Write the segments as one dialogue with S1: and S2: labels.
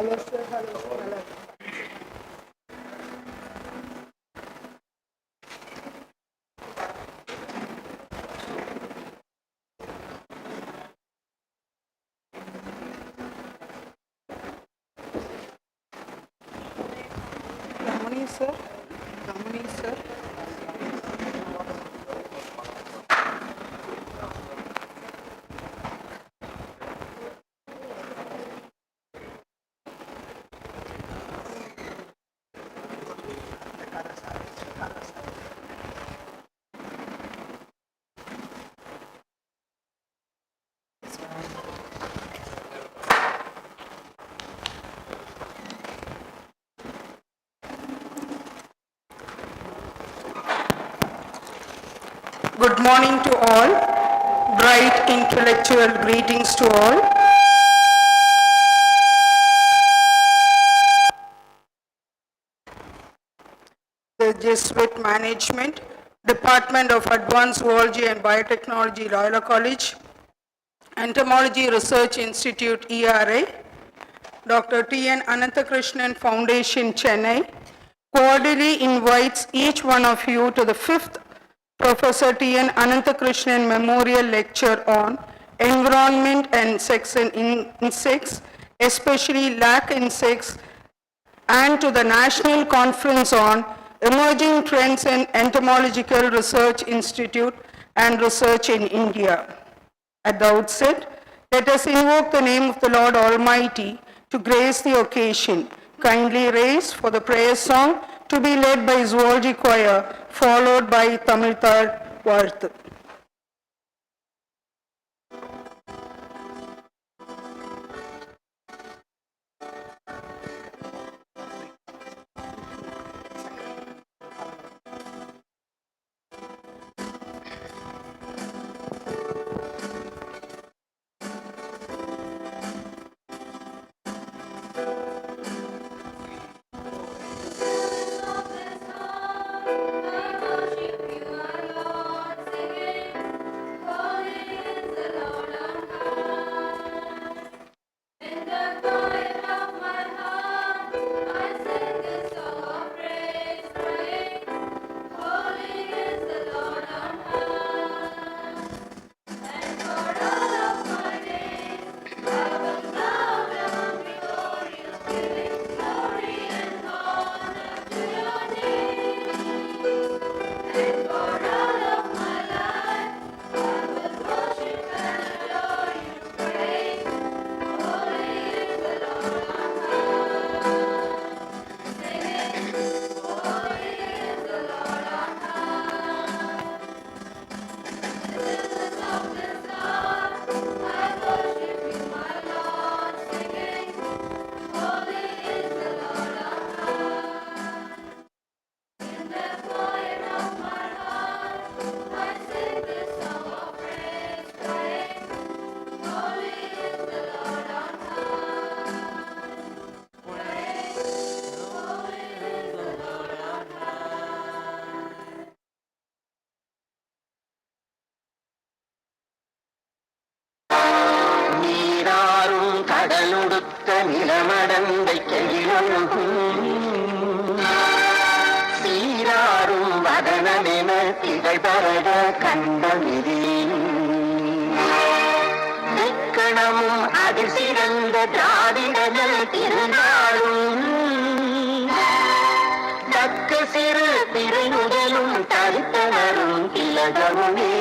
S1: Hello, sir. Hello, hello. Good morning, sir. Good morning, sir. Good morning to all. Bright intellectual greetings to all. The Jesuit Management, Department of Advanced Zoology and Biotechnology, Loyola College, Entomology Research Institute, ERA, Dr. T.N. Ananthakrishnan Foundation, Chennai, cordially invites each one of you to the 5th Professor T.N. Ananthakrishnan Memorial Lecture on Environment and Sex in Insects, especially lac insects, and to the National Conference on Emerging Trends in Entomological Research Institute and Research in India. At the outset, let us invoke the name of the Lord Almighty to grace the occasion. Kindly raise for the prayer song to be led by Zoology Choir, followed by Tamil Varthu.
S2: நிலமடந்தை கையிலொழுகும் சீராரும் வதனமென திகழ்பரத கண்டமிதி திக்கணமும் அதில் சிறந்த திராவிடர்கள் திருநாளும் தக்க சிறு திரையுடலும் தரித்தனரும் திலகமுமே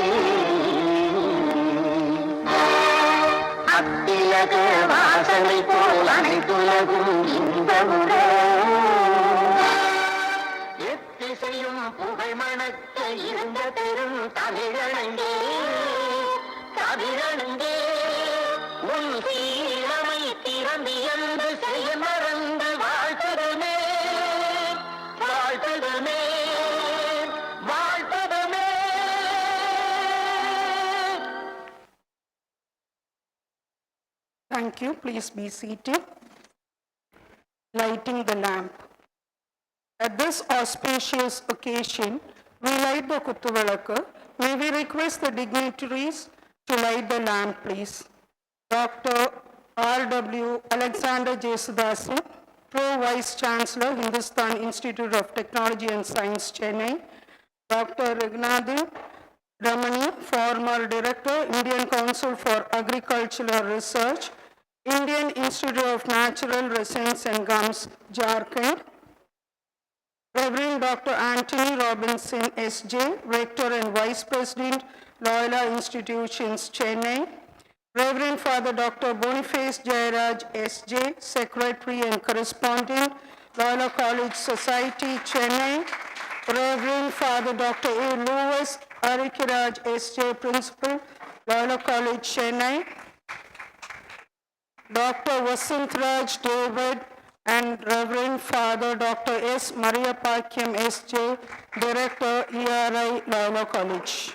S2: அத்திலக வாசனை போல் அனைத்துலகும் இன்பமுட எத்திசையும் புகழ் மணக்க இருந்த பெரும் தமிழனங்கே தமிழனங்கே உன் சீரமை திறந்து என்று செய்ய மறந்து வாழ்த்ததுமே வாழ்த்ததுமே வாழ்த்ததுமே.
S1: Thank you. Please be seated. Lighting the lamp. At this auspicious occasion, we light the Kuttuvalakku. May we request the dignitaries to light the lamp, please. Dr. R.W. Alexander Jesudasan, Pro Vice Chancellor, Hindustan Institute of Technology and Science, Chennai. Dr. Raghunathan Ramani, former Director, Indian Council for Agricultural Research, Indian Institute of Natural Resins and Gums, Jharkhand. Reverend Dr. Anthony Robinson, S.J., Rector and Vice President, Loyola Institutions, Chennai. Reverend Father Dr. Boniface Jayaraj, S.J., Secretary and Correspondent, Loyola College Society, Chennai. Reverend Father Dr. A. Lewis Arikiraj, S.J., Principal, Loyola College, Chennai. Dr. Vasantraj David and Reverend Father Dr. S. Maria Pakyam, S.J., Director, ERI, Loyola College.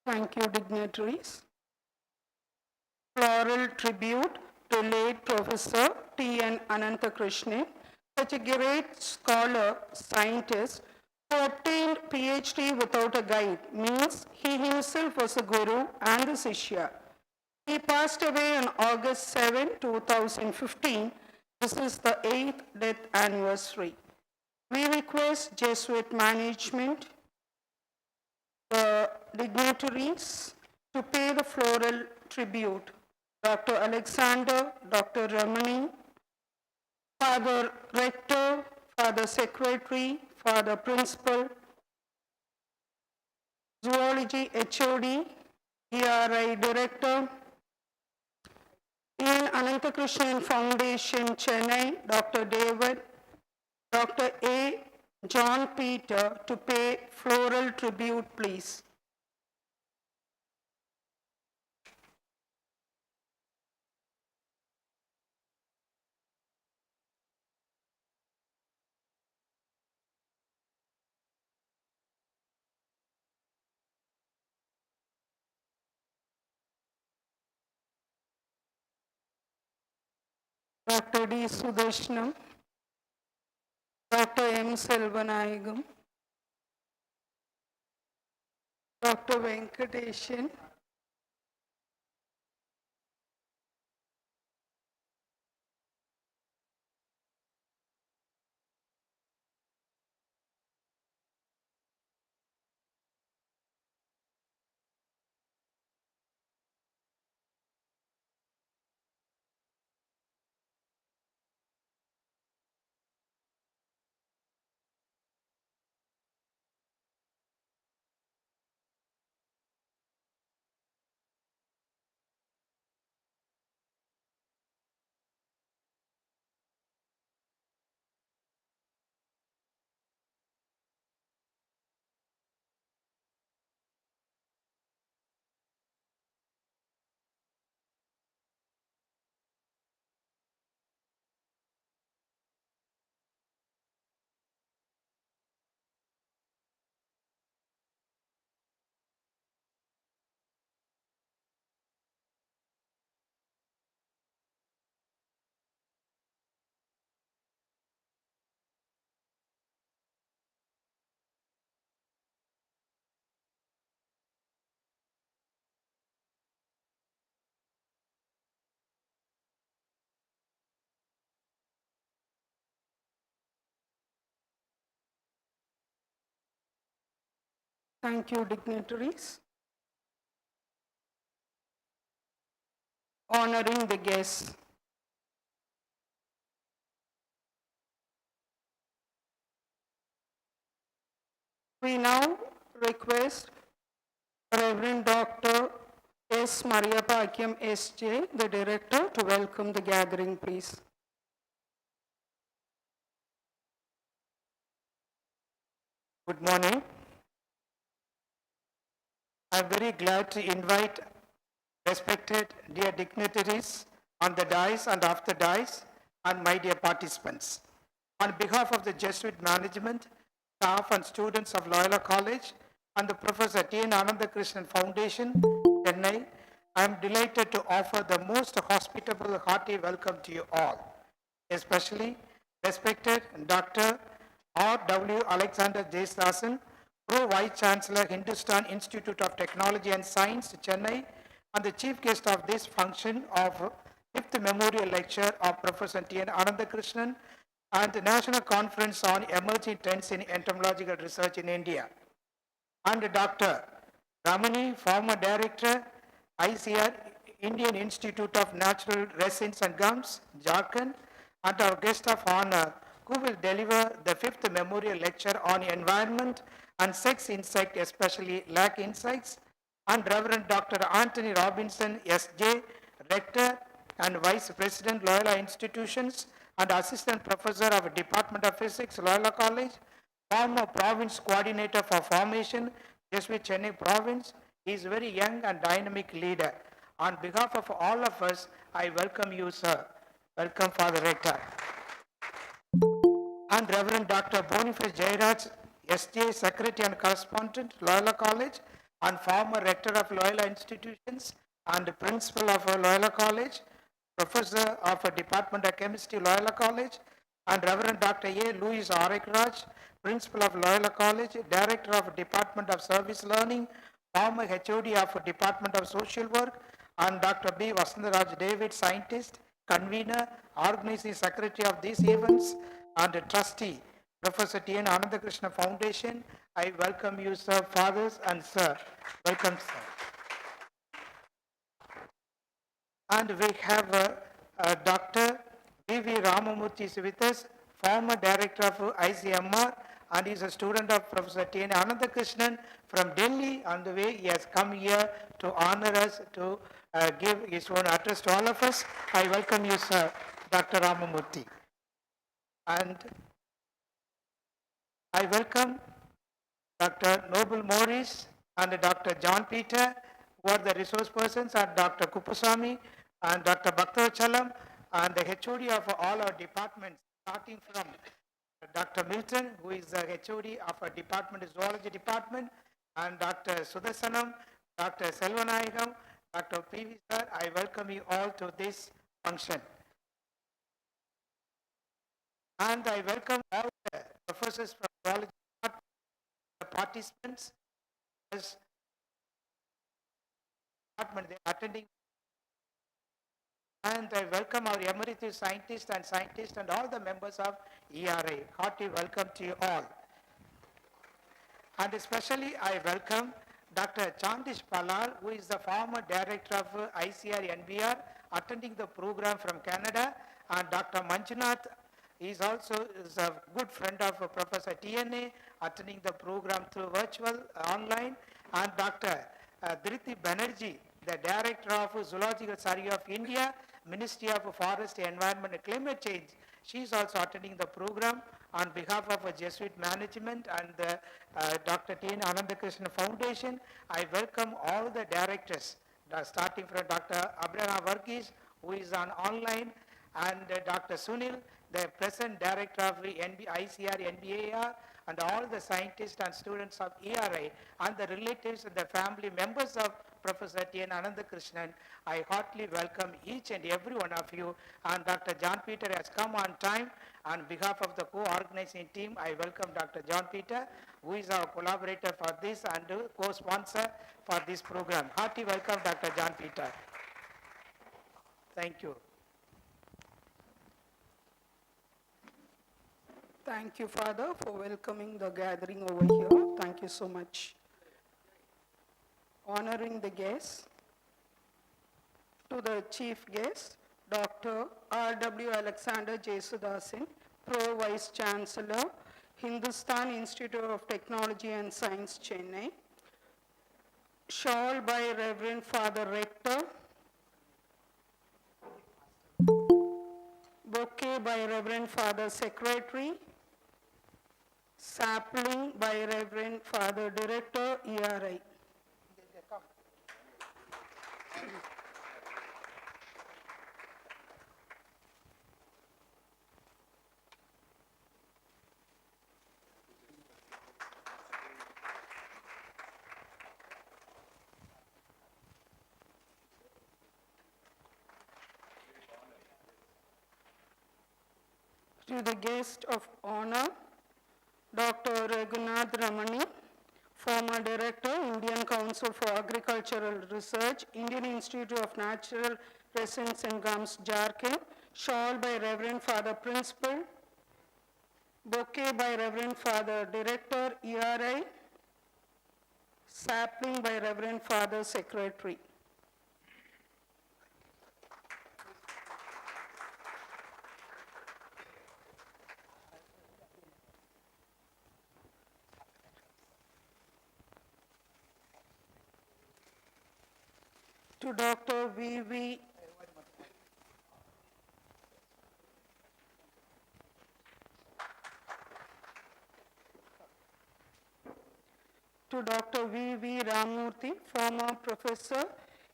S1: Thank you, dignitaries. Floral tribute to late Professor T.N. Ananthakrishnan, such a great scholar, scientist, who obtained PhD without a guide, means he himself was a guru and a Sishya. He passed away on August 7, 2015. This is the 8th death anniversary. We request Jesuit management, the dignitaries, to pay the floral tribute. Dr. Alexander, Dr. Ramani, Father Rector, Father Secretary, Father Principal, Zoology HOD, ERI Director, in Ananthakrishnan Foundation, Chennai, Dr. David, Dr. A. John Peter, to pay floral tribute, please. Dr. D. Sudarshanam, Dr. M. Selvanayagam, Dr. Venkateshan, thank you, dignitaries. Honoring the guests. We now request Reverend Dr. S. Mariapakyam S.J., the Director, to welcome the gathering, please.
S3: Good morning. I'm very glad to invite respected dear dignitaries on the dais and off the dais and my dear participants. On behalf of the Jesuit management, staff and students of Loyola College and the Professor T.N. Ananthakrishnan Foundation, Chennai, I am delighted to offer the most hospitable, hearty welcome to you all, especially respected Dr. R.W. Alexander Jesdasan, Pro-Vice Chancellor, Hindustan Institute of Technology and Science, Chennai, and the chief guest of this function of 5th Memorial Lecture of Professor T.N. Ananthakrishnan and the National Conference on Emerging Trends in Entomological Research in India. And Dr. Ramani, former Director, ICR, Indian Institute of Natural Resins and Gums, Jharkhand, and our guest of honor, who will deliver the 5th Memorial Lecture on Environment and Sex Insect, especially lac insects, and Reverend Dr. Anthony Robinson, S.J., Rector and Vice President, Loyola Institutions, and Assistant Professor of Department of Physics, Loyola College, former Province Coordinator for Formation, Jesuit Chennai Province. He is a very young and dynamic leader. On behalf of all of us, I welcome you, sir. Welcome, Father Rector. And Reverend Dr. Boniface Jairaj, SJ, Secretary and Correspondent, Loyola College, and former Rector of Loyola Institutions, and Principal of Loyola College, Professor of Department of Chemistry, Loyola College, and Reverend Dr. A. Louis Arekraj, Principal of Loyola College, Director of Department of Service Learning, former HOD of Department of Social Work, and Dr. B. Vasandaraj David, Scientist, Convener, Organizing Secretary of these events, and Trustee, Professor T.N. Ananthakrishnan Foundation. I welcome you, sir, fathers, and sir. Welcome, sir. And we have Dr. V.V. Ramamurthy is with us, former Director of ICMR, and is a student of Professor T.N. Ananthakrishnan from Delhi. On the way, he has come here to honor us, to give his own address to all of us. I welcome you, sir, Dr. Ramamurthy. And I welcome Dr. Noble Morris and Dr. John Peter, who are the resource persons, and Dr. Kupusamy and Dr. Bhaktavachalam, and the HOD of all our departments, starting from Dr. Milton, who is the HOD of our department, Zoology Department, and Dr. Sudasanam, Dr. Selvanayagam, Dr. P.V. sir. I welcome you all to this function. And I welcome all the professors from Zoology Department, the participants, as department they are attending. And I welcome our emeritus scientists and all the members of ERA. Hearty welcome to you all. And especially I welcome Dr. Chandish Palal, who is the former director of ICR NBR, attending the program from Canada, and Dr. Manjunath is also a good friend of Professor TNA, attending the program through virtual online, and Dr. Dhriti Banerjee, the director of Zoological Survey of India, Ministry of Forest, Environment and Climate Change. She is also attending the program on behalf of Jesuit management and the Dr. T.N. Ananthakrishnan Foundation. I welcome all the directors, starting from Dr. Abraham Varghese, who is on online, and Dr. Sunil, the present director of ICR, NBAR, and all the scientists and students of ERA, and the relatives and the family members of Professor T.N. Ananthakrishnan. I heartily welcome each and every one of you, and Dr. John Peter has come on time. On behalf of the co-organizing team, I welcome Dr. John Peter, who is our collaborator for this and co-sponsor for this program. Hearty welcome, Dr. John Peter. Thank you.
S1: Thank you, Father, for welcoming the gathering over here. Thank you so much. Honoring the guests, to the chief guest, Dr. R.W. Alexander Jesudasan, Pro Vice Chancellor, Hindustan Institute of Technology and Science, Chennai. Shawl by Reverend Father Rector. Bouquet by Reverend Father Secretary. Sapling by Reverend Father Director, ERI. To the guest of honor, Dr. Raghunath Ramani, former Director, Indian Council for Agricultural Research, Indian Institute of Natural Resins and Gums, Jharkhand. Shawl by Reverend Father Principal. Bouquet by Reverend Father Director, ERI. Sapling by Reverend Father Secretary. To Dr. V.V. To Dr. V.V. Ramurthy, former Professor,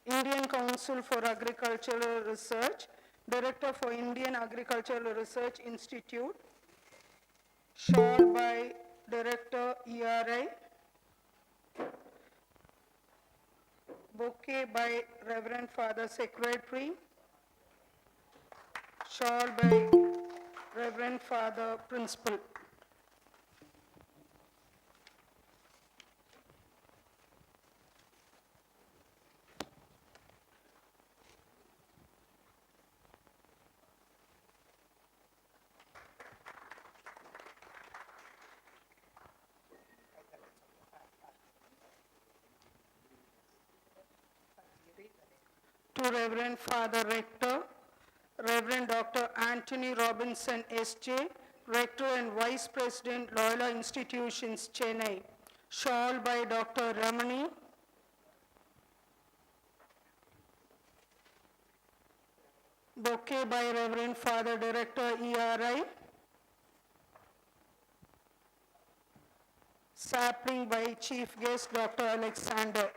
S1: Indian Council for Agricultural Research, Director for Indian Agricultural Research Institute. Shawl by Director, ERI. Bouquet by Reverend Father Secretary. Shawl by Reverend Father Principal. To Reverend Father Rector, Reverend Dr. Anthony Robinson, S.J., Rector and Vice President, Loyola Institutions, Chennai. Shawl by Dr. Ramani. Bouquet by Reverend Father Director, ERI. Sapling by Chief Guest, Dr. Alexander.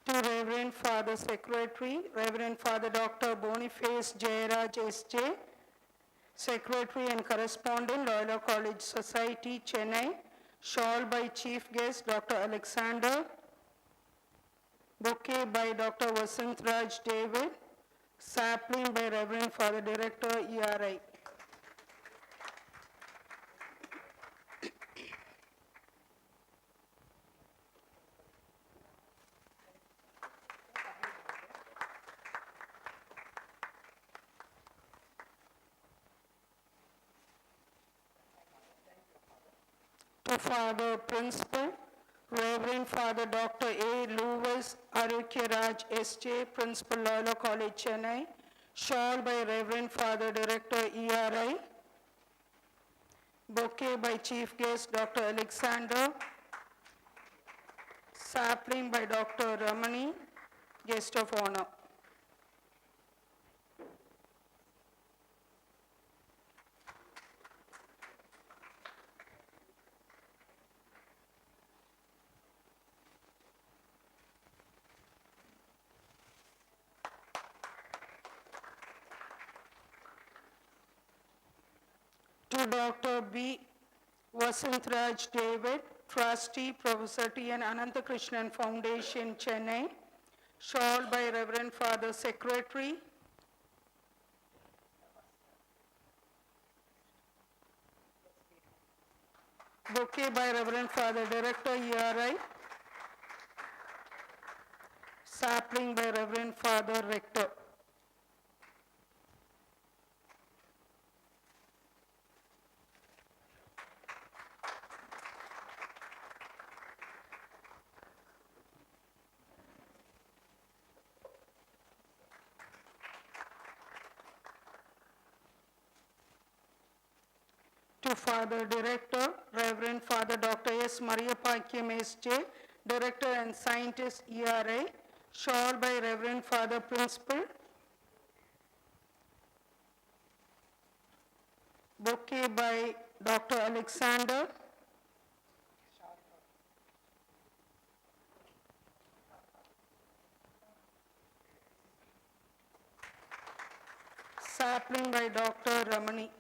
S1: To Reverend Father Secretary, Reverend Father Dr. Boniface Jayaraj, S.J., Secretary and Correspondent, Loyola College Society, Chennai. Shawl by Chief Guest, Dr. Alexander. Bouquet by Dr. Vasantraj David. Sapling by Reverend Father Director, ERI. To Father Principal, Reverend Father Dr. A. Louis Arukyaraj, S.J., Principal, Loyola College, Chennai. Shawl by Reverend Father Director, ERI. Bouquet by Chief Guest, Dr. Alexander. Sapling by Dr. Ramani, Guest of Honor. To Dr. B. Vasantraj David, Trustee, Professor T. and Ananthakrishnan Foundation, Chennai. Shawl by Reverend Father Secretary. Bouquet by Reverend Father Director, ERI. Sapling by Reverend Father Rector. to Father Director, Reverend Father Dr. S. Mariapakyam S.J., Director and Scientist ERA, shawl by Reverend Father Principal, bouquet by Dr. Alexander, sapling by Dr. Ramani.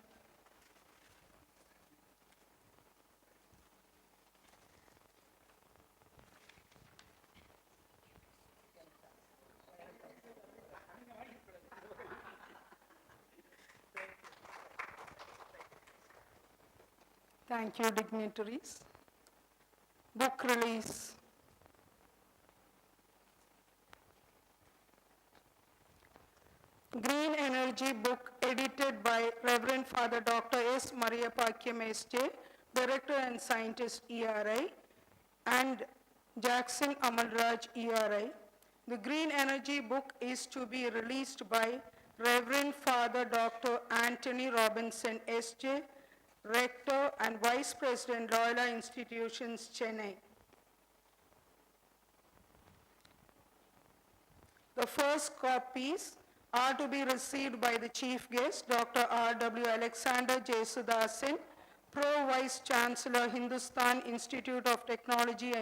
S1: Thank you, dignitaries. Book release. Green Energy book edited by Reverend Father Dr. S. Mariapakyam S.J., Director and Scientist ERI, and Jackson Amalraj ERI. The Green Energy book is to be released by Reverend Father Dr. Anthony Robinson S.J., Rector and Vice President, Loyola Institutions, Chennai. The first copies are to be received by the Chief Guest, Dr. R.W. Alexander Jesudasan, Pro Vice Chancellor, Hindustan Institute of Technology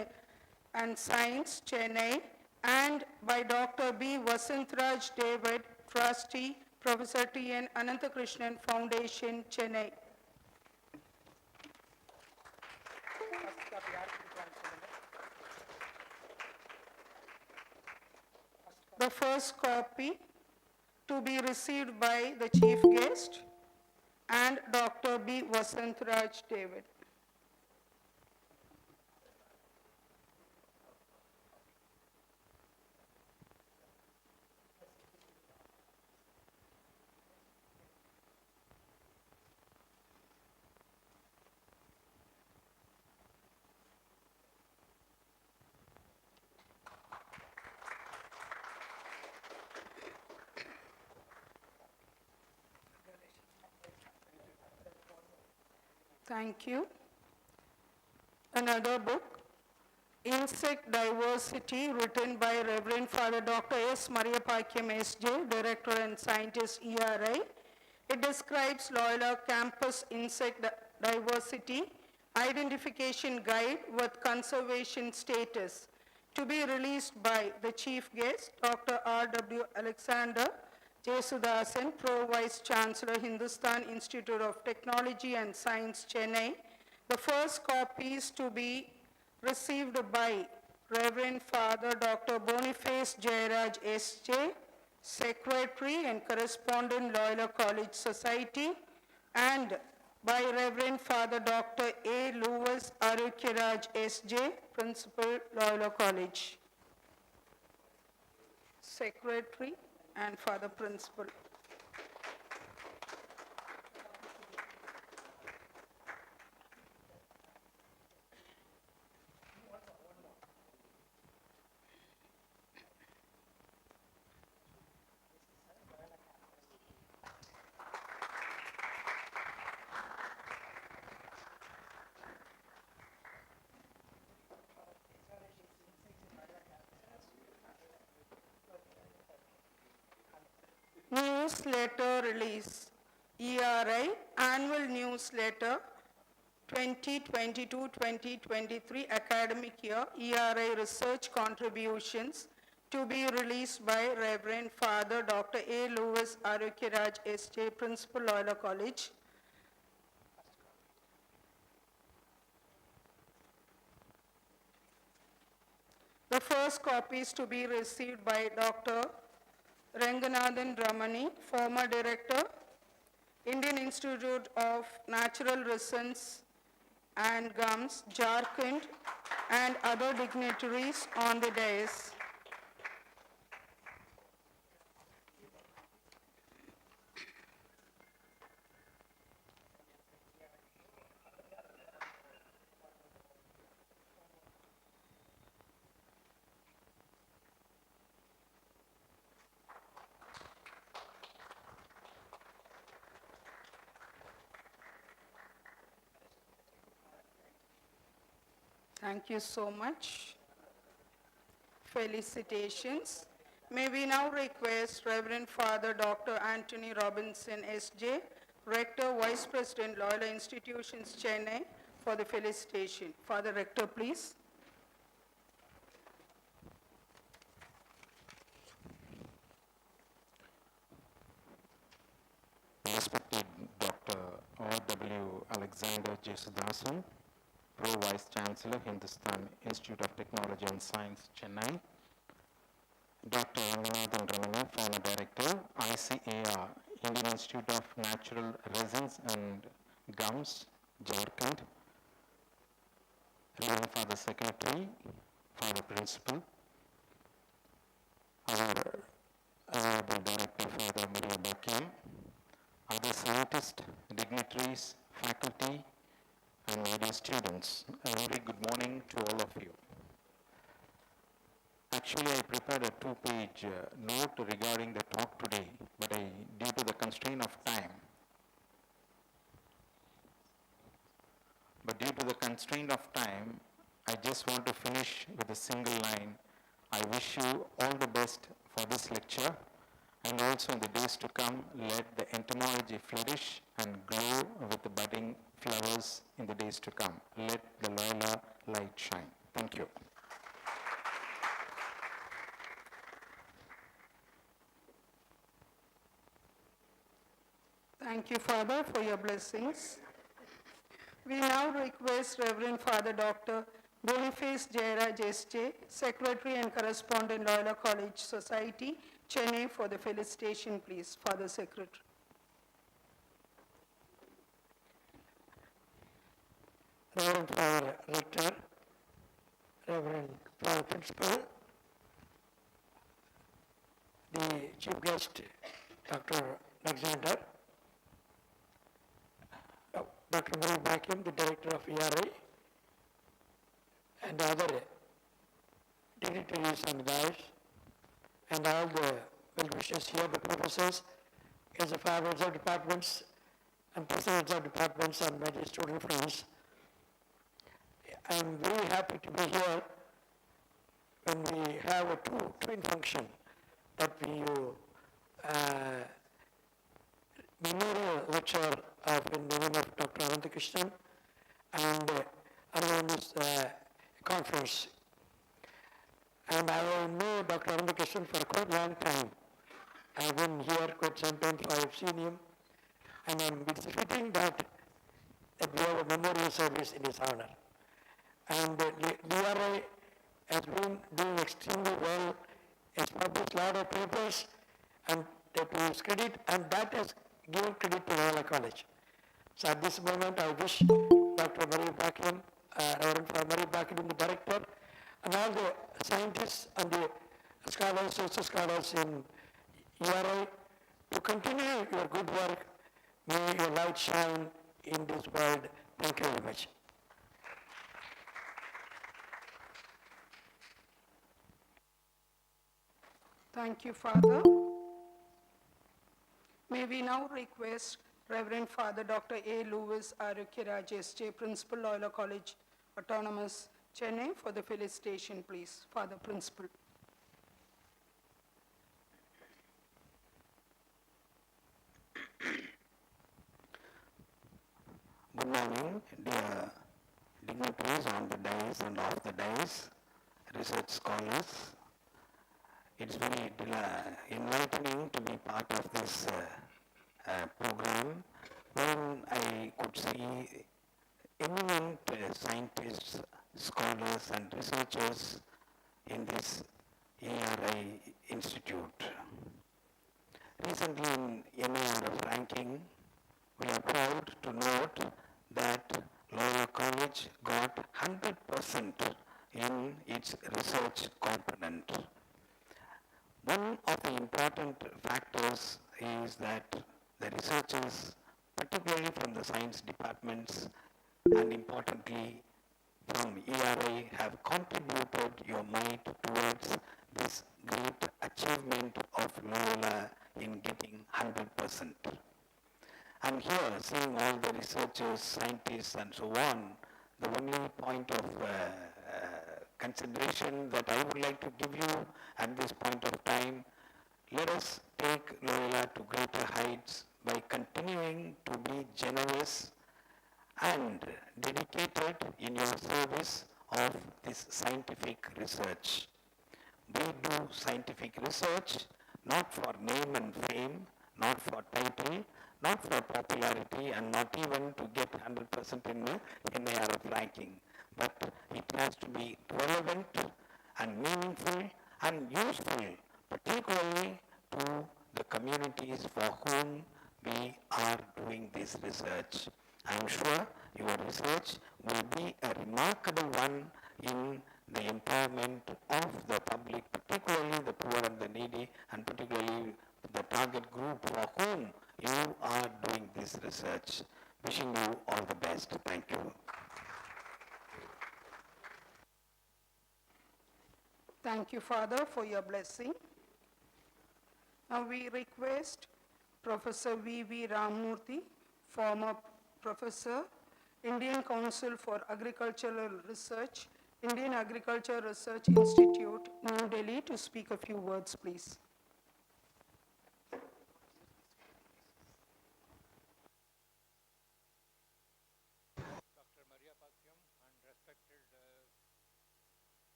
S1: and Science, Chennai, and by Dr. B. Vasantraj David, Trustee, Professor T.N. Ananthakrishnan Foundation, Chennai. The first copy to be received by the Chief Guest and Dr. B. Vasantraj David. Thank you. Another book, Insect Diversity, written by Reverend Father Dr. S. Mariapakyam S.J., Director and Scientist ERI. It describes Loyola campus insect diversity identification guide with conservation status, to be released by the Chief Guest, Dr. R.W. Alexander Jesudasan, Pro Vice Chancellor, Hindustan Institute of Technology and Science, Chennai. The first copy is to be received by Reverend Father Dr. Boniface Jairaj S.J., Secretary and Correspondent, Loyola College Society, and by Reverend Father Dr. A. Lewis Arukyaraj S.J., Principal, Loyola College. Secretary and Father Principal. Newsletter release, ERI, annual newsletter 2022-2023 academic year, ERI research contributions, to be released by Reverend Father Dr. A. Lewis Arukyaraj S.J., Principal, Loyola College. The first copy is to be received by Dr. Ranganathan Ramani, former Director, Indian Institute of Natural Resins and Gums, Jharkhand, and other dignitaries on the dais. Thank you so much. Felicitations. May we now request Reverend Father Dr. Anthony Robinson, S.J., Rector, Vice President, Loyola Institutions, Chennai, for the felicitation. Father Rector, please.
S4: Respected Dr. R.W. Alexander Jesudasan, Pro Vice Chancellor, Hindustan Institute of Technology and Science, Chennai, Dr. Ananthakrishnan, Former Director, ICAR, Indian Institute of Natural Resins and Gums, Jharkhand, Reverend Father Secretary, Father Principal, our Honorable Director, Father Maria Bakim, other scientists, dignitaries, faculty, and my dear students, a very good morning to all of you. Actually, I prepared a two-page note regarding the talk today, but due to the constraint of time, I just want to finish with a single line. I wish you all the best for this lecture, and also in the days to come, let the entomology flourish and glow with the budding flowers in the days to come. Let the Loyola light shine. Thank you.
S1: Thank you, Father, for your blessings. We now request Reverend Father Dr. Boniface Jairaj S.J., Secretary and Correspondent, Loyola College Society, Chennai, for the felicitation, please. Father Secretary.
S5: Reverend Father Rector, Reverend Father Principal, the Chief Guest, Dr. Alexander, Dr. Maria Bakim, the Director of ERA, and other dignitaries and guys, and all the well-wishers here, the professors, as the fathers of departments, and presidents of departments, and my dear student friends. I'm very happy to be here when we have a twin function that we memorial lecture in the name of Dr. Ananthakrishnan and around conference. And I know Dr. Ananthakrishnan for quite a long time. I've been here quite sometimes, so I've seen him, and it's fitting that we have a memorial service in his honor. And the DRI has been doing extremely well. It's published a lot of papers, and to his credit, and that has given credit to Loyola College. So at this moment, I wish Dr. Maria Bakim, Reverend Father Maria Bakim, the director, and all the scientists and the scholars, social scholars in ERI, to continue your good work. May your light shine in this world. Thank you very much.
S1: Thank you, Father. May we now request Reverend Father Dr. A. Lewis Arukiraj S.J., Principal, Loyola College, Autonomous, Chennai, for the felicitation, please. Father Principal.
S4: Good morning, dear dignitaries on the dais and off the dais, research scholars. It's very enlightening to be part of this program when I could see eminent scientists, scholars and researchers in this ERI Institute. Recently in NIRF ranking, we are proud to note that Loyola College got 100% in its research component. One of the important factors is that the researchers, particularly from the science departments and importantly from ERI, have contributed your might towards this great achievement of Loyola in getting 100%. I'm here seeing all the researchers, scientists and so on, The only point of consideration that I would like to give you at this point of time, let us take Loyola to greater heights by continuing to be generous and dedicated in your service of this scientific research. We do scientific research not for name and fame, not for title, not for popularity, and not even to get 100% in the NARF ranking. But it has to be relevant and meaningful and useful, particularly to the communities for whom we are doing this research. I am sure your research will be a remarkable one in the empowerment of the public, particularly the poor and the needy, and particularly the target group for whom you are doing this research. Wishing you all the best. Thank you.
S1: Thank you, Father, for your blessing. Now we request Professor V.V. Ramurthy, former Professor, Indian Council for Agricultural Research, Indian Agriculture Research Institute, New Delhi, to speak a few words, please.
S6: Dr. Maria Pakyam and respected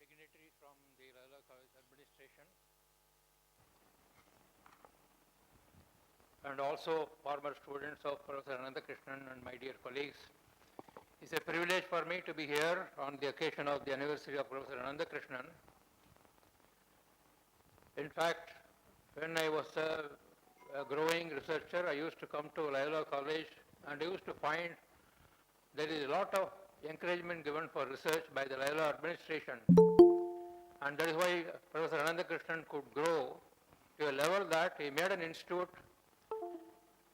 S6: dignitaries from the Loyola College administration, and also former students of Professor Ananthakrishnan and my dear colleagues. It's a privilege for me to be here on the occasion of the anniversary of Professor Ananthakrishnan. In fact, when I was a growing researcher, I used to come to Loyola College and I used to find there is a lot of encouragement given for research by the Loyola administration. And that is why Professor Ananthakrishnan could grow to a level that he made an institute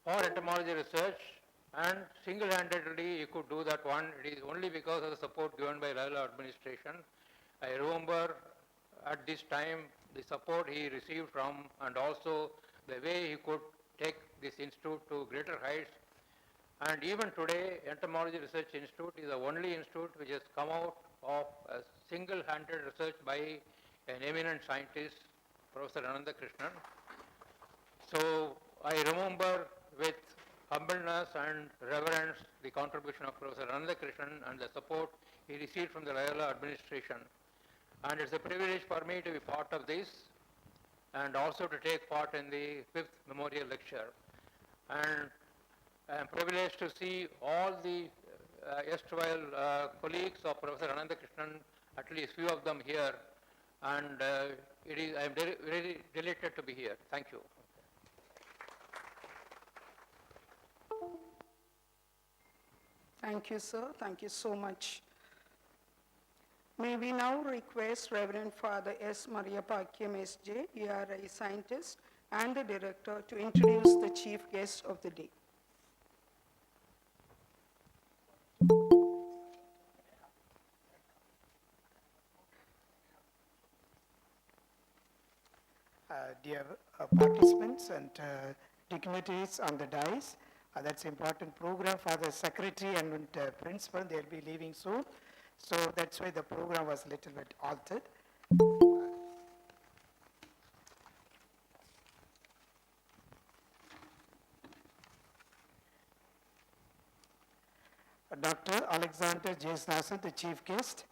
S6: for entomology research, and single-handedly he could do that one. It is only because of the support given by Loyola administration. I remember at this time the support he received from, and also the way he could take this institute to greater heights. And even today, Entomology Research Institute is the only institute which has come out of a single-handed research by an eminent scientist, Professor Ananthakrishnan. So I remember with humbleness and reverence the contribution of Professor Ananthakrishnan and the support he received from the Loyola administration. And it's a privilege for me to be part of this and also to take part in the 5th memorial lecture. And I am privileged to see all the erstwhile colleagues of Professor Ananthakrishnan, at least few of them here, and I am very delighted to be here. Thank you.
S1: Thank you, sir. Thank you so much. May we now request Reverend Father S. Maria Pakyam, S.J., ERI scientist and the director, to introduce the chief guest of the day.
S3: Dear participants and dignitaries on the dais, that's an important program for the secretary and principal. They'll be leaving soon. So that's why the program was a little bit altered. Dr. Alexander Jesnasan, the chief guest.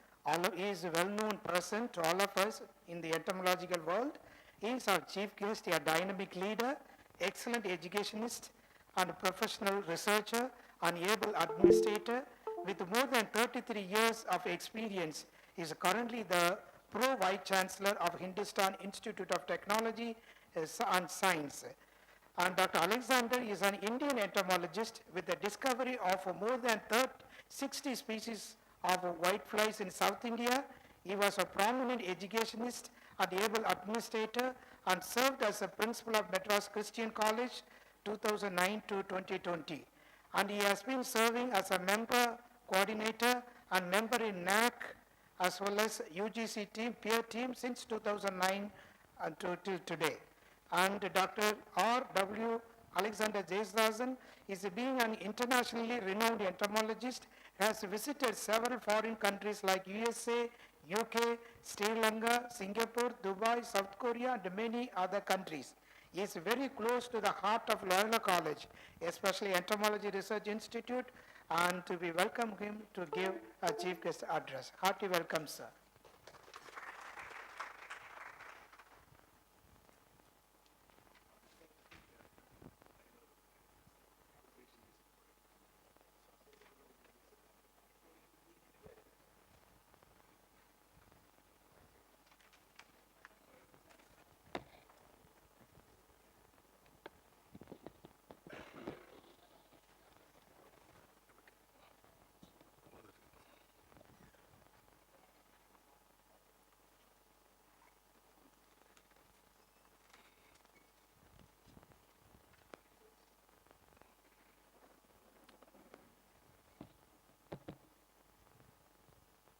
S3: He is a well-known person to all of us in the entomological world. He is our chief guest, a dynamic leader, excellent educationist, and a professional researcher, and able administrator with more than 33 years of experience. He is currently the Pro-Vice Chancellor of Hindustan Institute of Technology and Science. And Dr. Alexander is an Indian entomologist with the discovery of more than 60 species of whiteflies in South India. He was a prominent educationist and able administrator and served as a principal of Madras Christian College 2009 to 2020. And he has been serving as a member coordinator and member in NAC as well as UGC team, peer team since 2009 until today. And Dr. R.W. Alexander Jesnasan is being an internationally renowned entomologist has visited several foreign countries like USA, UK, Sri Lanka, Singapore, Dubai, South Korea, and many other countries. He is very close to the heart of Loyola College, especially Entomology Research Institute, and we welcome him to give a chief guest address. Hearty welcome, sir.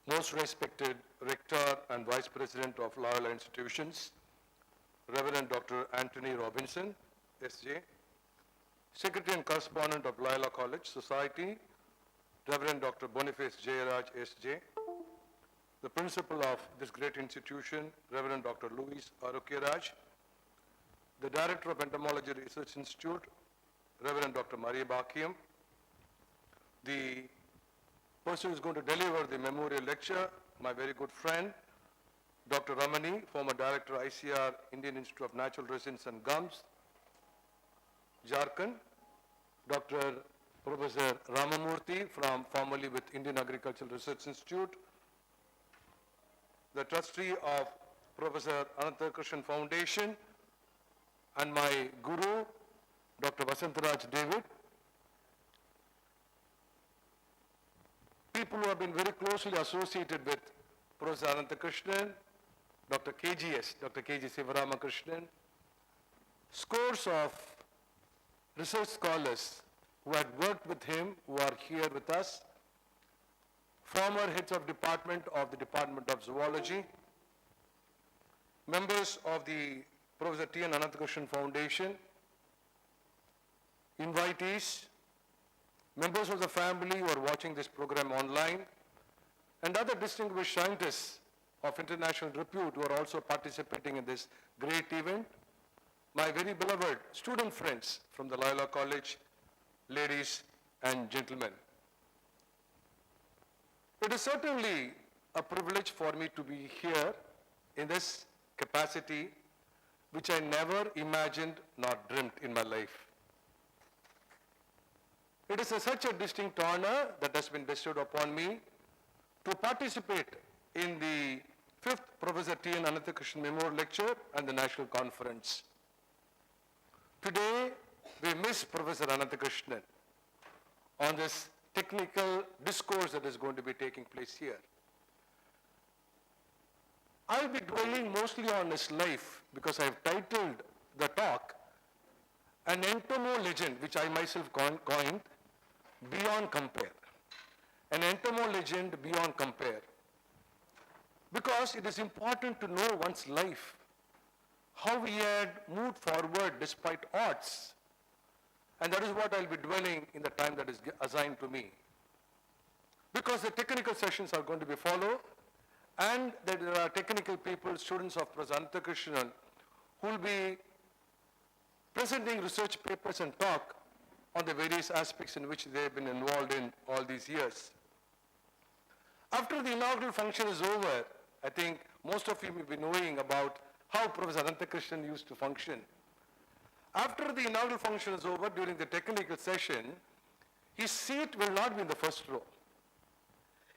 S7: Most respected Rector and Vice President of Loyola Institutions, Reverend Dr. Anthony Robinson, S.J., Secretary and Correspondent of Loyola College Society, Reverend Dr. Boniface Jayaraj, S.J., the Principal of this great institution, Reverend Dr. Louis Arukiraj, the Director of Entomology Research Institute, Reverend Dr. Maria Bakiam, the person who is going to deliver the memorial lecture, my very good friend, Dr. Ramani, former Director, ICR, Indian Institute of Natural Resins and Gums, Jharkhand, Dr. Professor Ramamurthy, formerly with Indian Agricultural Research Institute, the trustee of Professor Ananthakrishnan Foundation, and my guru, Dr. Vasantaraj David, people who have been very closely associated with Professor Ananthakrishnan, Dr. KGS, Dr. KG Sivaramakrishnan, scores of research scholars who had worked with him, who are here with us, former heads of the Department of Zoology, members of the Professor T. N. Ananthakrishnan Foundation, invitees, members of the family who are watching this program online, and other distinguished scientists of international repute who are also participating in this great event, my very beloved student friends from the Loyola College, ladies and gentlemen. It is certainly a privilege for me to be here in this capacity, which I never imagined nor dreamt in my life. It is such a distinct honor that has been bestowed upon me to participate in the 5th Professor T. N. Ananthakrishnan Memorial Lecture and the National Conference. Today, we miss Professor Ananthakrishnan on this technical discourse that is going to be taking place here. I'll be dwelling mostly on his life because I've titled the talk An Entomo Legend, which I myself coined, Beyond Compare. An Entomo Legend Beyond Compare. Because it is important to know one's life, how he had moved forward despite odds. And that is what I'll be dwelling in the time that is assigned to me. Because the technical sessions are going to be followed, and there are technical people, students of Professor Ananthakrishnan, who will be presenting research papers and talk on the various aspects in which they have been involved in all these years. After the inaugural function is over, I think most of you will be knowing about how Professor Ananthakrishnan used to function. After the inaugural function is over, during the technical session, his seat will not be in the first row.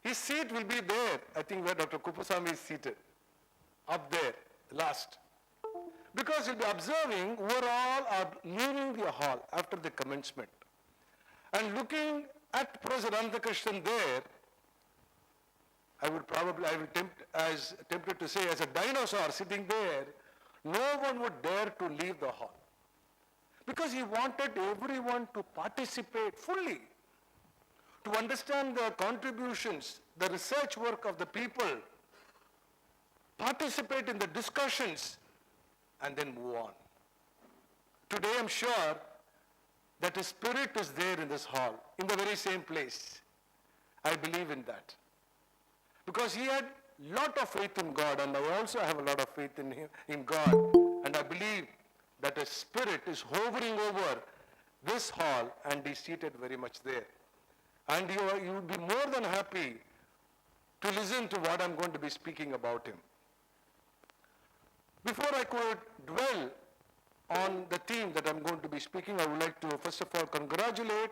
S7: His seat will be there, I think where Dr. Kuppusamy is seated, up there, last. Because he'll be observing who are all leaving the hall after the commencement. And looking at Professor Ananthakrishnan there, I will tempted to say, as a dinosaur sitting there, no one would dare to leave the hall. Because he wanted everyone to participate fully, to understand the contributions, the research work of the people, participate in the discussions, and then move on. Today I'm sure that his spirit is there in this hall, in the very same place. I believe in that. Because he had lot of faith in God, and I also have a lot of faith in him, in God. And I believe that a spirit is hovering over this hall and is seated very much there. And you will be more than happy to listen to what I'm going to be speaking about him. Before I could dwell on the theme that I'm going to be speaking, I would like to first of all congratulate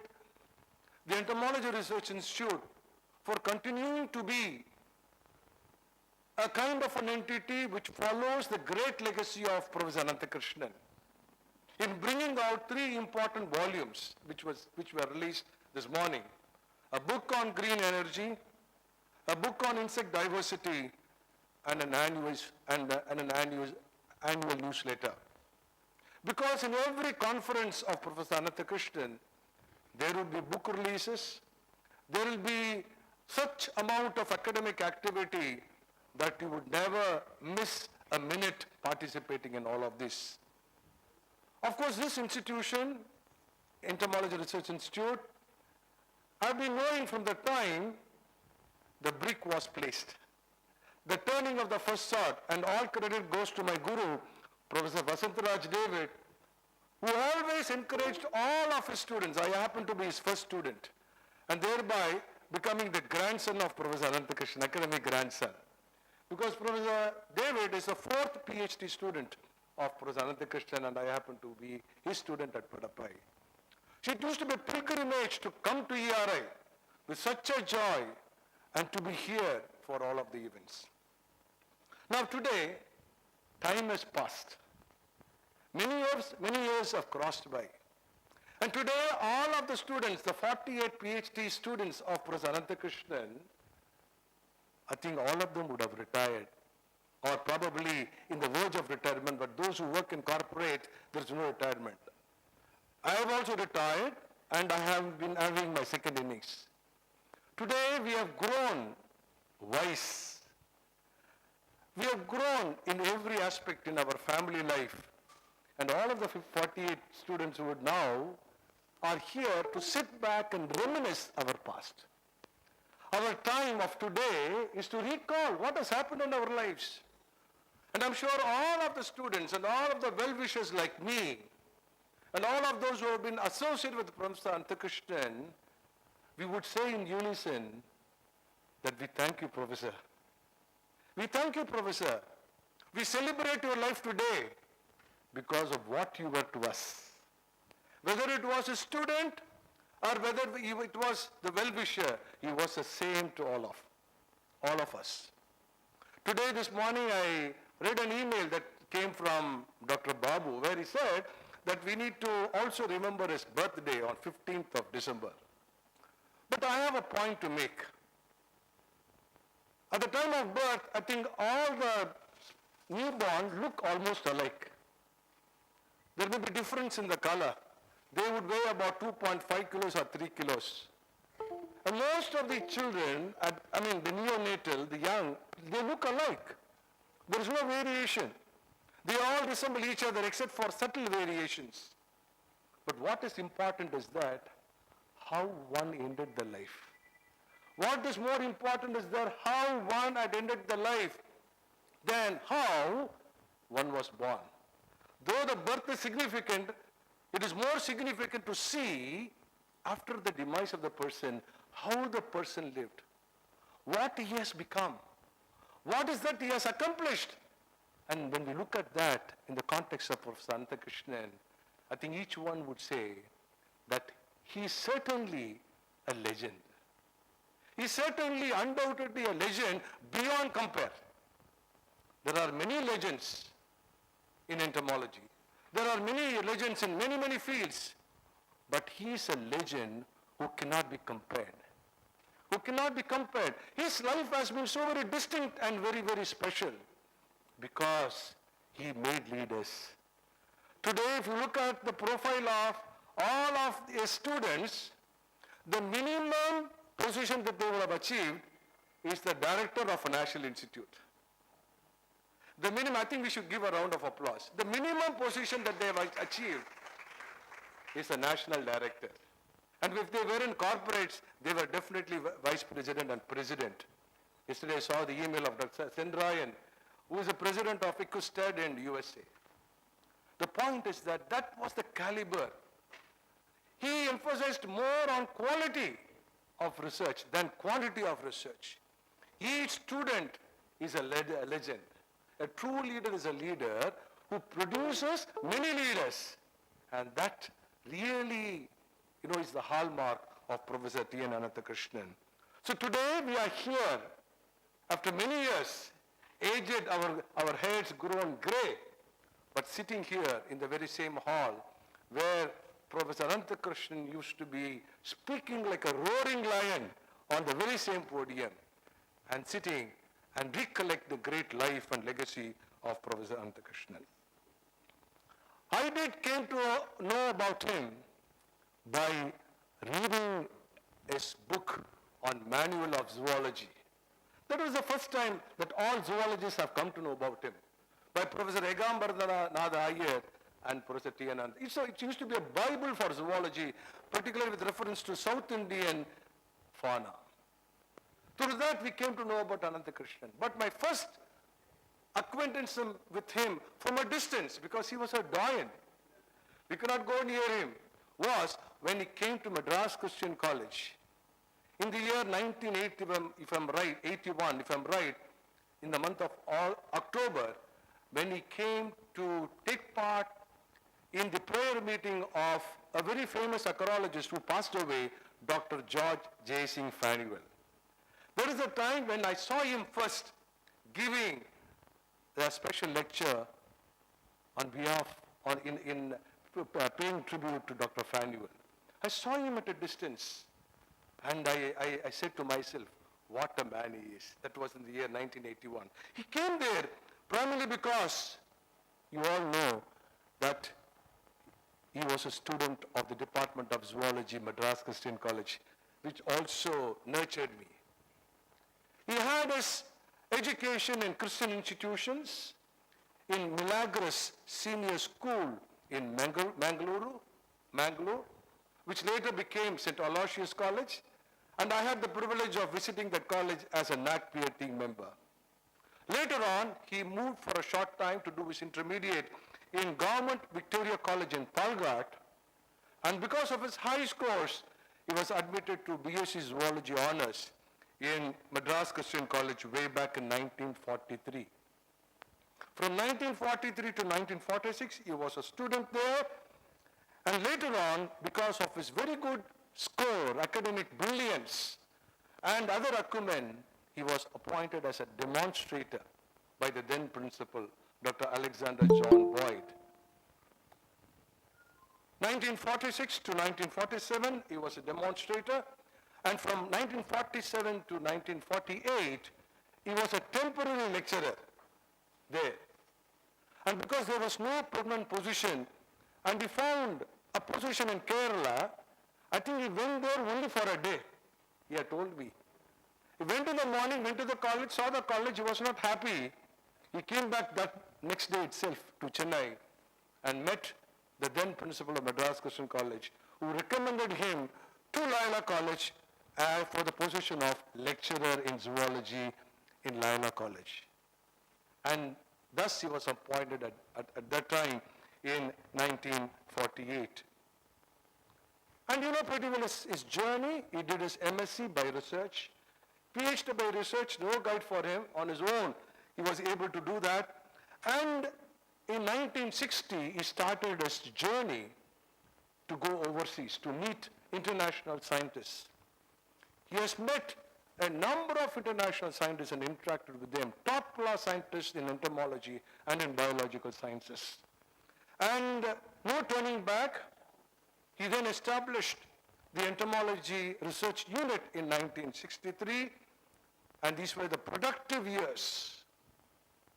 S7: the Entomology Research Institute for continuing to be a kind of an entity which follows the great legacy of Professor Ananthakrishnan in bringing out 3 important volumes which were released this morning. A book on green energy, a book on insect diversity, and an annual newsletter. Because in every conference of Professor Ananthakrishnan, there will be book releases, there will be such amount of academic activity that you would never miss a minute participating in all of this. Of course, this institution, Entomology Research Institute, I've been knowing from the time the brick was placed. The turning of the first sod, and all credit goes to my guru, Professor Vasantaraj David, who always encouraged all of his students. I happen to be his first student, and thereby becoming the grandson of Professor Ananthakrishnan, academic grandson. Because Professor David is the 4th PhD student of Professor Ananthakrishnan, and I happen to be his student at Padappai. So it used to be a pilgrimage to come to ERI with such a joy and to be here for all of the events. Now today, time has passed. Many years have crossed by. And today, all of the students, the 48 PhD students of Professor Ananthakrishnan, I think all of them would have retired, or probably in the verge of retirement, but those who work in corporate, there's no retirement. I have also retired, and I have been having my second innings. Today, we have grown wise. We have grown in every aspect in our family life. And all of the 48 students who now are here to sit back and reminisce our past. Our time of today is to recall what has happened in our lives. And I'm sure all of the students and all of the well-wishers like me and all of those who have been associated with Professor Ananthakrishnan, we would say in unison that we thank you, Professor. We thank you, Professor. We celebrate your life today because of what you were to us. Whether it was a student or whether it was the well-wisher, he was the same to all of us. Today, this morning, I read an email that came from Dr. Babu, where he said that we need to also remember his birthday on 15th of December. But I have a point to make. At the time of birth, I think all the newborn look almost alike. There may be difference in the color. They would weigh about 2.5 kilos or 3 kilos. And most of the children, the neonatal, the young, they look alike. There is no variation. They all resemble each other except for subtle variations. But what is important is that how one ended the life. What is more important is that how one had ended the life than how one was born. Though the birth is significant, it is more significant to see after the demise of the person, how the person lived, what he has become, what is that he has accomplished. And when we look at that in the context of Professor Ananthakrishnan, I think each one would say that he is certainly a legend. He is certainly, undoubtedly a legend beyond compare. There are many legends in entomology. There are many legends in many, many fields. But he is a legend who cannot be compared. Who cannot be compared. His life has been so very distinct and very, very special because he made leaders. Today, if you look at the profile of all of his students, the minimum position that they would have achieved is the director of a national institute. The minimum, I think we should give a round of applause. The minimum position that they have achieved is a national director. And if they were in corporates, they were definitely vice president and president. Yesterday I saw the email of Dr. Sendrayan, who is the president of Ecosted in USA. The point is that that was the caliber. He emphasized more on quality of research than quantity of research. Each student is a legend. A true leader is a leader who produces many leaders. And that really, is the hallmark of Professor T.N. Ananthakrishnan. So today we are here, after many years, aged, our heads grown gray, but sitting here in the very same hall where Professor Ananthakrishnan used to be speaking like a roaring lion on the very same podium, and sitting and recollect the great life and legacy of Professor Ananthakrishnan. I came to know about him by reading his book on Manual of Zoology. That was the first time that all zoologists have come to know about him, by Professor Egambarnatha Iyer and Professor T.N. Ananthakrishnan. It used to be a Bible for zoology, particularly with reference to South Indian fauna. Through that we came to know about Ananthakrishnan. But my first acquaintance with him from a distance, because he was a doyen, we could not go near him, was when he came to Madras Christian College. In the year 1980, if I'm right, in the month of October, when he came to take part in the prayer meeting of a very famous acarologist who passed away, Dr. George J. Singh Fanuel. There is a time when I saw him first giving a special lecture on behalf, in paying tribute to Dr. Fanuel. I saw him at a distance, and I said to myself, what a man he is. That was in the year 1981. He came there primarily because you all know that he was a student of the Department of Zoology, Madras Christian College, which also nurtured me. He had his education in Christian institutions, in Milagros Senior School in Mangalore, which later became St. Aloysius College, and I had the privilege of visiting that college as a NACPA team member. Later on, he moved for a short time to do his intermediate in Government Victoria College in Palghat, and because of his high scores, he was admitted to BSc Zoology Honours in Madras Christian College way back in 1943. From 1943 to 1946, he was a student there, and later on, because of his very good score, academic brilliance, and other acumen, he was appointed as a demonstrator by the then principal, Dr. Alexander John Boyd. 1946 to 1947, he was a demonstrator, and from 1947 to 1948, he was a temporary lecturer there. And because there was no permanent position, and he found a position in Kerala, I think he went there only for a day, he had told me. He went in the morning, went to the college, saw the college, he was not happy. He came back that next day itself to Chennai and met the then principal of Madras Christian College, who recommended him to Loyola College for the position of lecturer in zoology in Loyola College. And thus he was appointed at that time in 1948. And you know pretty well his journey. He did his MSc by research, PhD by research, no guide for him, on his own. He was able to do that. And in 1960, he started his journey to go overseas, to meet international scientists. He has met a number of international scientists and interacted with them, top-class scientists in entomology and in biological sciences. And no turning back, he then established the Entomology Research Unit in 1963, and these were the productive years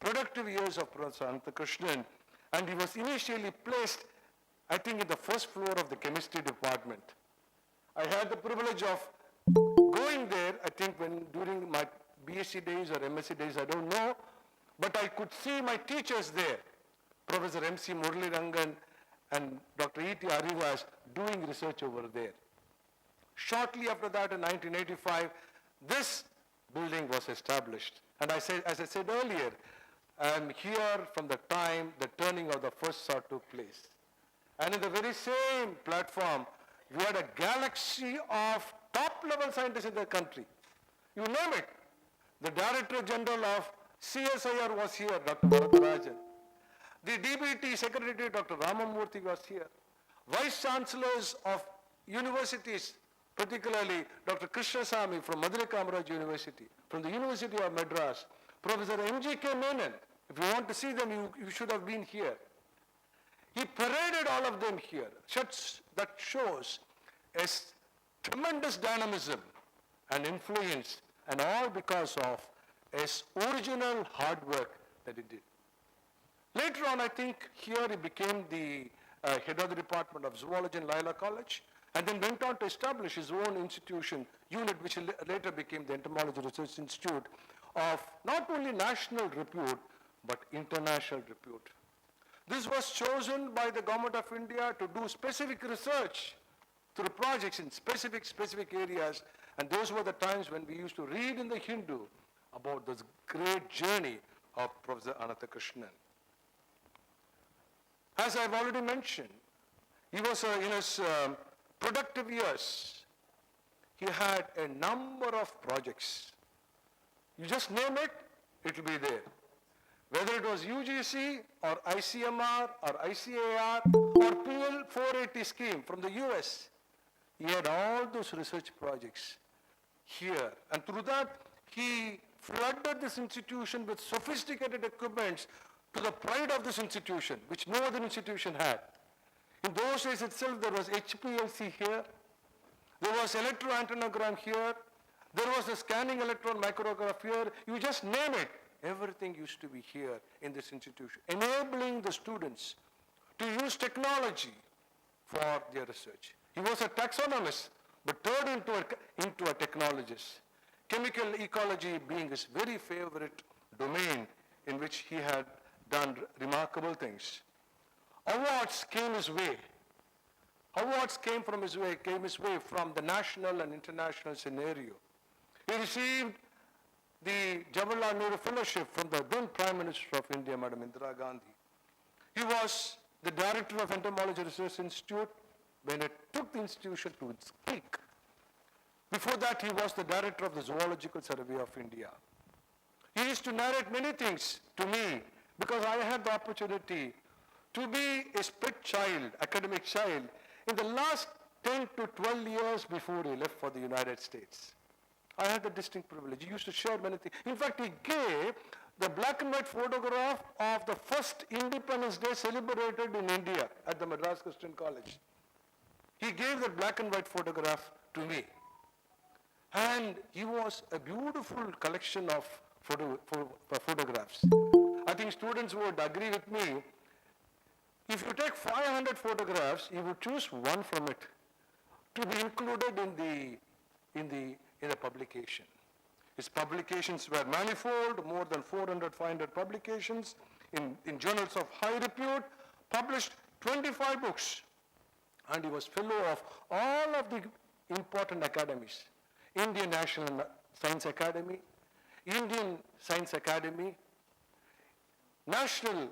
S7: of Professor Ananthakrishnan, and he was initially placed, I think, in the first floor of the chemistry department. I had the privilege of going there, I think during my BSc days or MSc days, I don't know, but I could see my teachers there, Professor M.C. Murali Rangan and Dr. E.T. Aridas, doing research over there. Shortly after that, in 1985, this building was established. And as I said earlier, I'm here from the time the turning of the first saw took place. And in the very same platform, we had a galaxy of top-level scientists in the country. You name it. The Director General of CSIR was here, Dr. Varadarajan. The DBT Secretary, Dr. Ramamurthy, was here. Vice Chancellors of universities, particularly Dr. Krishnasamy from Madurai Kamaraj University, from the University of Madras, Professor M.G.K. Menon. If you want to see them, you should have been here. He paraded all of them here. That shows a tremendous dynamism and influence, and all because of his original hard work that he did. Later on, I think here he became the head of the Department of Zoology in Loyola College, and then went on to establish his own institution, unit, which later became the Entomology Research Institute, of not only national repute, but international repute. This was chosen by the Government of India to do specific research through projects in specific areas, and those were the times when we used to read in the Hindu about this great journey of Professor Ananthakrishnan. As I've already mentioned, he was in his productive years, he had a number of projects. You just name it, it will be there. Whether it was UGC or ICMR or ICAR or PL 480 scheme from the US, he had all those research projects here. And through that, he flooded this institution with sophisticated equipments to the pride of this institution, which no other institution had. In those days itself, there was HPLC here, there was electroantennogram here, there was a scanning electron micrograph here, you just name it. Everything used to be here in this institution, enabling the students to use technology for their research. He was a taxonomist, but turned into a technologist. Chemical ecology being his very favorite domain in which he had done remarkable things. Awards came his way. Awards came his way from the national and international scenario. He received the Jawaharlal Nehru Fellowship from the then Prime Minister of India, Madam Indira Gandhi. He was the Director of Entomology Research Institute when it took the institution to its peak. Before that, he was the Director of the Zoological Survey of India. He used to narrate many things to me because I had the opportunity to be a split child, academic child, in the last 10 to 12 years before he left for the United States. I had the distinct privilege. He used to share many things. In fact, he gave the black and white photograph of the first Independence Day celebrated in India at the Madras Christian College. He gave that black and white photograph to me. And he was a beautiful collection of photographs. I think students would agree with me. If you take 500 photographs, you would choose one from it to be included in the publication. His publications were manifold, more than 400, 500 publications in journals of high repute, published 25 books. And he was fellow of all of the important academies. Indian National Science Academy, Indian Science Academy, National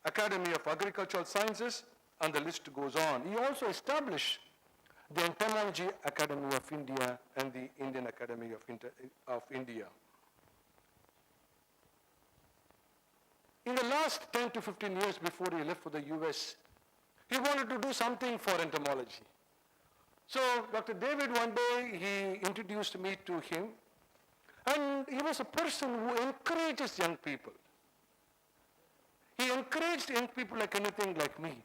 S7: Academy of Agricultural Sciences, and the list goes on. He also established the Entomology Academy of India and the Indian Academy of India. In the last 10 to 15 years before he left for the US, he wanted to do something for entomology. So Dr. David, one day, he introduced me to him, and he was a person who encourages young people. He encouraged young people like anything like me.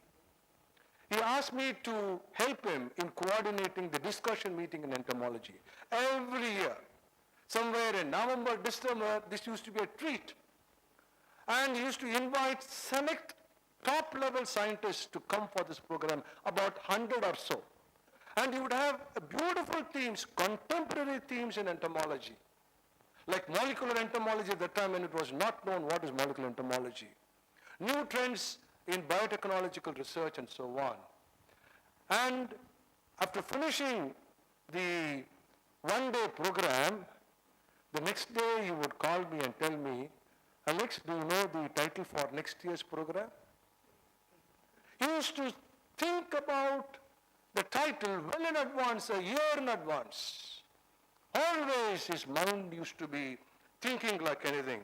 S7: He asked me to help him in coordinating the discussion meeting in entomology. Every year, somewhere in November, December, this used to be a treat. And he used to invite select top-level scientists to come for this program, about 100 or so. And he would have beautiful themes, contemporary themes in entomology, like molecular entomology at the time when it was not known what is molecular entomology, new trends in biotechnological research and so on. And after finishing the one-day program, the next day he would call me and tell me, Alex, do you know the title for next year's program? He used to think about the title well in advance, a year in advance. Always his mind used to be thinking like anything.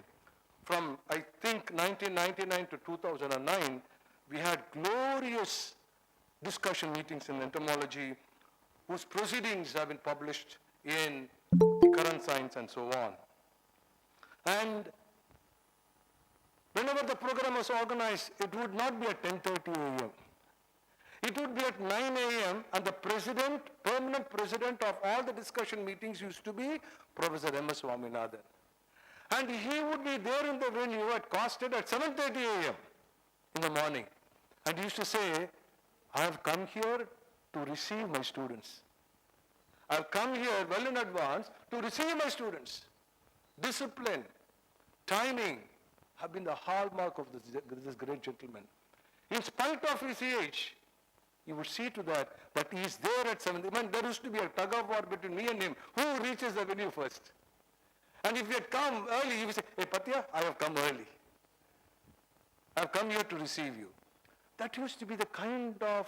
S7: From, I think, 1999 to 2009, we had glorious discussion meetings in entomology, whose proceedings have been published in the current science and so on. And whenever the program was organized, it would not be at 10:30 a.m. It would be at 9 a.m. and the president, permanent president of all the discussion meetings used to be Professor M.S. Swaminathan. And he would be there in the venue at Costed at 7:30 a.m. in the morning. And he used to say, I have come here to receive my students. I have come here well in advance to receive my students. Discipline, timing have been the hallmark of this great gentleman. In spite of his age, you would see to that he is there at 7. I mean, there used to be a tug of war between me and him. Who reaches the venue first? And if he had come early, he would say, hey, Patya, I have come early. I have come here to receive you. That used to be the kind of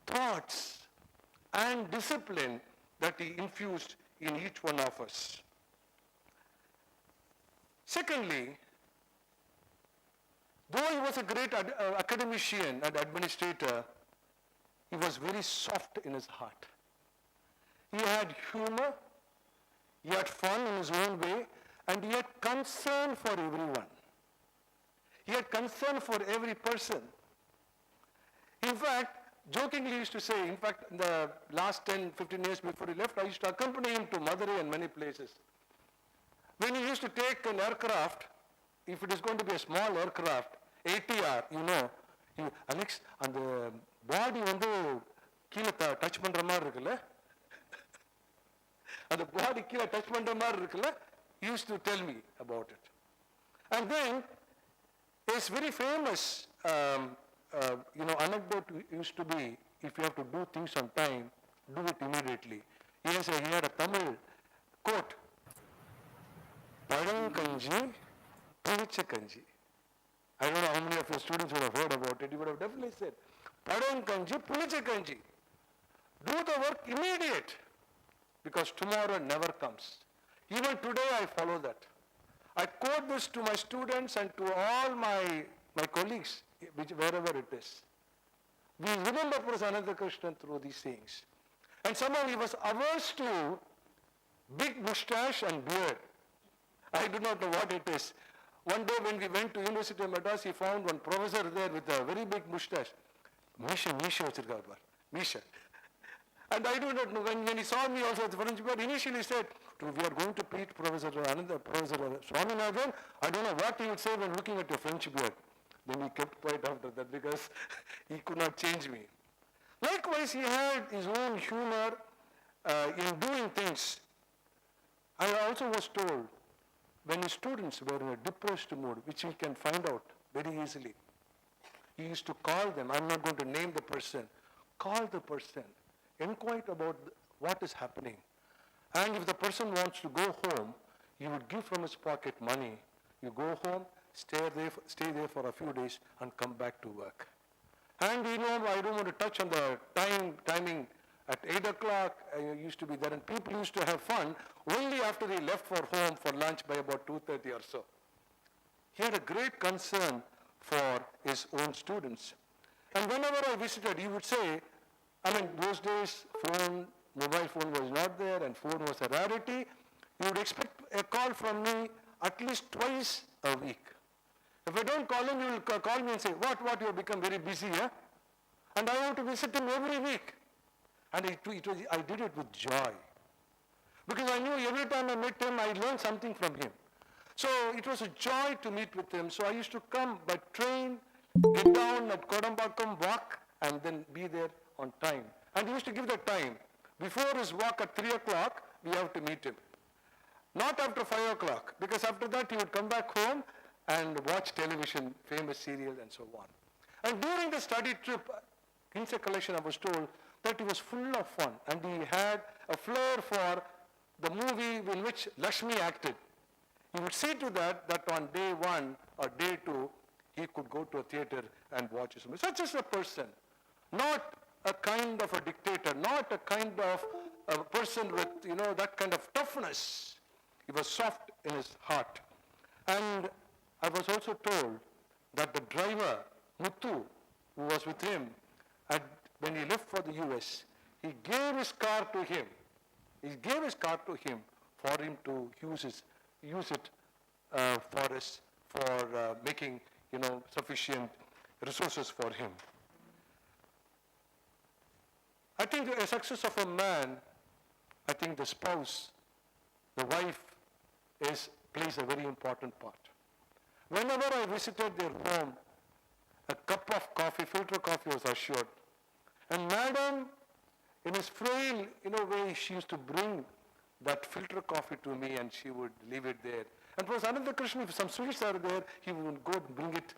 S7: thoughts and discipline that he infused in each one of us. Secondly, though he was a great academician and administrator, he was very soft in his heart. He had humor, he had fun in his own way, and he had concern for everyone. He had concern for every person. In fact, jokingly he used to say, in fact, in the last 10, 15 years before he left, I used to accompany him to Madurai and many places. When he used to take an aircraft, if it is going to be a small aircraft, ATR, you know, Alex, and the body வந்து கீழே touch பண்ற மாதிரி இருக்குல்ல, and the body கீழே touch பண்ற மாதிரி இருக்குல்ல, he used to tell me about it. And then his very famous anecdote used to be, if you have to do things on time, do it immediately. He had a Tamil quote, Padankanji, Pulichakanji. I don't know how many of your students would have heard about it. You would have definitely said, Padankanji, Pulichakanji. Do the work immediate, because tomorrow never comes. Even today I follow that. I quote this to my students and to all my colleagues, wherever it is. We remember Professor Ananthakrishnan through these things. And somehow he was averse to big moustache and beard. I do not know what it is. One day when we went to University of Madras, he found one professor there with a very big moustache. Misha vachirukkaru par, Misha. And I do not know, when he saw me also at the French board, initially said, we are going to meet Professor Swaminathan. I don't know what he would say when looking at your French beard. Then he kept quiet after that because he could not change me. Likewise, he had his own humor in doing things. I also was told, when his students were in a depressed mood, which we can find out very easily, he used to call them. I'm not going to name the person. Call the person, inquire about what is happening. And if the person wants to go home, he would give from his pocket money. You go home, stay there for a few days, and come back to work. And I don't want to touch on the timing. At 8 o'clock, I used to be there, and people used to have fun only after they left for home for lunch by about 2:30 or so. He had a great concern for his own students. And whenever I visited, he would say, those days, mobile phone was not there, and phone was a rarity. You would expect a call from me at least twice a week. If I don't call him, he will call me and say, what, you have become very busy, huh? And I have to visit him every week. And I did it with joy. Because I knew every time I met him, I learned something from him. So it was a joy to meet with him. So I used to come by train, get down at Kodambakam, walk, and then be there on time. And he used to give the time. Before his walk at 3 o'clock, we have to meet him. Not after 5 o'clock, because after that he would come back home and watch television, famous serial, and so on. And during the study trip, in the collection I was told, that he was full of fun and he had a flair for the movie in which Lakshmi acted. He would see to that on day 1 or day 2, he could go to a theater and watch his movie. Such as a person, not a kind of a dictator, not a kind of a person with, that kind of toughness. He was soft in his heart. And I was also told that the driver, Muthu, who was with him, when he left for the US, he gave his car to him. He gave his car to him for him to use it for making, sufficient resources for him. I think the success of a man, I think the spouse, the wife, plays a very important part. Whenever I visited their home, a cup of coffee, filter coffee was assured. And madam, in his frail, way, she used to bring that filter coffee to me and she would leave it there. And Prof. Ananthakrishnan, if some sweets are there, he would go and bring it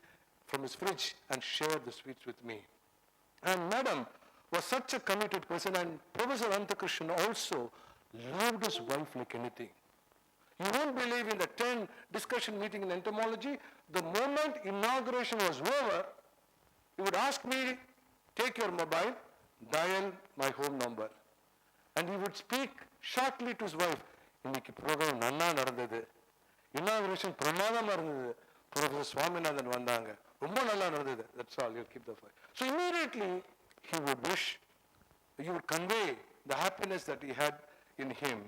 S7: from his fridge and share the sweets with me. And madam was such a committed person, and Professor Ananthakrishnan also loved his wife like anything. You won't believe, in the 10 discussion meeting in entomology, the moment inauguration was over, he would ask me, take your mobile, dial my home number. And he would speak shortly to his wife. இன்னைக்கு program நன்னா நடந்தது. Inauguration பிரமாதமா இருந்தது. Professor Swaminathan வந்தாங்க. ரொம்ப நல்லா நடந்தது. That's all, you'll keep the file. So immediately he would convey the happiness that he had in him.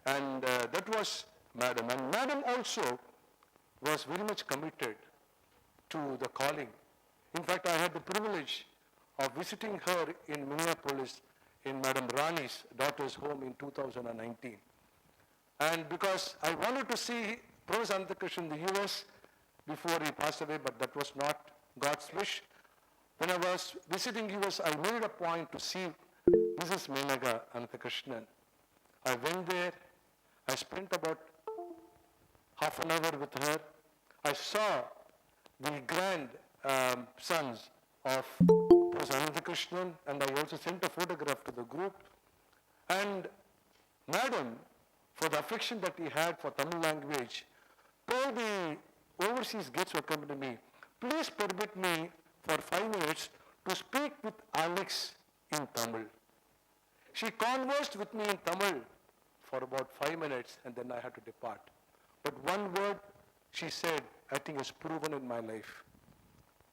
S7: And that was madam. And madam also was very much committed to the calling. In fact, I had the privilege of visiting her in Minneapolis in Madam Rani's daughter's home in 2019. And because I wanted to see Professor Ananthakrishnan in the US before he passed away, but that was not God's wish. When I was visiting US, I made a point to see Mrs. Menaga Ananthakrishnan. I went there, I spent about half an hour with her. I saw the sons of Professor Ananthakrishnan, and I also sent a photograph to the group. And madam, for the affection that he had for Tamil language, told the overseas guests who come to me, please permit me for 5 minutes to speak with Alex in Tamil. She conversed with me in Tamil for about 5 minutes, and then I had to depart. But one word she said, I think is proven in my life.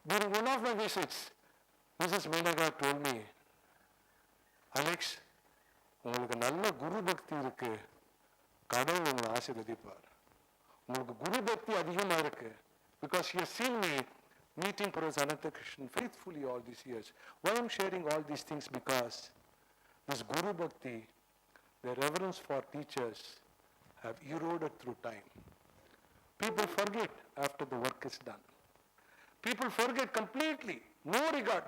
S7: During one of my visits, Mrs. Menaga told me, Alex, உங்களுக்கு நல்ல குரு பக்தி இருக்கு, கடவுள் உங்களை ஆசீர்வதிப்பார். உங்களுக்கு குரு பக்தி அதிகமாக இருக்கு, because she has seen me meeting Professor Ananthakrishnan faithfully all these years. Why I'm sharing all these things? Because this guru bhakti, the reverence for teachers, have eroded through time. People forget after the work is done. People forget completely. No regard.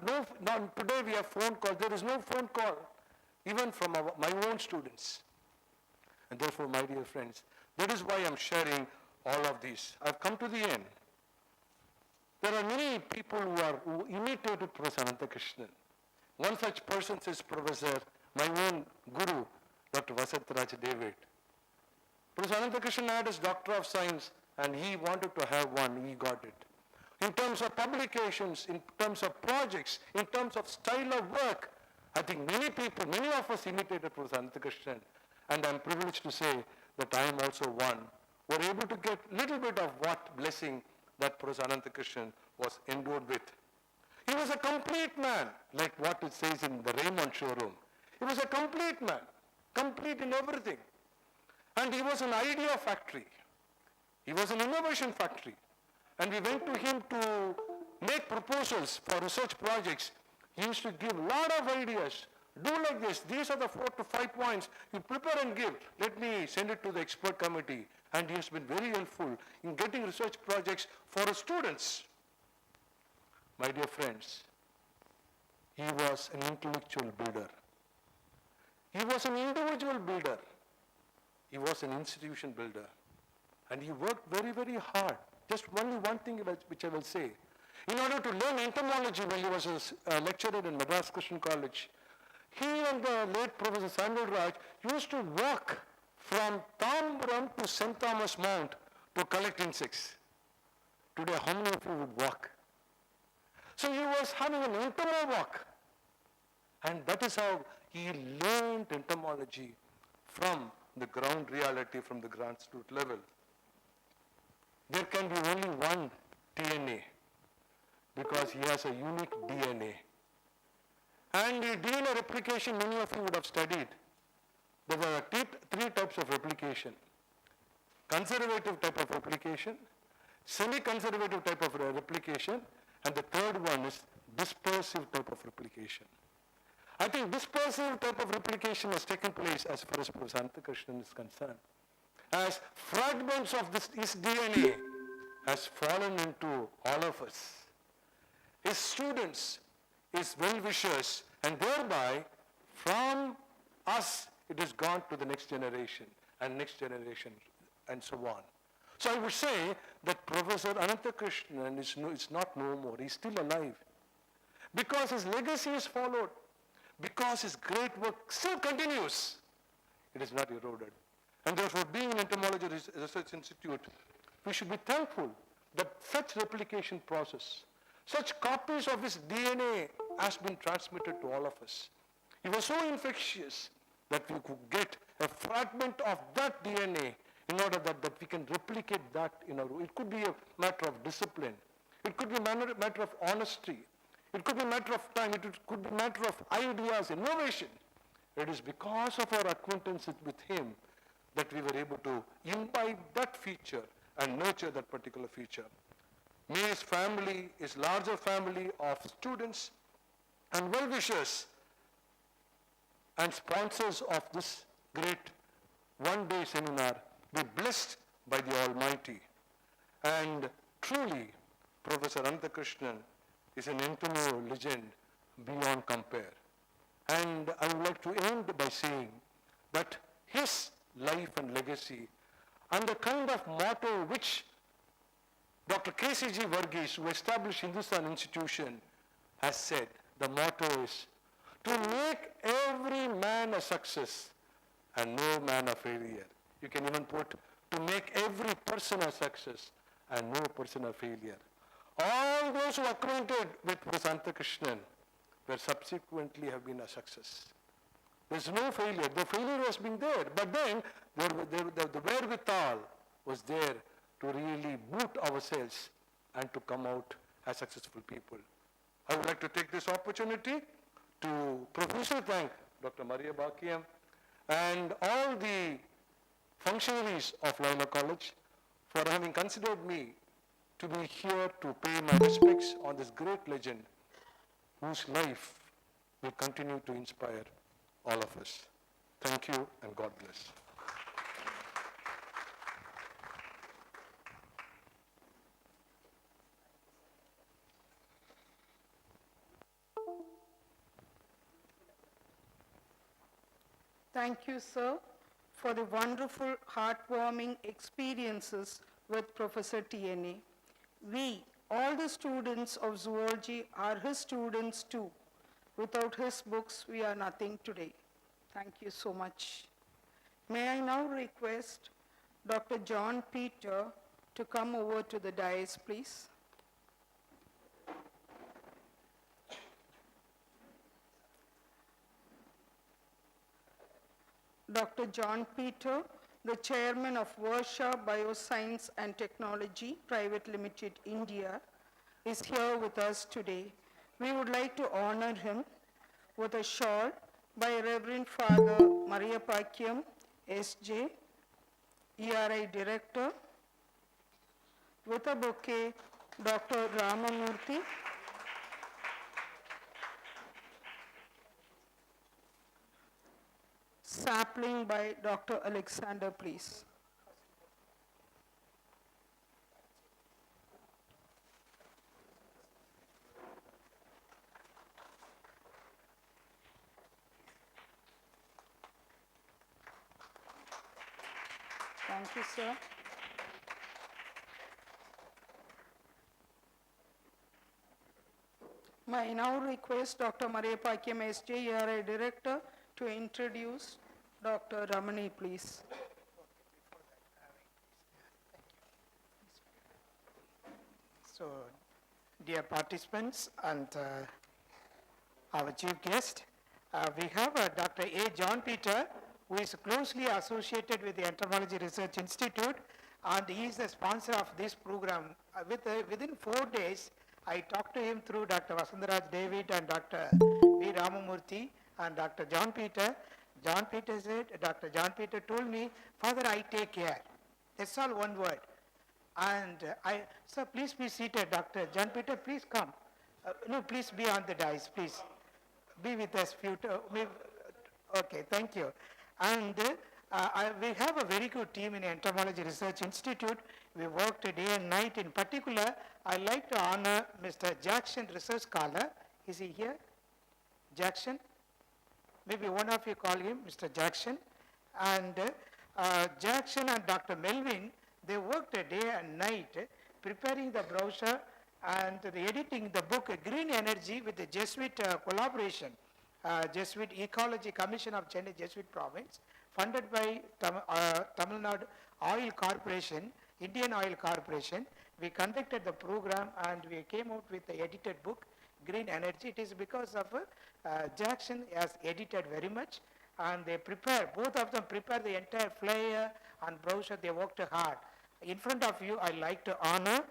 S7: Today we have phone calls. There is no phone call, even from my own students. And therefore, my dear friends, that is why I'm sharing all of these. I've come to the end. There are many people who imitated Professor Ananthakrishnan. One such person is my own guru, Dr. Vasantaraj David. Professor Ananthakrishnan had his Doctor of Science, and he wanted to have one, he got it. In terms of publications, in terms of projects, in terms of style of work, I think many of us imitated Professor Ananthakrishnan, and I'm privileged to say that I am also one who were able to get little bit of what blessing that Professor Ananthakrishnan was endowed with. He was a complete man, like what it says in the Raymond showroom. He was a complete man, complete in everything. And he was an idea factory. He was an innovation factory. And we went to him to make proposals for research projects. He used to give a lot of ideas. Do like this. These are the 4 to 5 points. You prepare and give. Let me send it to the expert committee. And he has been very helpful in getting research projects for his students. My dear friends, he was an intellectual builder. He was an individual builder. He was an institution builder. And he worked very, very hard. Just only one thing which I will say. In order to learn entomology when he was a lecturer in Madras Christian College, He and the late Professor Samuel Raj used to walk from Tambaram to St. Thomas Mount to collect insects. Today, how many of you would walk? So he was having an entomo walk. And that is how he learned entomology from the ground reality, from the grassroots level. There can be only one DNA because he has a unique DNA. And the DNA replication, many of you would have studied. There are three types of replication. Conservative type of replication, semi-conservative type of replication, and the third one is dispersive type of replication. I think dispersive type of replication has taken place as far as Professor Ananthakrishnan is concerned. As fragments of his DNA has fallen into all of us. His students, his well-wishers, and thereby from us it has gone to the next generation and so on. So I would say that Professor Ananthakrishnan is not no more. He's still alive. Because his legacy is followed. Because his great work still continues. It is not eroded. And therefore, being an entomology research institute, we should be thankful that such replication process, such copies of his DNA has been transmitted to all of us. It was so infectious that we could get a fragment of that DNA in order that we can replicate that in our, it could be a matter of discipline. It could be a matter of honesty. It could be a matter of time. It could be a matter of ideas, innovation. It is because of our acquaintance with him that we were able to imbibe that feature and nurture that particular feature. May his family, his larger family of students and well-wishers and sponsors of this great one-day seminar be blessed by the Almighty. And truly, Professor Ananthakrishnan is an entomology legend beyond compare. And I would like to end by saying that his life and legacy and the kind of motto which Dr. K.C.G. Varghese, who established Hindustan Institution, has said, the motto is, to make every man a success and no man a failure. You can even put, to make every person a success and no person a failure. All those who are acquainted with Professor Ananthakrishnan were subsequently have been a success. There's no failure. The failure has been there, but then the wherewithal was there to really boot ourselves and to come out as successful people. I would like to take this opportunity to profusely thank Dr. Maria Bakiyam and all the functionaries of Loyola College for having considered me to be here to pay my respects on this great legend whose life will continue to inspire all of us. Thank you and God bless.
S1: Thank you, sir, for the wonderful, heartwarming experiences with Professor TNA. We, all the students of zoology, are his students too. Without his books, we are nothing today. Thank you so much. May I now request Dr. John Peter to come over to the dais, please. Dr. John Peter, the chairman of Varsha Bioscience and Technology Private Limited, India, is here with us today. We would like to honor him with a shawl by Reverend Father Maria Pakyam, S.J., ERI Director, with a bouquet, Dr. Ramamurthy, sapling by Dr. Alexander, please. Thank you, sir. I now request Dr. Mariappa Kim, SJERA Director, to introduce Dr. Ramani, please.
S3: So, dear participants and our chief guest, we have Dr. A. John Peter, who is closely associated with the Entomology Research Institute, and he is the sponsor of this program. Within 4 days, I talked to him through Dr. Vasandaraj David and Dr. V. Ramamurthy and Dr. John Peter. John Peter said, Dr. John Peter told me, Father, I take care. That's all one word. And sir, please be seated. Dr. John Peter, please come. No, please be on the dais, please. Be with us. Okay, thank you. And we have a very good team in Entomology Research Institute. We worked day and night. In particular, I'd like to honor Mr. Jackson, research scholar. Is he here? Jackson? Maybe one of you call him Mr. Jackson. And Jackson and Dr. Melvin, they worked day and night preparing the brochure and the editing the book Green Energy with the Jesuit collaboration, Jesuit Ecology Commission of Chennai Jesuit Province, funded by Tamil Nadu Oil Corporation, Indian Oil Corporation. We conducted the program and we came out with the edited book Green Energy. It is because of Jackson has edited very much, and they prepare, both of them prepare the entire flyer and brochure. They worked hard. In front of you, I like to honor,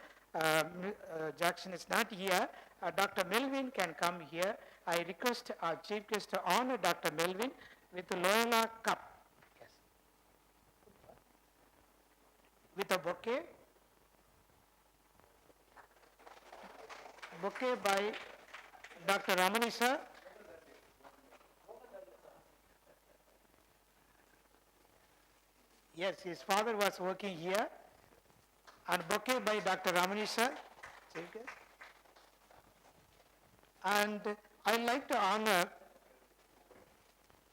S3: Jackson is not here, Dr. Melvin can come here. I request our chief guest to honor Dr. Melvin with the Loyola cup. Yes. With a bouquet. Bouquet by Dr. Ramani sir. Yes, his father was working here. And bouquet by Dr. Ramani sir. And I'd like to honor,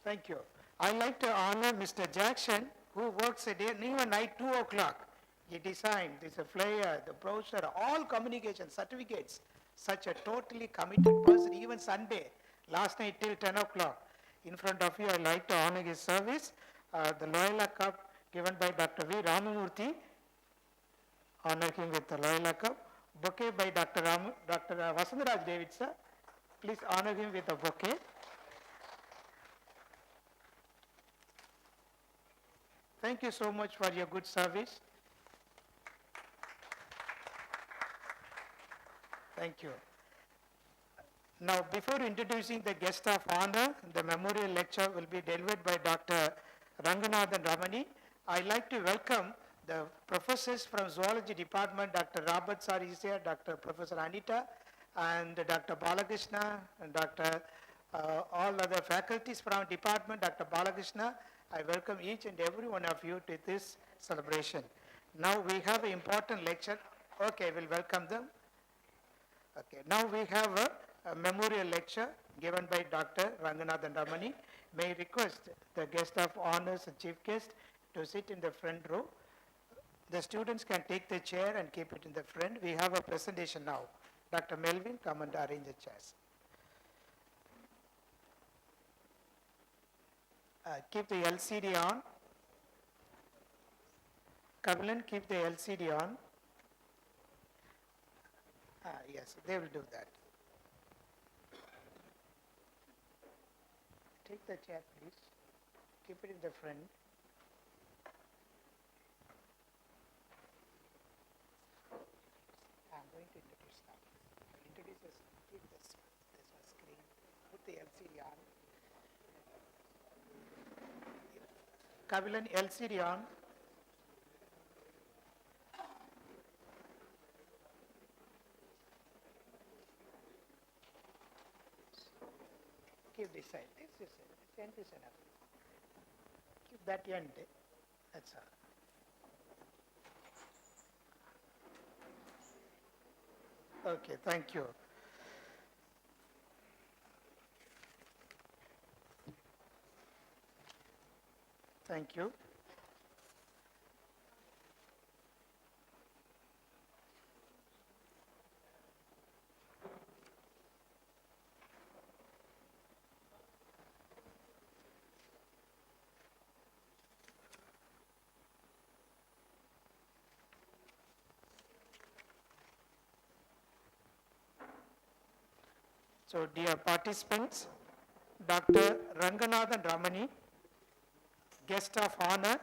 S3: thank you. I'd like to honor Mr. Jackson, who works a day, even night 2 o'clock. He designed this flyer, the brochure, all communication certificates. Such a totally committed person, even Sunday, last night till 10 o'clock. In front of you, I'd like to honor his service. The Loyola Cup given by Dr. V. Ramamurthy. Honor him with the Loyola Cup. Bouquet by Dr. Vasandaraj David sir. Please honor him with a bouquet. Thank you so much for your good service. Thank you. Now, before introducing the guest of honor, the memorial lecture will be delivered by Dr. Ranganathan Ramani. I'd like to welcome the professors from Zoology Department, Dr. Robert sir is here, Dr. Professor Anita, and Dr. Balakrishna, and Dr. All other faculties from department, Dr. Balakrishna. I welcome each and every one of you to this celebration. Now we have an important lecture. Okay, we'll welcome them. Okay, now we have a memorial lecture given by Dr. Ranganathan Ramani. May I request the guest of honors and chief guest to sit in the front row. The students can take the chair and keep it in the front. We have a presentation now. Dr. Melvin, come and arrange the chairs. Keep the LCD on. Kabilan, keep the LCD on. Yes, they will do that. Take the chair, please. Keep it in the front. I'm going to introduce now. I'll introduce this. Keep this one screen. Put the LCD on. Kabilan, LCD on. Keep this side. This end is enough. Keep that end. That's all. Okay, thank you. Thank you. So dear participants, Dr. Ranganathan Ramani, guest of honor,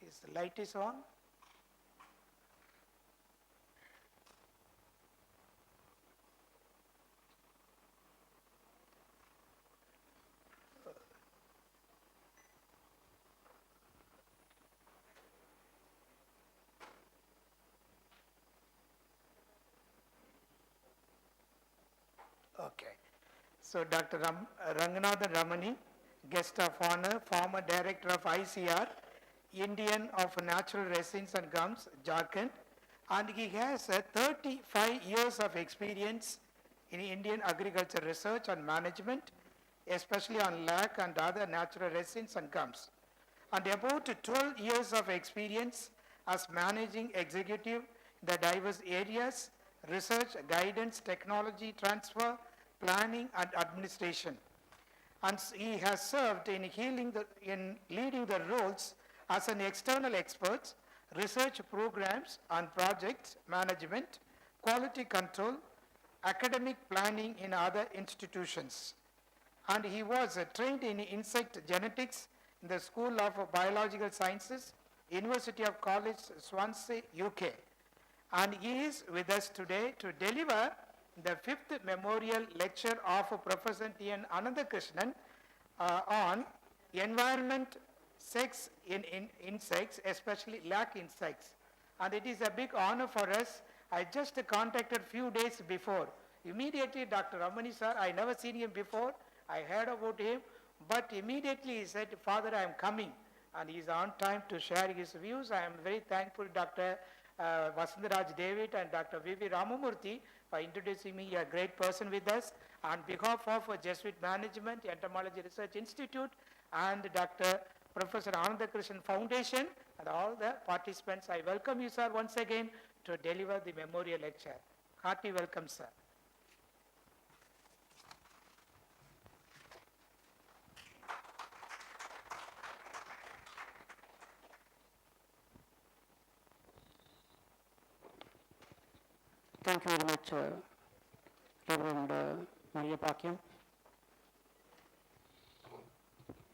S3: is the light is on. Okay. So Dr. Ranganathan Ramani, guest of honor, former director of ICR, Indian of Natural Resins and Gums, Jharkhand, and he has 35 years of experience in Indian agriculture research and management, especially on lac and other natural resins and gums, and about 12 years of experience as managing executive in the diverse areas, research, guidance, technology transfer, planning and administration. And he has served in leading the roles as an external expert, research programs and projects management, quality control, academic planning in other institutions. And he was trained in insect genetics in the School of Biological Sciences, University of College, Swansea, UK. And he is with us today to deliver the 5th memorial lecture of Professor T.N. Ananthakrishnan on environment, sex in insects, especially lac insects. And it is a big honor for us. I just contacted few days before. Immediately, Dr. Ramani sir, I never seen him before. I heard about him, but immediately he said, Father, I am coming. And he is on time to share his views. I am very thankful, Dr. Vasantaraj David and Dr. V.V. Ramamurthy for introducing me, a great person with us. On behalf of Jesuit Management, Entomology Research Institute, and Dr. Professor Ananthakrishnan Foundation, and all the participants, I welcome you, sir, once again to deliver the memorial lecture. Hearty welcome, sir.
S5: Thank you very much, Reverend Maria Pakyam.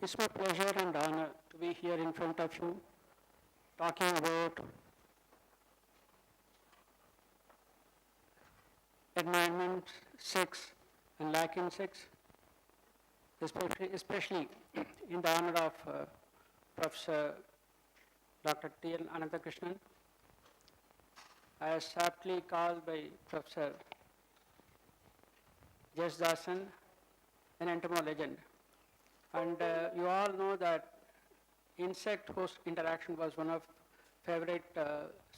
S5: It's my pleasure and honor to be here in front of you, talking about environment, sex, and lac insects, especially in the honor of Professor Dr. T.N. Ananthakrishnan, as aptly called by Professor Jasdasan, an entomology legend. And you all know that insect-host interaction was one of favorite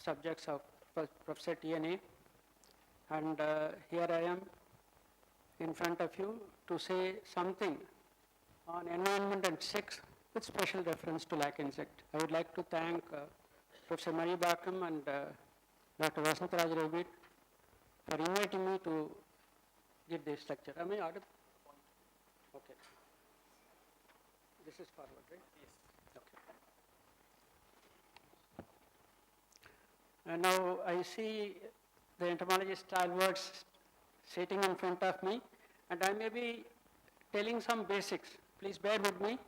S5: subjects of Professor T.N.A. And here I am in front of you to say something on environment and sex with special reference to lac insect. I would like to thank Professor Maria Pakyam and Dr. Vasantaraj David for inviting me to give this lecture. Am I audible? Okay. This is forward, right? Yes. Okay. And now I see the entomologist stalwarts sitting in front of me, and I may be telling some basics. Please bear with me,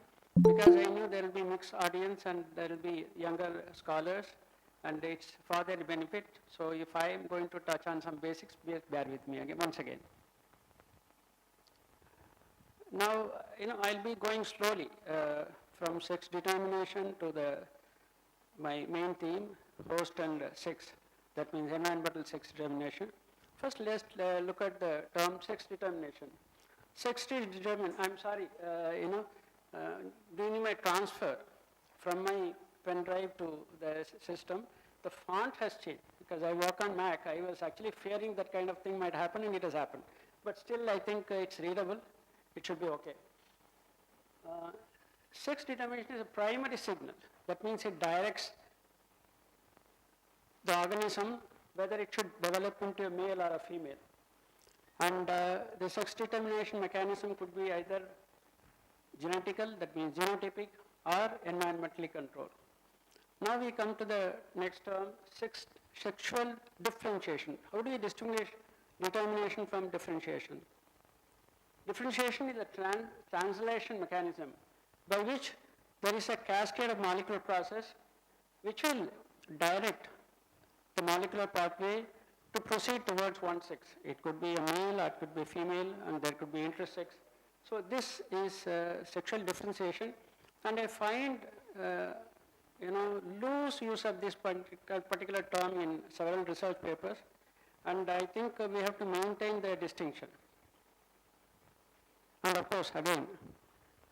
S5: because I knew there will be mixed audience and there will be younger scholars, and it's for their benefit. So if I am going to touch on some basics, please bear with me again, once again. Now, I'll be going slowly from sex determination to my main theme, host and sex. That means environmental sex determination. First, let's look at the term sex determination. Sex determination, I'm sorry, during my transfer from my pen drive to the system, the font has changed. Because I work on Mac, I was actually fearing that kind of thing might happen, and it has happened. But still, I think it's readable. It should be okay. sex determination is a primary signal. That means it directs the organism whether it should develop into a male or a female. And the sex determination mechanism could be either genetical, that means genotypic, or environmentally controlled. Now we come to the next term, sexual differentiation. How do you distinguish determination from differentiation? Differentiation is a translation mechanism by which there is a cascade of molecular process which will direct the molecular pathway to proceed towards one sex. It could be a male or it could be female, and there could be intersex. So this is sexual differentiation, and I find loose use of this particular term in several research papers, and I think we have to maintain the distinction. And of course, again,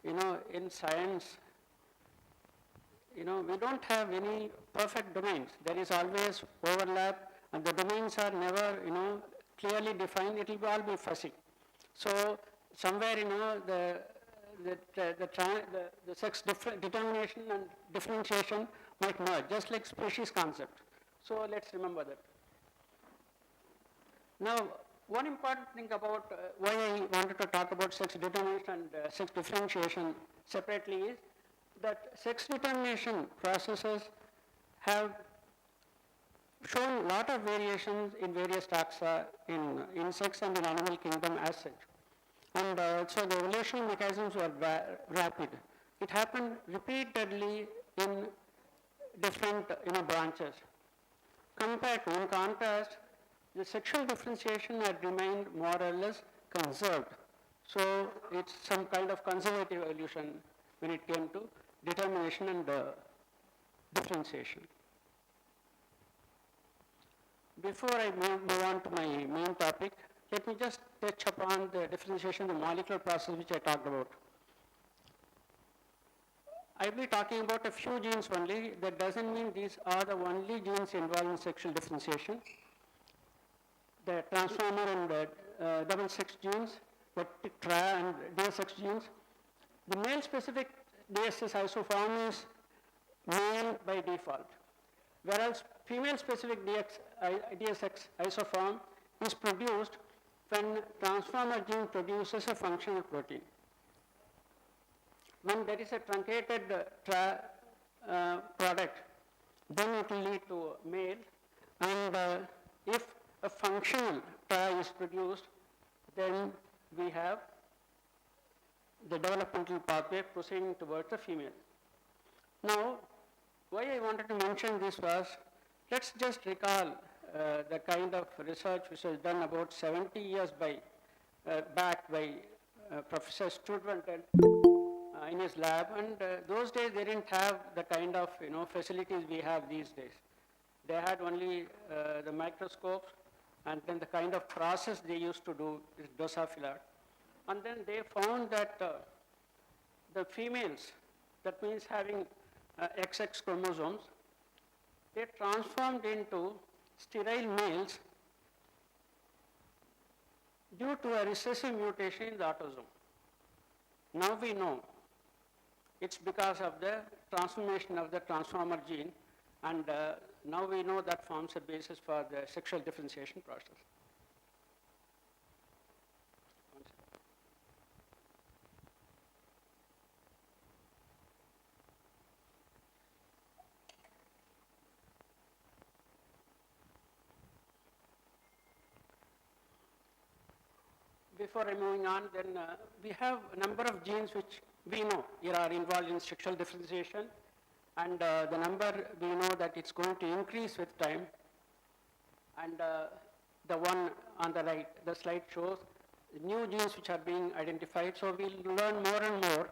S5: in science, we don't have any perfect domains. There is always overlap, and the domains are never, clearly defined. It will all be fuzzy. So somewhere, the sex determination and differentiation might merge, just like species concept. So let's remember that. Now, one important thing about why I wanted to talk about sex determination and sex differentiation separately is that sex determination processes have shown a lot of variations in various taxa in insects and in animal kingdom as such. And so the evolutionary mechanisms were rapid. It happened repeatedly in different branches. In contrast, the sexual differentiation had remained more or less conserved. So it's some kind of conservative evolution when it came to determination and differentiation. Before I move on to my main topic, let me just touch upon the differentiation, the molecular process which I talked about. I will be talking about a few genes only. That doesn't mean these are the only genes involved in sexual differentiation. The transformer and the double sex genes, the tri and dual sex genes. The male specific DSS isoform is male by default, whereas female specific DSX isoform is produced when transformer gene produces a functional protein. When there is a truncated product, then it will lead to male, and if a functional tri is produced, then we have the developmental pathway proceeding towards the female. Now, why I wanted to mention this was, let's just recall the kind of research which was done about 70 years back by Professor Student in his lab, and those days they didn't have the kind of facilities we have these days. They had only the microscopes, and then the kind of process they used to do is Drosophila. And then they found that the females, that means having XX chromosomes, they transformed into sterile males due to a recessive mutation in the autosome. Now we know it's because of the transformation of the transformer gene, and now we know that forms a basis for the sexual differentiation process. Before I'm moving on, then we have a number of genes which we know are involved in sexual differentiation, and the number we know that it's going to increase with time. And the one on the right, the slide shows new genes which are being identified. So we'll learn more and more,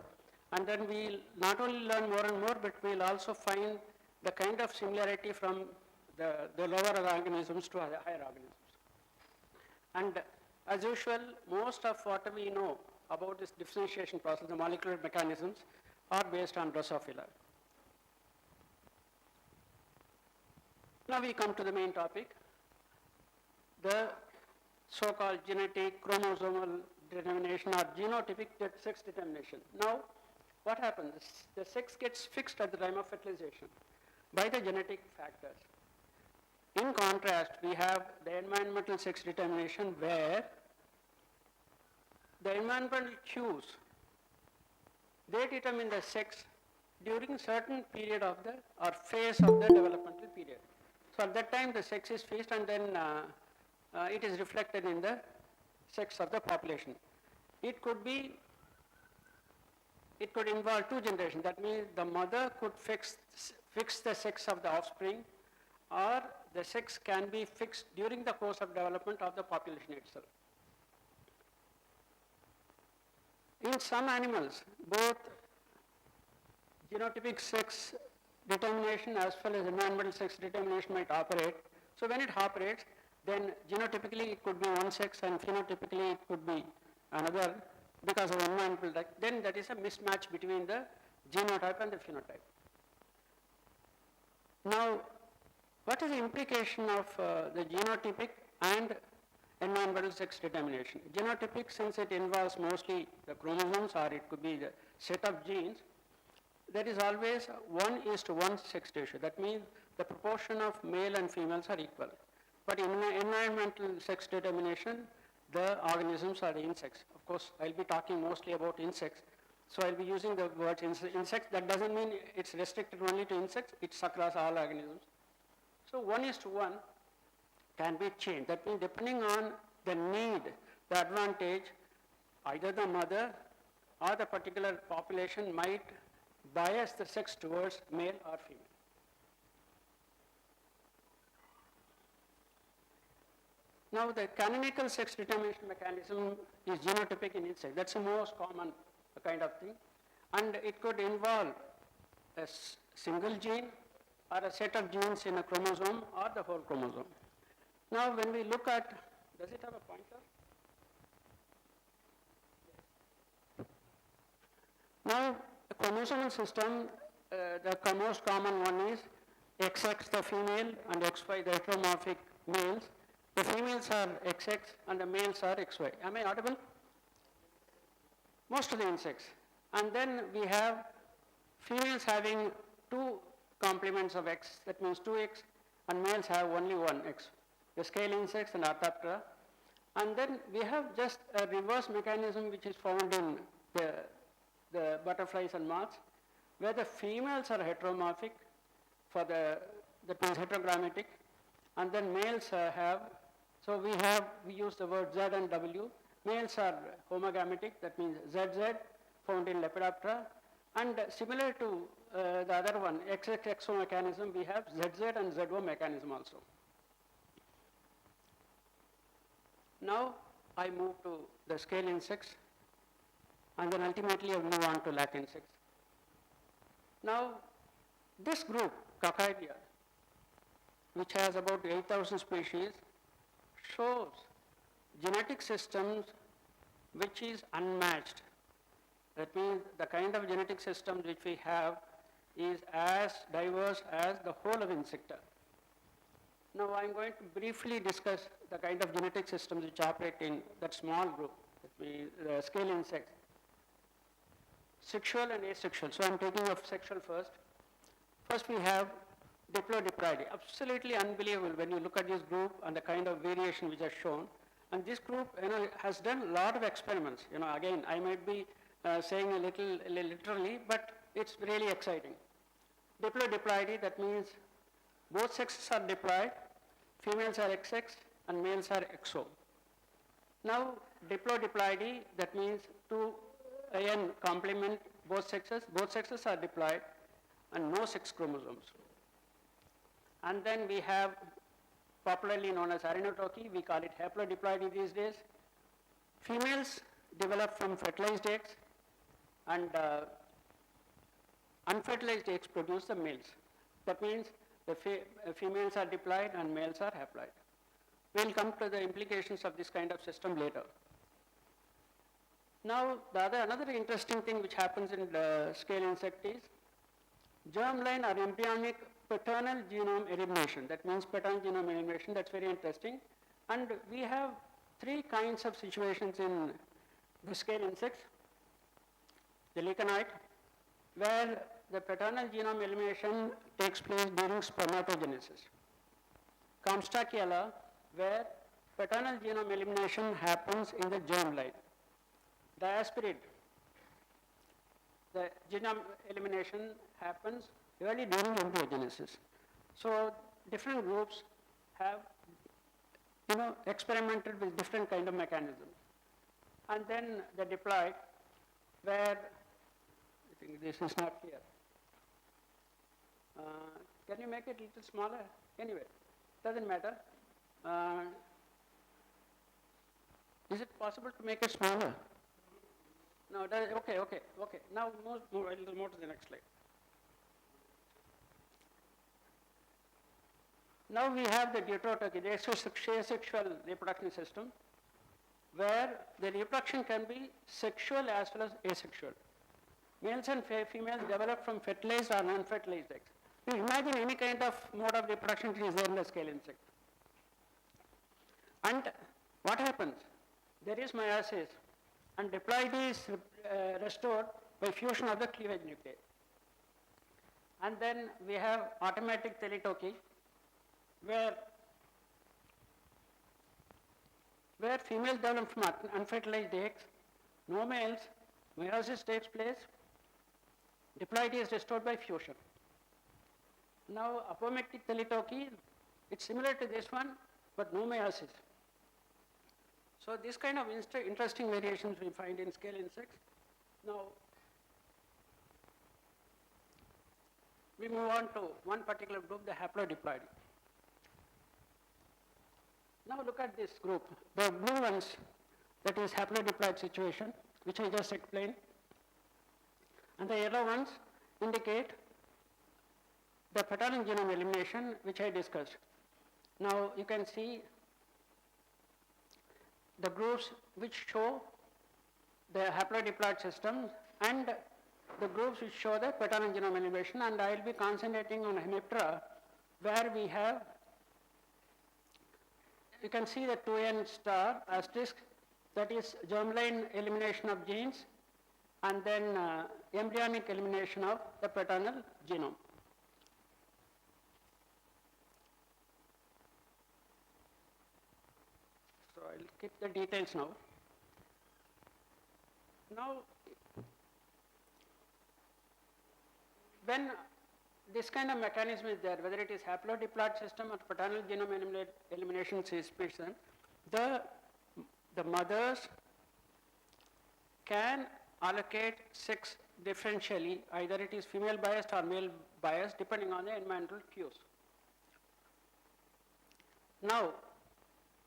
S5: and then we'll not only learn more and more, but we'll also find the kind of similarity from the lower organisms to higher organisms. And as usual, most of what we know about this differentiation process, the molecular mechanisms, are based on Drosophila. Now we come to the main topic, the so-called genetic chromosomal determination or genotypic sex determination. Now, what happens? The sex gets fixed at the time of fertilization by the genetic factors. In contrast, we have the environmental sex determination where the environmental cues, they determine the sex during certain period of the, or phase of the developmental period. So at that time the sex is fixed and then it is reflected in the sex of the population. It could involve two generations. That means the mother could fix the sex of the offspring, or the sex can be fixed during the course of development of the population itself. In some animals, both genotypic sex determination as well as environmental sex determination might operate. So when it operates, then genotypically it could be one sex and phenotypically it could be another because of environmental, then that is a mismatch between the genotype and the phenotype. Now, what is the implication of the genotypic and environmental sex determination? Genotypic, since it involves mostly the chromosomes or it could be the set of genes, there is always 1:1 sex ratio. That means the proportion of male and females are equal. But in environmental sex determination, the organisms are the insects. Of course, I'll be talking mostly about insects. So I'll be using the word insects. That doesn't mean it's restricted only to insects. It's across all organisms. So 1:1 can be changed. That means depending on the need, the advantage, either the mother or the particular population might bias the sex towards male or female. Now the canonical sex determination mechanism is genotypic in insect. That's the most common kind of thing. And it could involve a single gene or a set of genes in a chromosome or the whole chromosome. Now when we look at, does it have a pointer? Now the chromosomal system, the most common one is XX the female and XY the heteromorphic males. The females are XX and the males are XY. Am I audible? Most of the insects. And then we have females having two complements of X, that means 2X, and males have only one X, the scale insects and Arthroptera. And then we have just a reverse mechanism which is found in the butterflies and moths, where the females are heteromorphic for that means heterogrammatic, and then males have, so we use the word Z and W. Males are homogrammatic, that means ZZ, found in Lepidoptera, and similar to the other one, XXXO mechanism, we have ZZ and ZO mechanism also. Now I move to the scale insects, and then ultimately I move on to lac insects. Now this group, Coccidia, which has about 8,000 species, shows genetic systems which is unmatched. That means the kind of genetic systems which we have is as diverse as the whole of Insecta. Now I'm going to briefly discuss the kind of genetic systems which operate in that small group, the scale insects. Sexual and asexual. So I'm taking of sexual first. First we have Diplodiploidy. Absolutely unbelievable when you look at this group and the kind of variation which is shown. And this group, has done a lot of experiments. Again, I might be saying a little literally, but it's really exciting. Diplodiploidy, that means both sexes are diploid, females are XX and males are XO. Now, Diplodiploidy, that means 2n complement both sexes are diploid and no sex chromosomes. And then we have popularly known as Arenotoki, we call it haplodiploidy these days. Females develop from fertilized eggs, and unfertilized eggs produce the males. That means the females are diploid and males are haploid. We'll come to the implications of this kind of system later. Now, another interesting thing which happens in the scale insect is germline or embryonic paternal genome elimination. That means paternal genome elimination, that's very interesting. And we have three kinds of situations in the scale insects. The lichenoid, where the paternal genome elimination takes place during spermatogenesis. Comstockella, where paternal genome elimination happens in the germline. Diaspirid, the genome elimination happens early during embryogenesis. So different groups have experimented with different kind of mechanisms. And then the diploid, where I think this is not here. Can you make it a little smaller? Anyway, doesn't matter. Is it possible to make it smaller? No, okay. Now move a little more to the next slide. Now we have the deuterotoky, the asexual reproduction system, where the reproduction can be sexual as well as asexual. Males and females develop from fertilized or unfertilized eggs. You imagine any kind of mode of reproduction which is there in the scale insect. And what happens? There is meiosis, and diploid is restored by fusion of the cleavage nuclei. And then we have automatic teletoky, where females develop from unfertilized eggs, no males, meiosis takes place, diploid is restored by fusion. Now apomictic teletoky, it's similar to this one, but no meiosis. So this kind of interesting variations we find in scale insects. Now we move on to one particular group, the haplodiploid. Now look at this group. The blue ones, that is haplodiploid situation, which I just explained. And the yellow ones indicate the paternal genome elimination, which I discussed. Now you can see the groups which show the haplodiploid system and the groups which show the paternal genome elimination, and I will be concentrating on Hemiptera, where we have, you can see the 2n star asterisk, that is germline elimination of genes, and then embryonic elimination of the paternal genome. So I will keep the details now. Now, when this kind of mechanism is there, whether it is haplodiploid system or paternal genome elimination system, the mothers can allocate sex differentially, either it is female biased or male biased, depending on the environmental cues. Now,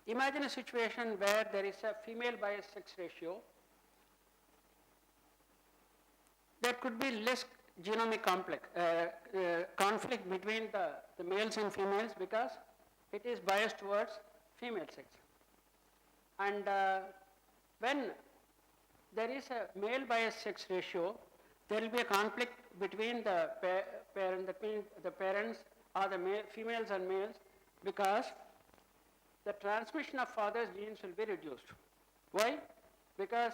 S5: imagine a situation where there is a female biased sex ratio. There could be less genomic conflict between the males and females because it is biased towards female sex. And when there is a male biased sex ratio, there will be a conflict between the parents or the females and males, because the transmission of father's genes will be reduced. Why? Because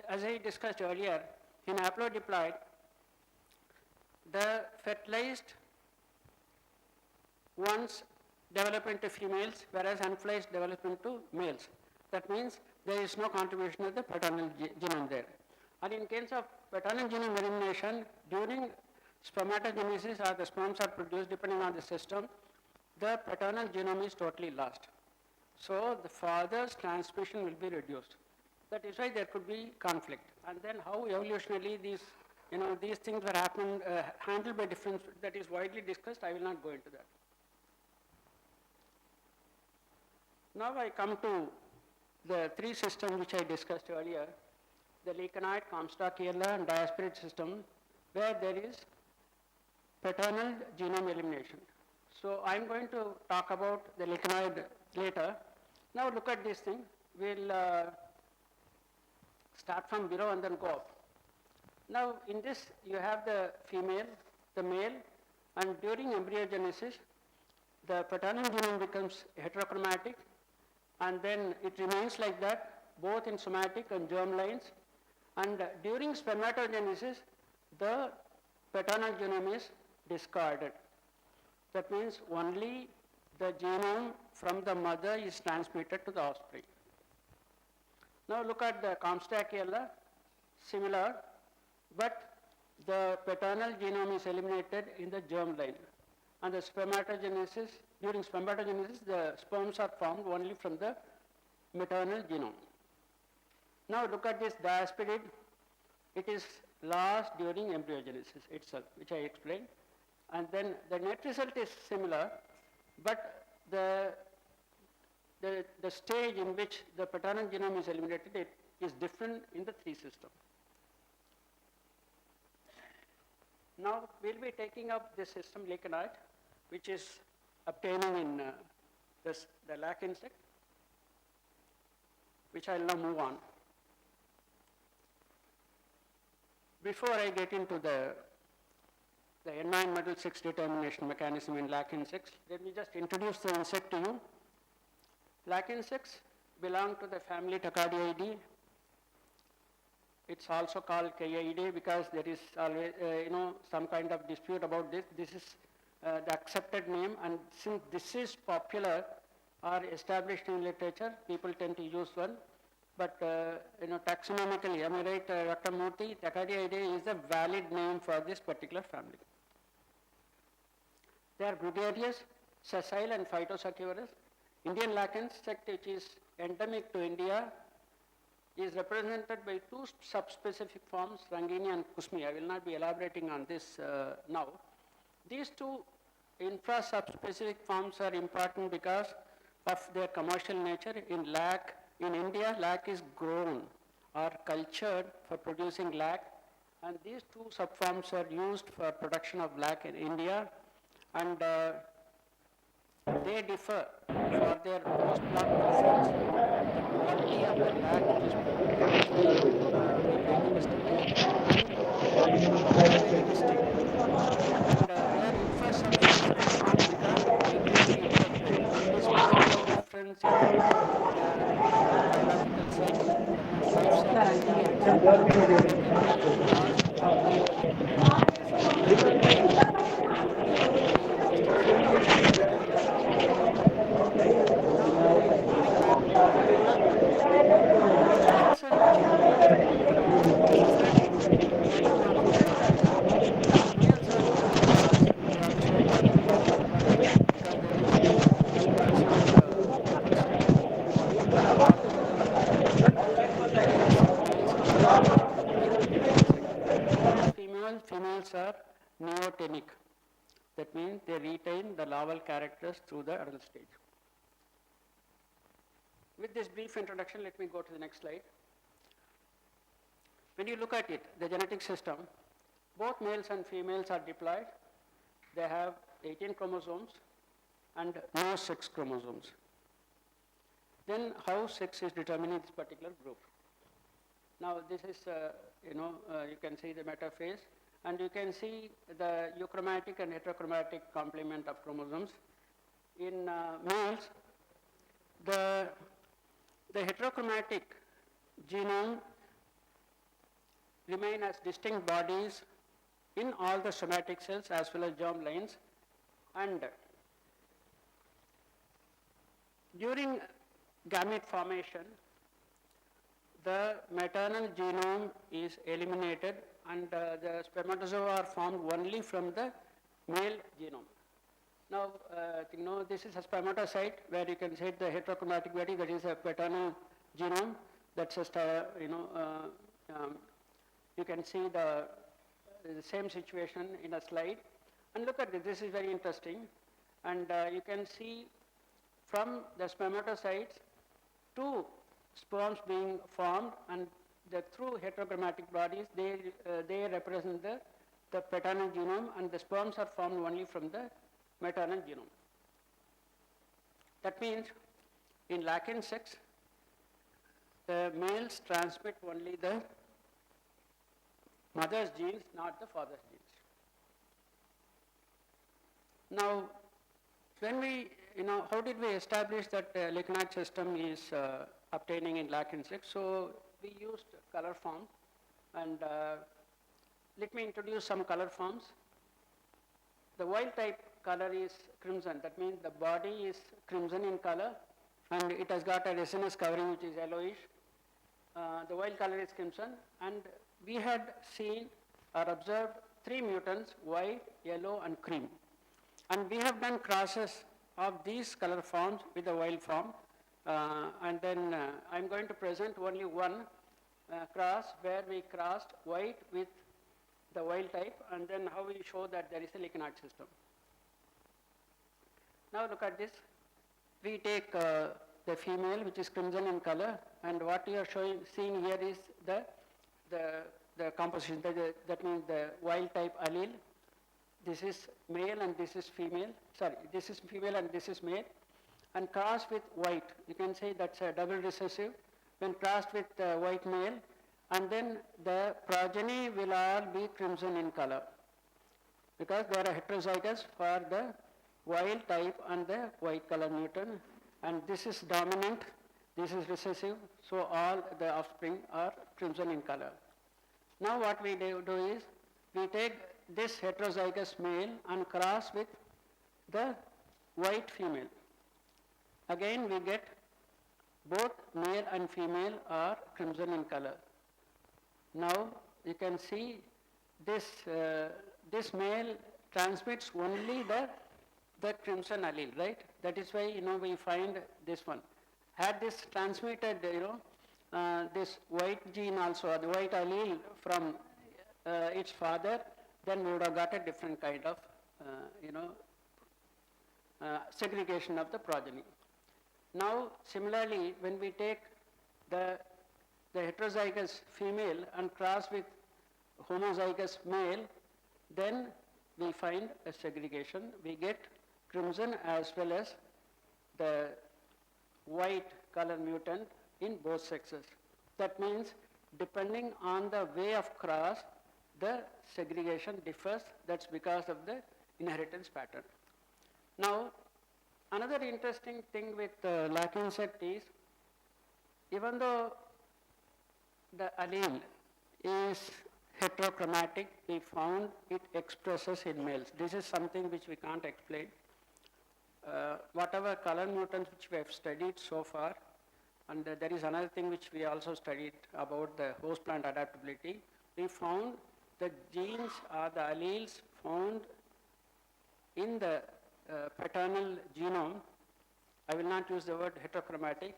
S5: as I discussed earlier, in haplodiploid, the fertilized ones develop into females, whereas unfertilized develop into males. That means there is no contribution of the paternal genome there. And in case of paternal genome elimination, during spermatogenesis or the sperms are produced depending on the system, the paternal genome is totally lost. So the father's transmission will be reduced. That is why there could be conflict. And then how evolutionarily these things were handled by different, that is widely discussed, I will not go into that. Now I come to the three systems which I discussed earlier, the Lichenoid, Comstockella and Diaspirid system, where there is paternal genome elimination. So I am going to talk about the Lichenoid later. Now look at this thing. We'll start from below and then go up. Now in this you have the female, the male, and during embryogenesis the paternal genome becomes heterochromatic, and then it remains like that both in somatic and germ lines, and during spermatogenesis the paternal genome is discarded. That means only the genome from the mother is transmitted to the offspring. Now look at the Comstockella, similar, but the paternal genome is eliminated in the germline. And the spermatogenesis, during spermatogenesis, the sperms are formed only from the maternal genome. Now look at this diaspidid. It is lost during embryogenesis itself, which I explained. And then the net result is similar, but the stage in which the paternal genome is eliminated, it is different in the three system. Now we'll be taking up this system Rapinat, which is obtaining in the lac insect, which I'll now move on. Before I get into the environmental sex determination mechanism in lac insects, let me just introduce the insect to you. Lac insects belong to the family Tacardiidae. It's also called Caiidae because there is always, some kind of dispute about this. This is the accepted name, and since this is popular or established in literature, people tend to use one. But taxonomically, am I right, Dr. Murthy? Tacardiidae is a valid name for this particular family. They are gregarious, sessile, and phytosuccivorous. Indian lac insect, which is endemic to India, is represented by two subspecific forms, Rangini and Kusmi. I will not be elaborating on this now. These two infra-subspecific forms are important because of their commercial nature. In India, lac is grown or cultured for producing lac, and these two subforms are used for production of lac in India, and they differ for their post-block preference. The quality of the lac which is produced is very distinct, and they are very distinct. And they are infra-subspecific forms because they greatly interfere. This particular difference in the biological cycle, that means life cycle periods, they can be lost or some of them are dying, and these are very interesting situations to study on lac insects. Now, moving back to the entomology, males and females differ in entomorphic properties. Males are good because they also contribute to reproduction because there is a present diversity altogether of females and males in the lac insect. Whereas females are neotenic. That means they retain the larval characters through the adult stage. With this brief introduction, let me go to the next slide. When you look at it, the genetic system, both males and females are diploid. They have 18 chromosomes and no sex chromosomes. Then how sex is determined in this particular group? Now this is, you can see the metaphase, and you can see the euchromatic and heterochromatic complement of chromosomes. In males, the heterochromatic genome remain as distinct bodies in all the somatic cells as well as germ lines, and during gamete formation, the maternal genome is eliminated and the spermatozoa are formed only from the male genome. Now, this is a spermatocyte where you can see the heterochromatic body, that is a paternal genome. That's just you can see the same situation in a slide. And look at this, this is very interesting. And you can see from the spermatocytes, two sperms being formed, and through heterochromatic bodies, they represent the paternal genome, and the sperms are formed only from the maternal genome. That means in lac insects, the males transmit only the mother's genes, not the father's genes. Now, when we, how did we establish that Rapinat system is obtaining in lac insects? So we used color form, and
S8: let me introduce some color forms. The wild type color is crimson. That means the body is crimson in color and it has got a resinous covering which is yellowish. The wild color is crimson, and we had seen or observed 3 mutants, white, yellow and cream. And we have done crosses of these color forms with the wild form. And then I'm going to present only one cross where we crossed white with the wild type, and then how we show that there is a lichenoid system. Now look at this. We take the female, which is crimson in color, and what you are seeing here is the composition. That means the wild type allele. This is male and this is female. Sorry, this is female and this is male. And crossed with white, you can say that's a double recessive. When crossed with white male, and then the progeny will all be crimson in color, because they are heterozygous for the wild type and the white color mutant, and this is dominant, this is recessive, so all the offspring are crimson in color. Now what we do is, we take this heterozygous male and cross with the white female. Again we get both male and female are crimson in color. Now you can see this, this male transmits only the crimson allele, right? That is why, we find this one. Had this transmitted, this white gene also, the white allele from its father, then we would have got a different kind of, segregation of the progeny. Now, similarly, when we take the heterozygous female and cross with homozygous male, then we find a segregation. We get crimson as well as the white color mutant in both sexes. That means depending on the way of cross, the segregation differs. That's because of the inheritance pattern. Now, another interesting thing with lac insect is, even though the allele is heterochromatic, we found it expresses in males. This is something which we can't explain. Whatever color mutants which we have studied so far, and there is another thing which we also studied about the host plant adaptability, we found the genes or the alleles found in the paternal genome. I will not use the word heterochromatic.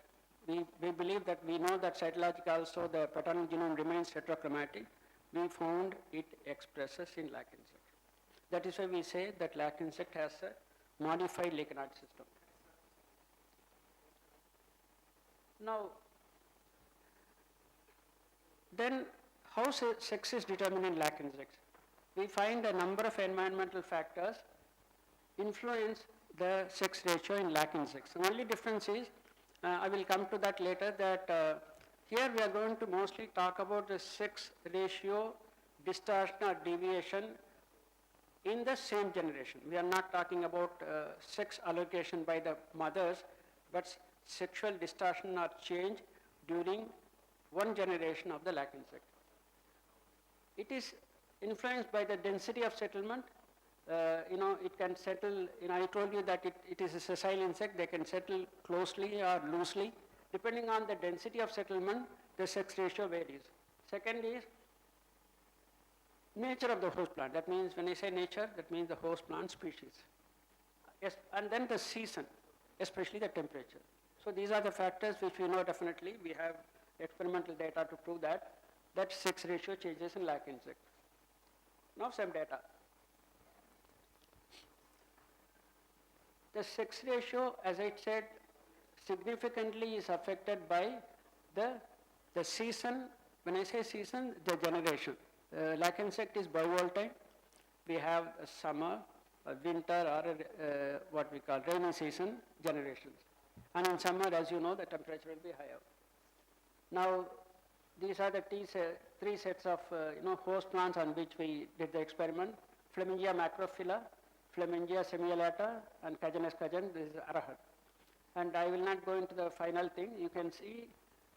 S8: We believe that we know that cytologically also the paternal genome remains heterochromatic. We found it expresses in lac insect. That is why we say that lac insect has a modified lichenoid system. Now, then how sex is determined in lac insects? We find a number of environmental factors influence the sex ratio in lac insects. The only difference is, I will come to that later, that here we are going to mostly talk about the sex ratio distortion or deviation in the same generation. We are not talking about sex allocation by the mothers, but sexual distortion or change during one generation of the lac insect. It is influenced by the density of settlement. It can settle, I told you that it is a sessile insect, they can settle closely or loosely. Depending on the density of settlement, the sex ratio varies. Second is nature of the host plant. That means, when I say nature, that means the host plant species. Yes, and then the season, especially the temperature. So these are the factors which we know definitely. We have experimental data to prove that sex ratio changes in lac insect. Now some data. The sex ratio, as I said, significantly is affected by the season. When I say season, the generation. Lac insect is bivolatile. We have a summer, a winter, or what we call rainy season generations. And in summer, as you know, the temperature will be higher. Now, these are the three sets of host plants on which we did the experiment: Flamingia macrophylla, Flamingia semialata, and Cajanus cajan. This is arahat. And I will not go into the final thing. You can see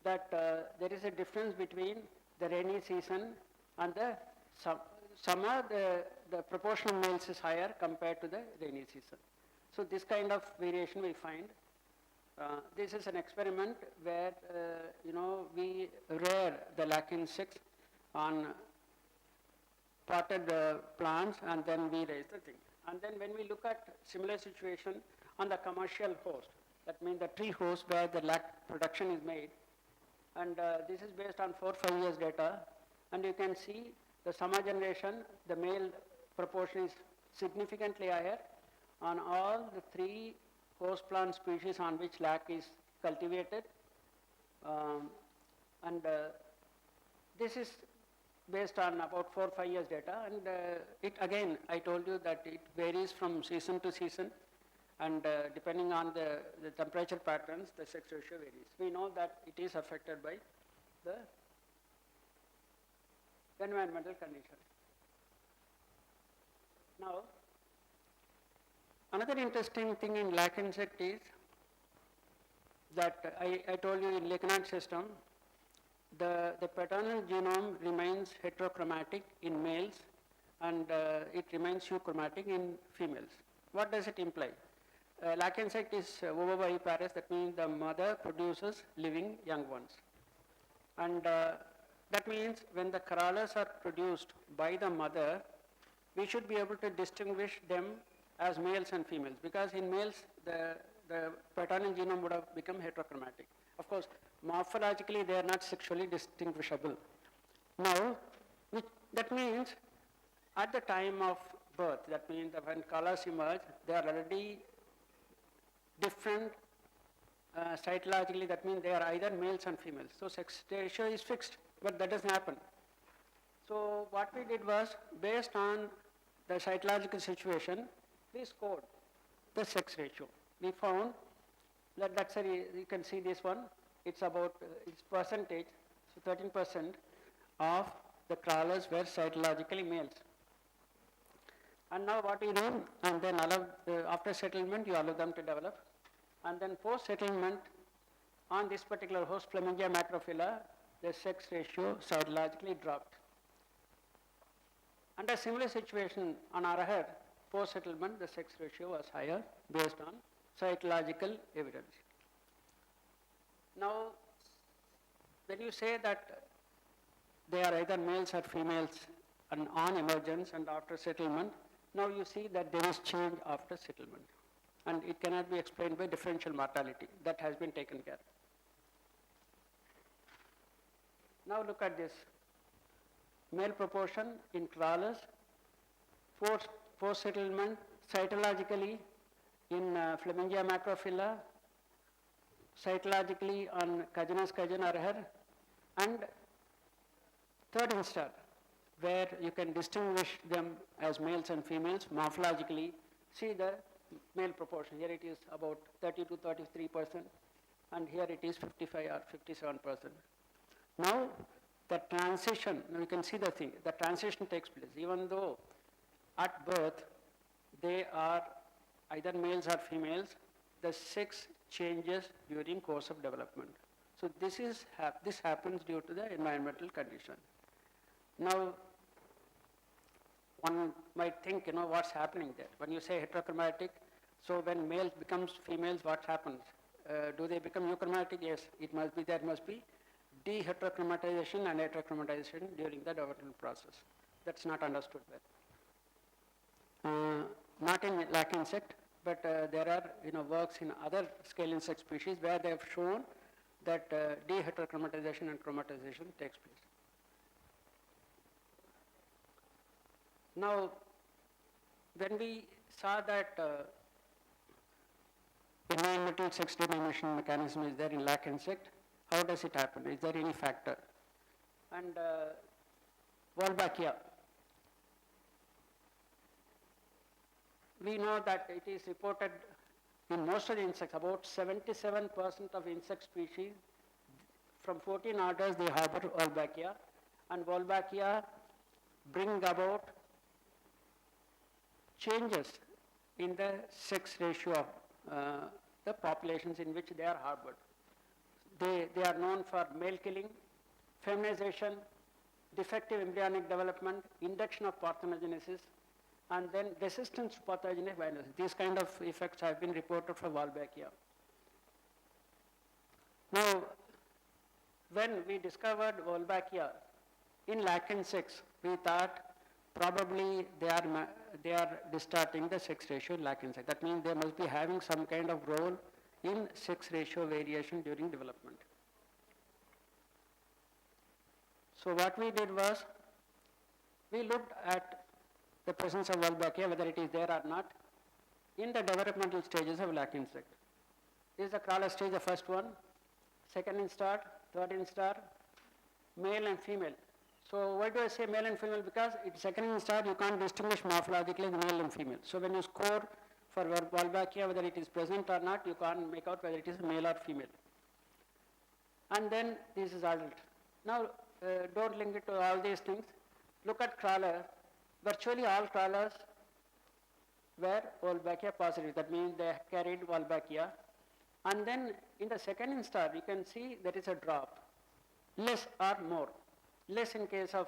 S8: that there is a difference between the rainy season and the summer, the proportion of males is higher compared to the rainy season. So this kind of variation we find. This is an experiment where, we rear the lac insects on potted plants, and then we raise the thing. And then when we look at similar situation on the commercial host, that means the tree host where the lac production is made, and this is based on 4-5 years data, and you can see the summer generation, the male proportion is significantly higher on all the 3 host plant species on which lac is cultivated, and this is based on about 4-5 years data, and it again, I told you that it varies from season to season, and depending on the temperature patterns, the sex ratio varies. We know that it is affected by the environmental conditions. Now, another interesting thing in lac insect is that I told you in lignite system, the paternal genome remains heterochromatic in males, and it remains euchromatic in females. What does it imply? Lac insect is ovoviviparous, that means the mother produces living young ones. And that means when the corollas are produced by the mother, we should be able to distinguish them as males and females, because in males the paternal genome would have become heterochromatic. Of course, morphologically they are not sexually distinguishable. Now, that means at the time of birth, that means that when colors emerge, they are already different cytologically, that means they are either males and females. So sex ratio is fixed, but that doesn't happen. So what we did was, based on the cytological situation, we scored the sex ratio. We found that you can see this one, it's about, its percentage, so 13% of the crawlers were cytologically males. And now what we do, and then after settlement, you allow them to develop. And then post-settlement, on this particular host, Flamingia macrophylla, the sex ratio cytologically dropped. Under similar situation on araher, post-settlement, the sex ratio was higher based on cytological evidence. Now, when you say that they are either males or females and on emergence and after settlement, now you see that there is change after settlement. And it cannot be explained by differential mortality. That has been taken care. Now look at this. Male proportion in crawlers, post-settlement, cytologically in Flamingia macrophylla, cytologically on Cajanus cajan araher, and third instar, where you can distinguish them as males and females morphologically. See the male proportion. Here it is about 30 to 33%, and here it is 55 or 57%. Now, the transition, you can see the thing, the transition takes place. Even though at birth they are either males or females, the sex changes during course of development. So this happens due to the environmental condition. Now, one might think, what's happening there? When you say heterochromatic, so when male becomes females, what happens? Do they become euchromatic? Yes, there must be de-heterochromatization and heterochromatization during the development process. That's not understood well. Not in lac insect, but there are works in other scale insect species where they have shown that de-heterochromatization and chromatization takes place. Now, when we saw that environmental sex determination mechanism is there in lac insect, how does it happen? Is there any factor? And Wolbachia, we know that it is reported in most of the insects, about 77% of insect species, from 14 orders they harbor Wolbachia, and Wolbachia bring about changes in the sex ratio of the populations in which they are harbored. They are known for male killing, feminization, defective embryonic development, induction of parthenogenesis, and then resistance to pathogenic viruses. These kind of effects have been reported for Wolbachia. Now, when we discovered Wolbachia in lac insects, we thought probably they are distorting the sex ratio in lac insect. That means they must be having some kind of role in sex ratio variation during development. So what we did was, we looked at the presence of Wolbachia, whether it is there or not, in the developmental stages of lac insect. This is the crawler stage, the first one, second instar, third instar, male and female. So why do I say male and female? Because it's second instar, you can't distinguish morphologically the male and female. So when you score for Wolbachia, whether it is present or not, you can't make out whether it is male or female. And then this is adult. Now, don't link it to all these things. Look at crawler. Virtually all crawlers were Wolbachia positive. That means they carried Wolbachia. And then in the second instar, you can see there is a drop, less or more. Less in case of,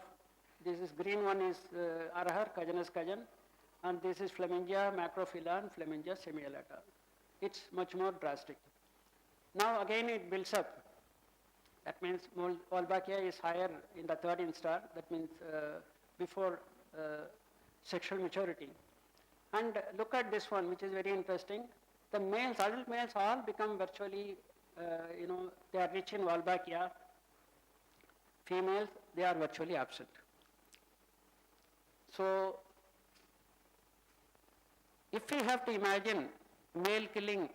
S8: this is green one is Arahar, Cajanus cajan, and this is Flamingia macrophylla and Flamingia semialata. It's much more drastic. Now again it builds up. That means Wolbachia is higher in the third instar, that means before sexual maturity. And look at this one, which is very interesting. The males, adult males all become virtually, they are rich in Wolbachia. Females, they are virtually absent. So, if we have to imagine male killing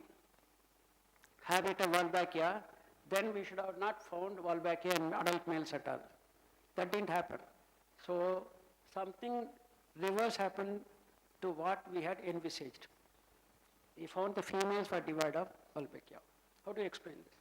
S8: habit of Wolbachia, then we should have not found Wolbachia in adult males at all. That didn't happen. So, something reverse happened to what we had envisaged. We found the females were devoid of Wolbachia. How do you explain this?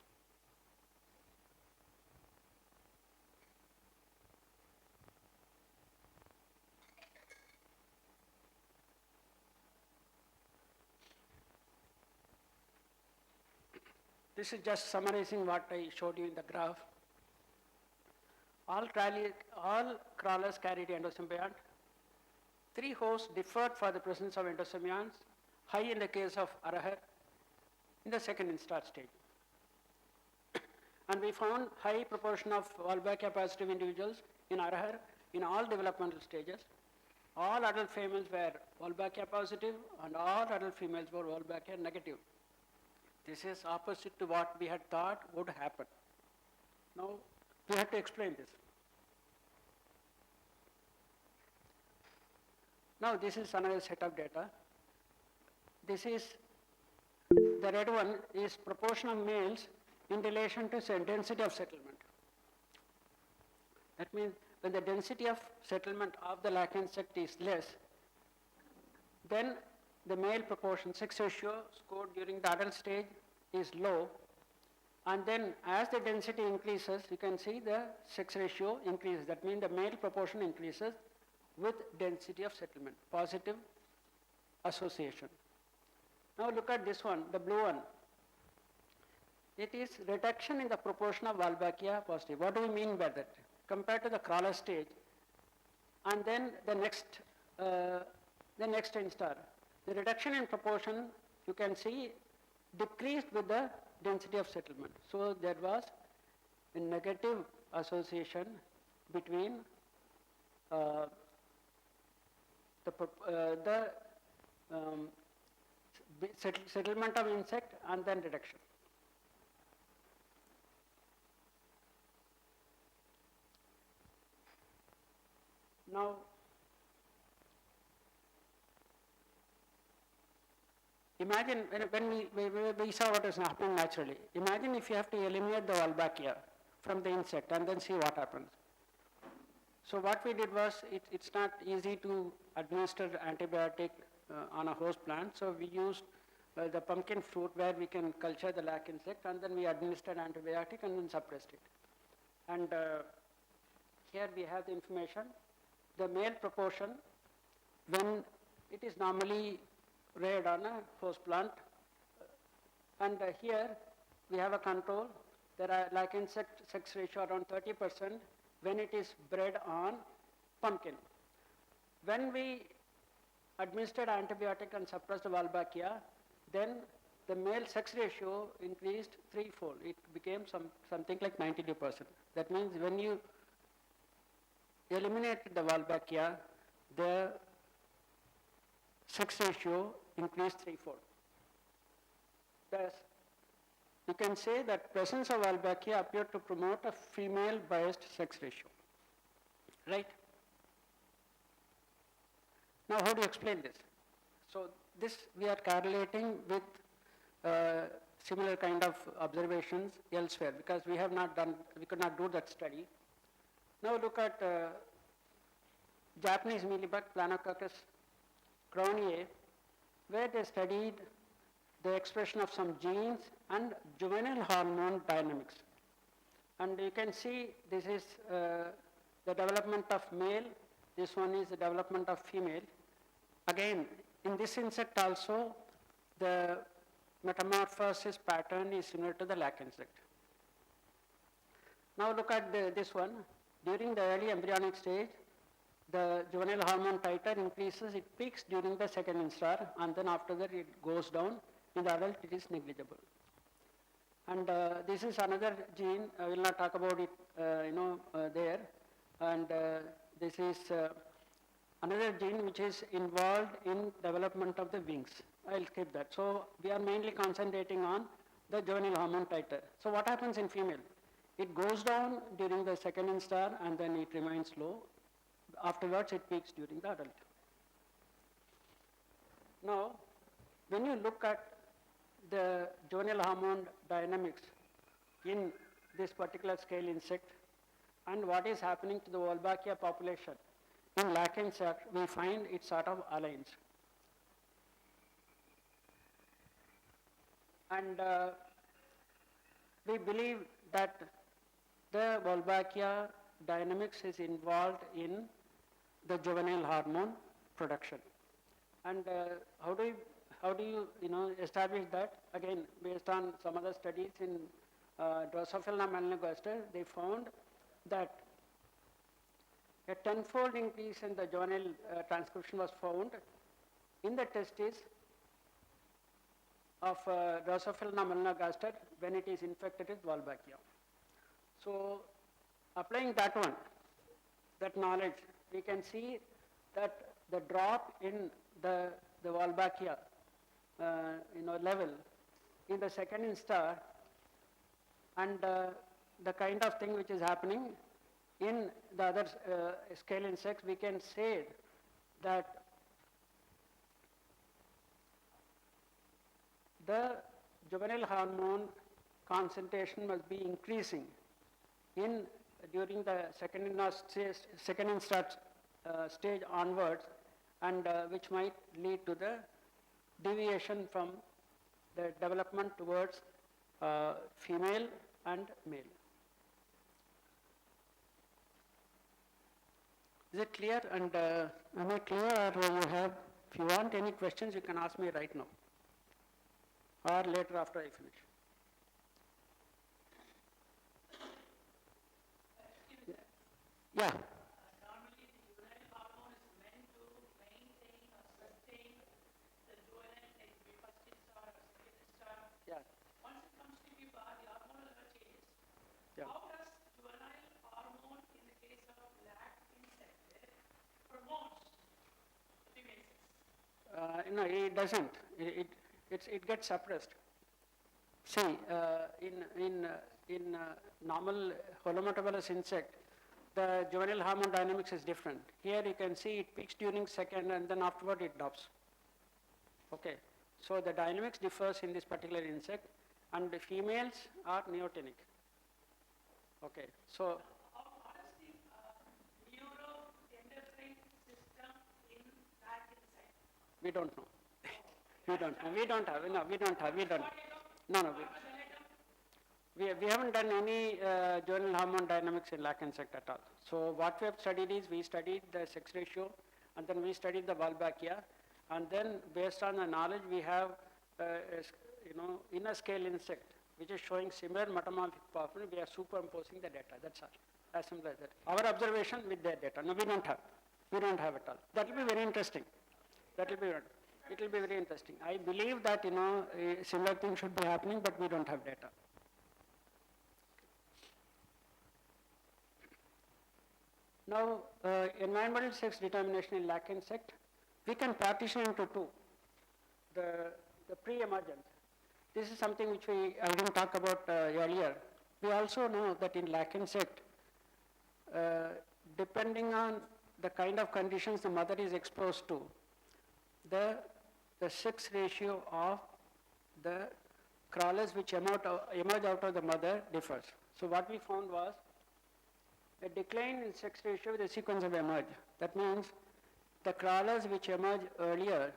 S8: This is just summarizing what I showed you in the graph. All crawlers carried endosymbiont. 3 hosts differed for the presence of endosymbionts, high in the case of Arahar, in the second instar stage. And we found high proportion of Wolbachia positive individuals in Arahar in all developmental stages. All adult females were Wolbachia positive and all adult females were Wolbachia negative. This is opposite to what we had thought would happen. Now, we have to explain this. Now, this is another set of data. This is, the red one is proportion of males in relation to density of settlement. That means when the density of settlement of the lac insect is less, then the male proportion, sex ratio scored during the adult stage is low, and then as the density increases, you can see the sex ratio increases. That means the male proportion increases with density of settlement, positive association. Now look at this one, the blue one. It is reduction in the proportion of Wolbachia positive. What do we mean by that? Compared to the crawler stage, and then the next instar. The reduction in proportion, you can see, decreased with the density of settlement. So there was a negative association between settlement of insect and then reduction. Now, imagine when we saw what is happening naturally. Imagine if you have to eliminate the Wolbachia from the insect and then see what happens. So what we did was, it's not easy to administer antibiotic on a host plant, so we used the pumpkin fruit where we can culture the lac insect, and then we administered antibiotic and then suppressed it. And here we have the information. The male proportion, when it is normally reared on a host plant, and here we have a control. There are lac insect sex ratio around 30%, when it is bred on pumpkin. When we administered antibiotic and suppressed Wolbachia, then the male sex ratio increased threefold. It became something like 92%. That means when you eliminated the Wolbachia, the sex ratio increased threefold. Thus, you can say that presence of Wolbachia appeared to promote a female-biased sex ratio, right? Now, how do you explain this? So, this we are correlating with similar kind of observations elsewhere because we could not do that study. Now, look at Japanese mealybug, Planococcus crowniae, where they studied the expression of some genes and juvenile hormone dynamics. And you can see this is the development of male, this one is the development of female. Again, in this insect also, the metamorphosis pattern is similar to the lac insect. Now look at this one. During the early embryonic stage, the juvenile hormone titer increases, it peaks during the second instar, and then after that it goes down. In the adult, it is negligible. And this is another gene, I will not talk about it there. And this is another gene which is involved in development of the wings. I'll skip that. So we are mainly concentrating on the juvenile hormone titer. So what happens in female? It goes down during the second instar and then it remains low. Afterwards, it peaks during the adult. Now, when you look at the juvenile hormone dynamics in this particular scale insect and what is happening to the Wolbachia population in lac insect, we find it sort of aligns. And we believe that the Wolbachia dynamics is involved in the juvenile hormone production. And how do you establish that? Again, based on some other studies in Drosophila melanogaster, they found that a tenfold increase in the juvenile transcription was found in the testes of Drosophila melanogaster when it is infected with Wolbachia. So, applying that one, that knowledge, we can see that the drop in the Wolbachia level in the second instar and the kind of thing which is happening in the other scale insects, we can say that the juvenile hormone concentration must be increasing during the second instar stage onwards, and which might lead to the deviation from the development towards female and male. Is it clear? And am I clear, or if you want any questions, you can ask me right now or later after I finish. Yeah.
S9: Normally, the juvenile hormone is meant to maintain or sustain the juvenile first instar or second instar.
S8: Yeah.
S9: Once it comes to pupa, the hormonal level changes.
S8: Yeah.
S9: How does juvenile hormone in the case of lac insect promotes female sex?
S8: No, it doesn't. It gets suppressed. See, in normal holometabolous insect, the juvenile hormone dynamics is different. Here you can see it peaks during second and then afterward it drops. Okay, so the dynamics differs in this particular insect, and the females are neotenic. Okay, so
S9: How does the neuroendocrine system in lac insect?
S8: we don't know. We don't know. We don't have. No, we don't have. We don't. No. We haven't done any juvenile hormone dynamics in lac insect at all. So what we have studied is we studied the sex ratio, and then we studied the Wolbachia, and then based on the knowledge we have, in a scale insect which is showing similar metamorphic pattern, we are superimposing the data. That's all. as simple as that. Our observation with their data. No, we don't have. We don't have it all. That will be very interesting. That will be, it will be very interesting. I believe that, a similar thing should be happening, but we don't have data. Now, environmental sex determination in lac insect, we can partition into two. The pre-emergence. This is something which I didn't talk about earlier. We also know that in lac insect, depending on the kind of conditions the mother is exposed to, the sex ratio of the crawlers which emerge out of the mother differs. So what we found was a decline in sex ratio with a sequence of emerge. That means the crawlers which emerge earlier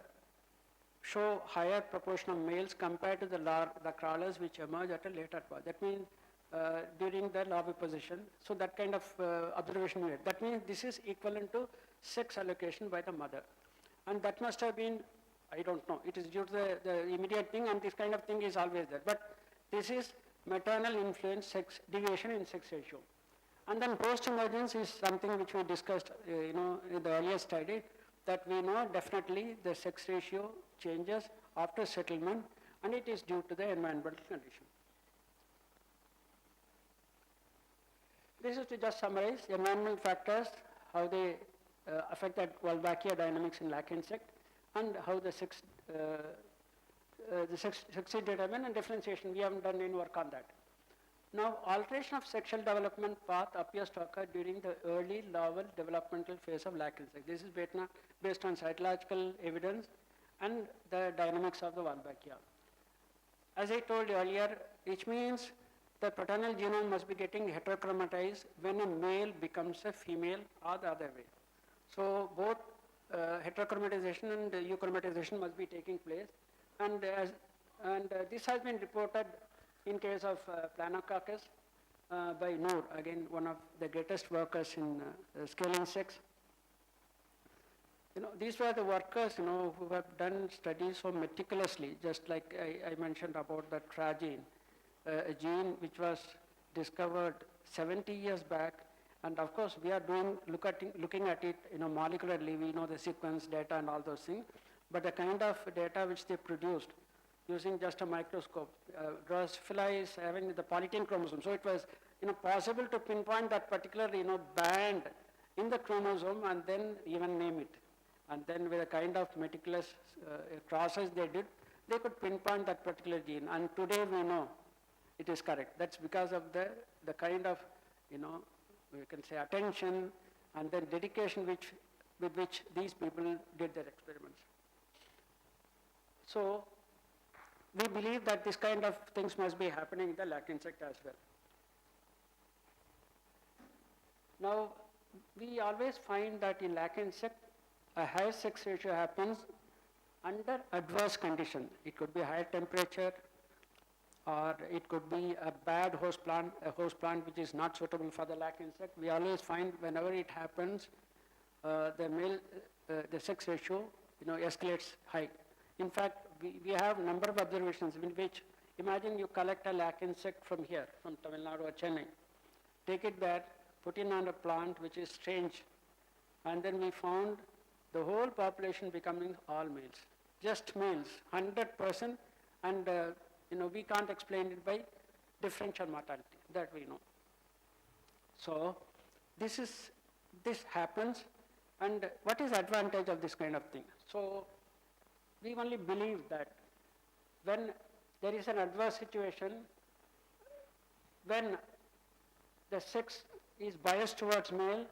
S8: show higher proportion of males compared to the crawlers which emerge at a later part. That means during the larvae position. So that kind of observation we had. That means this is equivalent to sex allocation by the mother. And that must have been, I don't know, it is due to the immediate thing, and this kind of thing is always there. But this is maternal influence sex deviation in sex ratio. And then post-emergence is something which we discussed in the earlier study, that we know definitely the sex ratio changes after settlement, and it is due to the environmental condition. This is to just summarize environmental factors, how they affect the Wolbachia dynamics in lac insect, and how the sex determination and differentiation. We haven't done any work on that. Now, alteration of sexual development path appears to occur during the early larval developmental phase of lac insect. This is based on cytological evidence and the dynamics of the Wolbachia. As I told earlier, which means the paternal genome must be getting heterochromatized when a male becomes a female or the other way. So both heterochromatization and euchromatization must be taking place, and this has been reported in case of Planococcus by Noor, again one of the greatest workers in scaling sex. These were the workers who have done studies so meticulously, just like I mentioned about the tragene, a gene which was discovered 70 years back, and of course we are looking at it molecularly. We know the sequence data and all those things, but the kind of data which they produced using just a microscope, Drosophila is having the polytene chromosome, so it was possible to pinpoint that particular band in the chromosome and then even name it, and then with a kind of meticulous process they did, they could pinpoint that particular gene, and today we know it is correct. That's because of the kind of we can say attention and then dedication with which these people did their experiments. So we believe that this kind of things must be happening in the lac insect as well. Now, we always find that in lac insect, a higher sex ratio happens under adverse condition. It could be higher temperature, or it could be a bad host plant, a host plant which is not suitable for the lac insect. We always find whenever it happens, the sex ratio, escalates high. In fact, we have number of observations in which, imagine you collect a lac insect from here, from Tamil Nadu or Chennai, take it there, put it on a plant which is strange, and then we found the whole population becoming all males, just males, 100%, and we can't explain it by differential mortality, that we know. So this happens, and what is the advantage of this kind of thing? So we only believe that when there is an adverse situation, when the sex is biased towards male,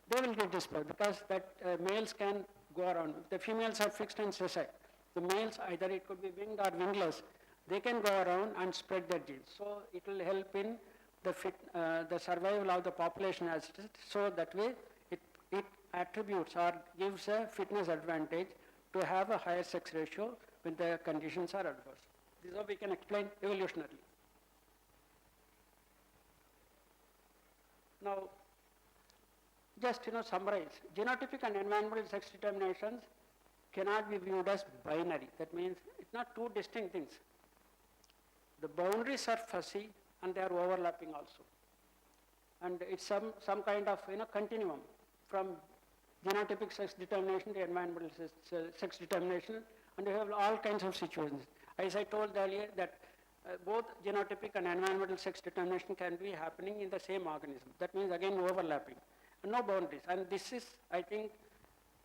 S8: they will get dispersed, because that males can go around. The females are fixed and sessile. The males, either it could be winged or wingless, they can go around and spread their genes. So it will help in the survival of the population as it is. So that way it attributes or gives a fitness advantage to have a higher sex ratio when the conditions are adverse. This is how we can explain evolutionarily. Now, just summarize. Genotypic and environmental sex determinations cannot be viewed as binary. That means it's not two distinct things. The boundaries are fuzzy and they are overlapping also. And it's some kind of, continuum from genotypic sex determination to environmental sex determination, and you have all kinds of situations. As I told earlier that both genotypic and environmental sex determination can be happening in the same organism. That means again overlapping, and no boundaries. And this is, I think,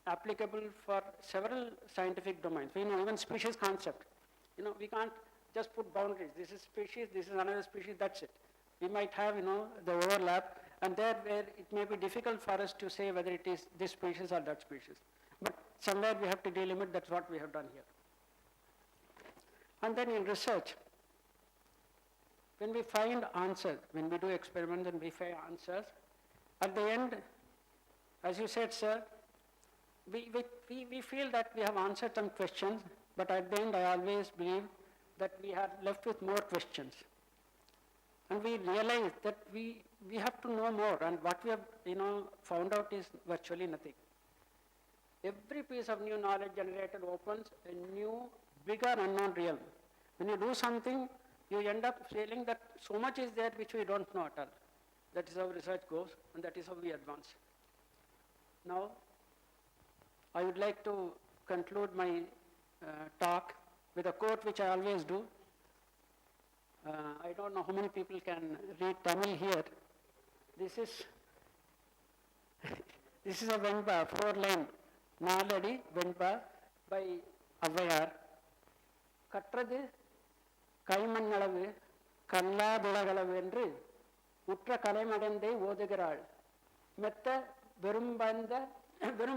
S8: applicable for several scientific domains. Even species concept. We can't just put boundaries. This is species, this is another species, that's it. We might have, the overlap, and there where it may be difficult for us to say whether it is this species or that species. But somewhere we have to delimit, that's what we have done here. And then in research, when we find answers, when we do experiments and we find answers, at the end, as you said, sir, we feel that we have answered some questions, but at the end I always believe that we are left with more questions. And we realize that we have to know more, and what we have found out is virtually nothing. Every piece of new knowledge generated opens a new, bigger unknown realm. When you do something, you end up feeling that so much is there which we don't know at all. That is how research goes, and that is how we advance. Now, I would like to conclude my talk with a quote which I always do. I don't know how many people can read Tamil here. This is a Venba, 4-line, Naladi Venba by Avayar. Katrathu கைமண்ணளவு கல்லாதுலகளவு என்று உற்ற கலைமடந்தை ஓதுகிறாள். மெத்த வெறும்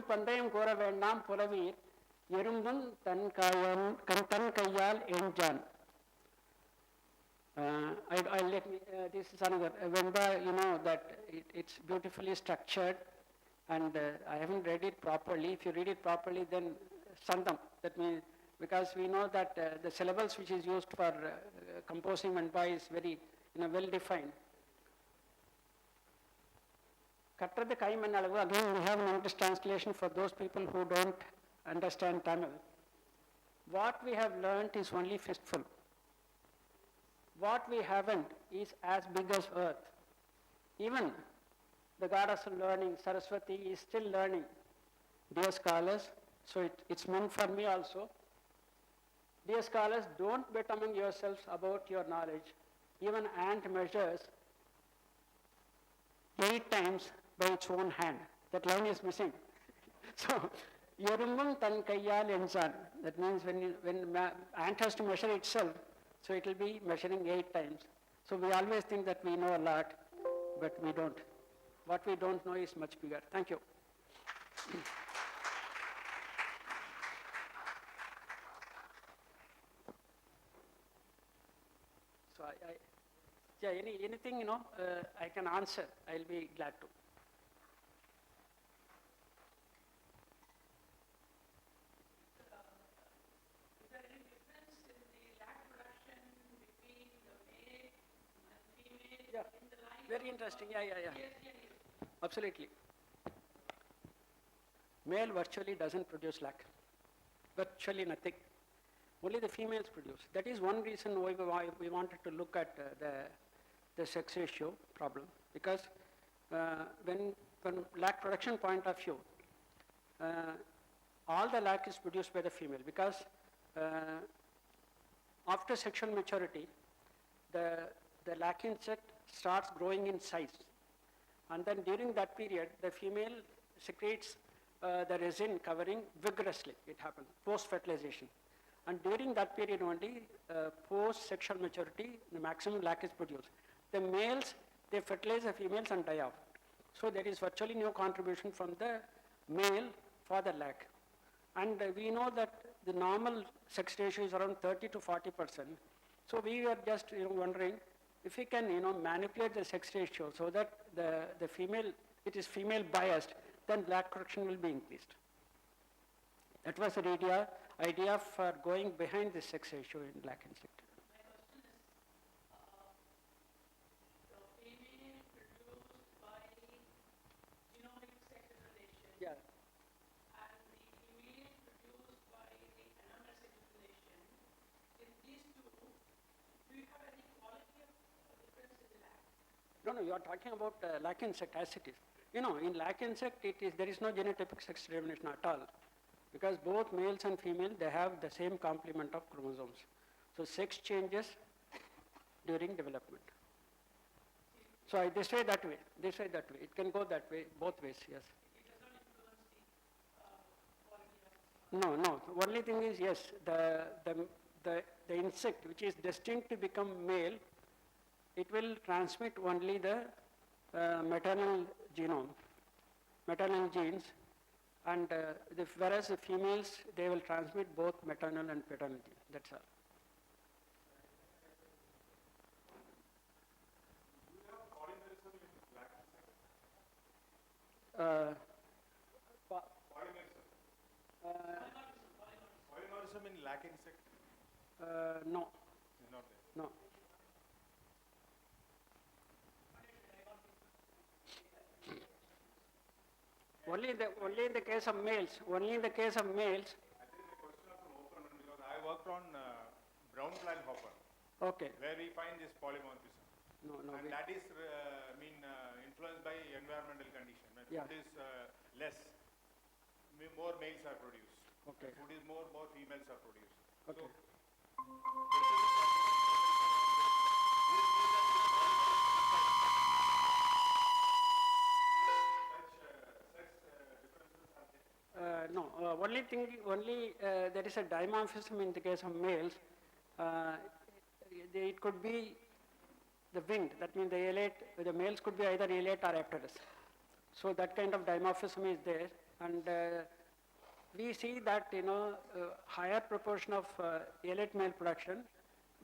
S8: பந்தயம் கூற வேண்டாம் புலவீர் எறும்பும் தன் கையால் எஞ்சான். This is another. Venba, that it's beautifully structured, and I haven't read it properly. If you read it properly, then Sandam. That means, because we know that the syllables which is used for composing Venba is very well defined. Katrathu kaimanalavu, again we have an English translation for those people who don't understand Tamil. What we have learnt is only fistful. What we haven't is as big as earth. Even the goddess of learning, Saraswati, is still learning. Dear scholars, so it's meant for me also. Dear scholars, don't bet among yourselves about your knowledge. Even ant measures 8 times by its own hand. That line is missing. So, Yerumbum tan kayyal ensan. That means when ant has to measure itself, so it will be measuring 8 times. So we always think that we know a lot, but we don't. What we don't know is much bigger. Thank you. So anything I can answer, I'll be glad to. Very interesting, yeah. Absolutely. Male virtually doesn't produce lac. Virtually nothing. Only the females produce. That is one reason why we wanted to look at the sex ratio problem. Because from lac production point of view, all the lac is produced by the female. Because after sexual maturity, the lac insect starts growing in size, and then during that period the female secretes the resin covering vigorously. It happens post-fertilization, and during that period only, post-sexual maturity, the maximum lac is produced. The males, they fertilize the females and die out. So there is virtually no contribution from the male for the lac. And we know that the normal sex ratio is around 30 to 40%. So we were just wondering if we can manipulate the sex ratio so that the female, it is female biased, then lac production will be increased. That was the idea for going behind the sex ratio in lac insect.
S9: My question is, the female produced by genomic sex relation.
S8: Yeah.
S9: And the female produced by the animal sex relation. In these two, do you have any quality of difference in the lac?
S8: No, you are talking about lac insect as it is. You know, in lac insect, there is no genotypic sex determination at all, because both males and female, they have the same complement of chromosomes. So sex changes during development. So this way, that way, this way, that way. It can go that way, both ways, yes. No. The only thing is, yes, the insect which is destined to become male, it will transmit only the maternal genome, maternal genes, and whereas the females, they will transmit both maternal and paternal genes. That's all.
S10: Polymorphism in lac insect?
S8: No.
S10: Is not there.
S8: No. Only in the case of males. Only in the case of males.
S10: I think the question of open because I worked on brown flag hopper.
S8: Okay.
S10: Where we find this polymorphism.
S8: No.
S10: And that is influenced by environmental condition. When
S8: Yeah.
S10: food is less, more males are produced.
S8: Okay.
S10: When food is more females are produced.
S8: Okay. No, only there is a dimorphism in the case of males. It could be the winged, that means the males could be either elate or apterous. So that kind of dimorphism is there, and we see that, higher proportion of elate male production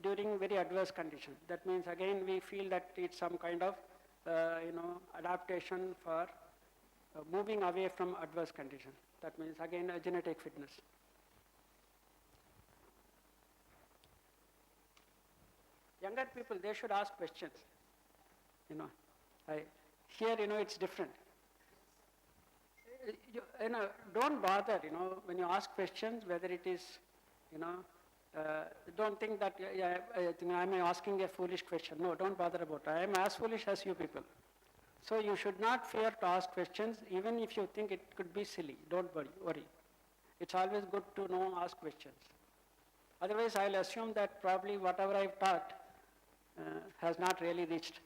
S8: during very adverse conditions. That means again we feel that it's some kind of, adaptation for moving away from adverse conditions. That means again a genetic fitness. Younger people, they should ask questions. Here, it's different. Don't bother, when you ask questions, whether it is, don't think that I'm asking a foolish question. No, don't bother about it. I am as foolish as you people. So you should not fear to ask questions, even if you think it could be silly. Don't worry. It's always good to ask questions. Otherwise, I'll assume that probably whatever I've taught has not really reached.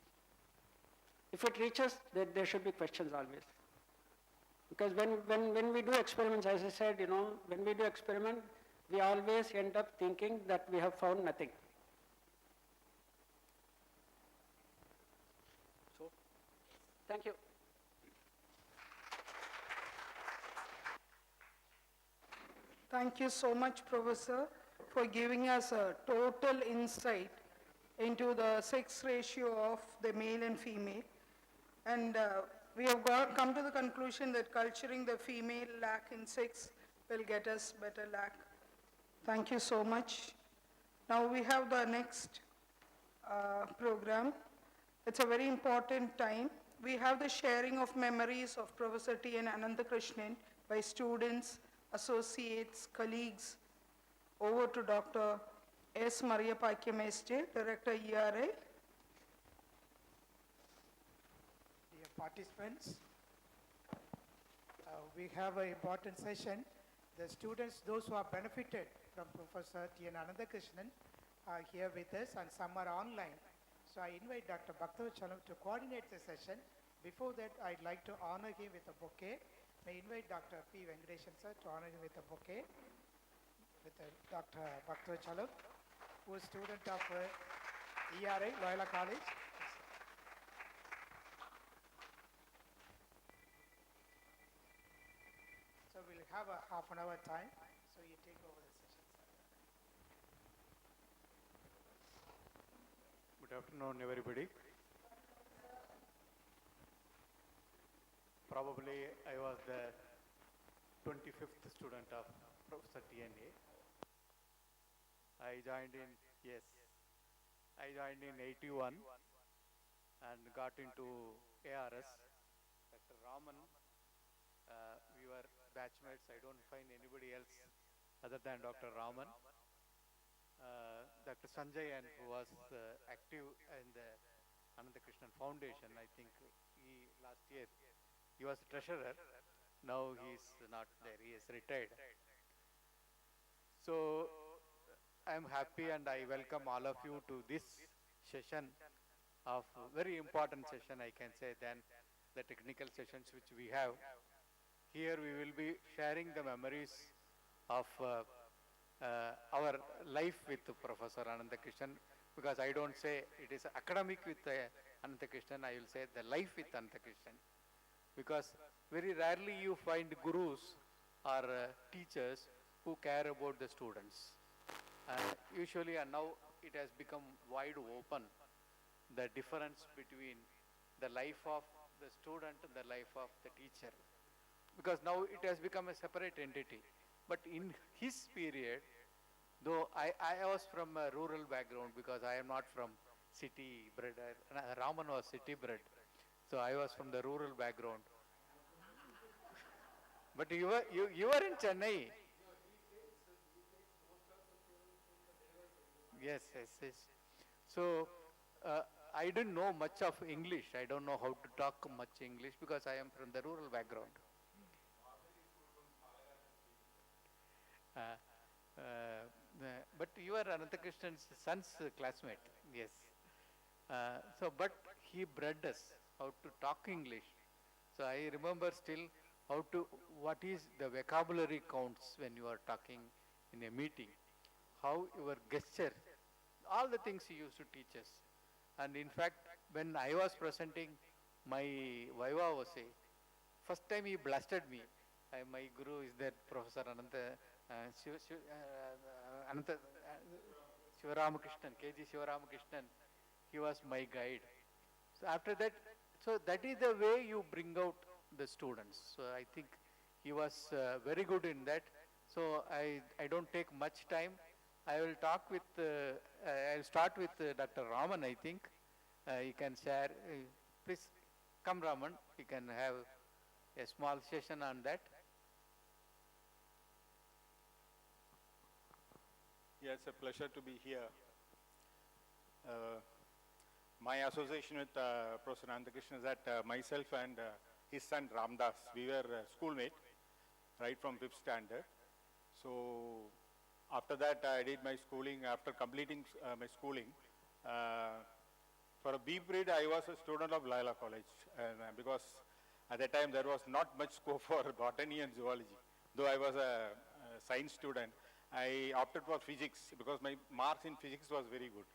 S8: If it reaches, then there should be questions always. Because when we do experiments, as I said, when we do experiment, we always end up thinking that we have found nothing. So, thank you.
S1: Thank you so much, Professor, for giving us a total insight into the sex ratio of the male and female. And we have come to the conclusion that culturing the female lac insects will get us better lac. Thank you so much. Now we have the next program. It's a very important time. We have the sharing of memories of Professor T. N. Ananthakrishnan by students, associates, colleagues. Over to Dr. S. Maria Pakyameste, Director ERA.
S3: Dear participants, we have an important session. The students, those who have benefited from Professor T. N. Ananthakrishnan are here with us, and some are online. So I invite Dr. Bhaktavachalam to coordinate the session. Before that, I'd like to honor him with a bouquet. May I invite Dr. P. Venkateshan sir to honor him with a bouquet. With Dr. Bhaktavachalam, who is student of ERA, Loyola College. So we'll have a half an hour time, so you take over the session, sir.
S10: Good afternoon, everybody. Probably I was the 25th student of Professor TNA. I joined in 81 and got into ARS. Dr. Raman, we were batchmates. I don't find anybody else other than Dr. Raman. Dr. Sanjay, and who was active in the Ananthakrishnan Foundation. I think he last year he was treasurer. Now he is not there. He is retired. So I am happy and I welcome all of you to this session of very important session, I can say, than the technical sessions which we have. Here we will be sharing the memories of our life with Professor Ananthakrishnan, because I don't say it is academic with Ananthakrishnan, I will say the life with Ananthakrishnan. Because very rarely you find gurus or teachers who care about the students. Usually, and now it has become wide open, the difference between the life of the student and the life of the teacher. Because now it has become a separate entity. But in his period, though I was from a rural background, because I am not from city bred, Raman was city bred. So I was from the rural background. But you were in Chennai. Yes, yes, yes. So I didn't know much of English. I don't know how to talk much English because I am from the rural background. But you are Ananthakrishnan's son's classmate. Yes. But he bred us how to talk English. So I remember still what is the vocabulary counts when you are talking in a meeting, how your gesture, all the things he used to teach us. And in fact, when I was presenting my Viva Vase, first time he blasted me. My guru is there, Professor Shivaramakrishnan, KG Shivaramakrishnan. He was my guide. So after that, so that is the way you bring out the students. So I think he was very good in that. So I don't take much time. I will talk with, I'll start with Dr. Raman, I think. You can share, please come Raman, you can have a small session on that.
S11: Yeah, it's a pleasure to be here. My association with Professor Ananthakrishnan is that myself and his son Ramdas, we were schoolmates right from 5th standard. So after that I did my schooling. After completing my schooling, for a B period I was a student of Loyola College, and because at that time there was not much scope for botany and zoology. Though I was a science student, I opted for physics because my marks in physics was very good.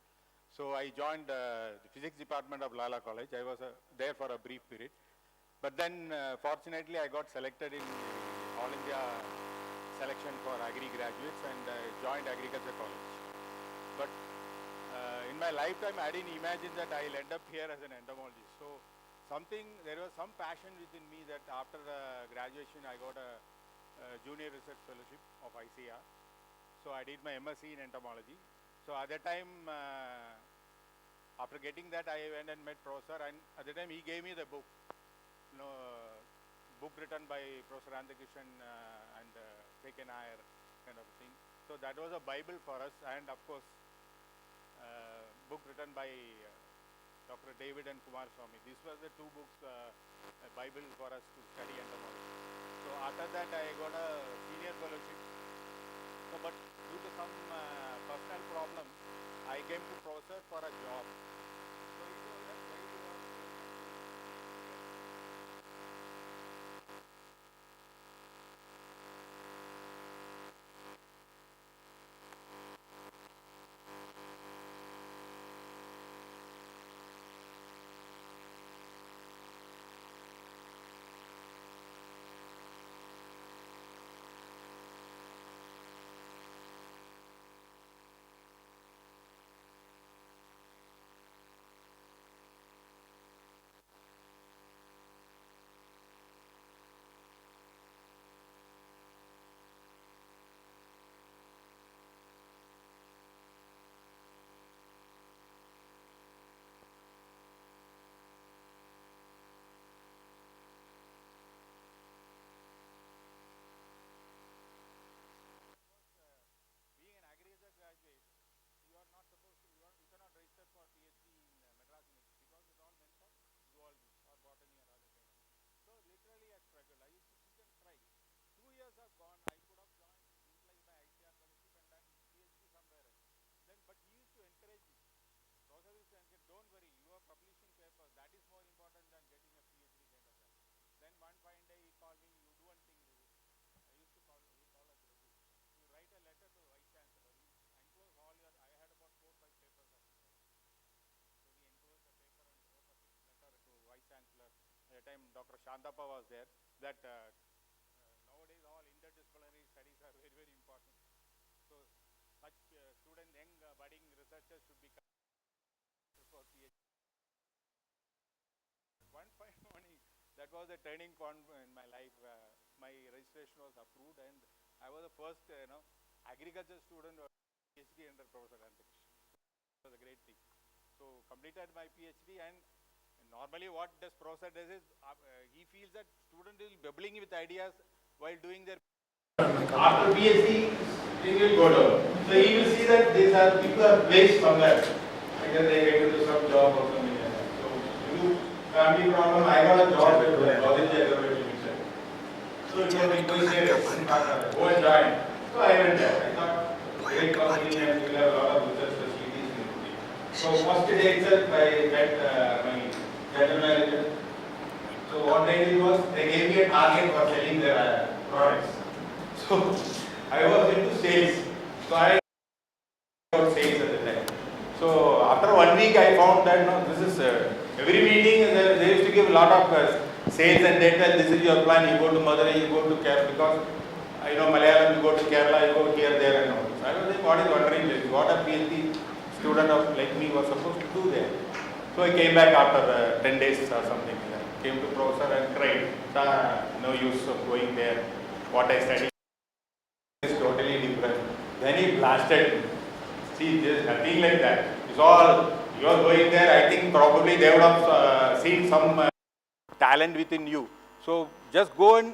S11: So I joined the physics department of Loyola College. I was there for a brief period. But then fortunately I got selected in All India selection for agri graduates and joined Agriculture College. But in my lifetime I didn't imagine that I'll end up here as an entomologist. So there was some passion within me that after graduation I got a junior research fellowship of ICR. So I did my MSc in entomology. So at that time, after getting that, I went and met Professor, and at the time he gave me the book, book written by Professor Ananthakrishnan and K.K. Nair, kind of thing. So that was a Bible for us, and of course, book written by Dr. David and Kumar Swami. These were the two books, a Bible for us to study entomology. So after that, I got a senior fellowship. So, but due to some personal problems, I came to Professor for a job. So it was that way he was years have gone, I could have joined, utilized my ICR fellowship and done PhD somewhere else. Then, but he used to encourage me. Professor used to encourage, don't worry, you are publishing papers. That is more important than getting a PhD kind of that. Then one fine day he called me, you do one thing, I used to call, he called us Raghu. You write a letter to the Vice Chancellor. You enclose all your, I had about 4 or 5 papers of mine. So we enclosed the paper and wrote a big letter to Vice Chancellor. At the time Dr. Shantappa was there, that nowadays all interdisciplinary studies are very, very important. So such student, young budding researchers should be for PhD. One fine morning, that was a turning point in my life. My registration was approved and I was the first agriculture student of PhD under Professor Ananthakrishnan. It was a great thing. So completed my PhD, and normally what this professor does is he feels that student is bubbling with ideas while doing their after PhD thing will go down. So he will see that these are people are placed somewhere. Because they get into some job or something like that. So due to family problem, I got a job at the college Limited. So it was negotiated. Go and join. So I went there. I thought great company and we will have a lot of research facilities. So first day itself I met my general manager. So what they did was they gave me a target for selling their products. So I was into sales. So I got sales at the time. So after 1 week I found that no, this is every meeting they used to give a lot of sales and they tell this is your plan, you go to Madurai, you go to Kerala, because Malayalam, you go to Kerala, you go here, there and all. So I was like, what is wondering this? What a PhD student of like me was supposed to do there. So I came back after 10 days or something like that. Came to professor and cried, no use of going there. What I studied is totally different. Then he blasted me. See, there is nothing like that. It's all, you are going there, I think probably they would have seen some talent within you. So just go and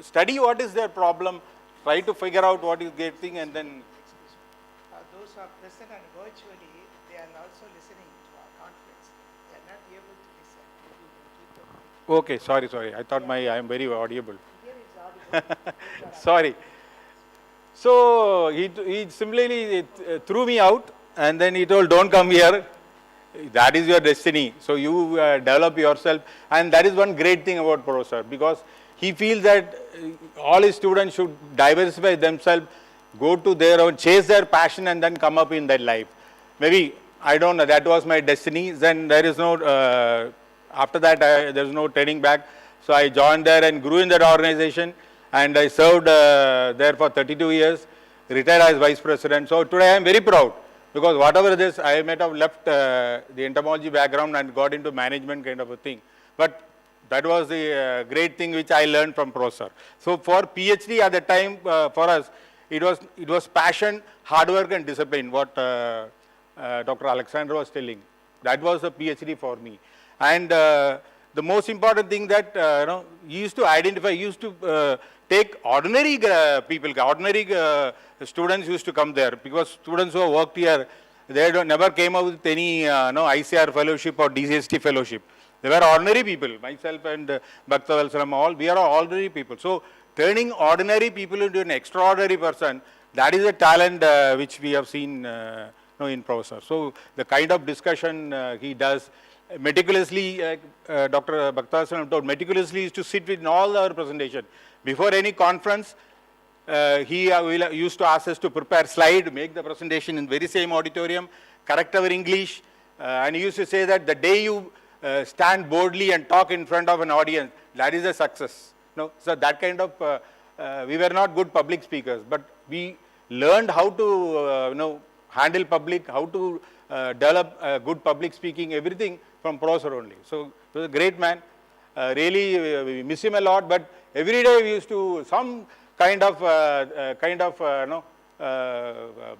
S11: study what is their problem, try to figure out what is their thing, and then
S3: Those who are present and virtually, they are also listening to our conference. They are not able to listen. Maybe you can keep them.
S11: okay, sorry. I thought I am very audible.
S3: Here is audible.
S11: Sorry. So he simply threw me out and then he told, don't come here. That is your destiny. So you develop yourself. And that is one great thing about Professor, because he feels that all his students should diversify themselves, go to their own, chase their passion and then come up in their life. Maybe, I don't know, that was my destiny. Then there is no, after that there is no turning back. So I joined there and grew in that organization. And I served there for 32 years, retired as vice president. So today I am very proud, because whatever this, I might have left the entomology background and got into management kind of a thing. But that was the great thing which I learned from Professor. So for PhD at the time, for us, it was passion, hard work and discipline, what Dr. Alexander was telling. That was a PhD for me. And the most important thing that, he used to identify, he used to take ordinary people, ordinary students used to come there, because students who have worked here, they never came up with any ICR fellowship or DCST fellowship. They were ordinary people, myself and Bhaktavasalam, all, we are all ordinary people. So turning ordinary people into an extraordinary person, that is a talent which we have seen in Professor. So the kind of discussion he does, meticulously, Dr. Bhaktavasalam told, meticulously is to sit in all our presentation. Before any conference, he used to ask us to prepare slide, make the presentation in very same auditorium, correct our English, and he used to say that the day you stand boldly and talk in front of an audience, that is a success. So that kind of, we were not good public speakers, but we learned how to handle public, how to develop good public speaking, everything from Professor only. So he was a great man. Really, we miss him a lot, but every day we used to, some kind of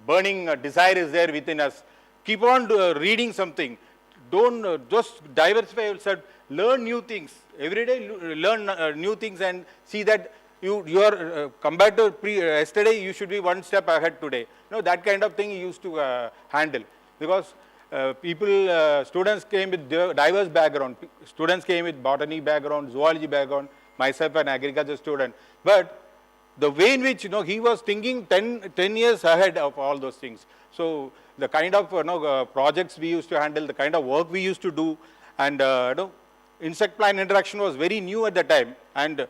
S11: burning desire is there within us. Keep on reading something. Don't just diversify yourself, learn new things. Every day learn new things and see that you are, compared to yesterday, you should be one step ahead today. That kind of thing he used to handle, because students came with diverse background. Students came with botany background, zoology background, myself an agriculture student. But the way in which, he was thinking 10 years ahead of all those things. So the kind of, projects we used to handle, the kind of work we used to do, and, insect plant interaction was very new at the time, and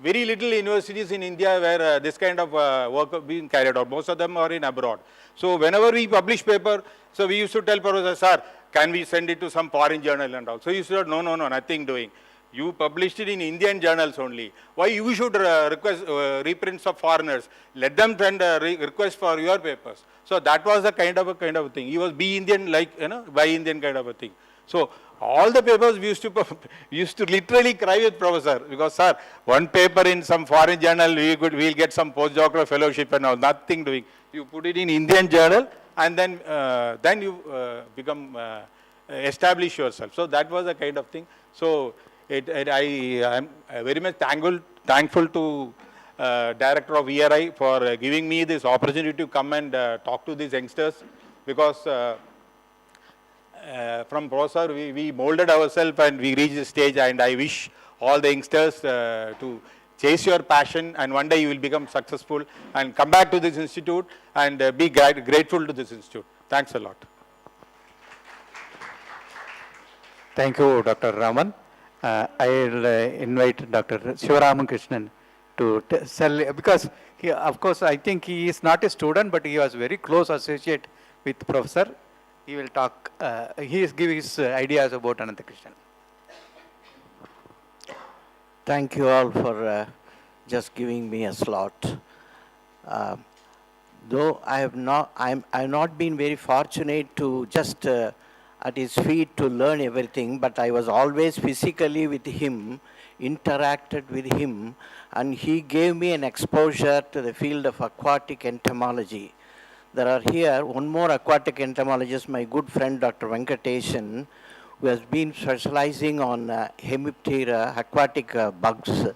S11: very little universities in India where this kind of work being carried out. Most of them are in abroad. So whenever we publish paper, so we used to tell Professor, sir, can we send it to some foreign journal and all. So he said, no, nothing doing. You published it in Indian journals only. Why you should request reprints of foreigners? Let them send a request for your papers. So that was the kind of a thing. He was be Indian, like, buy Indian kind of a thing. So all the papers we used to literally cry with professor, because sir, one paper in some foreign journal, we'll get some postdoctoral fellowship and all, nothing doing. You put it in Indian journal, and then you become, establish yourself. So that was the kind of thing. So I am very much thankful to Director of ERI for giving me this opportunity to come and talk to these youngsters, because from Professor we molded ourselves and we reached this stage, and I wish all the youngsters to chase your passion, and one day you will become successful and come back to this institute and be grateful to this institute. Thanks a lot.
S10: Thank you, Dr. Raman. I'll invite Dr. Sivaramakrishnan to tell, because he, of course, I think he is not a student, but he was very close associate with Professor. He will talk, he is giving his ideas about Ananthakrishnan.
S12: Thank you all for just giving me a slot. Though I've not been very fortunate to just at his feet to learn everything, but I was always physically with him, interacted with him, and he gave me an exposure to the field of aquatic entomology. There are here one more aquatic entomologist, my good friend Dr. Venkateshan, who has been specializing on Hemiptera, aquatic bugs.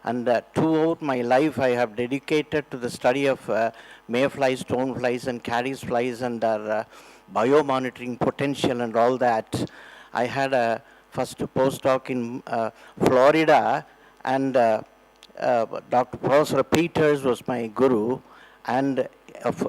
S12: And throughout my life, I have dedicated to the study of mayflies, stoneflies, and caddisflies, and their biomonitoring potential and all that. I had a first postdoc in Florida, and Dr. Professor Peters was my guru. And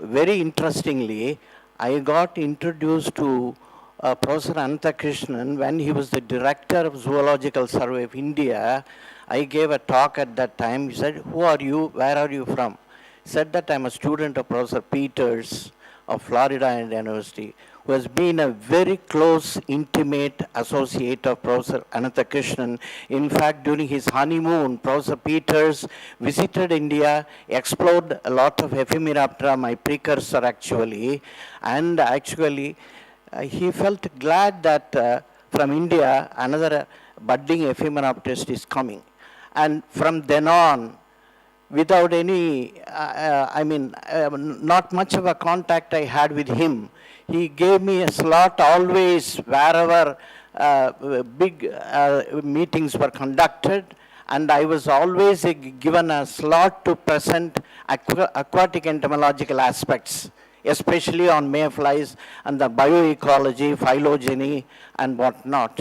S12: very interestingly, I got introduced to Professor Ananthakrishnan when he was the director of Zoological Survey of India. I gave a talk at that time. He said, "Who are you? Where are you from?" He said that I'm a student of Professor Peters of Florida University, who has been a very close, intimate associate of Professor Ananthakrishnan. In fact, during his honeymoon, Professor Peters visited India, explored a lot of Ephemeraptera, my precursor actually, and actually he felt glad that from India, another budding ephemeraptorist is coming. And from then on, without any, not much of a contact I had with him, he gave me a slot always wherever big meetings were conducted, and I was always given a slot to present aquatic entomological aspects, especially on mayflies and the bioecology, phylogeny, and whatnot.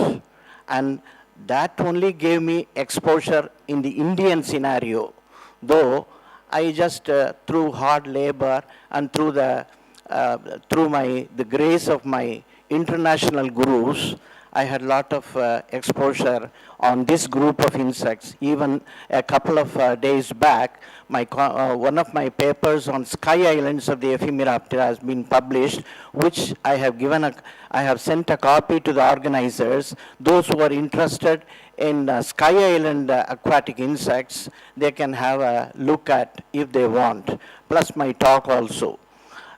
S12: And that only gave me exposure in the Indian scenario, though I just through hard labor and through the grace of my international gurus, I had a lot of exposure on this group of insects. Even a couple of days back, one of my papers on sky islands of the Ephemeraptera has been published, which I have sent a copy to the organizers. Those who are interested in sky island aquatic insects, they can have a look at if they want, plus my talk also.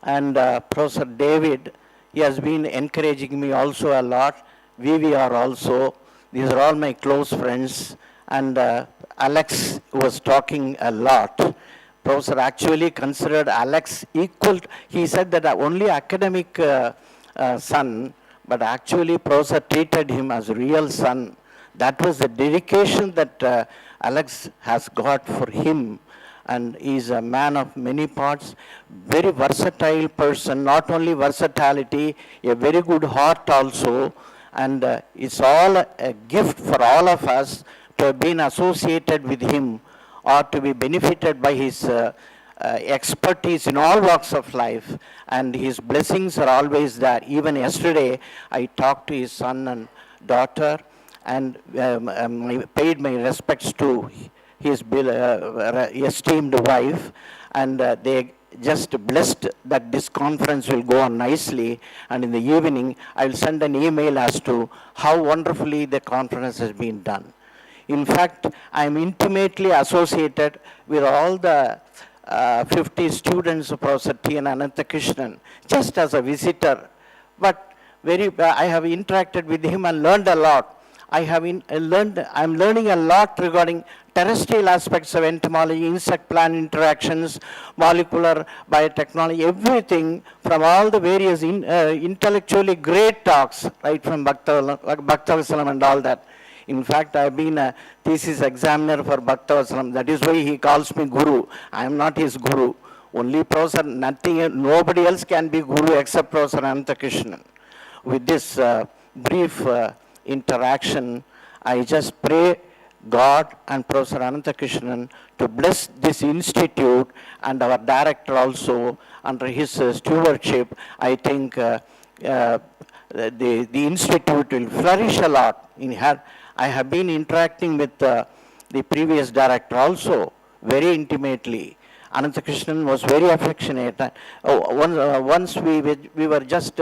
S12: And Professor David, he has been encouraging me also a lot. VVR also. These are all my close friends. And Alex was talking a lot. Professor actually considered Alex equal. He said that only academic son, but actually Professor treated him as a real son. That was the dedication that Alex has got for him. And he's a man of many parts, very versatile person, not only versatility, a very good heart also. And it's all a gift for all of us to have been associated with him or to be benefited by his expertise in all walks of life, and his blessings are always there. Even yesterday, I talked to his son and daughter, and paid my respects to his esteemed wife, and they just blessed that this conference will go on nicely, and in the evening I will send an email as to how wonderfully the conference has been done. In fact, I am intimately associated with all the 50 students of Professor T. N. Ananthakrishnan, just as a visitor, but I have interacted with him and learned a lot. I'm learning a lot regarding terrestrial aspects of entomology, insect-plant interactions, molecular biotechnology, everything from all the various intellectually great talks, right from Bhaktavasalam and all that. In fact, I've been a thesis examiner for Bhaktavasalam. That is why he calls me Guru. I am not his Guru. Only Professor, nobody else can be Guru except Professor Ananthakrishnan. With this brief interaction, I just pray God and Professor Ananthakrishnan to bless this institute and our director also under his stewardship. I think the institute will flourish a lot. I have been interacting with the previous director also very intimately. Ananthakrishnan was very affectionate. Once we were just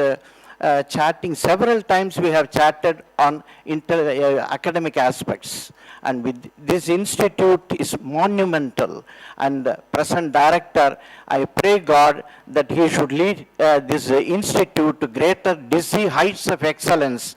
S12: chatting, several times we have chatted on academic aspects. And with this institute is monumental. And present director, I pray God that he should lead this institute to greater dizzy heights of excellence.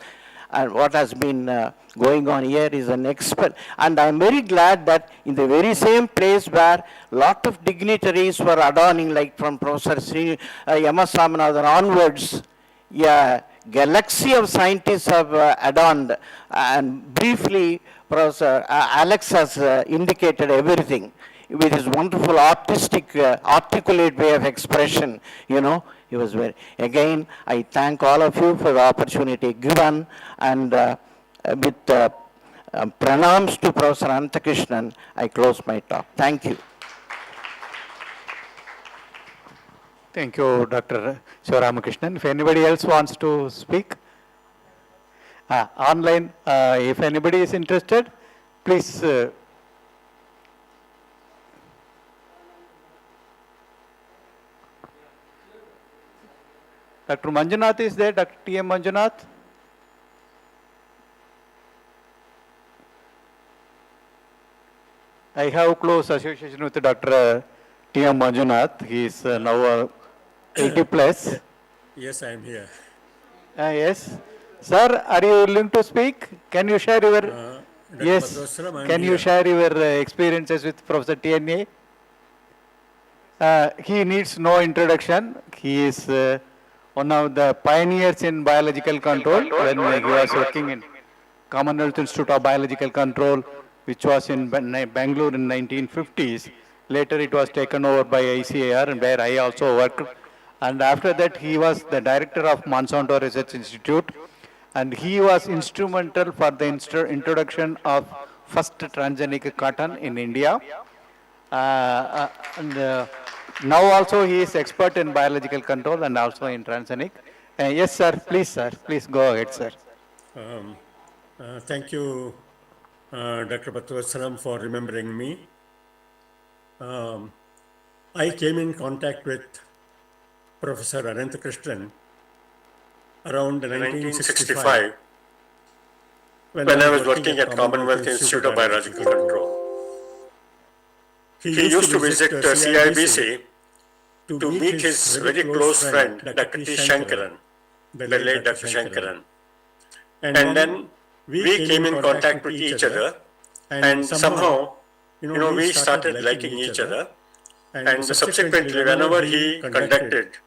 S12: And what has been going on here is an expert. And I'm very glad that in the very same place where lot of dignitaries were adorning, like from Professor Sri Yama Swaminathan onwards, yeah, galaxy of scientists have adorned. And briefly, Professor Alex has indicated everything with his wonderful articulate way of expression, you know. He was very, again, I thank all of you for the opportunity given, and with pranams to Professor Ananthakrishnan, I close my talk. Thank you.
S10: Thank you, Dr. Sivaramakrishnan. If anybody else wants to speak, online, if anybody is interested, please. Dr. Manjunath is there, Dr. T. M. Manjunath. I have close association with Dr. T. M. Manjunath. He is now 80 plus.
S13: Yes, I am here.
S10: Yes. Sir, are you willing to speak? Can you share your... yes. Can you share your experiences with Professor T.N.A.? He needs no introduction. He is one of the pioneers in biological control when he was working in Commonwealth Institute of Biological Control, which was in Bangalore in 1950s. Later it was taken over by ICAR, and where I also worked. And after that he was the director of Monsanto Research Institute, and he was instrumental for the introduction of first transgenic cotton in India. Now also he is expert in biological control and also in transgenic. Yes, sir. Please go ahead, sir.
S13: Thank you, Dr. Bhattavasalam, for remembering me. I came in contact with Professor Ananthakrishnan around 1965 when I was working at Commonwealth Institute of Biological Control. He used to visit CIBC to meet his very close friend, Dr. T. Shankaran, the late Dr. Shankaran. And then we came in contact with each other, and somehow, we started liking each other. And subsequently, whenever he conducted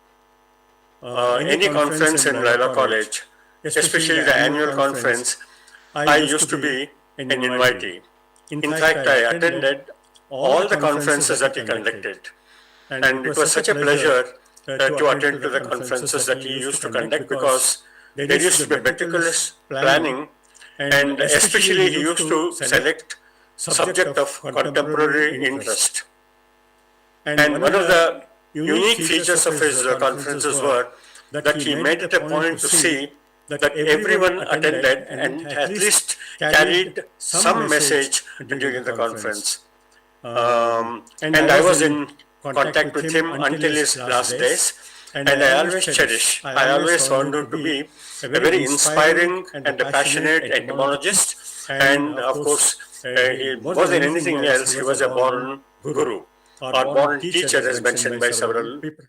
S13: any conference in Loyola College, especially the annual conference, I used to be an invitee. In fact, I attended all the conferences that he conducted. And it was such a pleasure to attend to the conferences that he used to conduct, because there used to be meticulous planning, and especially he used to select subject of contemporary interest. And one of the unique features of his conferences were that he made it a point to see that everyone attended and at least carried some message during the conference. And I was in contact with him until his last days, and I always found him to be a very inspiring and a passionate entomologist, and of course, more than anything else, he was a born guru or born teacher, as mentioned by several people.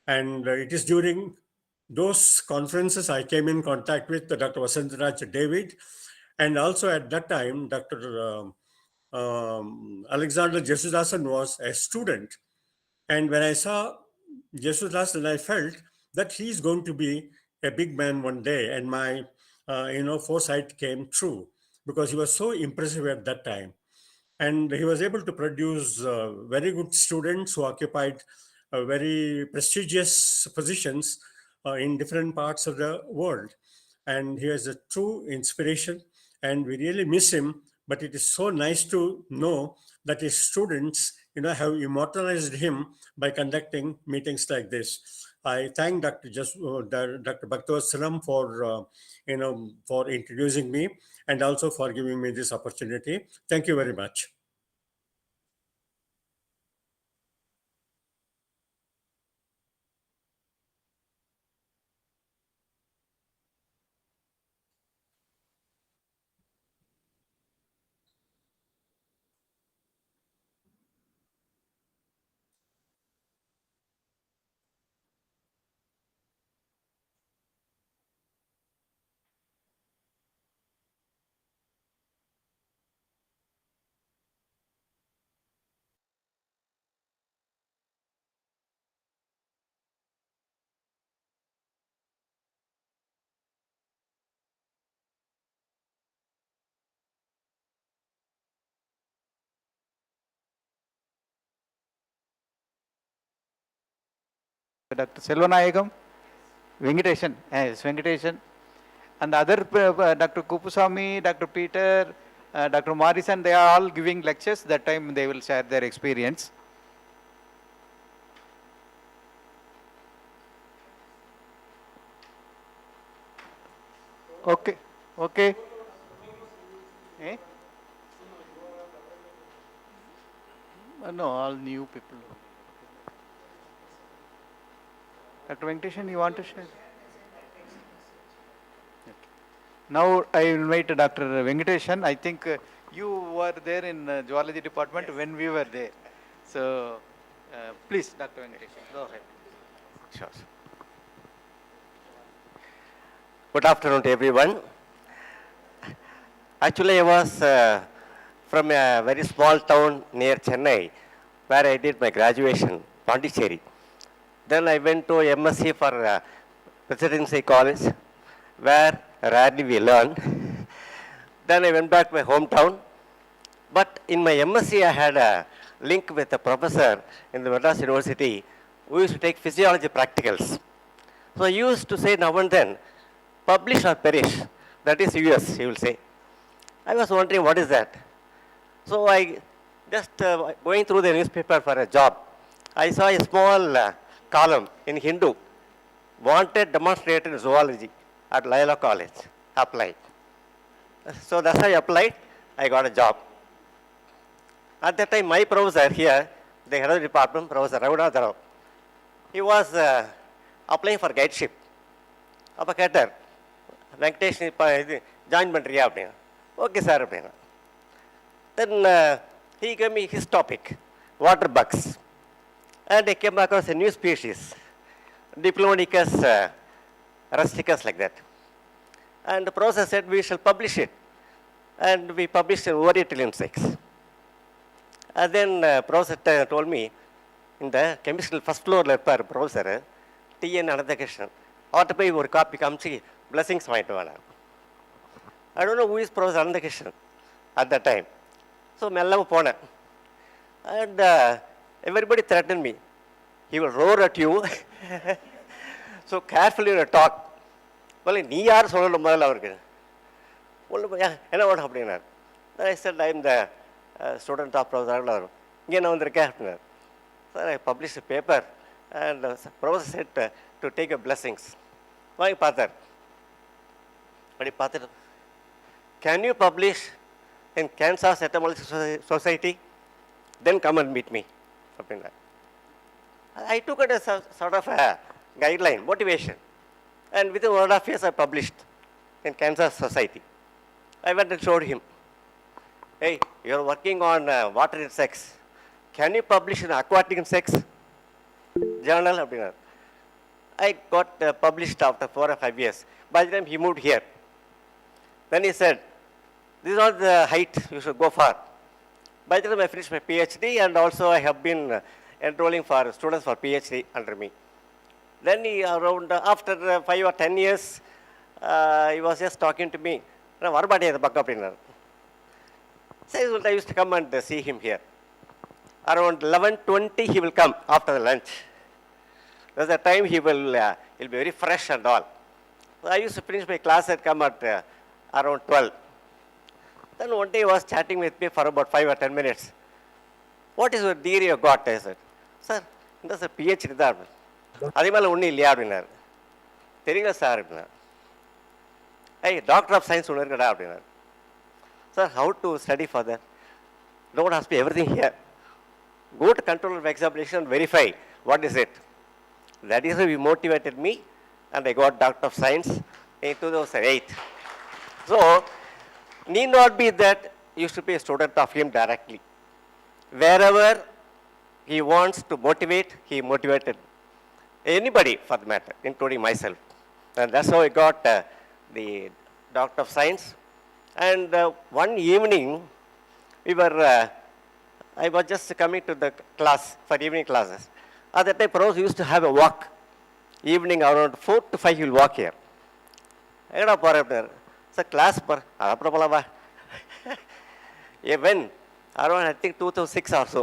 S14: And it is during those conferences I came in contact with Dr. Vasantaraj David, and also at that time, Dr. Alexander Jesudasan was a student. And when I saw Jesudasan, I felt that he's going to be a big man one day. And my, foresight came true because he was so impressive at that time. And he was able to produce very good students who occupied very prestigious positions in different parts of the world. And he is a true inspiration, and we really miss him. But it is so nice to know that his students, have immortalized him by conducting meetings like this. I thank Dr. Dr. Bhaktavasalam for, for introducing me and also for giving me this opportunity. Thank you very much.
S10: Dr. Selvanayagam, Venkateshan, yes, Venkateshan, and other Dr. Kupusamy, Dr. Peter, Dr. Morrison, they are all giving lectures. That time they will share their experience. Okay, okay. Eh? No, all new people. Dr. Venkateshan, you want to share? Okay. Now I invite Dr. Venkateshan. I think you were there in zoology department when we were there. So please, Dr. Venkateshan, go ahead.
S15: Sure. Good afternoon to everyone. Actually, I was from a very small town near Chennai, where I did my graduation, Pondicherry. Then I went to MSc for Presidency College, where rarely we learn. Then I went back to my hometown. But in my MSc, I had a link with a professor in the Madras University who used to take physiology practicals. So he used to say now and then, publish or perish. That is US, he will say. I was wondering, what is that? So I just going through the newspaper for a job, I saw a small column in Hindu, wanted demonstrator in zoology at Loyola College, applied. So that's how I applied, I got a job. At that time, my professor here, the head of the department, Professor Ravinatharao, he was applying for guideship. அப்போ கேட்டார், வெங்கடேஷ் இப்போ இது join பண்ணுறியா அப்படின்னா, okay sir அப்படின்னா. Then he gave me his topic, water bugs. And I came across a new species, Diplodocus rusticus, like that. And the professor said we shall publish it. And we published in Oriental Insects. And then professor told me, in the chemistry first floor, professor, T.N. Ananthakrishnan, அவர்கிட்ட போய் ஒரு copy காமிச்சு blessings வாங்கிட்டு வாங்க. I don't know who is Professor Ananthakrishnan at that time. So மெல்லாம போனேன். And everybody threatened me. He will roar at you. So carefully you talk. Well, நீ யார் சொல்லணும் முதல்ல அவருக்கு. என்ன வேணும் அப்படின்னார். I said I am the student of Professor Aglar, இங்கே நான் வந்திருக்கேன் அப்படின்னாரு. Sir, I published a paper and Professor said to take your blessings. வாங்கி பார்த்தார். அப்படி பார்த்துட்டு, can you publish in Kansas Entomological Society? Then come and meet me. அப்படின்னார். I took it as a sort of a guideline, motivation. And within 1.5 years, I published in Kansas Society. I went and showed him, hey, you're working on water insects. Can you publish in aquatic insects journal? I got published after 4 or 5 years. By the time he moved here, then he said, this is not the height you should go for. By the time I finished my PhD, and also I have been enrolling for students for PhD under me. Then he around, after 5 or 10 years, he was just talking to me. So I used to come and see him here. Around 11:20 he will come after the lunch. That's the time he will he'll be very fresh and all. So I used to finish my class and come at around 12. Then one day he was chatting with me for about 5 or 10 minutes. What is your degree you got? I said, sir, that's a PhD தான். அதே மேலே ஒன்றும் இல்லையா அப்படின்னாரு. தெரியல sir அப்படின்னாரு. Hey, Doctor of Science ஒன்று இருக்கடா அப்படின்னாரு. Sir, how to study for that? Don't ask me everything here. Go to control of examination, verify what is it. That is how he motivated me, and I got Doctor of Science in 2008. So, need not be that you should be a student of him directly. Wherever he wants to motivate, he motivated anybody for the matter, including myself. And that's how I got the Doctor of Science. And one evening, I was just coming to the class for evening classes. At that time, Prof used to have a walk. Evening around 4 to 5, he will walk here. So class, when around I think 2006 or so,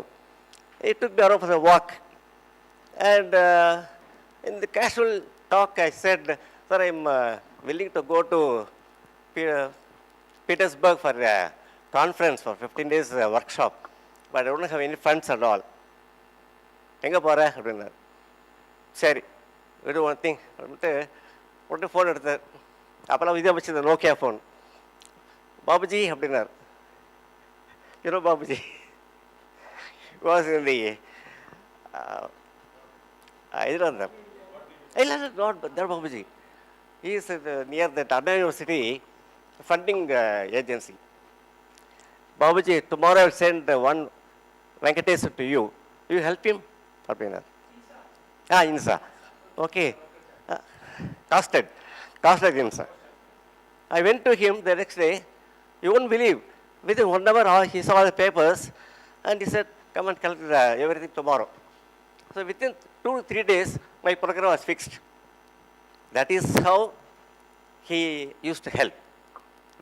S15: he took me around for a walk. And in the casual talk, I said, sir, I'm willing to go to Petersburg for a conference for 15 days workshop, but I don't have any funds at all. எங்கே போகிற அப்படின்னாரு. சரி விடு one thing அப்படின்ட்டு உடனே phone எடுத்தார். அப்போல்லாம் இதே வச்சு இந்த நோக்கியா ஃபோன். பாபுஜி அப்படின்னார். You know Babuji was in the இதில் இருந்தார். இல்லை not that Babuji. He is near the Anna University funding agency. Babuji, tomorrow I will send one Venkatesh to you. You help him? INSA. Okay. Costed INSA. I went to him the next day. You won't believe. Within 1 hour, he saw the papers and he said, come and collect everything tomorrow. So within 2 to 3 days, my program was fixed. That is how he used to help.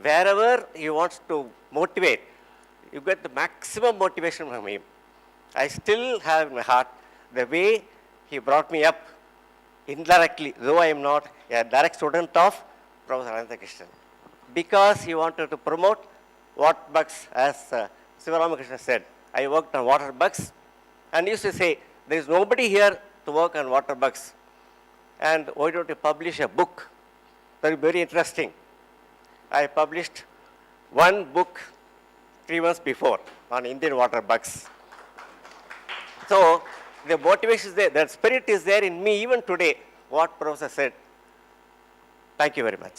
S15: Wherever he wants to motivate, you get the maximum motivation from him. I still have in my heart the way he brought me up indirectly, though I am not a direct student of Professor Ananthakrishnan, because he wanted to promote water bugs, as Sivaramakrishnan said. I worked on water bugs and used to say, there is nobody here to work on water bugs. And why don't you publish a book? That is very interesting. I published one book 3 months before on Indian water bugs. So the motivation is there, that spirit is there in me even today, what Professor said. Thank you very much.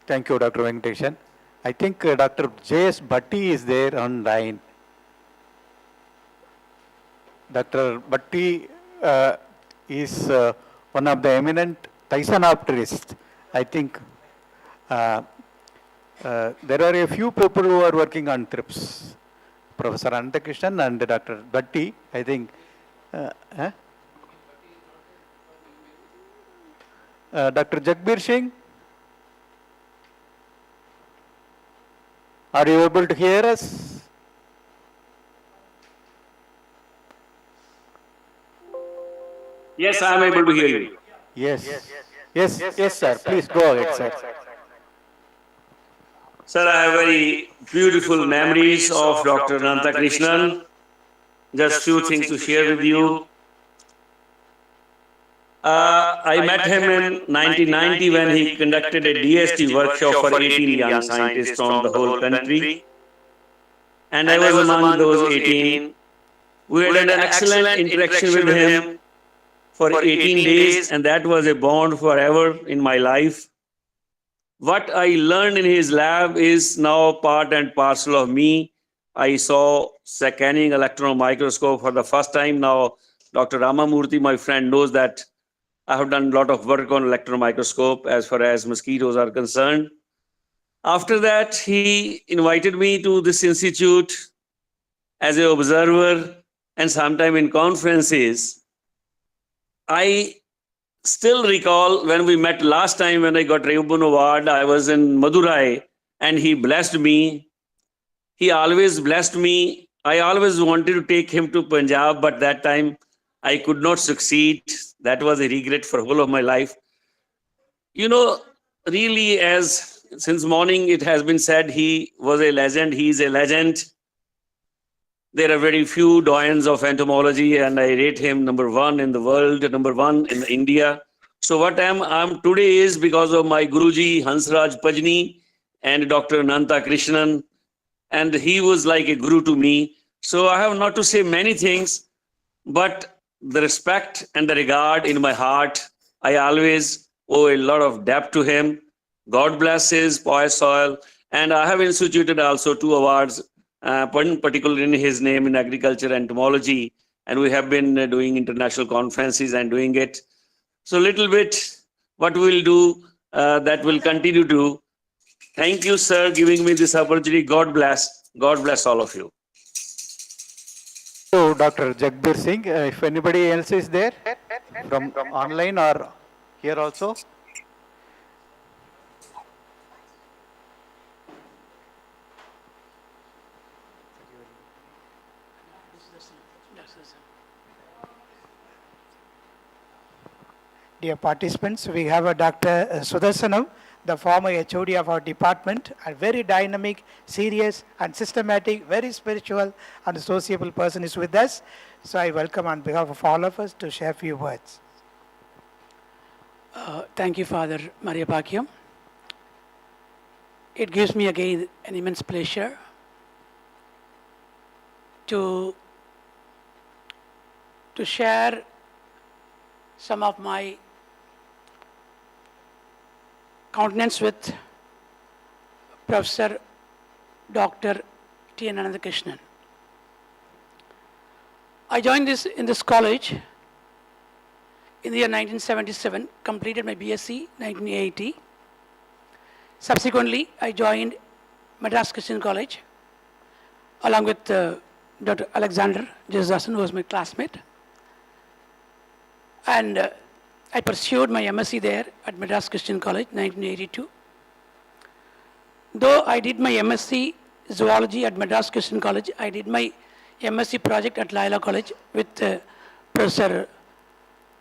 S10: Thank you, Dr. Venkateshan. I think Dr. J.S. Bhatti is there on line. Dr. Bhatti is one of the eminent Thysanopterists. I think there are a few people who are working on thrips. Professor Ananthakrishnan and Dr. Bhatti, I think. Dr. Jagbir Singh, are you able to hear us?
S16: Yes, I am able to hear you.
S10: Yes, sir. Please go ahead, sir.
S16: Sir, I have very beautiful memories of Dr. Ananthakrishnan. Just few things to share with you. I met him in 1990 when he conducted a DST workshop for 18 young scientists from the whole country. And I was among those 18. We had an excellent interaction with him for 18 days, and that was a bond forever in my life. What I learned in his lab is now part and parcel of me. I saw scanning electron microscope for the first time. Now, Dr. Ramamurthy, my friend, knows that I have done a lot of work on electron microscope as far as mosquitoes are concerned. After that, he invited me to this institute as an observer, and sometime in conferences. I still recall when we met last time when I got Ribbon Award, I was in Madurai and he blessed me. He always blessed me. I always wanted to take him to Punjab, but that time I could not succeed. That was a regret for whole of my life. You know, really, as since morning it has been said, he was a legend. He is a legend. There are very few doyens of entomology, and I rate him number one in the world, number one in India. So what I'm today is because of my Guruji Hansraj Pajni and Dr. Ananthakrishnan, and he was like a guru to me. So I have not to say many things, but the respect and the regard in my heart, I always owe a lot of debt to him. God bless his poise soil. And I have instituted also 2 awards, one particularly in his name in agriculture and entomology. And we have been doing international conferences and doing it. So little bit what we'll do, that will continue to. Thank you, sir, giving me this opportunity. God bless. God bless all of you.
S10: So, Dr. Jagbir Singh, if anybody else is there from online or here also.
S17: Dear participants, we have a Dr. Sudarsanam, the former HOD of our department, a very dynamic, serious and systematic, very spiritual and sociable person is with us. So I welcome on behalf of all of us to share a few words.
S8: Thank you, Father Maria Pakyam. It gives me again an immense pleasure to share some of my countenance with Professor Dr. T. Ananthakrishnan. I joined in this college in the year 1977, completed my BSc 1980. Subsequently, I joined Madras Christian College along with Dr. Alexander Jesudasan, who was my classmate. And I pursued my MSc there at Madras Christian College, 1982. Though I did my MSc Zoology at Madras Christian College, I did my MSc project at Loyola College with Professor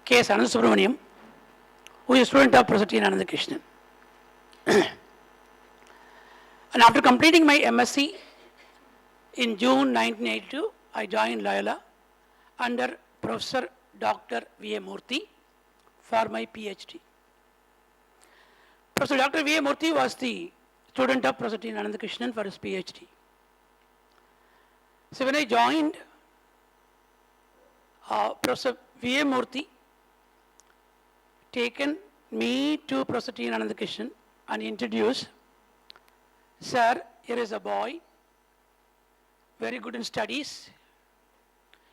S8: K.S. Ananthakrishnan, who is a student of Professor T. Ananthakrishnan. And after completing my MSc in June 1982, I joined Loyola under Professor Dr. V.A. Murthy for my PhD. Professor Dr. V.A. Murthy was the student of Professor T. Ananthakrishnan for his PhD. So when I joined, Professor V.A. Murthy taken me to Professor T. Ananthakrishnan and introduced, sir, here is a boy, very good in studies.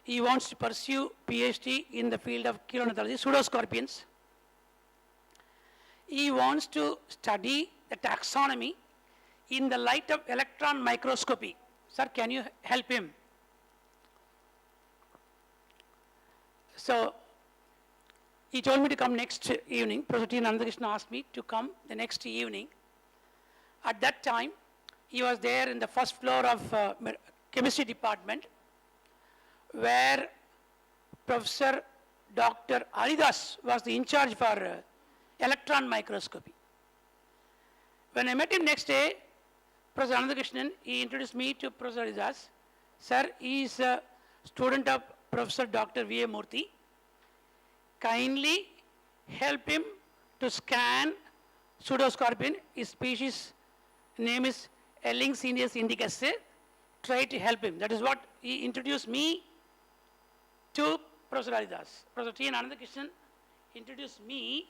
S8: He wants to pursue PhD in the field of chironothology, pseudoscorpions. He wants to study the taxonomy in the light of electron microscopy. Sir, can you help him? So he told me to come next evening. Professor T. Ananthakrishnan asked me to come the next evening. At that time, he was there in the first floor of chemistry department, where Professor Dr. Haridas was the in charge for electron microscopy. When I met him next day,
S9: Professor Ananthakrishnan, he introduced me to Professor Haridas. Sir, he is a student of Professor Dr. V.A. Murthy. Kindly help him to scan pseudoscorpion. His species name is Ellings Cineus indicus. Try to help him. That is what he introduced me to Professor Haridas. Professor T. N. Ananthakrishnan introduced me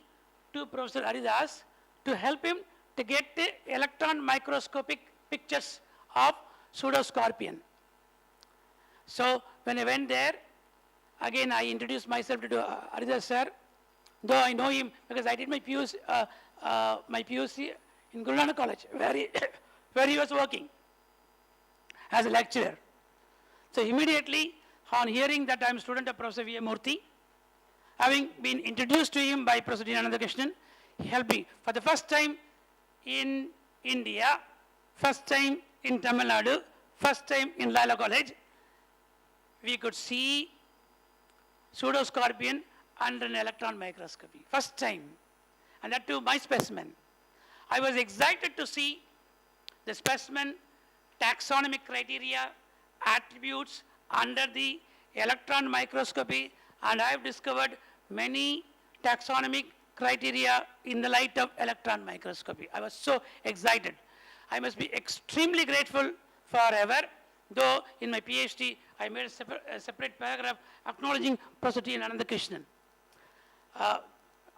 S9: to Professor Haridas to help him to get the electron microscopic pictures of pseudoscorpion. So when I went there, again I introduced myself to Haridas sir, though I know him because I did my PUC in Guru Nanak College, where he was working as a lecturer. So immediately on hearing that I am a student of Professor V.A. Murthy, having been introduced to him by Professor T. Ananthakrishnan, he helped me for the first time in India, first time in Tamil Nadu, first time in Loyola College. We could see pseudoscorpion under an electron microscopy, first time, and that too my specimen. I was excited to see the specimen, taxonomic criteria, attributes under the electron microscopy, and I have discovered many taxonomic criteria in the light of electron microscopy. I was so excited. I must be extremely grateful forever, though in my PhD I made a separate paragraph acknowledging Professor T. N. Ananthakrishnan.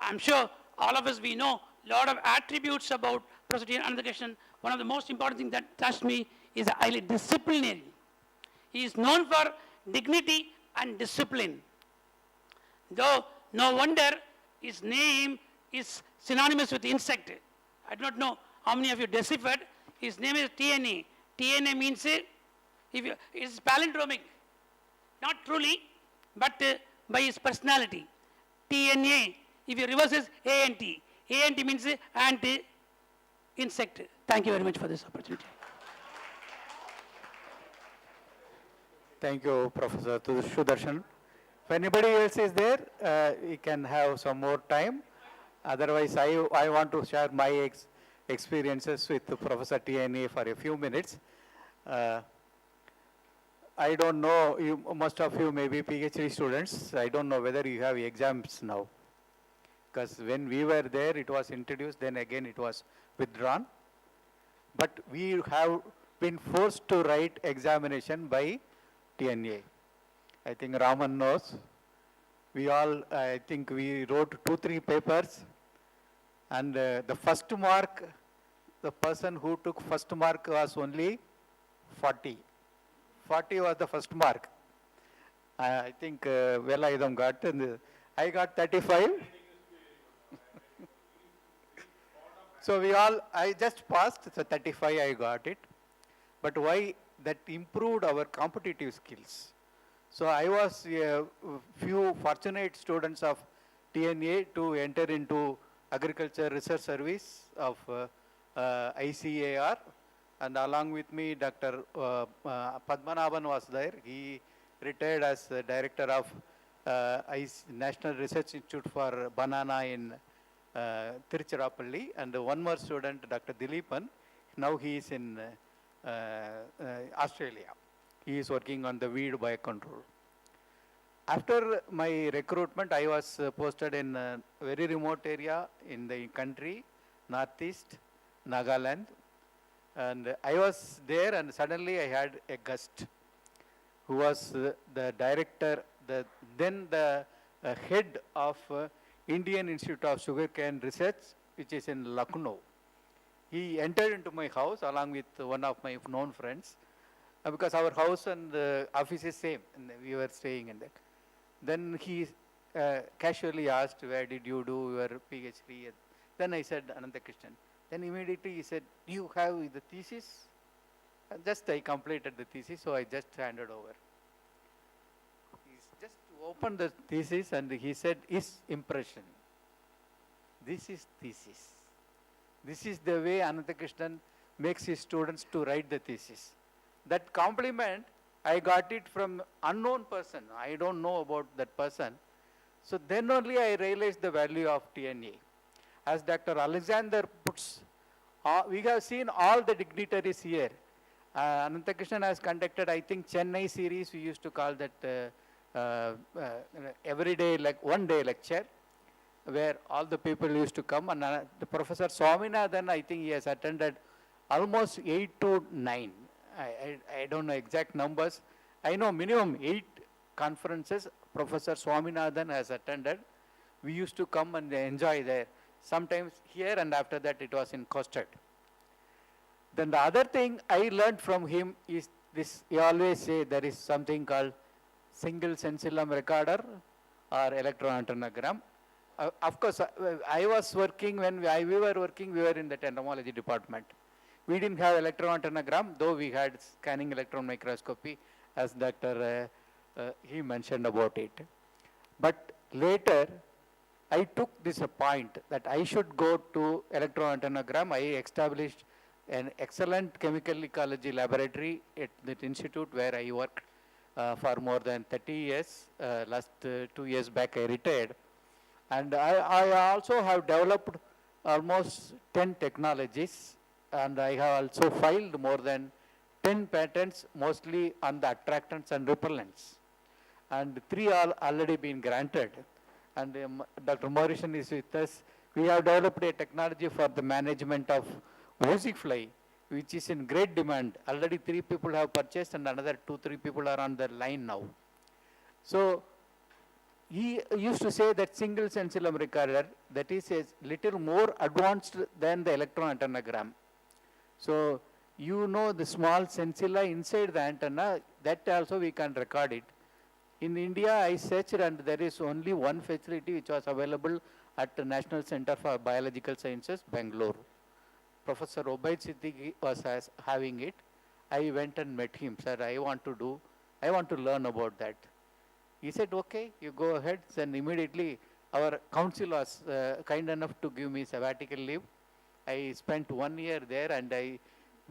S9: I'm sure all of us, we know a lot of attributes about Professor T. N. Ananthakrishnan. One of the most important things that touched me is highly disciplinary. He is known for dignity and discipline. Though no wonder his name is synonymous with insect. I do not know how many of you deciphered. His name is TNA. TNA means it's palindromic. Not truly, but by his personality. TNA, if you reverse it, ANT. ANT means anti-insect. Thank you very much for this opportunity.
S10: Thank you, Professor Sudarshan. If anybody else is there, we can have some more time. Otherwise, I want to share my experiences with Professor TNA for a few minutes. I don't know, most of you may be PhD students. I don't know whether you have exams now. Because when we were there, it was introduced, then again it was withdrawn. But we have been forced to write examination by TNA. I think Raman knows. We all, I think we wrote 2-3 papers. And the first mark, the person who took first mark was only 40. 40 was the first mark. I think Velayudam got, and I got 35. So we all, I just passed, so 35 I got it. But why? That improved our competitive skills. So I was a few fortunate students of TNA to enter into Agriculture Research Service of ICAR, and along with me Dr. Padmanabhan was there. He retired as the director of National Research Institute for Banana in Tiruchirappalli, and one more student, Dr. Dileepan. Now he is in Australia. He is working on the weed biocontrol. After my recruitment, I was posted in a very remote area in the country, Northeast, Nagaland. And I was there, and suddenly I had a guest who was the director, then the head of Indian Institute of Sugarcane Research, which is in Lucknow. He entered into my house along with one of my known friends, because our house and office is same, and we were staying in that. Then he casually asked, where did you do your PhD? Then I said, Ananthakrishnan. Then immediately he said, do you have the thesis? Just I completed the thesis, so I just handed over. He just opened the thesis and he said, his impression. This is thesis. This is the way Ananthakrishnan makes his students to write the thesis. That compliment, I got it from unknown person. I don't know about that person. So then only I realized the value of TNA. As Dr. Alexander puts, We have seen all the dignitaries here. Ananthakrishnan has conducted, I think, Chennai series, we used to call that everyday, like one day lecture, where all the people used to come. And the Professor Swaminathan, I think he has attended almost 8 to 9. I don't know exact numbers. I know minimum 8 conferences Professor Swaminathan has attended. We used to come and enjoy there. Sometimes here, and after that it was in Costard. Then the other thing I learned from him is this, he always say there is something called single sensillum recorder or electroantennogram. Of course, I was working, when we were working, we were in the entomology department. We didn't have electroantennogram, though we had scanning electron microscopy, as Dr. He mentioned about it. But later, I took this a point that I should go to electroantennogram. I established an excellent chemical ecology laboratory at that institute where I worked for more than 30 years. Last 2 years back I retired. And I also have developed almost 10 technologies, and I have also filed more than 10 patents, mostly on the attractants and repellents. And 3 are already been granted. And Dr. Morrison is with us. We have developed a technology for the management of Woozy fly, which is in great demand. Already 3 people have purchased and another 2-3 people are on the line now. So he used to say that single sensillum recorder, that is a little more advanced than the electroantennogram. So you know the small sensilla inside the antenna, that also we can record it. In India, I searched and there is only one facility which was available at the National Center for Biological Sciences, Bangalore. Professor Obaid Siddiqui was having it. I went and met him, sir, I want to learn about that. He said, okay, you go ahead. Then immediately our council was kind enough to give me sabbatical leave. I spent 1 year there and I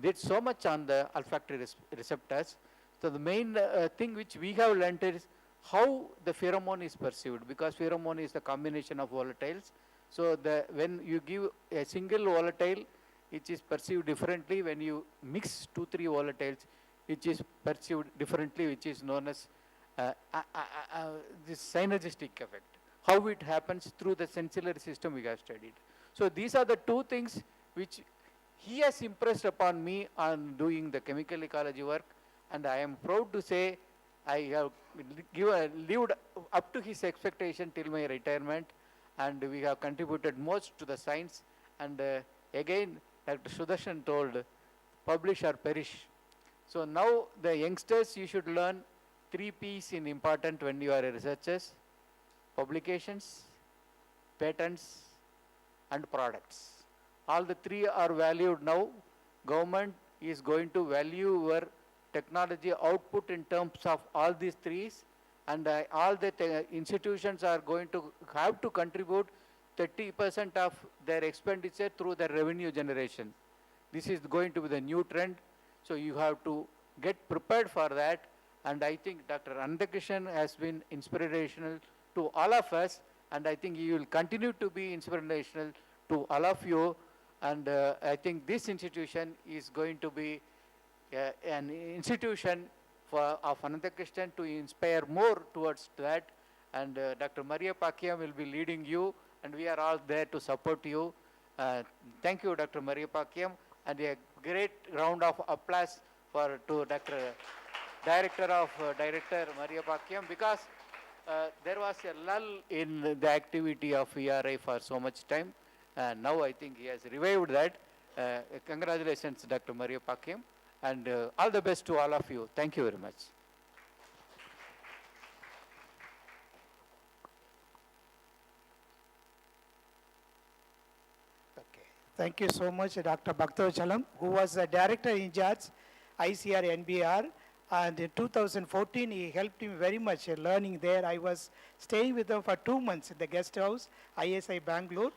S10: did so much on the olfactory receptors. So the main thing which we have learned is how the pheromone is perceived, because pheromone is the combination of volatiles. So when you give a single volatile, it is perceived differently. When you mix 2-3 volatiles, it is perceived differently, which is known as this synergistic effect. How it happens through the sensillary system we have studied. So these are the 2 things which he has impressed upon me on doing the chemical ecology work, and I am proud to say I have lived up to his expectation till my retirement, and we have contributed most to the science. And again, Dr. Sudarshan told, publish or perish. So now the youngsters, you should learn 3 P's in important when you are a researchers: publications, patents, and products. All the 3 are valued now. Government is going to value your technology output in terms of all these 3's, and all the institutions are going to have to contribute 30% of their expenditure through their revenue generation. This is going to be the new trend, so you have to get prepared for that. And I think Dr. Ananthakrishnan has been inspirational to all of us, and I think he will continue to be inspirational to all of you. And I think this institution is going to be an institution of Ananthakrishnan to inspire more towards that. And Dr. Maria Pakiam will be leading you, and we are all there to support you. Thank you, Dr. Maria Pakiam, and a great round of applause to Director Maria Pakiam, because there was a lull in the activity of ERI for so much time. Now I think he has revived that. Congratulations, Dr. Maria Pakiam, and all the best to all of you. Thank you very much.
S17: Okay. Thank you so much, Dr. Bhaktavachalam, who was the director in charge, ICR NBR. And in 2014, he helped him very much in learning there. I was staying with them for 2 months in the guest house, ISI Bangalore.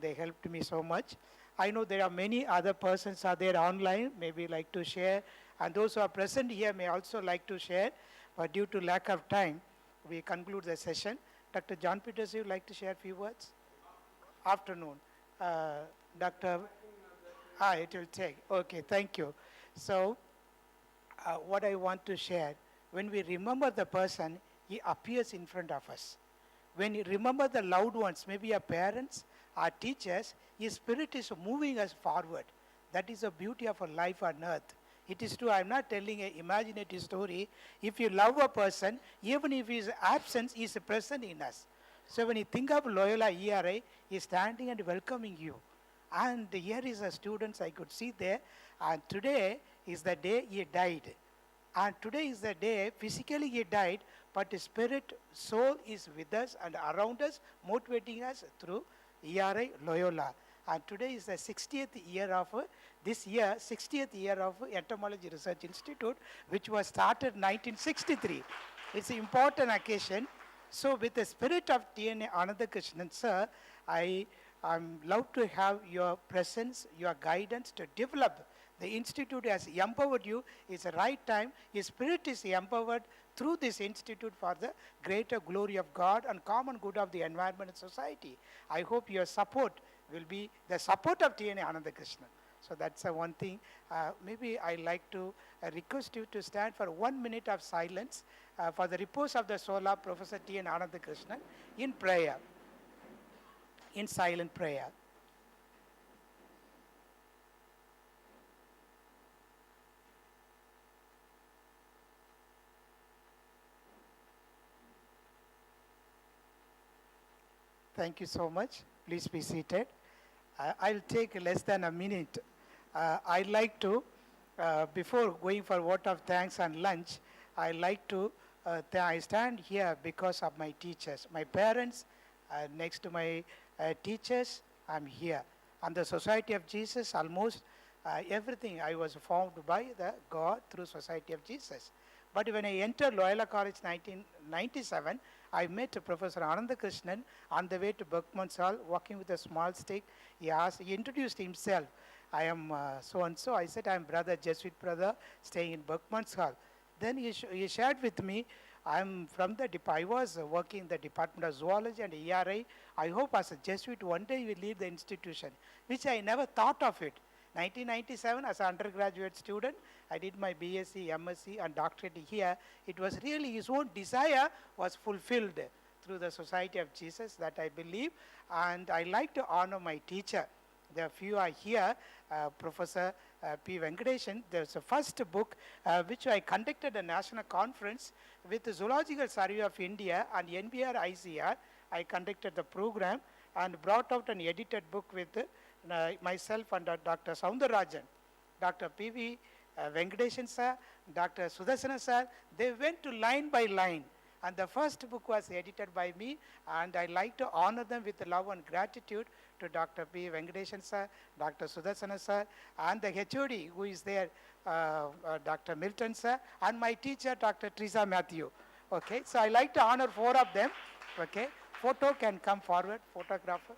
S17: They helped me so much. I know there are many other persons are there online, maybe like to share. And those who are present here may also like to share. But due to lack of time, we conclude the session. Dr. John Peters, you would like to share a few words? Afternoon. Dr. It will take. Okay, thank you. So, what I want to share, when we remember the person, he appears in front of us. When you remember the loved ones, maybe our parents, our teachers, his spirit is moving us forward. That is the beauty of a life on earth. It is true, I'm not telling an imaginative story. If you love a person, even if he is absent, he is present in us. So when you think of Loyola ERA, he is standing and welcoming you. And here is the students I could see there. And today is the day he died. And today is the day, physically he died, but his spirit, soul is with us and around us, motivating us through ERA Loyola. And today is the 60th year of, this year, 60th year of Entomology Research Institute, which was started 1963. It's an important occasion. So with the spirit of TN Ananthakrishnan, sir, I'm love to have your presence, your guidance to develop. The institute has empowered you. It's the right time. His spirit is empowered through this institute for the greater glory of God and common good of the environment and society. I hope your support will be the support of TN Ananthakrishnan. So that's one thing. Maybe I like to request you to stand for 1 minute of silence for the repose of the soul of Professor TN Ananthakrishnan in prayer, in silent prayer. Thank you so much. Please be seated. I'll take less than a minute. I'd like to, before going for vote of thanks and lunch, I like to, I stand here because of my teachers, my parents, next to my teachers, I'm here. And the Society of Jesus, almost everything I was formed by the God through Society of Jesus. But when I entered Loyola College 1997, I met Professor Ananthakrishnan on the way to Berkman's Hall, walking with a small stick. He introduced himself. I am so-and-so. I said, I am brother, Jesuit brother, staying in Berkman's Hall. Then he shared with me, I am from I was working in the Department of Zoology and ERA. I hope as a Jesuit one day you will lead the institution, which I never thought of it. 1997, as an undergraduate student, I did my BSc, MSc, and doctorate here. It was really his own desire was fulfilled through the Society of Jesus, that I believe. And I like to honor my teacher. There are few are here, Professor P. Venkatesan. There's a first book which I conducted a national conference with the Zoological Survey of India and NBR ICR. I conducted the program and brought out an edited book with myself and Dr. Soundarajan, Dr. P.V. Venkatesan sir, Dr. Sudarsana sir. They went to line by line. And the first book was edited by me, and I like to honor them with love and gratitude to Dr. P. Venkatesan sir, Dr. Sudarsana sir, and the HOD who is there, Dr. Milton sir, and my teacher, Dr. Teresa Matthew. Okay, so I like to honor 4 of them. Okay, photo can come forward, photographer.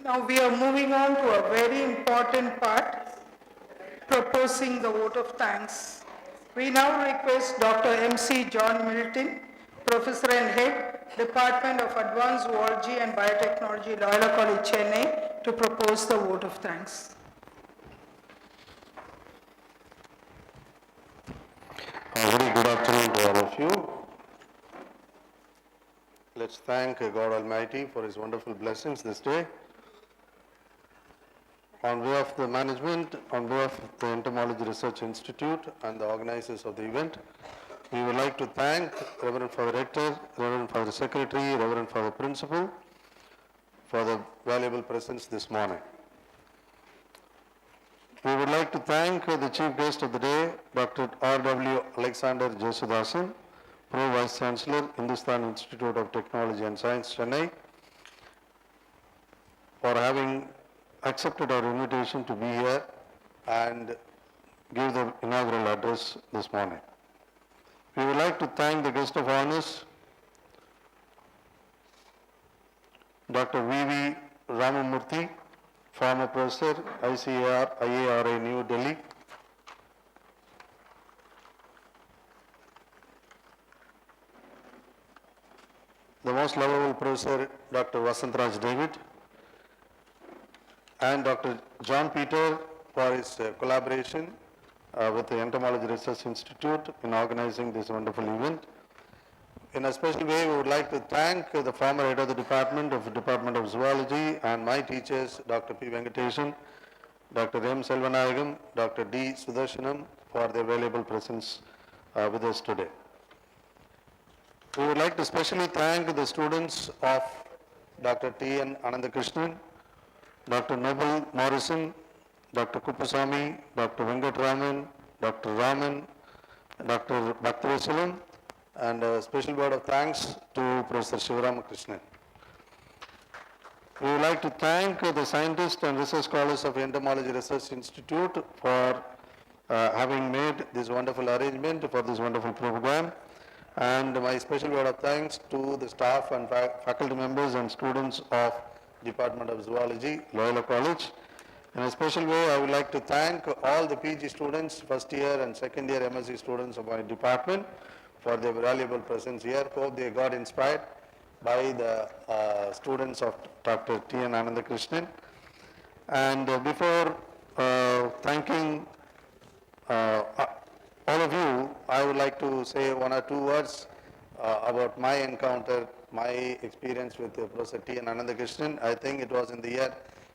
S1: Now we are moving on to a very important part, proposing the vote of thanks. We now request Dr. M.C. John Milton, Professor and Head, Department of Advanced Zoology and Biotechnology, Loyola College, Chennai, to propose the vote of thanks.
S18: Very good afternoon to all of you. Let's thank God Almighty for His wonderful blessings this day. On behalf of the management, on behalf of the Entomology Research Institute and the organizers of the event, we would like to thank Reverend Father Rector, Reverend Father Secretary, Reverend Father Principal for the valuable presence this morning. We would like to thank the chief guest of the day, Dr. R.W. Alexander Jesudasan, Pro Vice Chancellor, Hindustan Institute of Technology and Science, Chennai, for having accepted our invitation to be here and give the inaugural address this morning. We would like to thank the guest of honors, Dr. V.V. Ramamurthy, former professor, ICAR, IARA, New Delhi. The most lovable professor, Dr. Vasantraj David, and Dr. John Peter for his collaboration with the Entomology Research Institute in organizing this wonderful event. In a special way, we would like to thank the former head of the Department of Zoology and my teachers, Dr. P. Venkatesan, Dr. M. Selvanayagam, Dr. D. Sudarshanam, for their valuable presence with us today. We would like to specially thank the students of Dr. T. N. Ananthakrishnan, Dr. Noble Morrison, Dr. Kuppusamy, Dr. Venkatraman, Dr. Raman, Dr. Bhaktavasalam, and a special word of thanks to Professor Sivaramakrishnan. We would like to thank the scientists and research scholars of Entomology Research Institute for having made this wonderful arrangement for this wonderful program. And my special word of thanks to the staff and faculty members and students of Department of Zoology, Loyola College. In a special way, I would like to thank all the PG students, first year and second year MSc students of my department for their valuable presence here. Hope they got inspired by the students of Dr. T. N. Ananthakrishnan. And before thanking all of you, I would like to say one or two words about my encounter, my experience with Professor T. N. Ananthakrishnan. I think it was in the year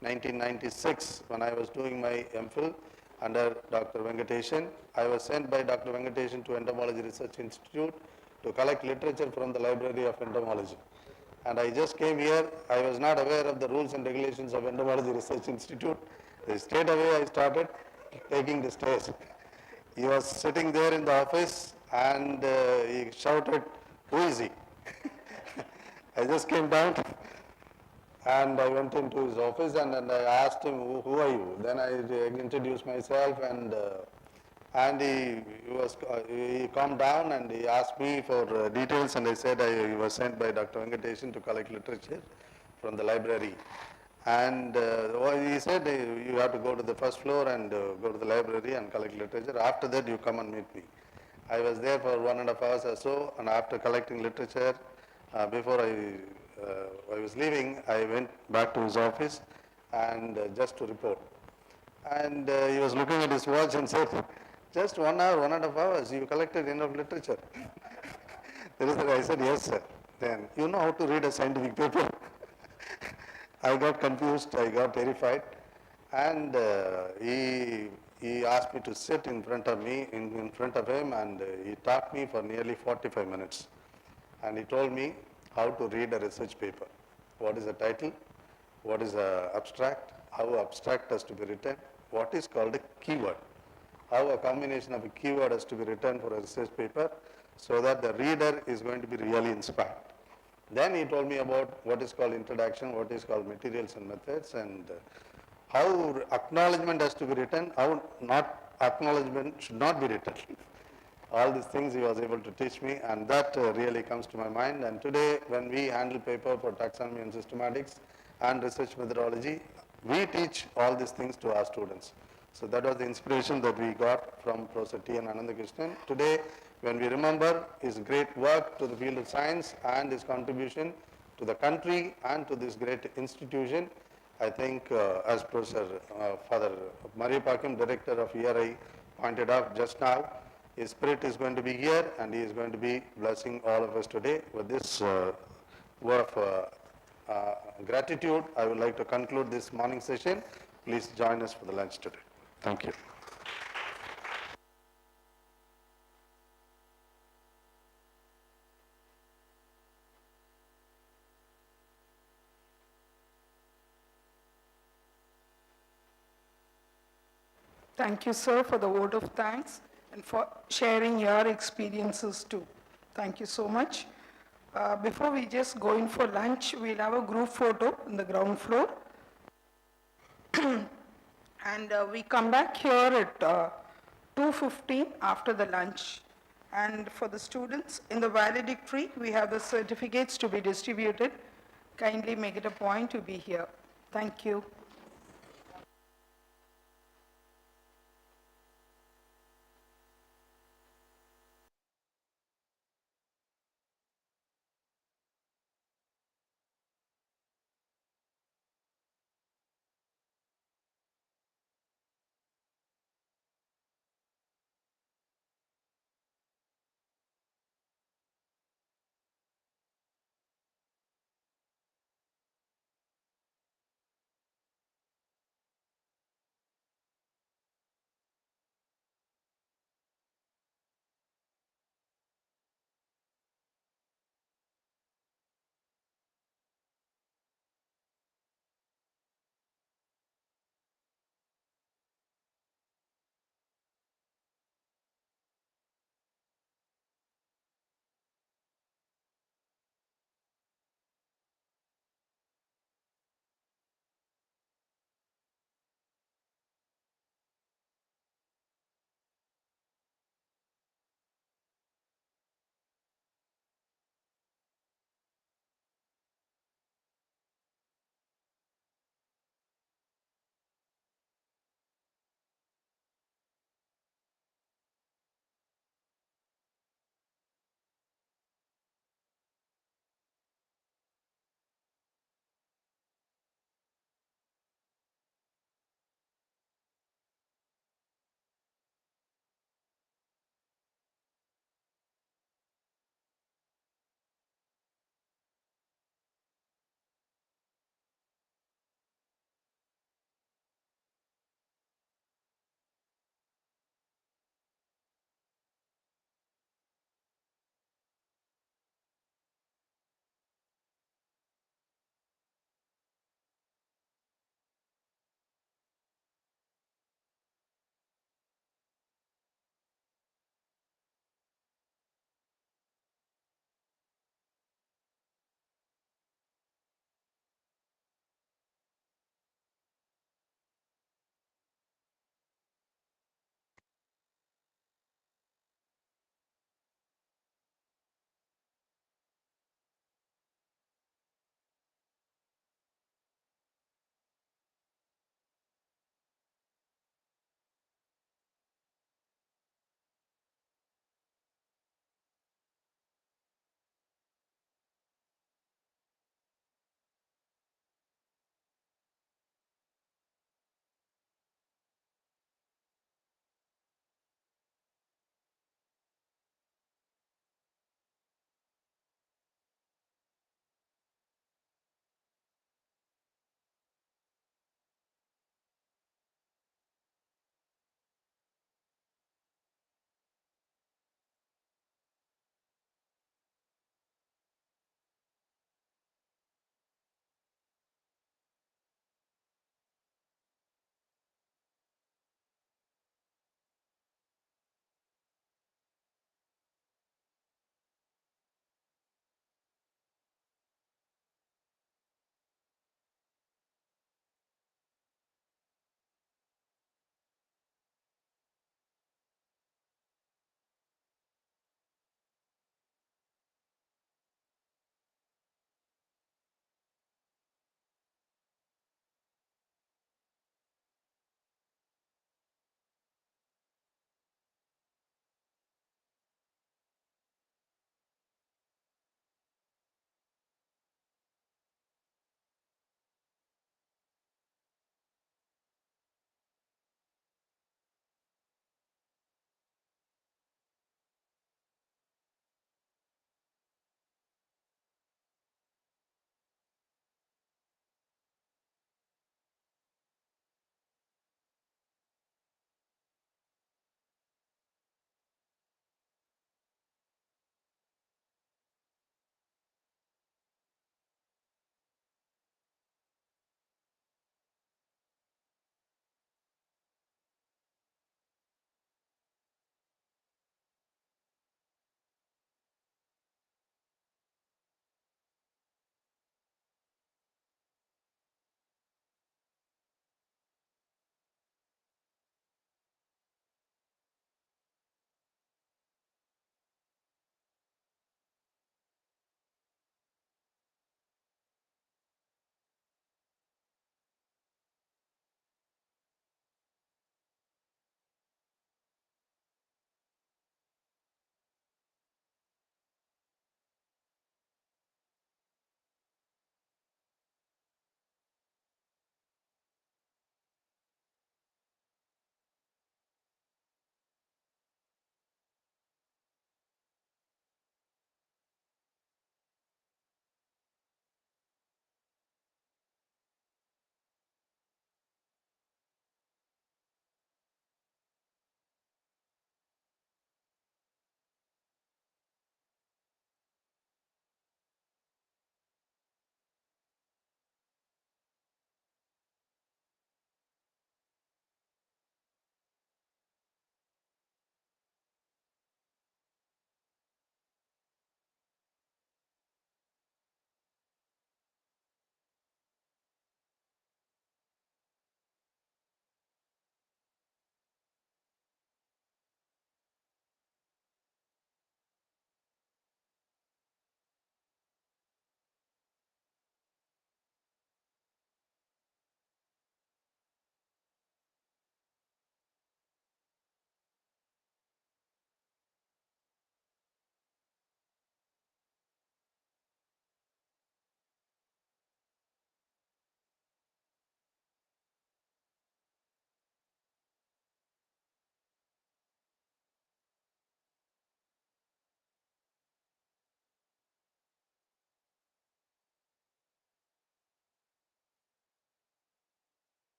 S18: 1996 when I was doing my MPhil under Dr. Venkatesan. I was sent by Dr. Venkatesan to Entomology Research Institute to collect literature from the Library of Entomology. And I just came here. I was not aware of the rules and regulations of Entomology Research Institute. Straight away I started taking the stairs. He was sitting there in the office and he shouted, "Who is he?" I just came down and I went into his office and I asked him, "Who are you?" Then I introduced myself and he calmed down and he asked me for details, and I said I was sent by Dr. Venkatesan to collect literature from the library. And he said, you have to go to the first floor and go to the library and collect literature. After that, you come and meet me. I was there for 1.5 hours or so, and after collecting literature, before I was leaving, I went back to his office and just to report. And he was looking at his watch and said, "Just 1 hour, 1.5 hours, you collected enough literature." I said, "Yes, sir." Then, you know how to read a scientific paper? I got confused, I got terrified, and he asked me to sit in front of me, in front of him, and he taught me for nearly 45 minutes. And he told me how to read a research paper. What is the title? What is the abstract? How abstract has to be written? What is called a keyword? How a combination of a keyword has to be written for a research paper so that the reader is going to be really inspired. Then he told me about what is called introduction, what is called materials and methods, and how acknowledgement has to be written, how not acknowledgement should not be written. All these things he was able to teach me, and that really comes to my mind. And today, when we handle paper for taxonomy and systematics, and research methodology. We teach all these things to our students. So that was the inspiration that we got from Professor T. N. Ananthakrishnan. Today, when we remember his great work to the field of science and his contribution to the country and to this great institution, I think as Professor Father Mariapakim, Director of ERI, pointed out just now, his spirit is going to be here and he is going to be blessing all of us today. With this word of gratitude, I would like to conclude this morning session. Please join us for the lunch today. Thank you.
S1: Thank you, sir, for the vote of thanks and for sharing your experiences too. Thank you so much. Before we just go in for lunch, we'll have a group photo on the ground floor. And we come back here at 2:15 after the lunch. And for the students in the valedictory, we have the certificates to be distributed. Kindly make it a point to be here. Thank you.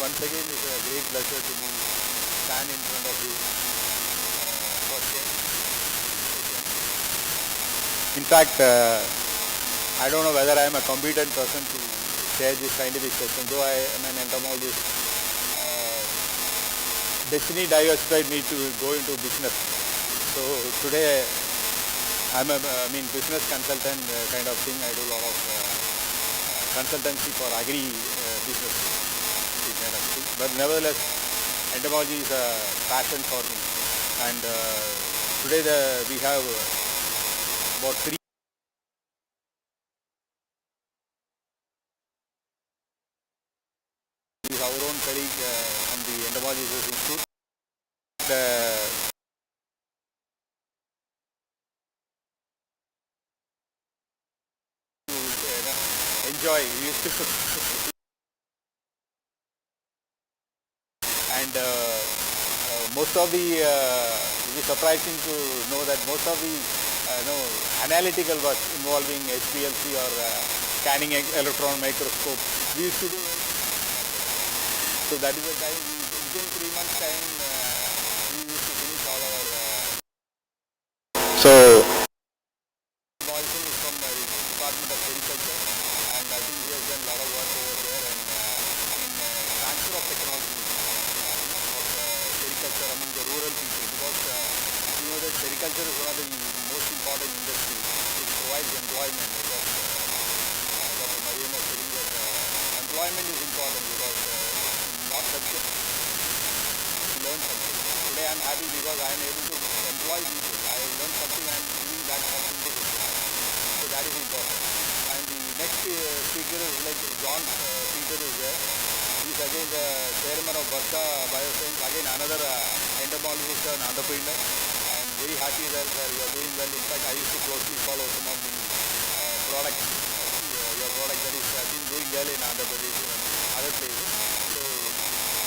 S11: once again it's a great pleasure to stand in front of you for sharing. In fact, I don't know whether I am a competent person to share this scientific session, though I am an entomologist. Destiny diversified me to go into business. So today I'm a business consultant kind of thing. I do a lot of consultancy for agri business kind of thing. But nevertheless, entomology is a passion for me. And today we have about 3 is our own colleague from the Entomology Research Institute. Enjoy. We used to and most of the it is surprising to know that most of the analytical work involving HPLC or scanning electron microscope we used to do. So that is the time within 3 months time we used to finish all our so Morrison is from the Department of Agriculture, and I think he has done a lot of work over there and in transfer of technology of agriculture among the rural people, because you know that agriculture is one of the most important industries which provides employment, because Dr. Mariam was saying that employment is important because not subject to learn something. Today I am happy because I am able to employ people. I have learned something and giving that something to society. So that is important. And the next speaker is like John Peter is there. He is again the chairman of Varsha Bioscience, again another entomologist and entrepreneur. I am very happy that you are doing well. In fact, I used to closely follow some of the products, your product that is been doing well in Andhra Pradesh and other places. So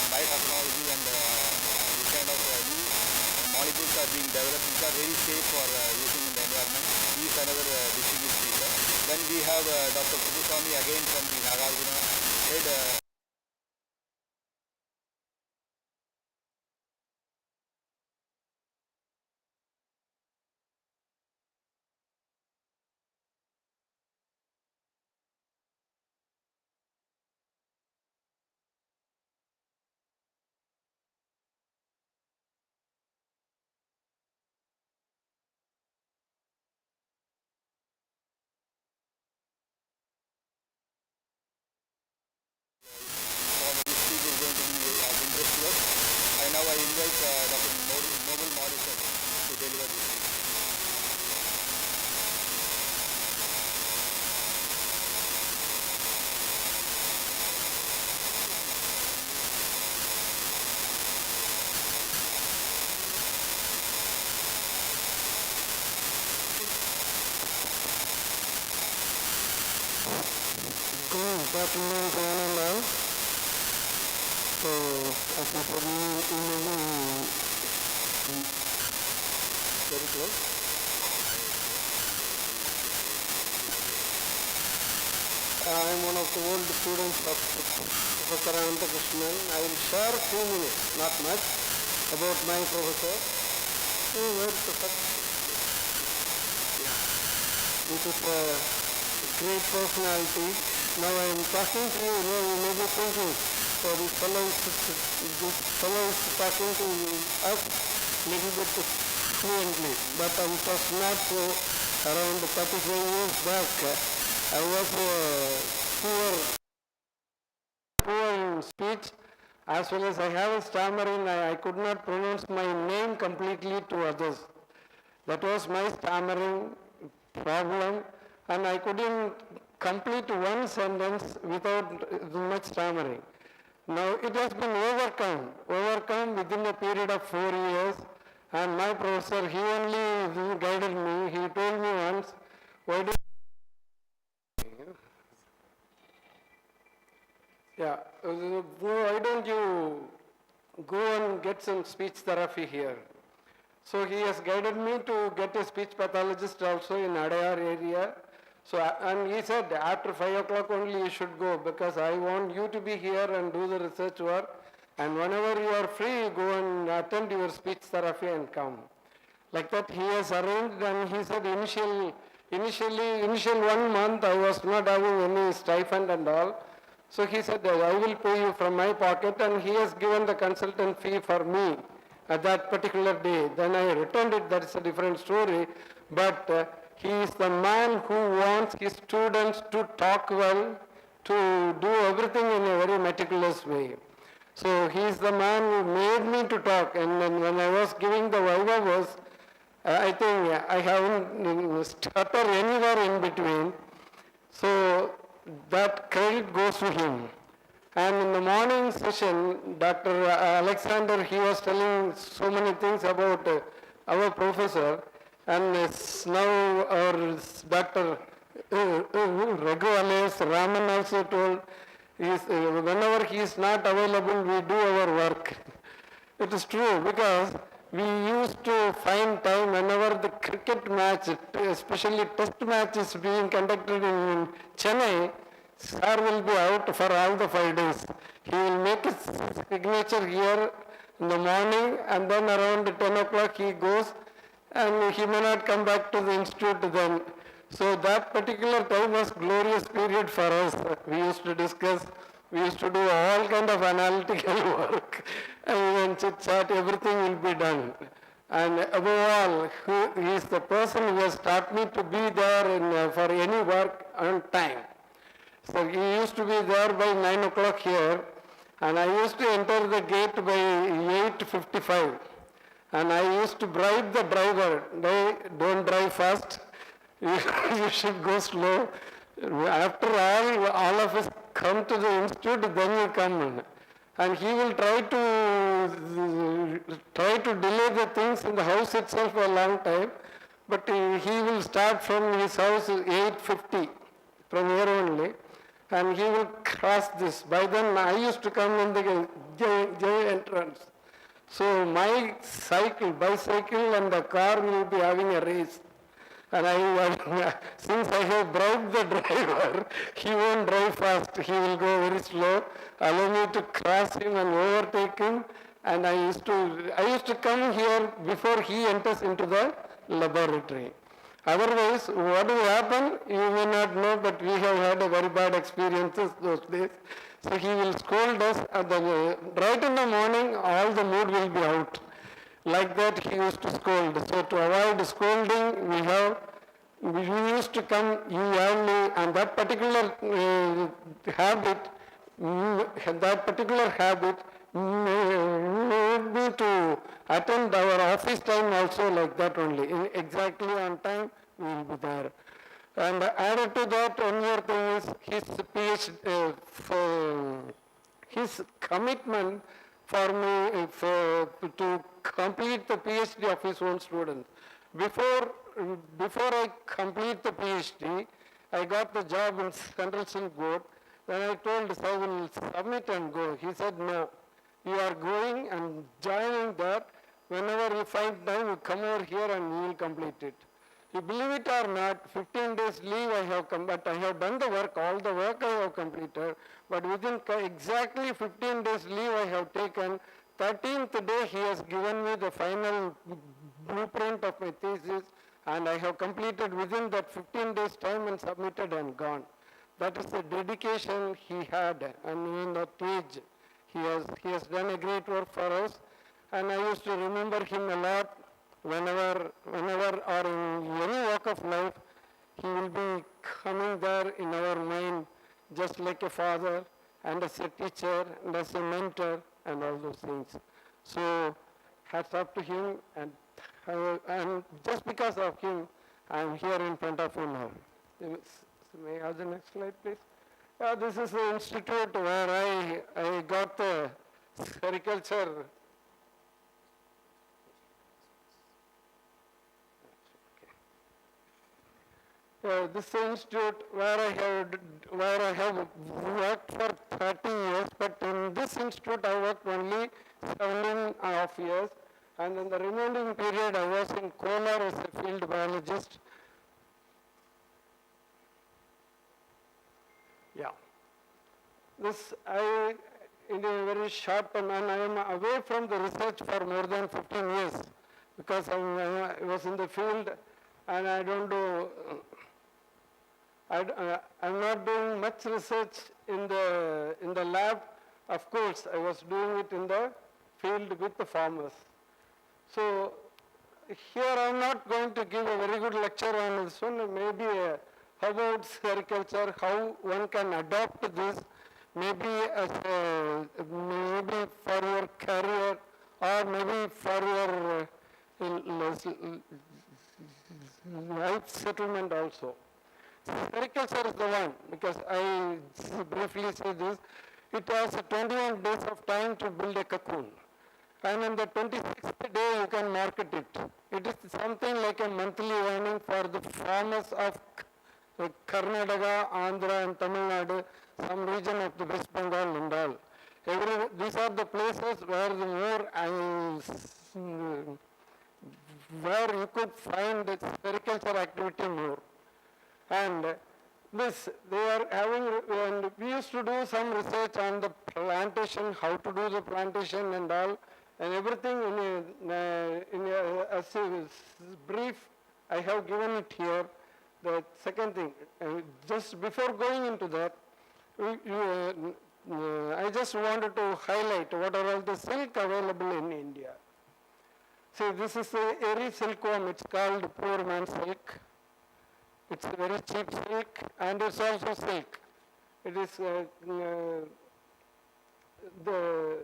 S11: biotechnology and this kind of new molecules are being developed which are very safe for using in the environment. He is another distinguished speaker. Then we have Dr. Puduswamy again from the Nagarjuna head. And now I invite Dr. Noble Morrison to deliver this speech.
S19: Good afternoon to one and all. So, as you probably very close. I am one of the old students of Professor Ananthakrishnan. I will share a few minutes, not much, about my professor. Oh, where is the first? Yeah. This is a great personality. Now I am talking to you, you may be thinking, so this fellow is talking to us little bit fluently, but it was not so. Around 35 years back, I was poor in speech, as well as I have a stammering. I could not pronounce my name completely to others. That was my stammering problem, and I couldn't complete one sentence without much stammering. Now it has been overcome within a period of 4 years, and my professor, he only guided me. He told me once, why don't you go and get some speech therapy here? So he has guided me to get a speech pathologist also in Adayar area. So, and he said, after 5 o'clock only you should go, because I want you to be here and do the research work, and whenever you are free, you go and attend your speech therapy and come. Like that he has arranged, and he said initial 1 month I was not having any stipend and all. So he said, I will pay you from my pocket, and he has given the consultant fee for me at that particular day. Then I returned it, that's a different story. But he is the man who wants his students to talk well, to do everything in a very meticulous way. So he is the man who made me to talk, and then when I was giving the Viva was, I think I haven't stuttered anywhere in between. So that credit goes to him. And in the morning session, Dr. Alexander, he was telling so many things about our professor, and now our Dr. Raghu alias Raman also told, whenever he is not available, we do our work. It is true, because we used to find time whenever the cricket match, especially test match, is being conducted in Chennai. Sir will be out for all the 5 days. He will make his signature here in the morning, and then around 10 o'clock he goes, and he may not come back to the institute then. So that particular time was glorious period for us. We used to discuss, we used to do all kind of analytical work, and when chit chat, everything will be done. And above all, he is the person who has taught me to be there for any work on time. So he used to be there by 9 o'clock here, and I used to enter the gate by 8:55. And I used to bribe the driver, don't drive fast, you should go slow. After all of us come to the institute, then you come in. And he will try to delay the things in the house itself for a long time, but he will start from his house 8:50, from here only, and he will cross this. By then I used to come in the J entrance. So my bicycle and the car will be having a race. And since I have bribed the driver, he won't drive fast. He will go very slow, allow me to cross him and overtake him. And I used to come here before he enters into the laboratory. Otherwise, what will happen, you may not know, but we have had a very bad experiences those days. So he will scold us right in the morning, all the mood will be out. Like that he used to scold. So to avoid scolding, we used to come early, and that particular habit made me to attend our office time also like that only. Exactly on time, we will be there. And added to that, one more thing is his PhD, his commitment for me to complete the PhD of his own students. Before I complete the PhD, I got the job in Central Silk Board. Then I told, I will submit and go. He said, no, you are going and joining that. Whenever you find time, you come over here and you will complete it. You believe it or not, 15 days leave I have come, but I have done the work, all the work I have completed, but within exactly 15 days leave I have taken. 13th day he has given me the final blueprint of my thesis, and I have completed within that 15 days time and submitted and gone. That is the dedication he had, and in that age he has done a great work for us, and I used to remember him a lot. Whenever or in any walk of life, he will be coming there in our mind just like a father, and as a teacher, and as a mentor, and all those things. So hats off to him, and just because of him, I am here in front of you now. May I have the next slide, please? This is the institute where I got the sericulture. This institute where I have worked for 30 years, but in this institute I worked only 7.5 years, and in the remaining period I was in Kolar as a field biologist. Yeah. This in a very short term, and I am away from the research for more than 15 years because I was in the field and I don't do, I'm not doing much research in the lab. Of course, I was doing it in the field with the farmers. So here I am not going to give a very good lecture on this one, maybe how about sericulture, how one can adopt this, maybe as maybe for your career or maybe for your life settlement also. Sericulture is the one, because I briefly say this, it has 21 days of time to build a cocoon. And on the 26th day you can market it. It is something like a monthly earning for the farmers of Karnataka, Andhra and Tamil Nadu, some region of the West Bengal and all. These are the places where the more where you could find the sericulture activity more. And this, they are having, and we used to do some research on the plantation, how to do the plantation and all, and everything in a brief, I have given it here. The second thing, just before going into that, I just wanted to highlight what are all the silk available in India. See, this is a airy silkworm, it's called poor man's silk. It's a very cheap silk and it's also silk. It is the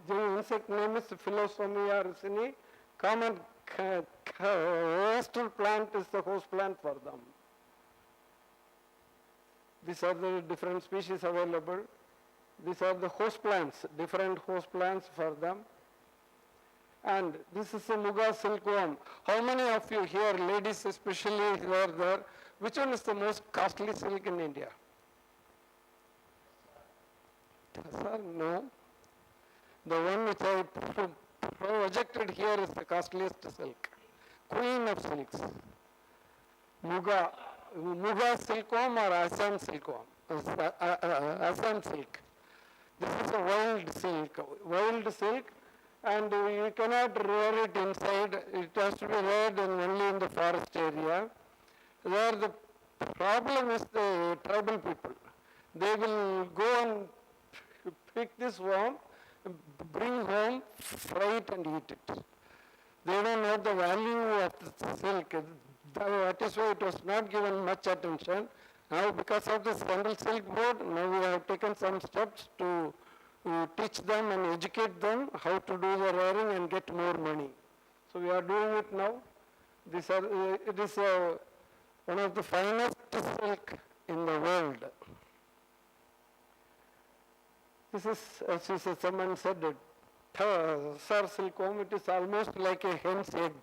S19: insect name is Philosomia ricini. Common coastal plant is the host plant for them. These are the different species available. These are the host plants, different host plants for them. And this is a Muga silkworm. How many of you here, ladies especially who are there, which one is the most costly silk in India? Sir, no. The one which I projected here is the costliest silk. Queen of silks. Muga silkworm or Assam silkworm. Assam silk. This is a wild silk. And you cannot rear it inside, it has to be reared only in the forest area. Where the problem is the tribal people. They will go and pick this worm, bring home, fry it and eat it. They don't know the value of the silk. That is why it was not given much attention. Now because of the Central Silk Board, now we have taken some steps to teach them and educate them how to do the rearing and get more money. So we are doing it now. It is one of the finest silk in the world. This is, as someone said, Sir silkworm, it is almost like a hen's egg.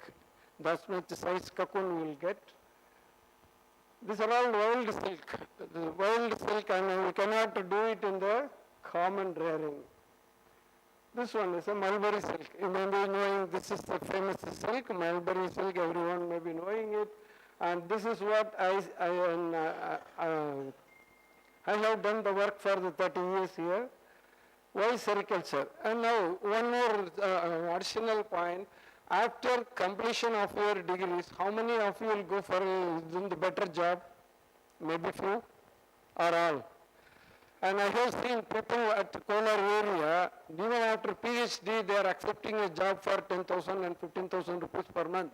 S19: That's much size cocoon you will get. These are all wild silk. The wild silk, and we cannot do it in the common rearing. This one is a mulberry silk. You may be knowing this is the famous silk, mulberry silk, everyone may be knowing it. And this is what I have done the work for the 30 years here. Why sericulture? And now one more additional point. After completion of your degrees, how many of you will go for the better job? Maybe few or all? And I have seen people at Kolar area, even after PhD, they are accepting a job for 10,000 and 15,000 rupees per month.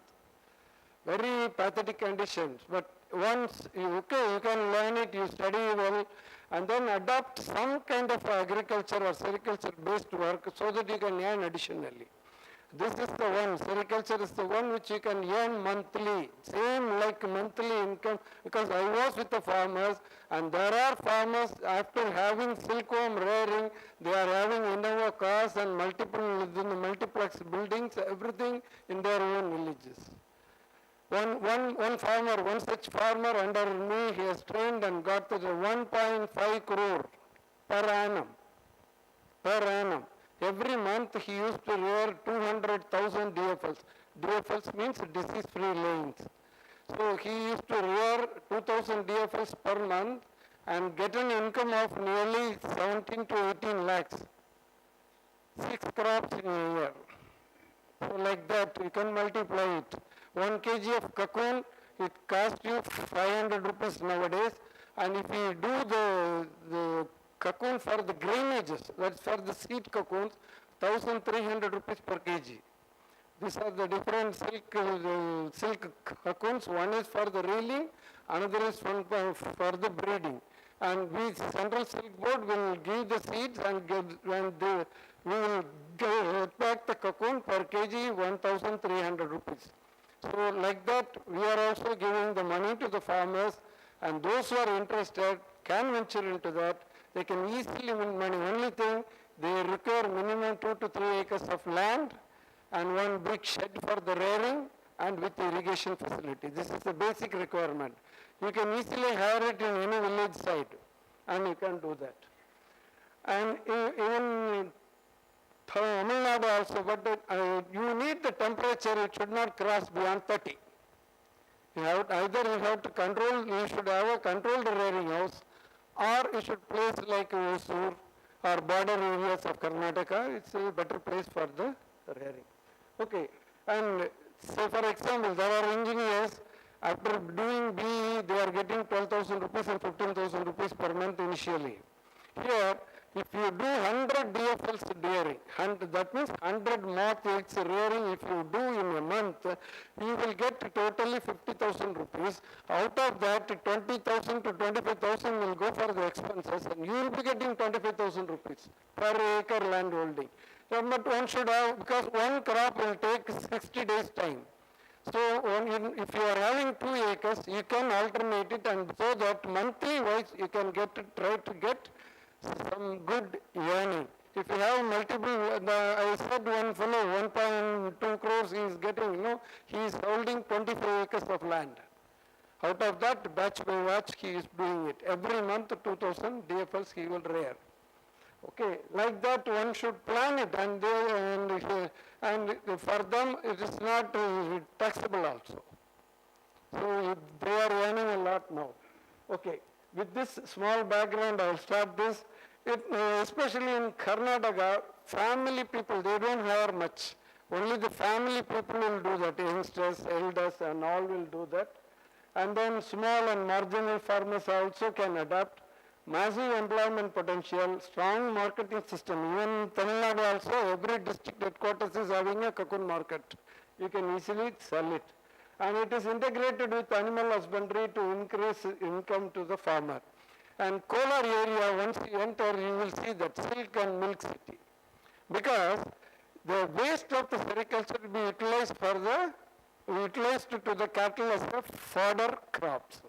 S19: Very pathetic conditions. But once you can learn it, you study well, and then adopt some kind of agriculture or sericulture based work so that you can earn additionally. This is the one, sericulture is the one which you can earn monthly, same like monthly income, because I was with the farmers, and there are farmers after having silkworm rearing, they are having Innova cars and multiplex buildings, everything in their own villages. One farmer, one such farmer under me, he has trained and got to the 1.5 crore per annum. Every month he used to rear 200,000 DFLs. DFLs means disease-free layings. So he used to rear 2,000 DFLs per month, and get an income of nearly 17 to 18 lakhs. 6 crops in a year. So like that, you can multiply it. 1 kg of cocoon, it costs you 500 rupees nowadays. And if you do the cocoon for the grainages, that's for the seed cocoons, 1,300 rupees per kg. These are the different silk cocoons. One is for the reeling, another is for the breeding. And we, Central Silk Board, will give the seeds and we will get back the cocoon per kg 1,300 rupees. So like that, we are also giving the money to the farmers, and those who are interested can venture into that. They can easily win money. Only thing, they require minimum 2 to 3 acres of land and 1 big shed for the rearing and with irrigation facility. This is the basic requirement. You can easily hire it in any village side, and you can do that. And even Tamil Nadu also, but you need the temperature, it should not cross beyond 30. Either you have to control, you should have a controlled rearing house, or you should place like Hosur or border areas of Karnataka. It's a better place for the rearing. Okay, and say for example, there are engineers, after doing BE, they are getting 12,000 rupees and 15,000 rupees per month initially. Here, if you do 100 DFLs rearing, that means 100 moth eggs rearing, if you do in a month, you will get totally 50,000 rupees. Out of that, 20,000 to 25,000 will go for the expenses, and you will be getting 25,000 rupees per acre land holding. But one should have, because one crop will take 60 days time. So if you are having 2 acres, you can alternate it, and so that monthly wise you can try to get some good earning. If you have multiple, I said one fellow 1.2 crores he is getting, he is holding 25 acres of land. Out of that, batch by batch, he is doing it. Every month 2,000 DFLs he will rear. Okay, like that one should plan it, and for them it is not taxable also. So they are earning a lot now. Okay, with this small background I will start this. Especially in Karnataka, family people, they don't hire much. Only the family people will do that, youngsters, elders and all will do that. And then small and marginal farmers also can adapt. Massive employment potential, strong marketing system. Even Tamil Nadu also, every district headquarters is having a cocoon market. You can easily sell it. And it is integrated with animal husbandry to increase income to the farmer. And Kolar area, once you enter, you will see that silk and milk city. Because the waste of the sericulture will be utilized to the cattle as a fodder crops.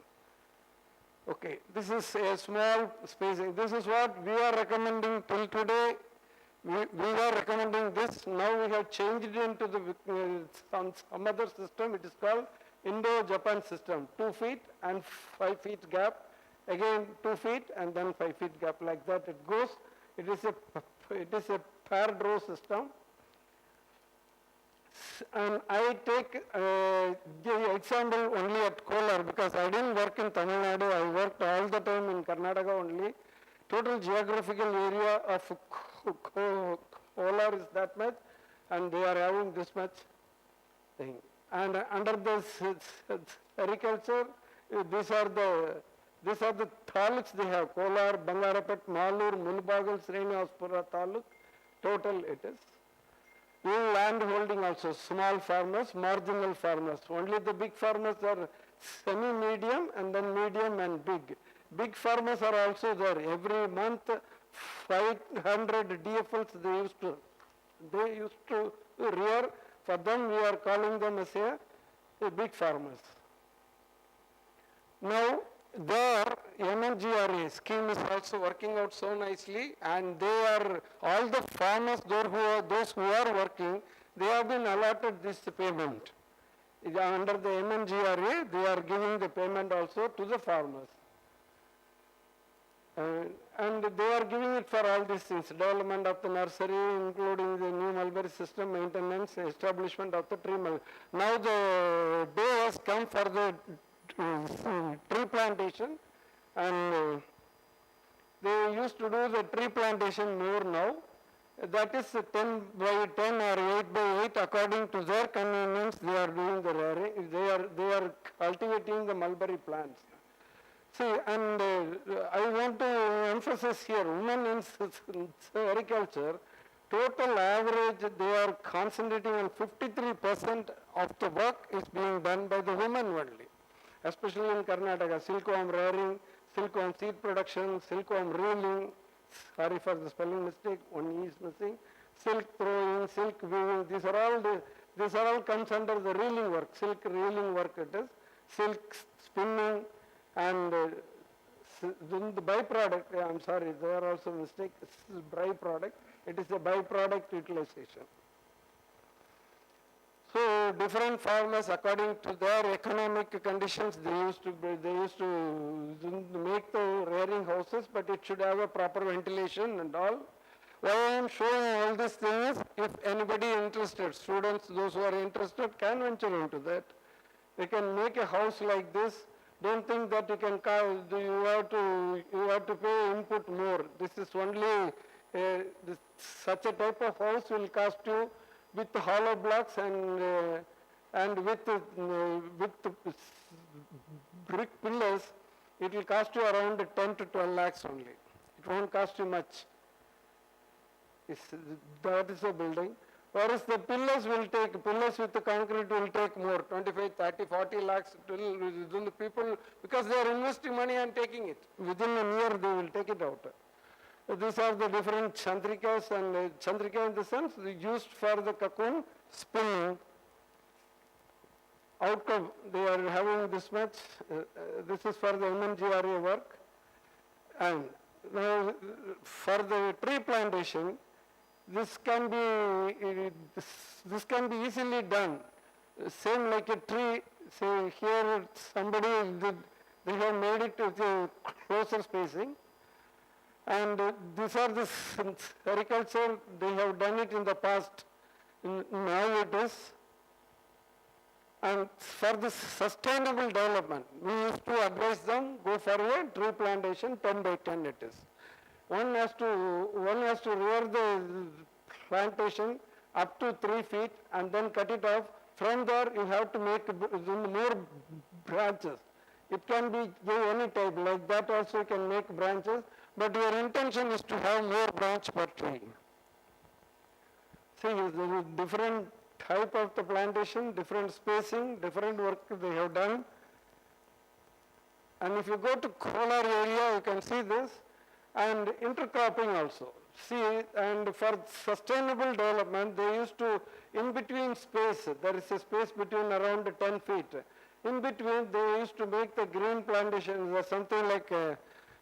S19: Okay, this is a small spacing. This is what we are recommending till today. We were recommending this. Now we have changed it into some other system. It is called Indo-Japan system. 2 feet and 5 feet gap. Again 2 feet and then 5 feet gap. Like that it goes. It is a paired row system. And I take the example only at Kolar because I didn't work in Tamil Nadu. I worked all the time in Karnataka only. Total geographical area of Kolar is that much, and they are having this much thing. And under the agriculture, these are the taluks they have: Kolar, Bangarapet, Malur, Mulbagal, Srinivaspura taluk. Total it is. In land holding also, small farmers, marginal farmers. Only the big farmers are semi-medium and then medium and big. Big farmers are also there. Every month 500 DFLs they used to rear. For them we are calling them as a big farmers. Now their MNGRA scheme is also working out so nicely, and they are, all the farmers, those who are working, they have been allotted this payment. Under the MNGRA, they are giving the payment also to the farmers. And they are giving it for all these things: development of the nursery, including the new mulberry system, maintenance, establishment of the tree mulberry. Now the day has come for the tree plantation, and They used to do the tree plantation more now. That is 10 by 10 or 8 by 8 according to their convenience. They are doing the rearing. They are cultivating the mulberry plants. See, and I want to emphasize here, women in agriculture, total average, they are concentrating on 53% of the work is being done by the women only, especially in Karnataka. Silkworm rearing, silkworm seed production, silkworm reeling, sorry for the spelling mistake, one E is missing, silk throwing, silk weaving, these are all comes under the reeling work, silk reeling work it is, silk spinning, and the byproduct, I'm sorry, there are also mistakes, byproduct, it is a byproduct utilization. So different farmers, according to their economic conditions, they used to make the rearing houses, but it should have a proper ventilation and all. Why I am showing all these things, if anybody interested, students, those who are interested can venture into that. They can make a house like this. Don't think that you can you have to pay input more. This is only such a type of house will cost you with hollow blocks and with brick pillars. It will cost you around 10 to 12 lakhs only. It won't cost you much. That is a building. Whereas the pillars with the concrete will take more, 25, 30, 40 lakhs within the people, because they are investing money and taking it. Within a year they will take it out. These are the different chandrikas, and chandrika in the sense used for the cocoon spinning. Outcome, they are having this much, this is for the MNGRA work. And now for the tree plantation, this can be easily done. Same like a tree, say here somebody they have made it with a closer spacing. And these are the agriculture, they have done it in the past. Now it is. And for the sustainable development, we used to advise them, go for a tree plantation, 10 by 10 it is. One has to rear the plantation up to 3 feet and then cut it off. From there you have to make more branches. It can be any type, like that also you can make branches, but your intention is to have more branch per tree. See, there is different type of the plantation, different spacing, different work they have done. And if you go to Kolar area, you can see this. And intercropping also. See, and for sustainable development, they used to, in between space, there is a space between around 10 feet. In between, they used to make the green plantations, something like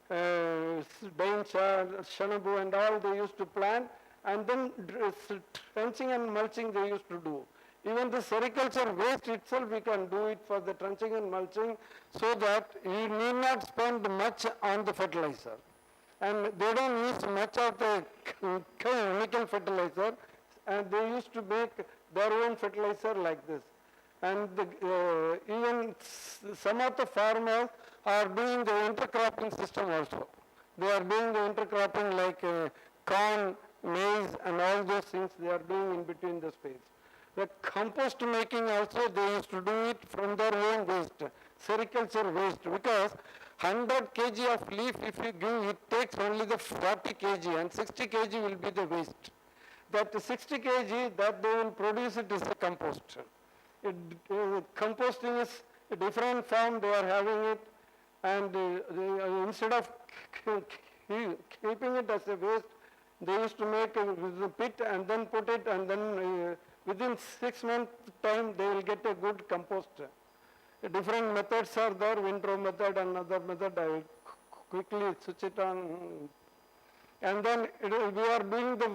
S19: Daincha, Shanabu and all they used to plant, and then trenching and mulching they used to do. Even the sericulture waste itself, we can do it for the trenching and mulching, so that you need not spend much on the fertilizer. And they don't use much of the chemical fertilizer, and they used to make their own fertilizer like this. And even some of the farmers are doing the intercropping system also. They are doing the intercropping like corn, maize and all those things they are doing in between the space. The compost making also they used to do it from their own waste, sericulture waste, because 100 kg of leaf if you give, it takes only the 40 kg and 60 kg will be the waste. That 60 kg that they will produce it is a compost. Composting is a different form they are having it, and instead of keeping it as a waste, they used to make a pit and then put it, and then within 6 months time they will get a good compost. Different methods are there, windrow method and other method. I will quickly switch it on. And then we are doing the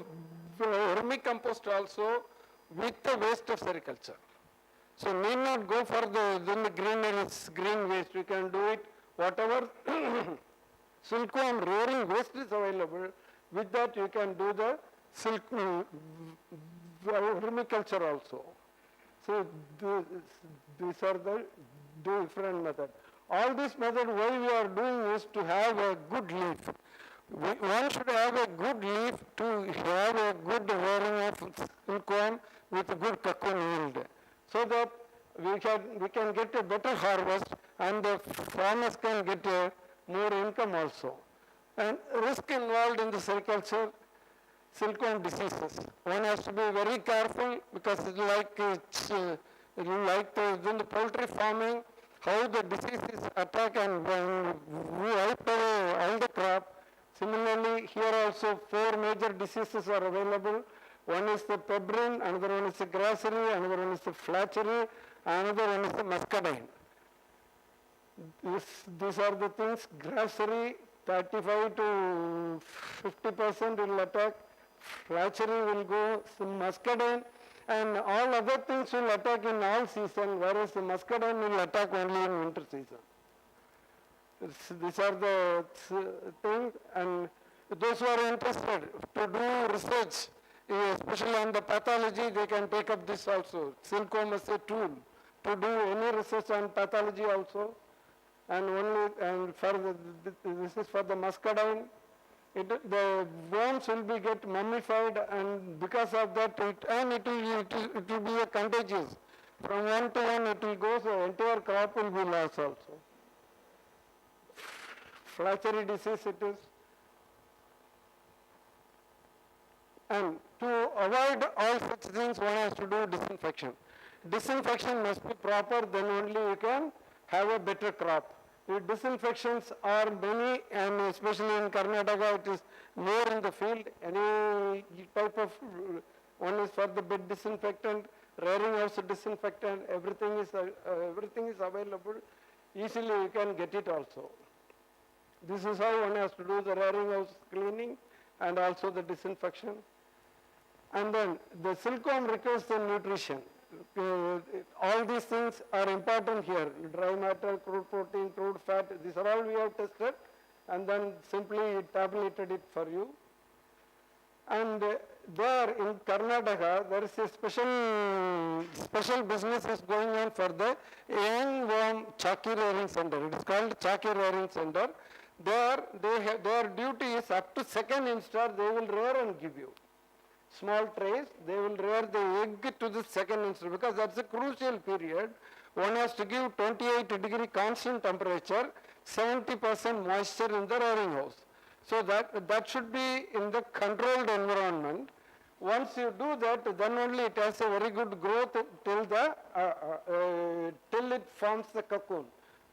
S19: vermicompost also with the waste of sericulture. So need not go for the green waste. You can do it whatever silkworm rearing waste is available. With that you can do the vermiculture also. So these are the different methods. All this method why we are doing is to have a good leaf. One should have a good leaf to have a good rearing of silkworm with a good cocoon yield, so that we can get a better harvest and the farmers can get a more income also. And risk involved in the sericulture, silkworm diseases. One has to be very careful because in the poultry farming, how the diseases attack and wipe away all the crop. Similarly, here also 4 major diseases are available. One is the pebrine, another one is the grassery, another one is the flatchery, another one is the muscadine. These are the things. Grassery, 35 to 50% will attack. Flatchery will go, some muscadine, and all other things will attack in all season, whereas the muscadine will attack only in winter season. These are the things, and those who are interested to do research, especially on the pathology, they can take up this also. Silkworm as a tool to do any research on pathology also, and this is for the muscadine. The worms will be get mummified, and because of that, it will be a contagious. From one to one, it will go, so entire crop will be lost also. Flatchery disease it is. And to avoid all such things, one has to do disinfection. Disinfection must be proper, then only you can have a better crop. The disinfections are many, and especially in Karnataka, it is more in the field. Any type of, one is for the bed disinfectant, rearing house disinfectant, everything is available. Easily you can get it also. This is how one has to do the rearing house cleaning and also the disinfection. And then the silkworm requires the nutrition. All these things are important here. Dry matter, crude protein, crude fat, these are all we have tested, and then simply tabulated it for you. And there in Karnataka, there is a special business is going on for the young worm Chaki rearing center. It is called Chaki rearing center. There, their duty is up to second instar, they will rear and give you. Small trays, they will rear the egg to the second instar, because that's a crucial period. One has to give 28-degree constant temperature, 70% moisture in the rearing house. So that should be in the controlled environment. Once you do that, then only it has a very good growth till it forms the cocoon.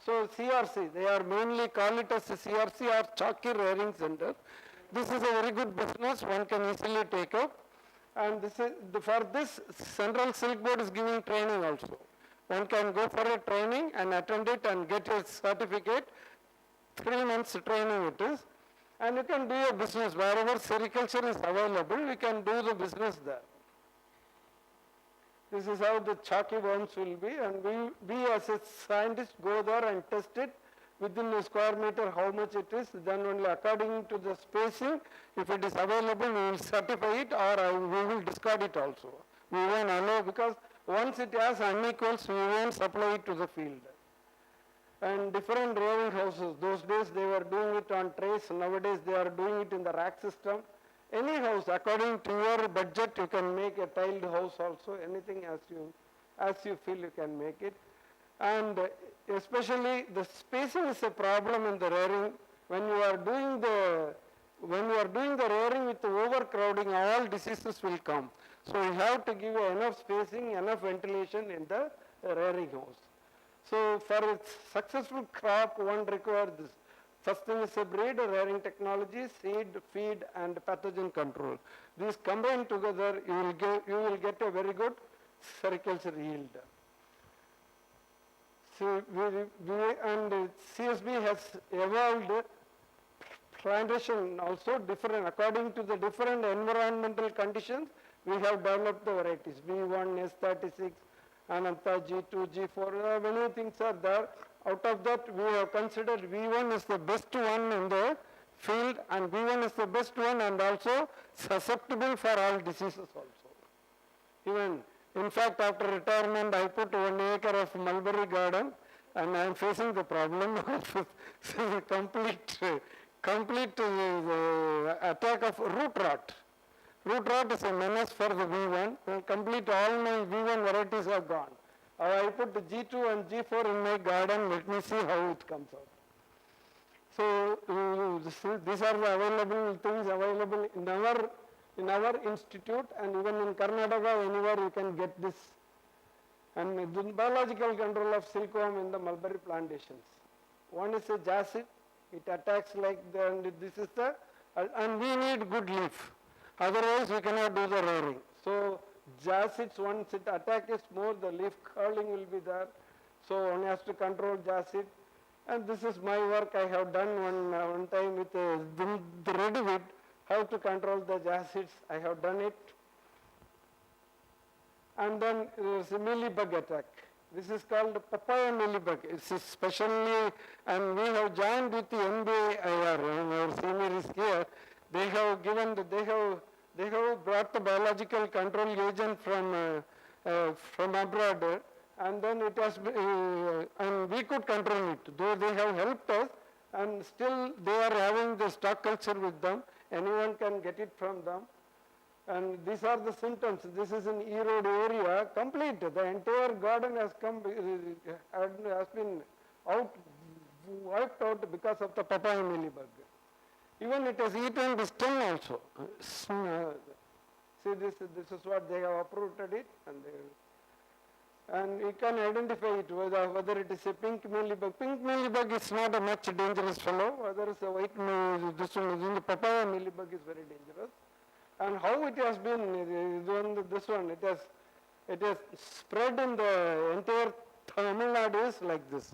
S19: So CRC, they are mainly call it as a CRC or Chaki rearing center. This is a very good business, one can easily take up. And this is, for this, Central Silk Board is giving training also. One can go for a training and attend it and get a certificate. 3 months training it is. And you can do a business. Wherever sericulture is available, you can do the business there. This is how the Chaki worms will be, and we as a scientist go there and test it within a square meter how much it is, then only according to the spacing, if it is available, we will certify it, or we will discard it also. We won't allow, because once it has unequals, we won't supply it to the field. And different rearing houses, those days they were doing it on trays, nowadays they are doing it in the rack system. Any house, according to your budget, you can make a tiled house also, anything as you feel you can make it. And especially the spacing is a problem in the rearing. When you are doing the rearing with the overcrowding, all diseases will come. So you have to give enough spacing, enough ventilation in the rearing house. So for a successful crop, one requires this. First thing is a breed, rearing technology, seed, feed, and pathogen control. These combined together, you will get a very good sericulture yield. So and CSB has evolved plantation also different, according to the different environmental conditions, we have developed the varieties, V1, S36, Anantha, G2, G4, many things are there. Out of that, we have considered V1 is the best one in the field, and V1 is the best one and also susceptible for all diseases also. Even, in fact, after retirement, I put 1 acre of mulberry garden, and I am facing the problem of complete complete attack of root rot. Root rot is a menace for the V1. Complete all my V1 varieties are gone. I put G2 and G4 in my garden. Let me see how it comes out. So these are the available things available in our institute, and even in Karnataka, anywhere you can get this. And the biological control of silkworm in the mulberry plantations. One is a jacid. It attacks like the, and this is the, and we need good leaf. Otherwise, we cannot do the rearing. So jacids, once it attack is more, the leaf curling will be there. So one has to control jacid. And this is my work I have done one time with the redwood, how to control the jacids. I have done it. And then there's a mealybug attack. This is called papaya mealybug. It's especially, and we have joined with the NBIR, our senior is here. They have given, they have brought the biological control agent from abroad, and then it has, and we could control it. Though they have helped us, and still they are having the stock culture with them. Anyone can get it from them. And these are the symptoms. This is an E-road area, complete. The entire garden has been wiped out because of the papaya mealybug. Even it has eaten the stem also. See, this is what they have uprooted it, and you can identify it whether it is a pink mealybug. Pink mealybug is not a much dangerous fellow. Whether it's a white this one, the papaya mealybug is very dangerous. And how it has been, this one, it has spread in the entire Tamil Nadu is like this.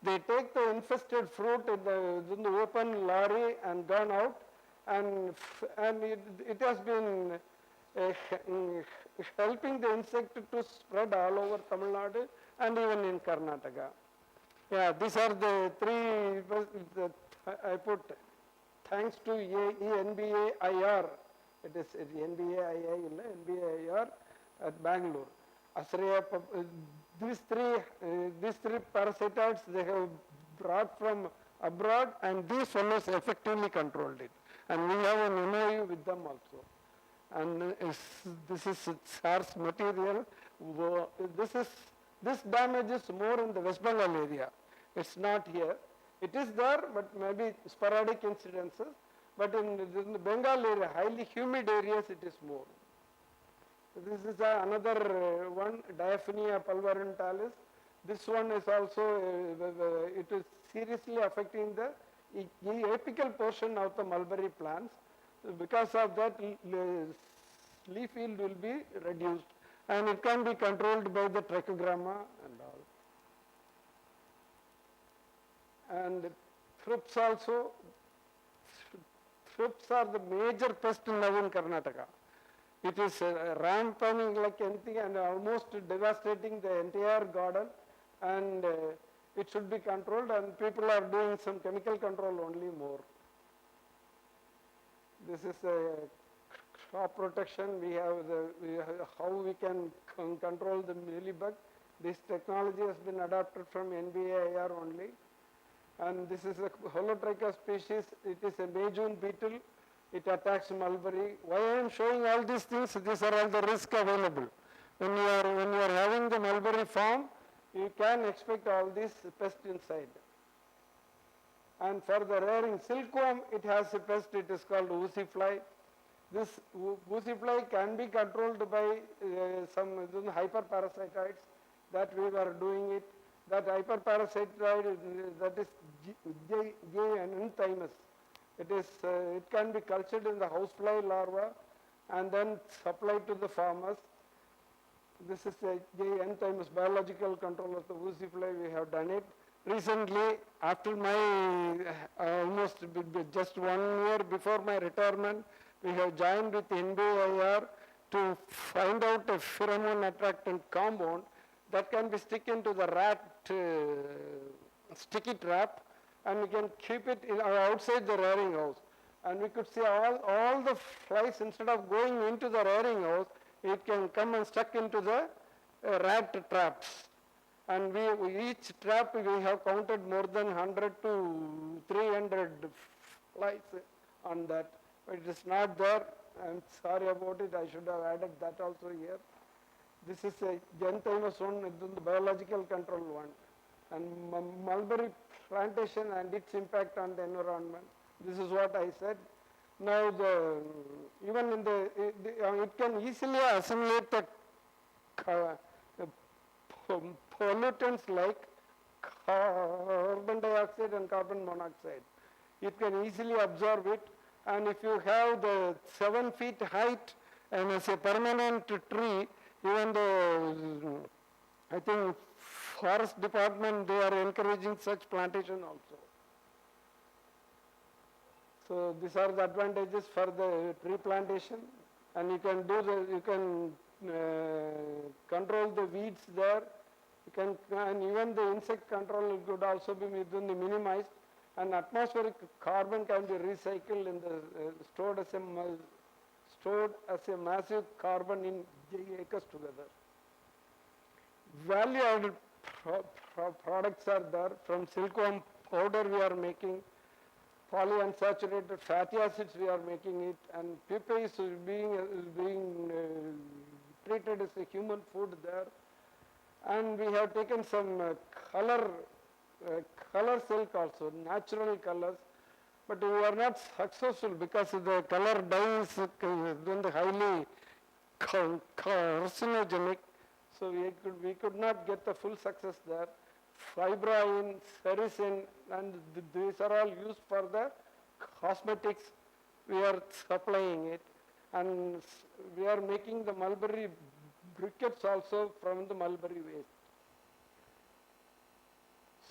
S19: They take the infested fruit in the open lorry and gone out, and it has been helping the insect to spread all over Tamil Nadu and even in Karnataka. Yeah, these are the three I put, thanks to NBAIR. It is NBAIR at Bangalore. These three parasitoids they have brought from abroad, and these fellows effectively controlled it. And we have an MOU with them also. And this is SARS material. This damage is more in the West Bengal area. It's not here. It is there, but maybe sporadic incidences. But in the Bengal area, highly humid areas, it is more. This is another one, Diaphanea pulverentalis. This one is also, it is seriously affecting the apical portion of the mulberry plants. Because of that, leaf yield will be reduced, and it can be controlled by the trichogramma and all. And thrips also. Thrips are the major pest now in Karnataka. It is rampant like anything and almost devastating the entire garden, and it should be controlled, and people are doing some chemical control only more. This is crop protection. We have how we can control the mealybug. This technology has been adopted from NBAIR only. And this is a holotricha species. It is a Mayjune beetle. It attacks mulberry. Why I am showing all these things? These are all the risks available. When you are having the mulberry farm, you can expect all these pests inside. And for the rearing silkworm, it has a pest. It is called oozy fly. This oozy fly can be controlled by some hyperparasitoids that we were doing it. That hyperparasitoid, that is J. Ananthakrishnan. It can be cultured in the housefly larva and then supplied to the farmers. This is a J. Ananthakrishnan biological control of the oozy fly. We have done it. Recently, after my almost just 1 year before my retirement, we have joined with NBIR to find out a pheromone attractant compound that can be stick into the rat sticky trap, and we can keep it outside the rearing house. And we could see all the flies, instead of going into the rearing house, it can come and stuck into the rat traps. And each trap we have counted more than 100 to 300 lies on that. But it is not there. I'm sorry about it. I should have added that also here. This is a Genthymus one, the biological control one. And mulberry plantation and its impact on the environment. This is what I said. Now, even in it can easily assimilate the pollutants like carbon dioxide and carbon monoxide. It can easily absorb it, and if you have the 7 feet height and as a permanent tree, even the, I think, forest department, they are encouraging such plantation also. So these are the advantages for the tree plantation, and you can control the weeds there. You can, and even the insect control could also be minimized, and atmospheric carbon can be recycled in the stored as a massive carbon in acres together. Value-added products are there. From silkworm powder we are making, polyunsaturated fatty acids we are making it, and pupae is being treated as a human food there. And we have taken some color silk also, natural colors, but we are not successful because the color dye is highly carcinogenic, so we could not get the full success there. Fibroin, sericin, and these are all used for the cosmetics. We are supplying it, and we are making the mulberry briquettes also from the mulberry waste.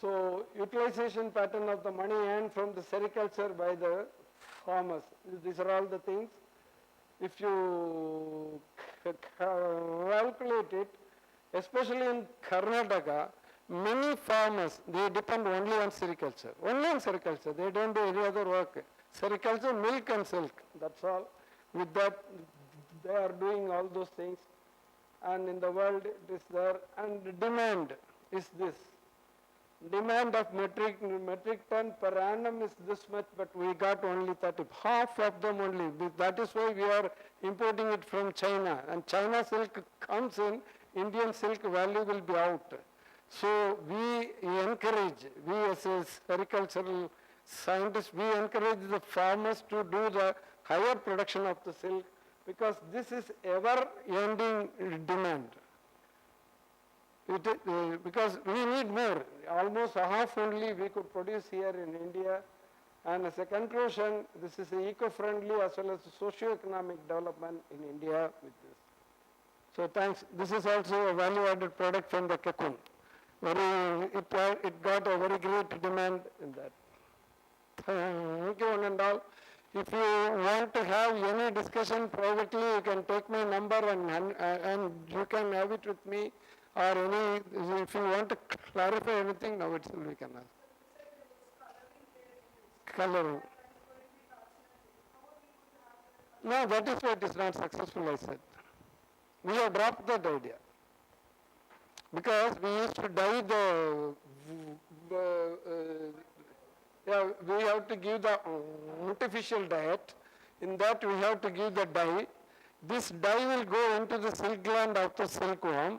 S19: So utilization pattern of the money earned from the sericulture by the farmers. These are all the things. If you calculate it, especially in Karnataka, many farmers, they depend only on sericulture. Only on sericulture. They don't do any other work. Sericulture, milk and silk. That's all. With that, they are doing all those things. And in the world, it is there. And the demand is this. Demand of metric ton per annum is this much, but we got only 30. Half of them only. That is why we are importing it from China. And China silk comes in, Indian silk value will be out. So we encourage, we as a agricultural scientists, we encourage the farmers to do the higher production of the silk, because this is ever-ending demand. Because we need more. Almost half only we could produce here in India. And as a conclusion, this is eco-friendly as well as socio-economic development in India with this. So thanks. This is also a value-added product from the cocoon. It got a very great demand in that. Thank you one and all. If you want to have any discussion privately, you can take my number and you can have it with me, or if you want to clarify anything, now itself we can ask. Coloring. No, that is why it is not successful, I said. We have dropped that idea. Because we used to dye we have to give the artificial diet. In that we have to give the dye. This dye will go into the silk gland of the silkworm,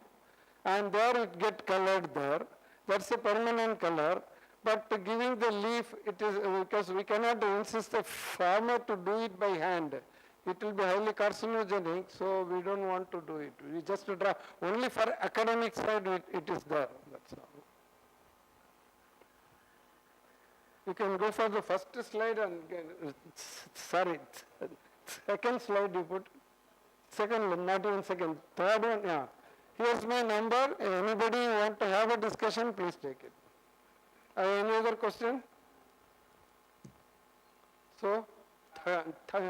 S19: and there it get colored there. That's a permanent color. But giving the leaf, it is because we cannot insist the farmer to do it by hand. It will be highly carcinogenic, so we don't want to do it. We just draw only for academic side. It is there. That's all. You can go for the first slide and sorry, second slide you put. Second, not even second. Third one, yeah. Here's my number. Anybody want to have a discussion, please take it. Any other question? So, Anna, please.
S20: Not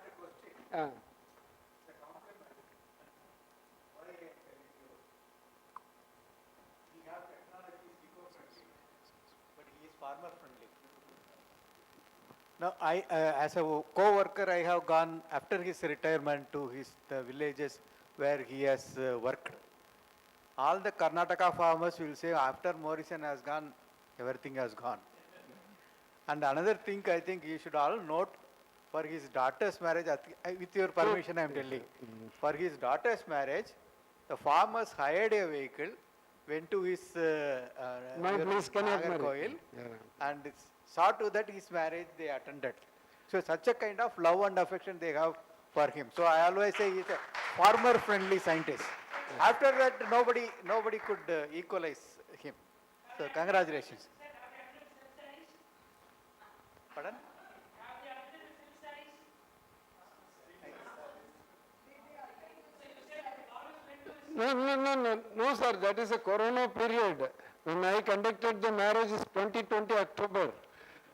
S20: a question. We have technology is eco-friendly, but he is farmer friendly. Now, as a co-worker, I have gone after his retirement to the villages where he has worked. All the Karnataka farmers will say after Morrison has gone, everything has gone. And another thing I think you should all note, for his daughter's marriage, with your permission I am telling, for his daughter's marriage, the farmers hired a vehicle, went to his
S19: My place,
S20: Nagarkoil, and saw to that his marriage they attended. So such a kind of love and affection they have for him. So I always say he's a farmer-friendly scientist. After that, nobody could equalize him. So congratulations. Pardon?
S19: No, sir, that is a corona period. When I conducted the marriage is 2020 October.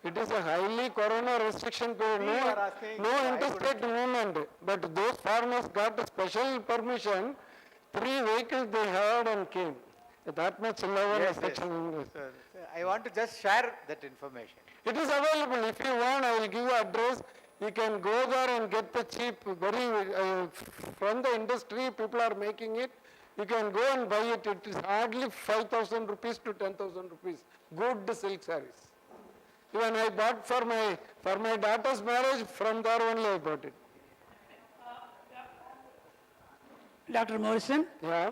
S19: It is a highly corona restriction period, no interstate movement. But those farmers got a special permission, 3 vehicles they had and came. That much lower restriction.
S20: So, I want to just share that information.
S19: It is available. If you want, I will give you address. You can go there and get the cheap, from the industry, people are making it. You can go and buy it. It is hardly 5,000 rupees to 10,000 rupees. Good silk sarees. Even I bought for my daughter's marriage, from there only I bought it.
S9: Dr. Morrison,
S19: yeah.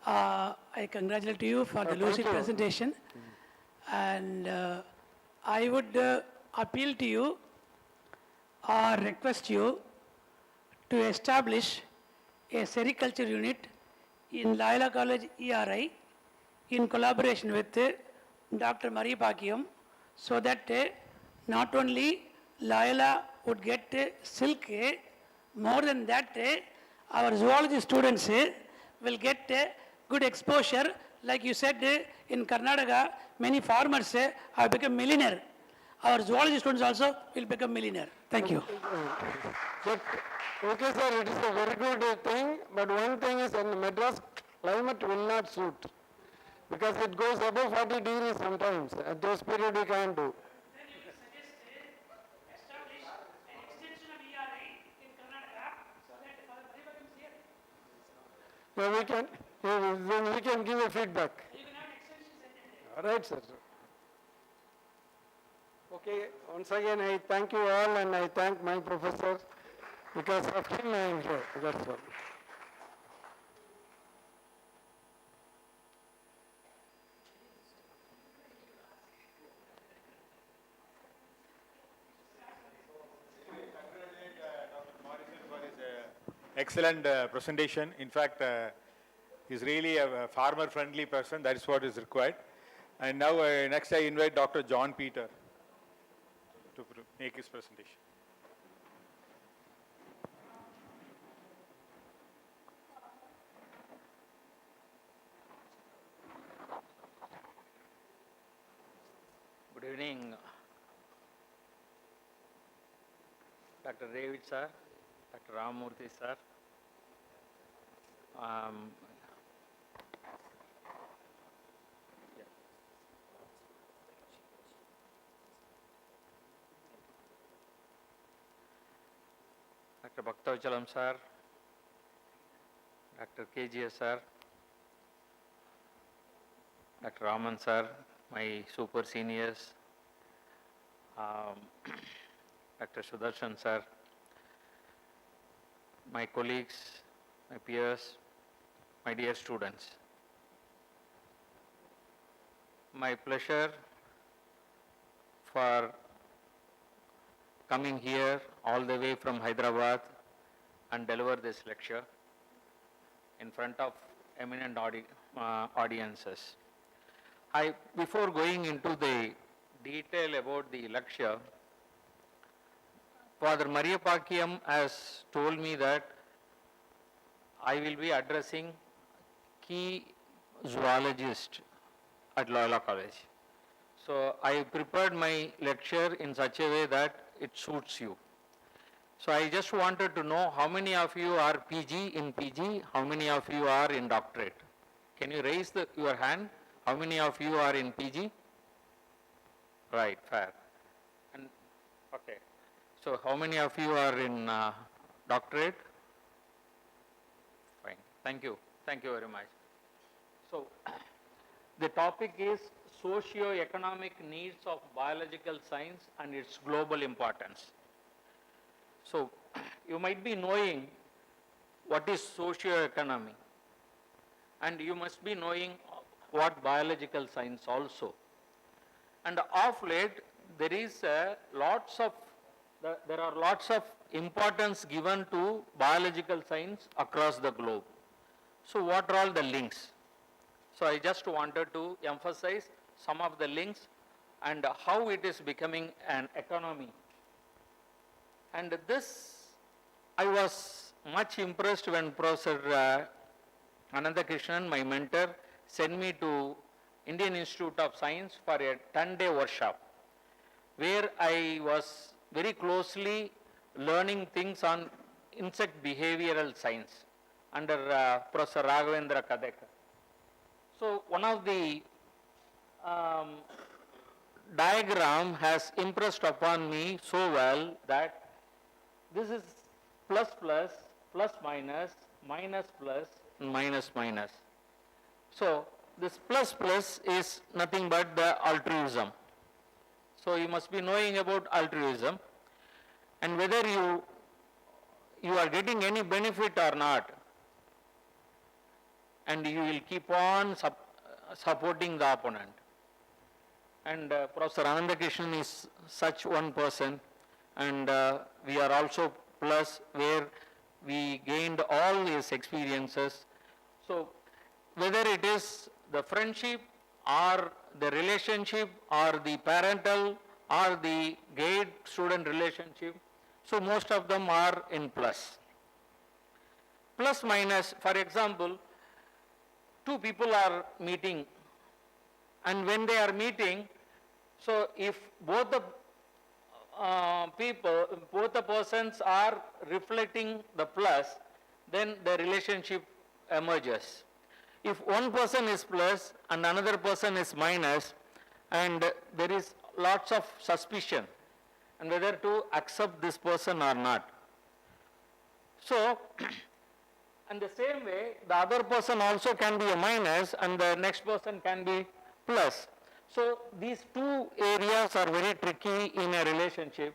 S9: I congratulate you for the lucid presentation. And I would appeal to you or request you to establish a sericulture unit in Loyola College ERI in collaboration with Dr. Maria Pakiyam, so that not only Loyola would get silk, more than that our zoology students will get good exposure. Like you said, in Karnataka, many farmers have become millionaire. Our zoology students also will become millionaire. Thank you.
S19: Okay, sir, it is a very good thing, but one thing is in Madras, climate will not suit, because it goes above 40 degrees sometimes. At those periods we can't do. Yeah, we can give a feedback. All right, sir. Okay, once again I thank you all and I thank my professor. Because of him I am here, that's all.
S11: Excellent presentation. In fact, he's really a farmer-friendly person. That is what is required. And now, next I invite Dr. John Peter to make his presentation.
S21: Good evening, Dr. David sir, Dr. Ramamurthy sir. Dr. Bhaktavachalam sir, Dr. KGS sir, Dr. Raman sir, my super seniors, Dr. Sudarshan sir, my colleagues, my peers, my dear students. My pleasure for coming here all the way from Hyderabad and deliver this lecture in front of eminent audiences. Before going into the detail about the lecture, Father Maria Pakiyam has told me that I will be addressing key zoologists at Loyola College. So I prepared my lecture in such a way that it suits you. So I just wanted to know how many of you are PG in PG, how many of you are in doctorate. Can you raise your hand? How many of you are in PG? Right, fair. And okay. So how many of you are in doctorate? Fine. Thank you. Thank you very much. So the topic is socio-economic needs of biological science and its global importance. So, you might be knowing what is socio-economy, and you must be knowing what biological science also. And of late, there is there are lots of importance given to biological science across the globe. So what are all the links? So I just wanted to emphasize some of the links and how it is becoming an economy. And this, I was much impressed when Professor Ananthakrishnan, my mentor, sent me to Indian Institute of Science for a 10-day workshop, where I was very closely learning things on insect behavioral science under Professor Raghavendra Kadekar. So one of the diagram has impressed upon me so well that this is plus plus, plus minus, minus plus, minus minus. So this plus plus is nothing but the altruism. So you must be knowing about altruism, and whether you are getting any benefit or not, and you will keep on supporting the opponent. And Professor Ananthakrishnan is such one person, and we are also plus, where we gained all his experiences. So whether it is the friendship or the relationship or the parental or the guide student relationship, so most of them are in plus. Plus minus, for example, two people are meeting, and when they are meeting, so if both the both the persons are reflecting the plus, then the relationship emerges. If one person is plus and another person is minus, and there is lots of suspicion and whether to accept this person or not. So, in the same way, the other person also can be a minus and the next person can be plus. So these two areas are very tricky in a relationship,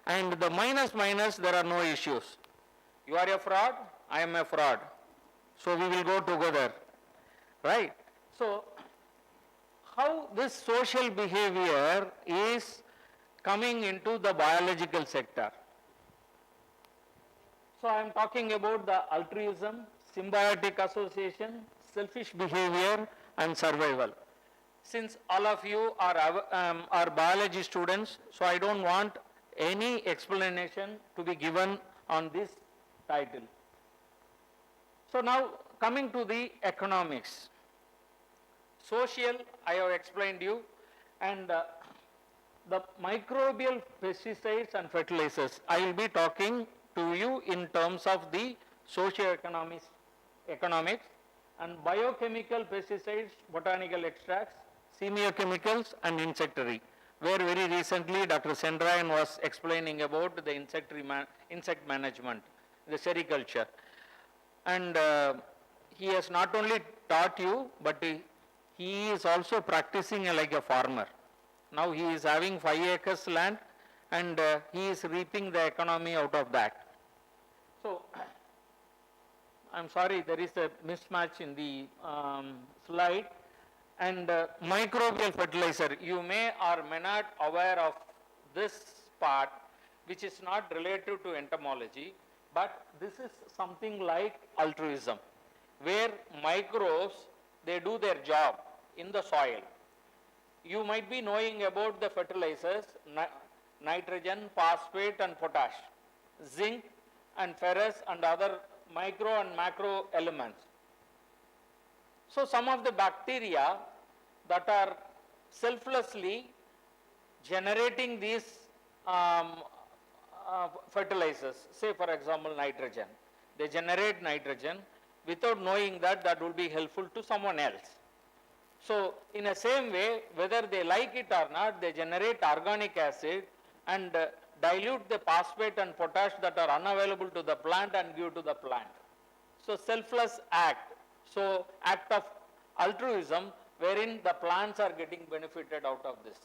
S21: and the minus minus, there are no issues. You are a fraud, I am a fraud. So we will go together, right? So how this social behavior is coming into the biological sector? So I am talking about the altruism, symbiotic association, selfish behavior and survival. Since all of you are biology students, so I don't want any explanation to be given on this title. So now coming to the economics. Social, I have explained you, and the microbial pesticides and fertilizers, I will be talking to you in terms of the socio-economics, and biochemical pesticides, botanical extracts, semiochemicals and insectary, where very recently Dr. Sendrayan was explaining about the insect management, the sericulture. And he has not only taught you, but he is also practicing like a farmer. Now he is having 5 acres land, and he is reaping the economy out of that. So, I'm sorry, there is a mismatch in the slide. And microbial fertilizer, you may or may not aware of this part, which is not related to entomology, but this is something like altruism, where microbes, they do their job in the soil. You might be knowing about the fertilizers, nitrogen, phosphate and potash, zinc and ferrous and other micro and macro elements. So some of the bacteria that are selflessly generating these fertilizers, say for example nitrogen, they generate nitrogen without knowing that that will be helpful to someone else. So in the same way, whether they like it or not, they generate organic acid and dilute the phosphate and potash that are unavailable to the plant and give to the plant. So selfless act. So act of altruism wherein the plants are getting benefited out of this.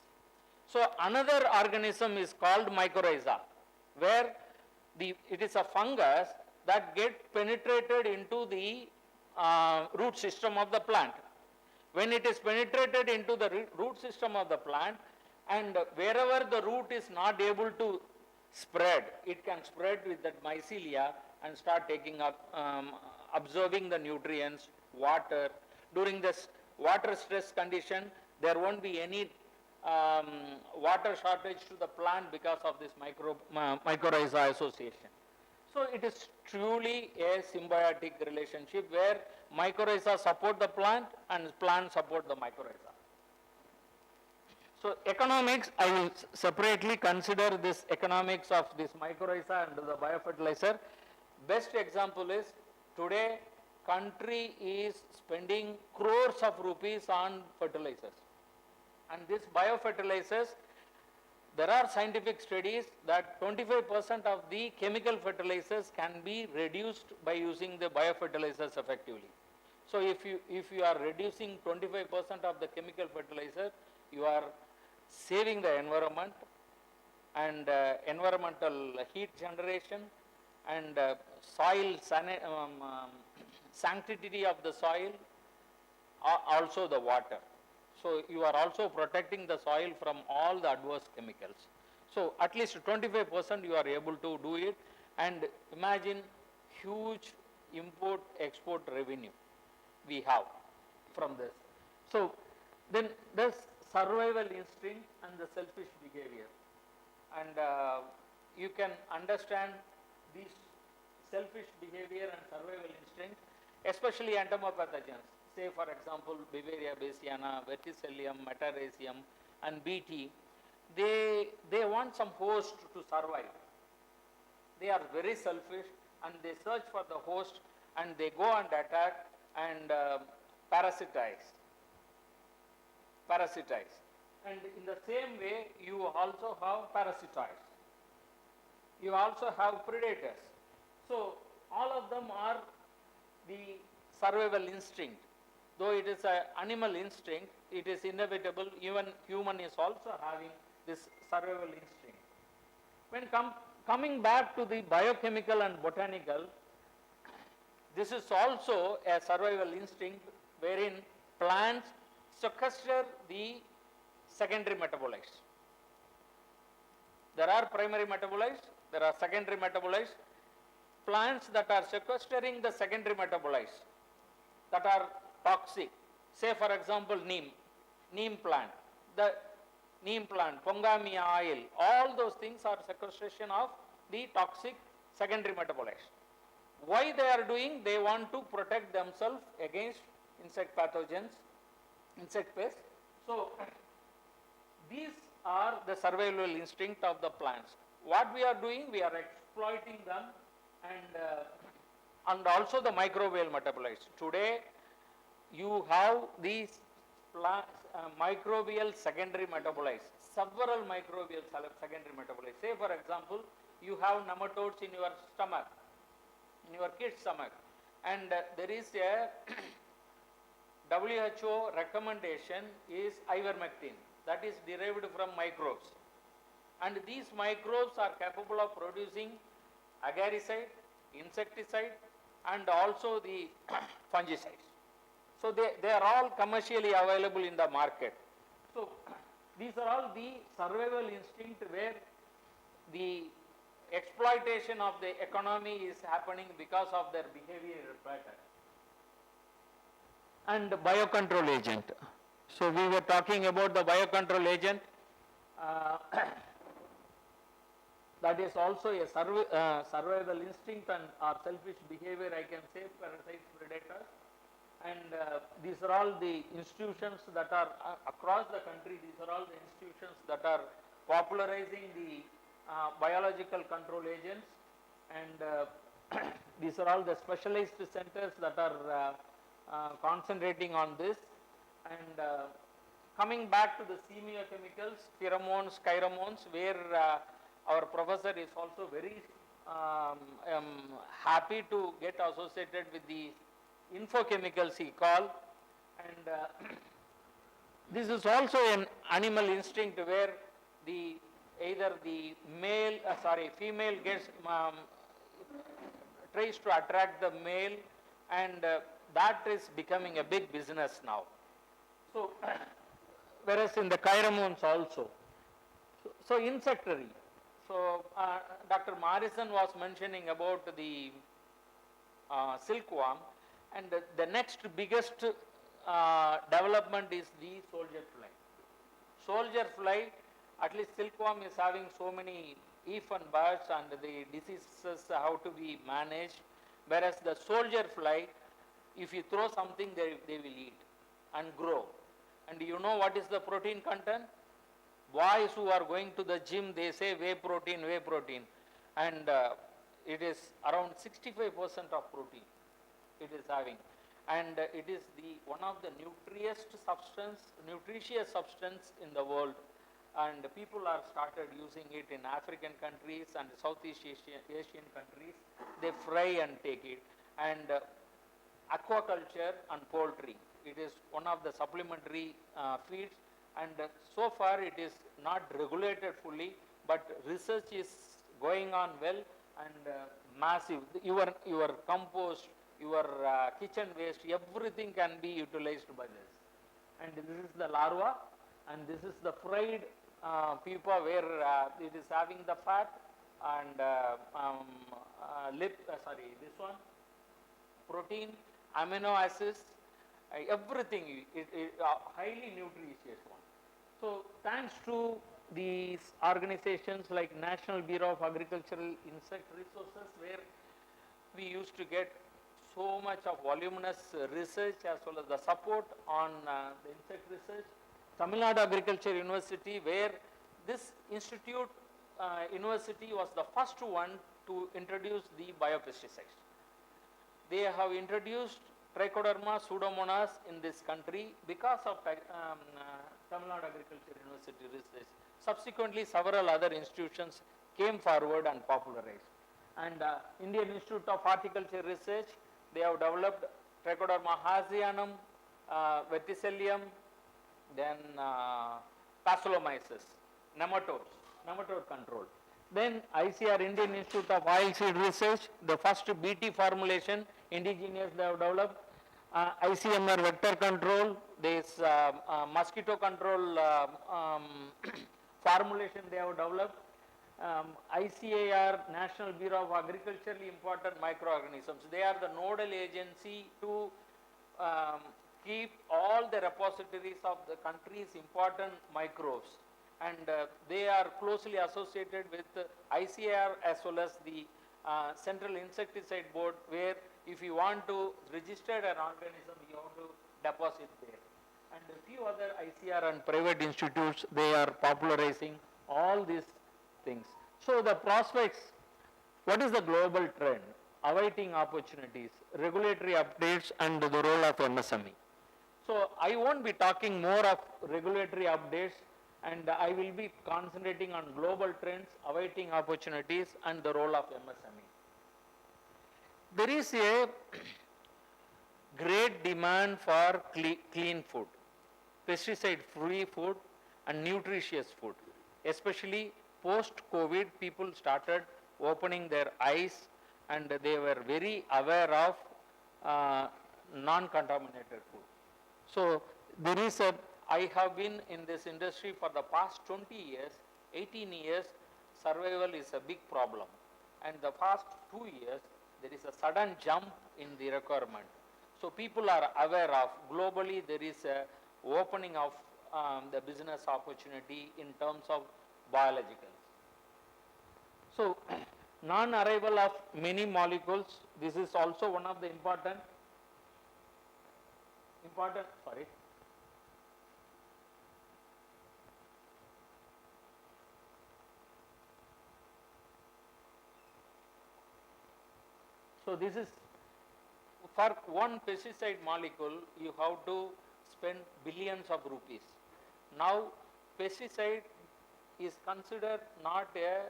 S21: So another organism is called mycorrhiza, where it is a fungus that get penetrated into the root system of the plant. When it is penetrated into the root system of the plant, and wherever the root is not able to spread, it can spread with that mycelia and start taking up, absorbing the nutrients, water. During this water stress condition, there won't be any water shortage to the plant because of this mycorrhiza association. So it is truly a symbiotic relationship where mycorrhiza support the plant and plant support the mycorrhiza. So economics, I will separately consider this economics of this mycorrhiza and the biofertilizer. Best example is today country is spending crores of rupees on fertilizers. And these biofertilizers, there are scientific studies that 25% of the chemical fertilizers can be reduced by using the biofertilizers effectively. So if you are reducing 25% of the chemical fertilizer, you are saving the environment and environmental heat generation and soil sanctity of the soil, also the water. So you are also protecting the soil from all the adverse chemicals. So at least 25% you are able to do it, and imagine huge import-export revenue we have from this. So then there's survival instinct and the selfish behavior. And you can understand these selfish behavior and survival instinct, especially entomopathogens. Say for example, Beauveria bassiana, Verticillium, Metarhizium and Bt, they want some host to survive. They are very selfish and they search for the host and they go and attack and parasitize. And in the same way, you also have parasitoids. You also have predators. So all of them are the survival instinct. Though it is an animal instinct, it is inevitable. Even human is also having this survival instinct. When coming back to the biochemical and botanical, this is also a survival instinct wherein plants sequester the secondary metabolites. There are primary metabolites, there are secondary metabolites. Plants that are sequestering the secondary metabolites that are toxic, say for example neem plant, pongamia oil, all those things are sequestration of the toxic secondary metabolites. Why they are doing? They want to protect themselves against insect pathogens, insect pests. So these are the survival instinct of the plants. What we are doing, we are exploiting them, and also the microbial metabolites. Today you have these microbial secondary metabolites, several microbial secondary metabolites. Say for example, you have nematodes in your stomach, in your kid's stomach, and there is a WHO recommendation is ivermectin, that is derived from microbes. And these microbes are capable of producing agaricide, insecticide, and also the fungicides. So they are all commercially available in the market. So these are all the survival instinct where the exploitation of the economy is happening because of their behavior pattern. And biocontrol agent. So we were talking about the biocontrol agent. That is also a survival instinct and or selfish behavior, I can say, parasites, predators. And these are all the institutions that are across the country, these are all the institutions that are popularizing the biological control agents, and these are all the specialized centers that are concentrating on this. And coming back to the semiochemicals, pheromones, chiromones, where our professor is also very happy to get associated with the infochemicals he called. And This is also an animal instinct where the either the female gets tries to attract the male, and that is becoming a big business now. So, whereas in the chiromones also. So insectary. So Dr. Morrison was mentioning about the silkworm, and the next biggest development is the soldier fly. Soldier fly, at least silkworm is having so many if and buts, and the diseases have to be managed, whereas the soldier fly, if you throw something, they will eat and grow. And you know what is the protein content? Boys who are going to the gym, they say whey protein, and it is around 65% of protein it is having, and it is one of the nutritious substance in the world, and people are started using it in African countries and Southeast Asian countries. They fry and take it, and aquaculture and poultry, it is one of the supplementary feeds, and so far it is not regulated fully, but research is going on well, and massive. Your compost, your kitchen waste, everything can be utilized by this. And this is the larva, and this is the fried pupa where it is having the fat, and this one, protein, amino acids, everything, highly nutritious one. So thanks to these organizations like National Bureau of Agricultural Insect Resources, where we used to get so much of voluminous research as well as the support on the insect research. Tamil Nadu Agriculture University, where this institute university was the first one to introduce the biopesticides. They have introduced Trichoderma pseudomonas in this country because of Tamil Nadu Agriculture University research. Subsequently, several other institutions came forward and popularized. And Indian Institute of Horticulture Research, they have developed Trichoderma hasianum, verticillium, then Pasolomyces, nematode control. Then ICR, Indian Institute of Oilseed Research, the first BT formulation, indigenous they have developed. ICMR vector control, this mosquito control formulation they have developed. ICAR, National Bureau of Agriculturally Important Microorganisms, they are the nodal agency to keep all the repositories of the country's important microbes, and they are closely associated with ICAR as well as the Central Insecticide Board, where if you want to register an organism, you have to deposit there. And a few other ICR and private institutes, they are popularizing all these things. So the prospects, what is the global trend? Awaiting opportunities, regulatory updates, and the role of MSME. So I won't be talking more of regulatory updates, and I will be concentrating on global trends, awaiting opportunities, and the role of MSME. There is a great demand for clean food, pesticide-free food, and nutritious food. Especially post-COVID, people started opening their eyes, and they were very aware of non-contaminated food. So there is I have been in this industry for the past 20 years, 18 years, survival is a big problem. And the past 2 years, there is a sudden jump in the requirement. So people are aware of, globally there is a opening of the business opportunity in terms of biologicals. So non-arrival of many molecules, this is also one of the important, sorry. So this is, for one pesticide molecule, you have to spend billions of rupees. Now, pesticide is considered not a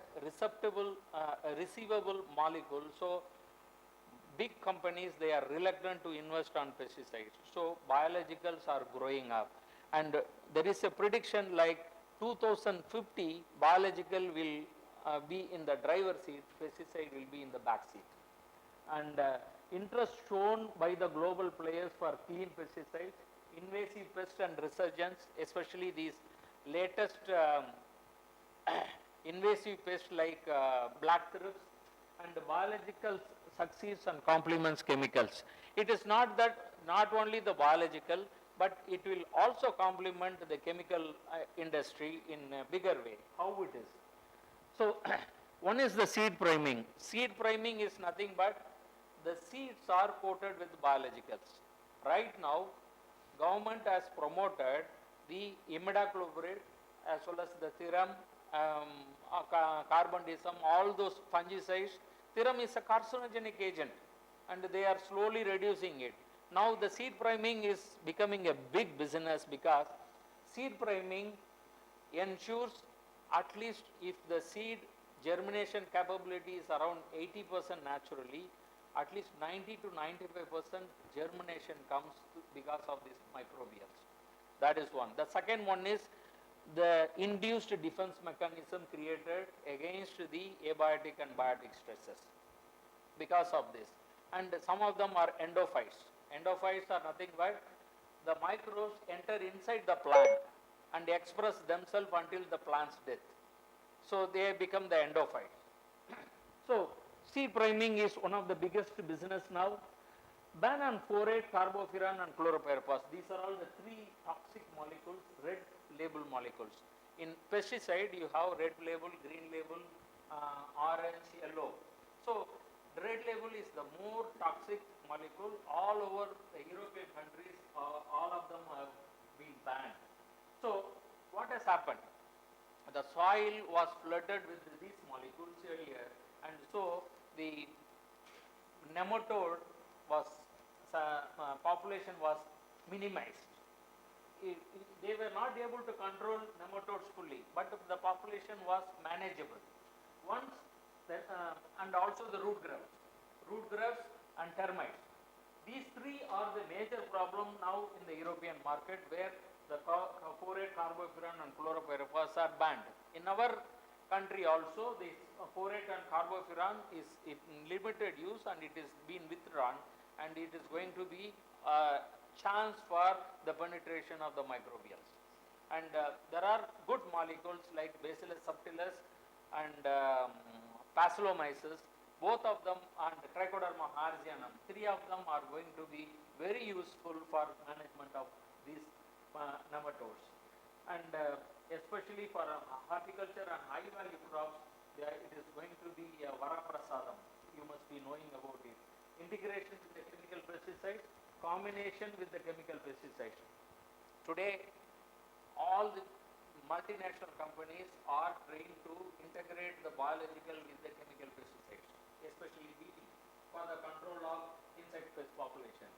S21: receivable molecule. So big companies, they are reluctant to invest on pesticides. So biologicals are growing up. And there is a prediction like 2050, biological will be in the driver's seat, pesticide will be in the back seat. And interest shown by the global players for clean pesticides, invasive pest and resurgence, especially these latest invasive pests like black thrips, and biological succeeds and complements chemicals. It is not that not only the biological, but it will also complement the chemical industry in a bigger way. How it is? So one is the seed priming. Seed priming is nothing but the seeds are coated with biologicals. Right now, government has promoted the imidacloprid as well as the thiram, carbendazim, all those fungicides. Thiram is a carcinogenic agent and they are slowly reducing it. Now the seed priming is becoming a big business because seed priming ensures at least if the seed germination capability is around 80% naturally, at least 90 to 95% germination comes because of these microbials. That is one. The second one is the induced defense mechanism created against the abiotic and biotic stresses because of this. And some of them are endophytes. Endophytes are nothing but the microbes enter inside the plant and express themselves until the plant's death. So they become the endophytes. So seed priming is one of the biggest business now. Ban on phorate, carbofuran and chlorpyrifos. These are all the three toxic molecules, red label molecules. In pesticide, you have red label, green label, orange, yellow. So red label is the more toxic molecule. All over the European countries, all of them have been banned. So what has happened? The soil was flooded with these molecules earlier, and so the nematode was population was minimized. They were not able to control nematodes fully, but the population was manageable. Once, and also the root grubs and termites. These three are the major problem now in the European market, where the phorate, carbofuran and chlorpyrifos are banned. In our country also, this phorate and carbofuran is in limited use and it is being withdrawn, and it is going to be a chance for the penetration of the microbials. And there are good molecules like Bacillus subtilis and Pasolomyces, both of them, and Trichoderma harzianum. Three of them are going to be very useful for management of these nematodes. And especially for horticulture and high value crops, it is going to be Varaprasadam. You must be knowing about it. Integration with the chemical pesticides, combination with the chemical pesticides. Today, all the multinational companies are trained to integrate the biological with the chemical pesticides, especially BT, for the control of insect pest population.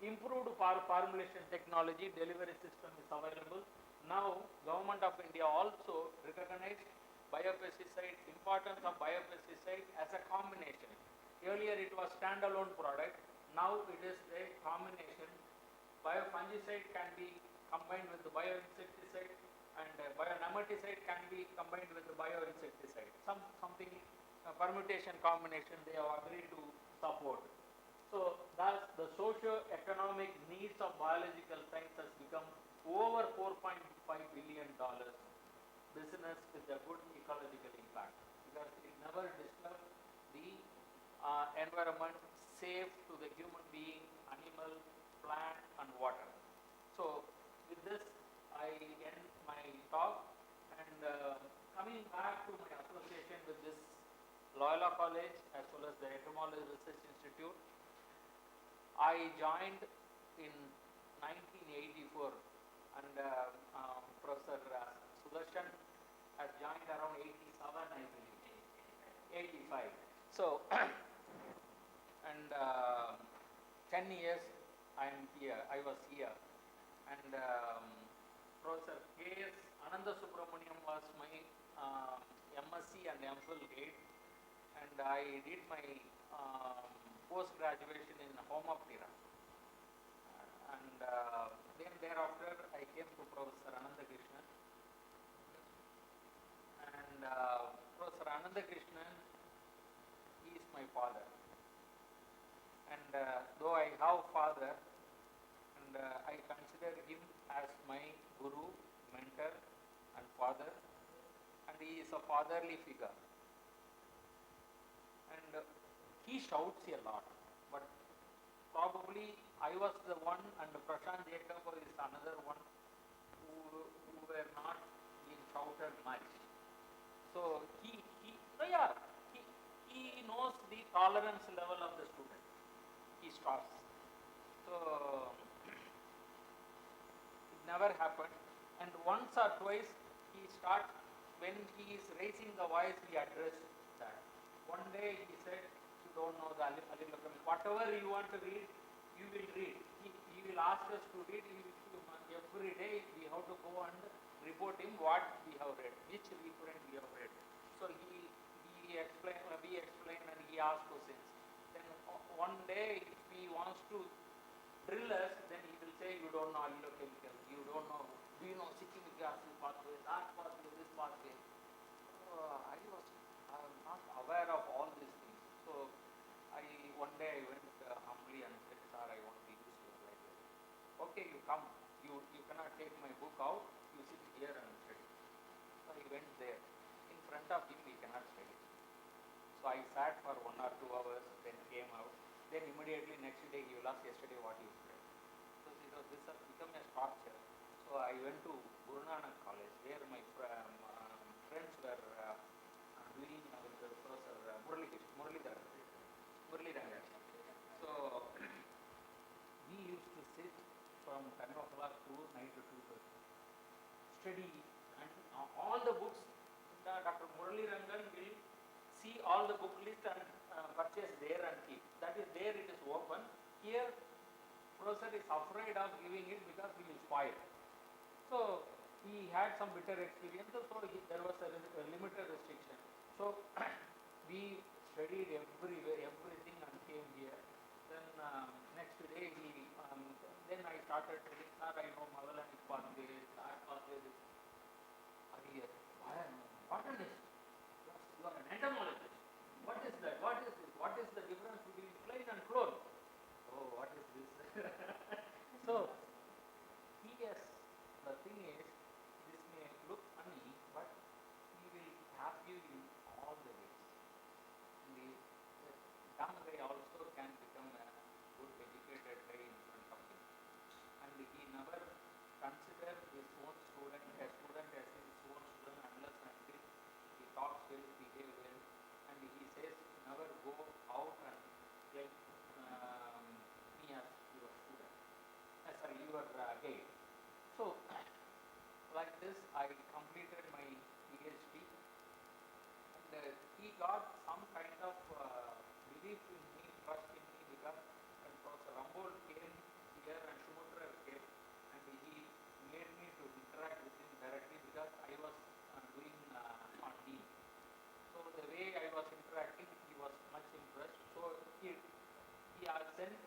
S21: Improved formulation technology, delivery system is available. Now, Government of India also recognized biopesticide, importance of biopesticide as a combination. Earlier it was standalone product, now it is a combination. Biofungicide can be combined with the bioinsecticide, and bionematicide can be combined with the bioinsecticide. Something permutation combination they have agreed to support. So thus the socio-economic needs of biological science has become over $4.5 billion business with a good ecological impact, because it never disturbs the environment, safe to the human being, animal, plant and water. So with this I end my talk, and coming back to my association with this Loyola College as well as the Entomology Research Institute, I joined in 1984, and Professor Sudarshan has joined around 87, I believe, 85. So, and 10 years I was here, and Professor K.S. Ananthakrishnan was my MSc and MPhil aide, and I did my post-graduation in Home of Tira. And then thereafter I came to Professor Ananthakrishnan, and Professor Ananthakrishnan is my father. And though I have father, and I consider him as my guru, mentor, and father, and he is a fatherly figure. And he shouts a lot, but probably I was the one, and Prashant Jacob is another one who were not being shouted much. So yeah, he knows the tolerance level of the student. He stops. So it never happened. And once or twice he starts, when he is raising the voice, he addressed that. One day he said, you don't know the Alilakam, whatever you want to read, you will read. He will ask us to read. Every day we have to go and report him what we have read, which reference we have read. So we explain, and he asks questions. Then one day if he wants to drill us, then he will say, you don't know allochemical, you don't know, do you know cyclic acid pathway, that pathway, this pathway. I was not aware of all these things. So one day I went humbly and said, sir, I want to use your library. Okay, you come. You cannot take my book out. You sit here and study. So I went there. In front of him, we cannot study. So I sat for 1 or 2 hours, then came out. Then immediately next day he will ask, yesterday what you read. So this has become a torture. So I went to Guru Nanak College, where my friends were doing with Professor Muralidharan. So we used to sit from 10 o'clock to night to 2:30, study, and all the books. Dr. Murali Rangan will see all the book list and purchase there and keep. That is there, it is open. Here, professor is afraid of giving it because he will spoil. So he had some bitter experiences, so there was a limited restriction. So we studied everything and came here. Then next day then I started telling, sir, I know Magalanic pathway, that pathway, this. What is this? You are an entomologist. What is that? What is this? What is the difference between plain and clone? Oh, what is this? So, yes, the thing is, this may look funny, but he will have you in all the ways. The dumb guy also can become a good educated guy in front of him. And he never consider his own student as his own student unless until he talks well, behave well, and he says never go out and claim me as your student, your guide. So like this I completed my PhD, and he got some kind of belief in me, trust in me, because when Professor Rambold came here and Shumatra came, and he made me to interact with him directly because I was doing on D. So the way I was interacting, he was much impressed. So he sent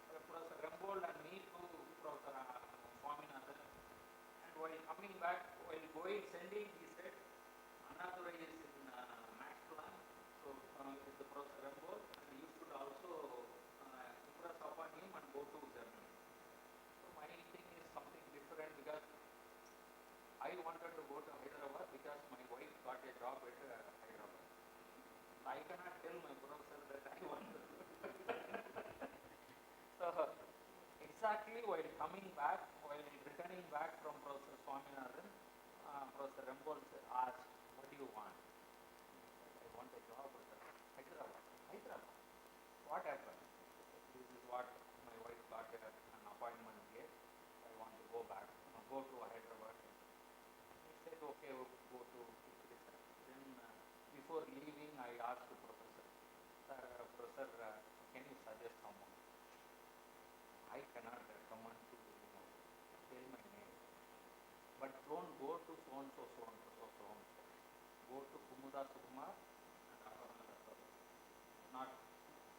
S21: Professor Rambold and me to Professor Swaminathan. And while coming back, while sending, he said, Annadurai is in Max Plan, so with the Professor Rambold, and you should also impress upon him and go to Germany. So my thing is something different because I wanted to go to Hyderabad because my wife got a job at Hyderabad. I cannot tell my professor that I want to do. So exactly while coming back, while returning back from Professor Swaminathan, Professor Rambold asked, what do you want? I want a job at Hyderabad. Hyderabad? What happened? This is what my wife got an appointment here. I want to go back, go to Hyderabad. He said, okay, we'll go to Kitchener. Then before leaving, I asked the professor, Professor, can you suggest someone? I cannot recommend to tell my name. But don't go to so-and-so, so-and-so, so-and-so. Go to Kumuda Sukumar and Aparna, not,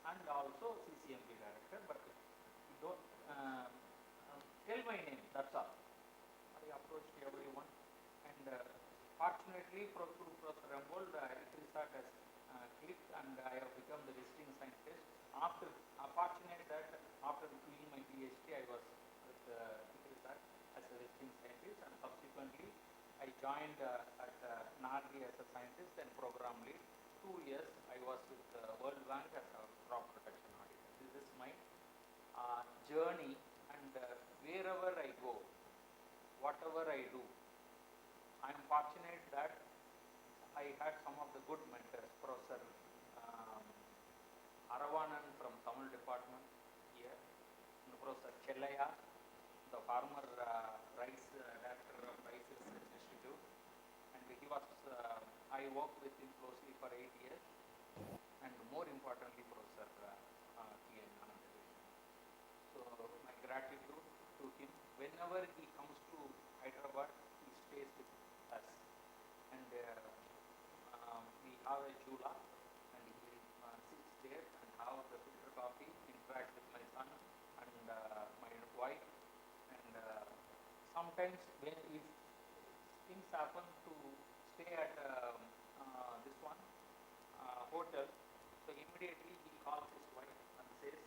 S21: and also CCMB director, but you don't, tell my name, that's all. I approached everyone, and fortunately through Professor Rambold, it research has clicked, and I have become the visiting scientist. After, fortunate that after doing my PhD, I was with research as a visiting scientist, and subsequently I joined at NARDI as a scientist and program lead. 2 years I was with World Bank as a crop protection auditor. This is my journey, and wherever I go, whatever I do, I am fortunate that I had some of the good mentors. Professor Aravanan from Tamil department here, and Professor Chellaya, the former Rice director of Rice Research Institute, and he was, I worked with him closely for 8 years, and more importantly Professor T.N. Ananthakrishnan. So my gratitude to him. Whenever he comes to Hyderabad, he stays with us, and we have a Jula, and he sits there and have the filter coffee, interact with my son and my wife, and sometimes when if things happen to stay at this one hotel, so immediately he calls his wife and says,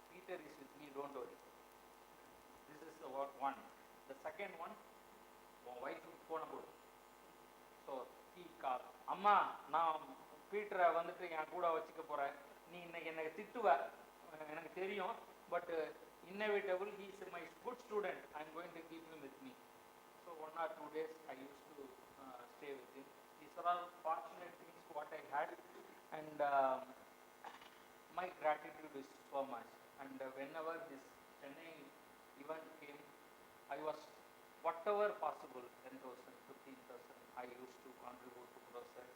S21: Peter is with me, don't worry. This is the one. The second one, wife phone about. So he called, Amma, நான் பீட்டரை வந்துட்டு என் கூட வச்சுக்க போறேன், நீ இன்னைக்கு என்னை திட்டுவ எனக்கு தெரியும், but inevitable he is my good student, I am going to keep him with me. So 1 or 2 days I used to stay with him. These are all fortunate things what I had, and my gratitude is so much. And whenever this Chennai event came, I was whatever possible, 10,000, 15,000, I used to contribute to process.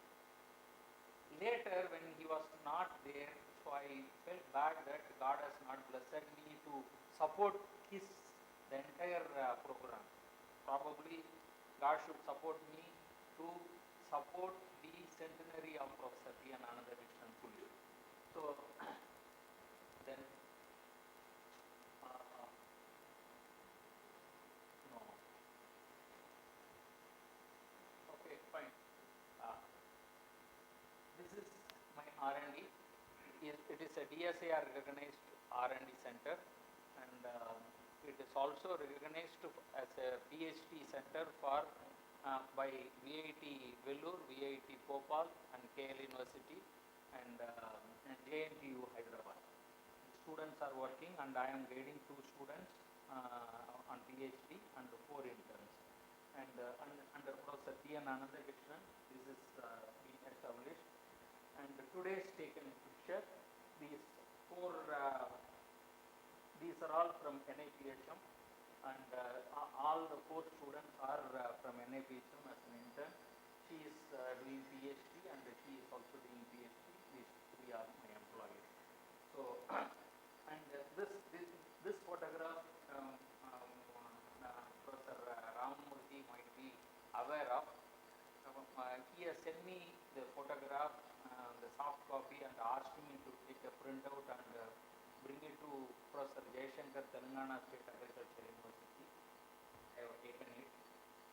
S21: Later, when he was not there, so I felt bad that God has not blessed me to support the entire program. Probably God should support me to support the centenary of Professor T.N. Ananthakrishnan fully. So then no. Okay, fine. This is my R&D. It is a DSAR recognized R&D center, and it is also recognized as a PhD center for by VIT Vellore, VIT Bhopal, and KL University, and JNTU Hyderabad. Students are working, and I am grading 2 students on PhD and 4 interns. And under Professor T.N. Ananthakrishnan, this is being established. And today's taken picture, these 4, these are all from NIPHM, and all the 4 students are from NIPHM as an intern. She is doing PhD, and she is also doing PhD. These 3 are my employees. So, and this photograph, Professor Ramamurthy might be aware of. He has sent me the photograph, the soft copy, and asked me to take a printout and bring it to Professor Jayashankar, Telangana State Agriculture University. I have taken it,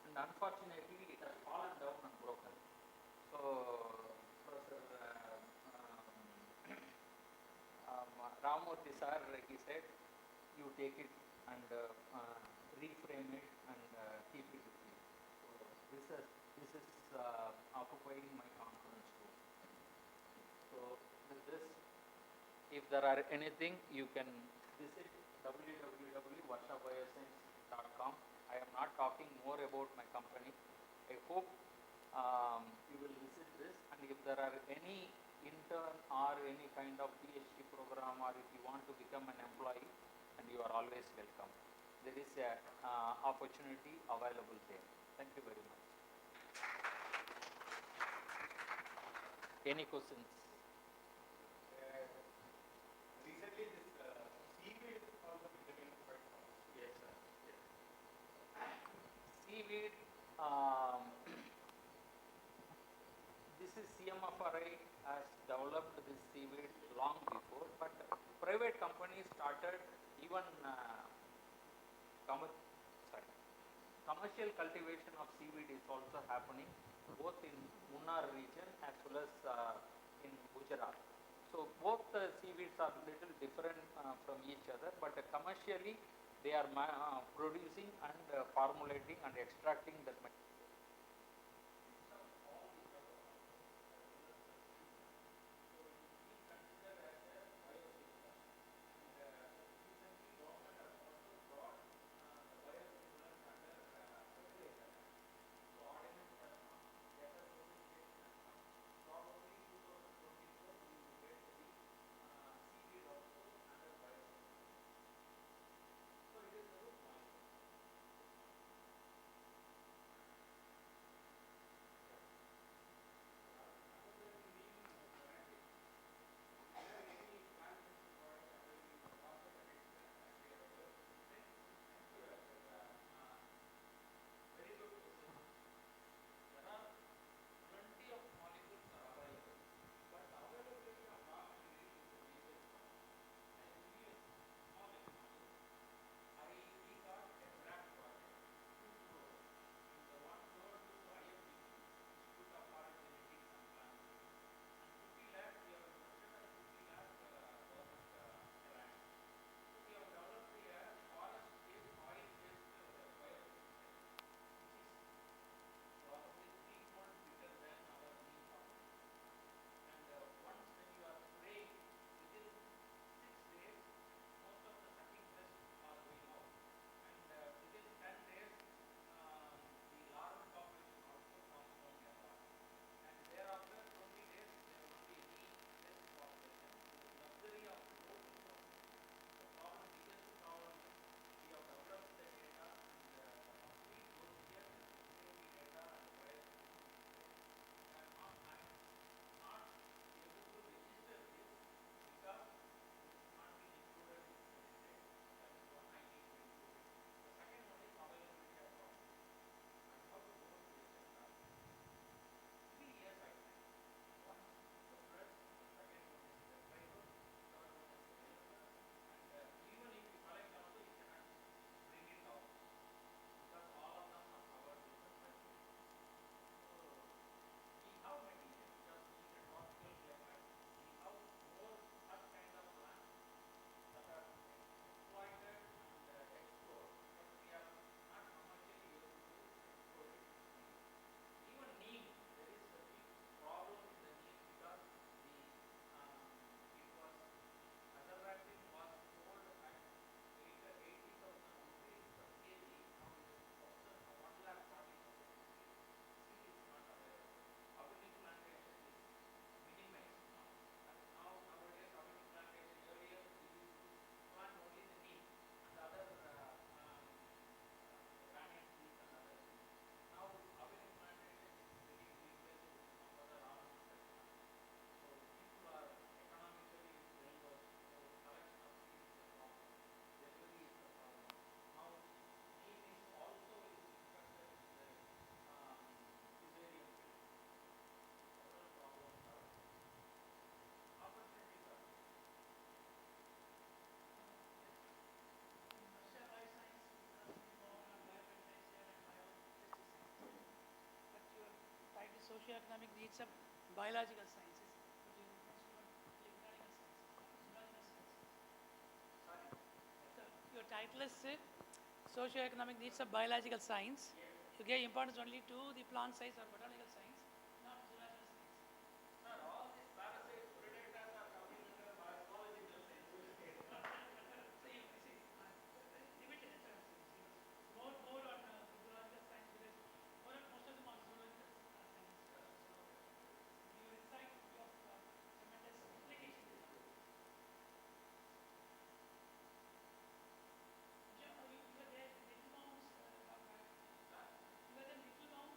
S21: and unfortunately it has fallen down and broken. So Professor Ramamurthy sir, he said, you take it and reframe it and keep it with you. So this is occupying my conference room. So with this, if there are anything, you can visit www.varshabioscience.com. I am not talking more about my company. I hope you will visit this, and if there are any intern or any kind of PhD program, or if you want to become an employee, and you are always welcome. There is a opportunity available there. Thank you very much. Any questions?
S2: Recently, this seaweed is also becoming quite common.
S21: Yes, sir. Yes. Seaweed. This is CMFRI has developed this seaweed long before, but private companies started even commercial cultivation of seaweed is also happening both in Munnar region as well as in Gujarat. So both the seaweeds are little different from each other, but commercially they are producing and formulating and extracting that material.
S9: Socioeconomic needs of biological sciences, but you mentioned about electronical sciences, zoological sciences. So your title is Socioeconomic needs of biological science. You give importance only to the plant science or botanical science, not zoological science.
S21: Sir, all these parasites, predators are coming under biological science.
S9: So you see, limited in terms, more on zoological science because most of them are zoological science. So your insight will be of tremendous implication. You were there, little mounds, you were there, little mound.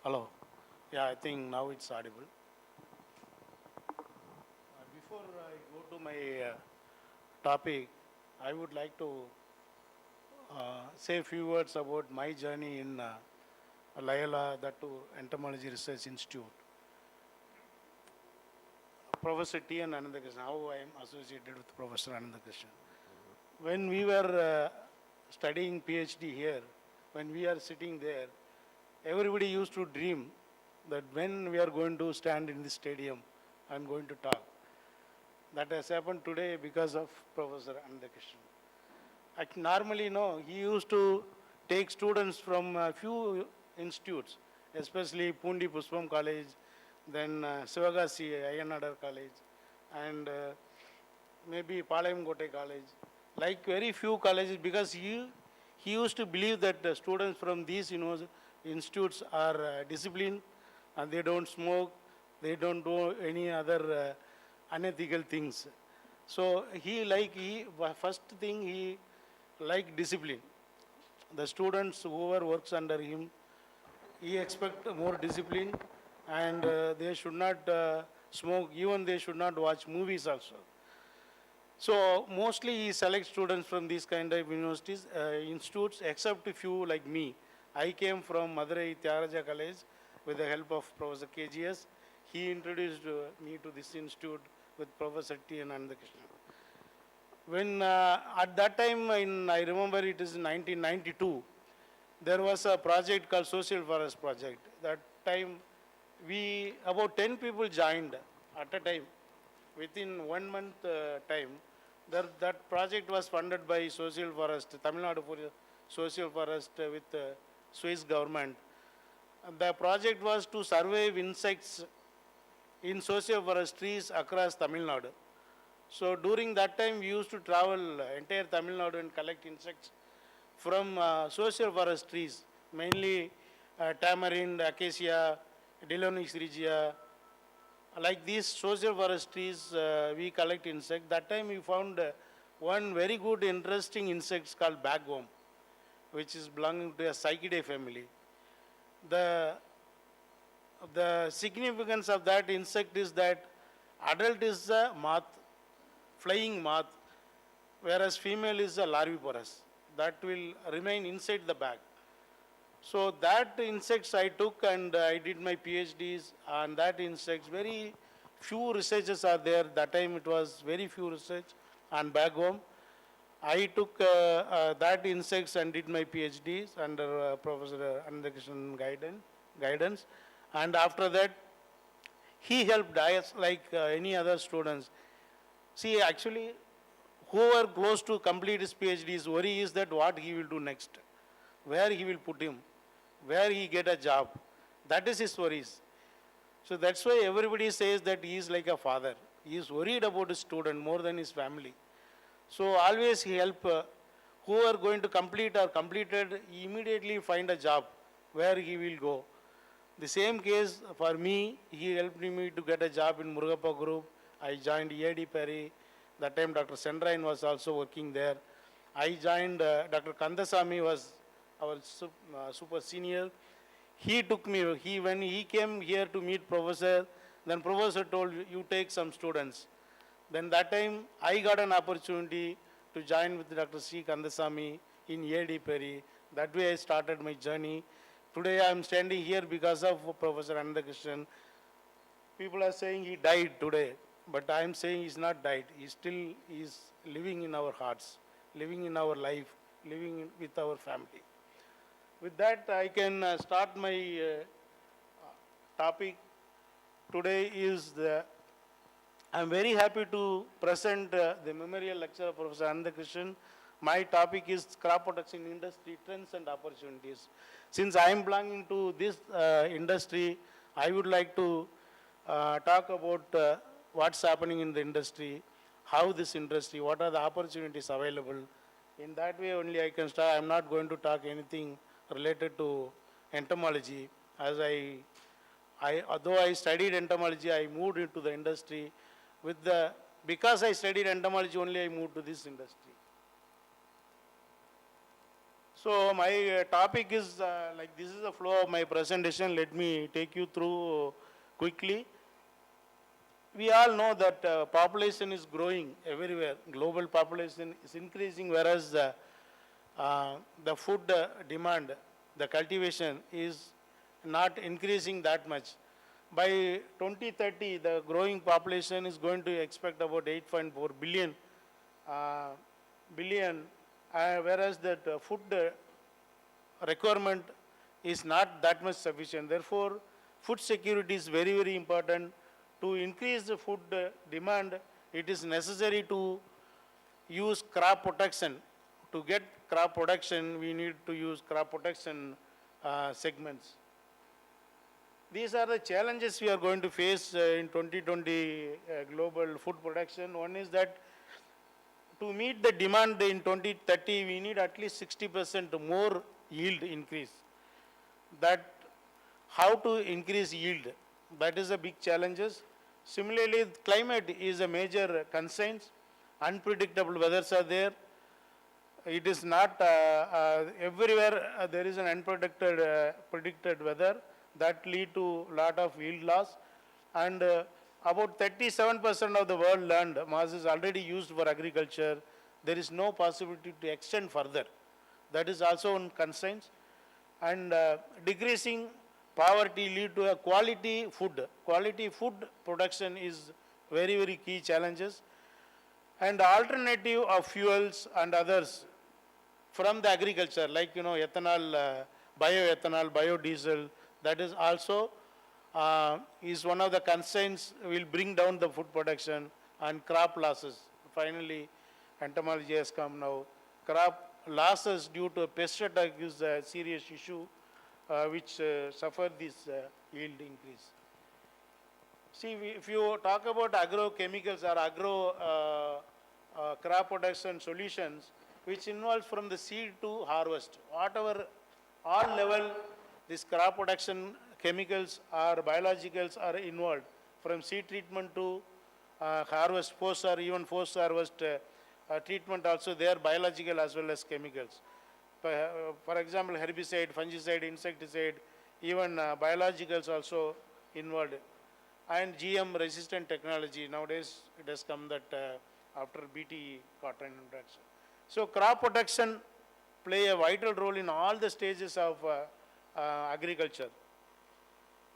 S4: Hello. Yeah, I think now it's audible. Before I go to my topic, I would like to say a few words about my journey in Loyola, that too Entomology Research Institute. Professor T. N. Ananthakrishnan, how I am associated with Professor Ananthakrishnan. When we were studying PhD here, when we are sitting there, everybody used to dream that when we are going to stand in this stadium, I am going to talk. That has happened today because of Professor Ananthakrishnan. Normally, no, he used to take students from a few institutes, especially Pundi Puspam College, then Sivagasi Ayanadar College, and maybe Palayam Gote College, like very few colleges, because he used to believe that the students from these institutes are disciplined and they don't smoke, they don't do any other unethical things. So first thing he liked discipline. The students, whoever works under him, he expect more discipline, and they should not smoke, even they should not watch movies also. So mostly he selects students from these kind of universities, institutes, except a few like me. I came from Madurai Tyagaraja College with the help of Professor KGS. He introduced me to this institute with Professor T. N. Ananthakrishnan. When at that time, I remember it is 1992, there was a project called Social Forest Project. That time, about 10 people joined at a time. Within 1 month time, that project was funded by Social Forest, Tamil Nadu for Social Forest with Swiss government. And the project was to survey insects in social forest trees across Tamil Nadu. So during that time, we used to travel entire Tamil Nadu and collect insects from social forest trees, mainly tamarind, acacia, Dilonix regia. Like these social forest trees, we collect insects. That time we found one very good, interesting insect called bagworm, which is belonging to a Psychidae family. The significance of that insect is that adult is a moth, flying moth, whereas female is a larvivorous. That will remain inside the bag. So that insects I took and I did my PhDs on that insects. Very few researches are there. That time it was very few research on bagworm. I took that insects and did my PhDs under Professor Ananthakrishnan guidance. And after that, he helped us like any other students. See, actually, whoever close to complete his PhD's worry is that what he will do next, where he will put him, where he get a job. That is his worries. So that's why everybody says that he is like a father. He is worried about his student more than his family. So always he help who are going to complete or completed, he immediately find a job where he will go. The same case for me, he helped me to get a job in Murugappa Group. I joined EAD Perry. That time Dr. Sendrain was also working there. I joined, Dr. Kandasamy was our super senior. He took me, when he came here to meet professor, then professor told you take some students. Then that time I got an opportunity to join with Dr. C. Kandasamy in EAD Perry. That way I started my journey. Today I am standing here because of Professor Ananthakrishnan. People are saying he died today, but I am saying he's not died. He still is living in our hearts, living in our life, living with our family. With that, I can start my topic. Today is I'm very happy to present the memorial lecture of Professor Ananthakrishnan. My topic is crop protection industry trends and opportunities. Since I am belonging to this industry, I would like to talk about what's happening in the industry, how this industry, what are the opportunities available. In that way only I can start. I'm not going to talk anything related to entomology. As although I studied entomology, I moved into the industry because I studied entomology only, I moved to this industry. So my topic is like this is the flow of my presentation. Let me take you through quickly. We all know that population is growing everywhere. Global population is increasing, whereas the food demand, the cultivation is not increasing that much. By 2030, the growing population is going to expect about 8.4 billion, whereas that food requirement is not that much sufficient. Therefore, food security is very, very important. To increase the food demand, it is necessary to use crop protection. To get crop production, we need to use crop protection segments. These are the challenges we are going to face in 2020 global food production. One is that to meet the demand in 2030, we need at least 60% more yield increase. That how to increase yield, that is a big challenges. Similarly, climate is a major concern. Unpredictable weathers are there. It is not everywhere there is an unpredicted predicted weather that lead to lot of yield loss, and about 37% of the world land mass is already used for agriculture. There is no possibility to extend further. That is also one concern. And decreasing poverty lead to a quality food. Quality food production is very, very key challenges. And alternative of fuels and others from the agriculture, like ethanol, bioethanol, biodiesel, that is also is one of the concerns will bring down the food production. And crop losses. Finally, entomology has come now. Crop losses due to pest attack is a serious issue which suffer this yield increase. See, if you talk about agrochemicals or agro crop production solutions, which involves from the seed to harvest, whatever all level this crop production chemicals or biologicals are involved, from seed treatment to harvest, post or even post harvest treatment also, they are biological as well as chemicals. For example, herbicide, fungicide, insecticide, even biologicals also involved. And GM resistant technology, nowadays it has come that after BT cotton introduction. So crop protection play a vital role in all the stages of agriculture.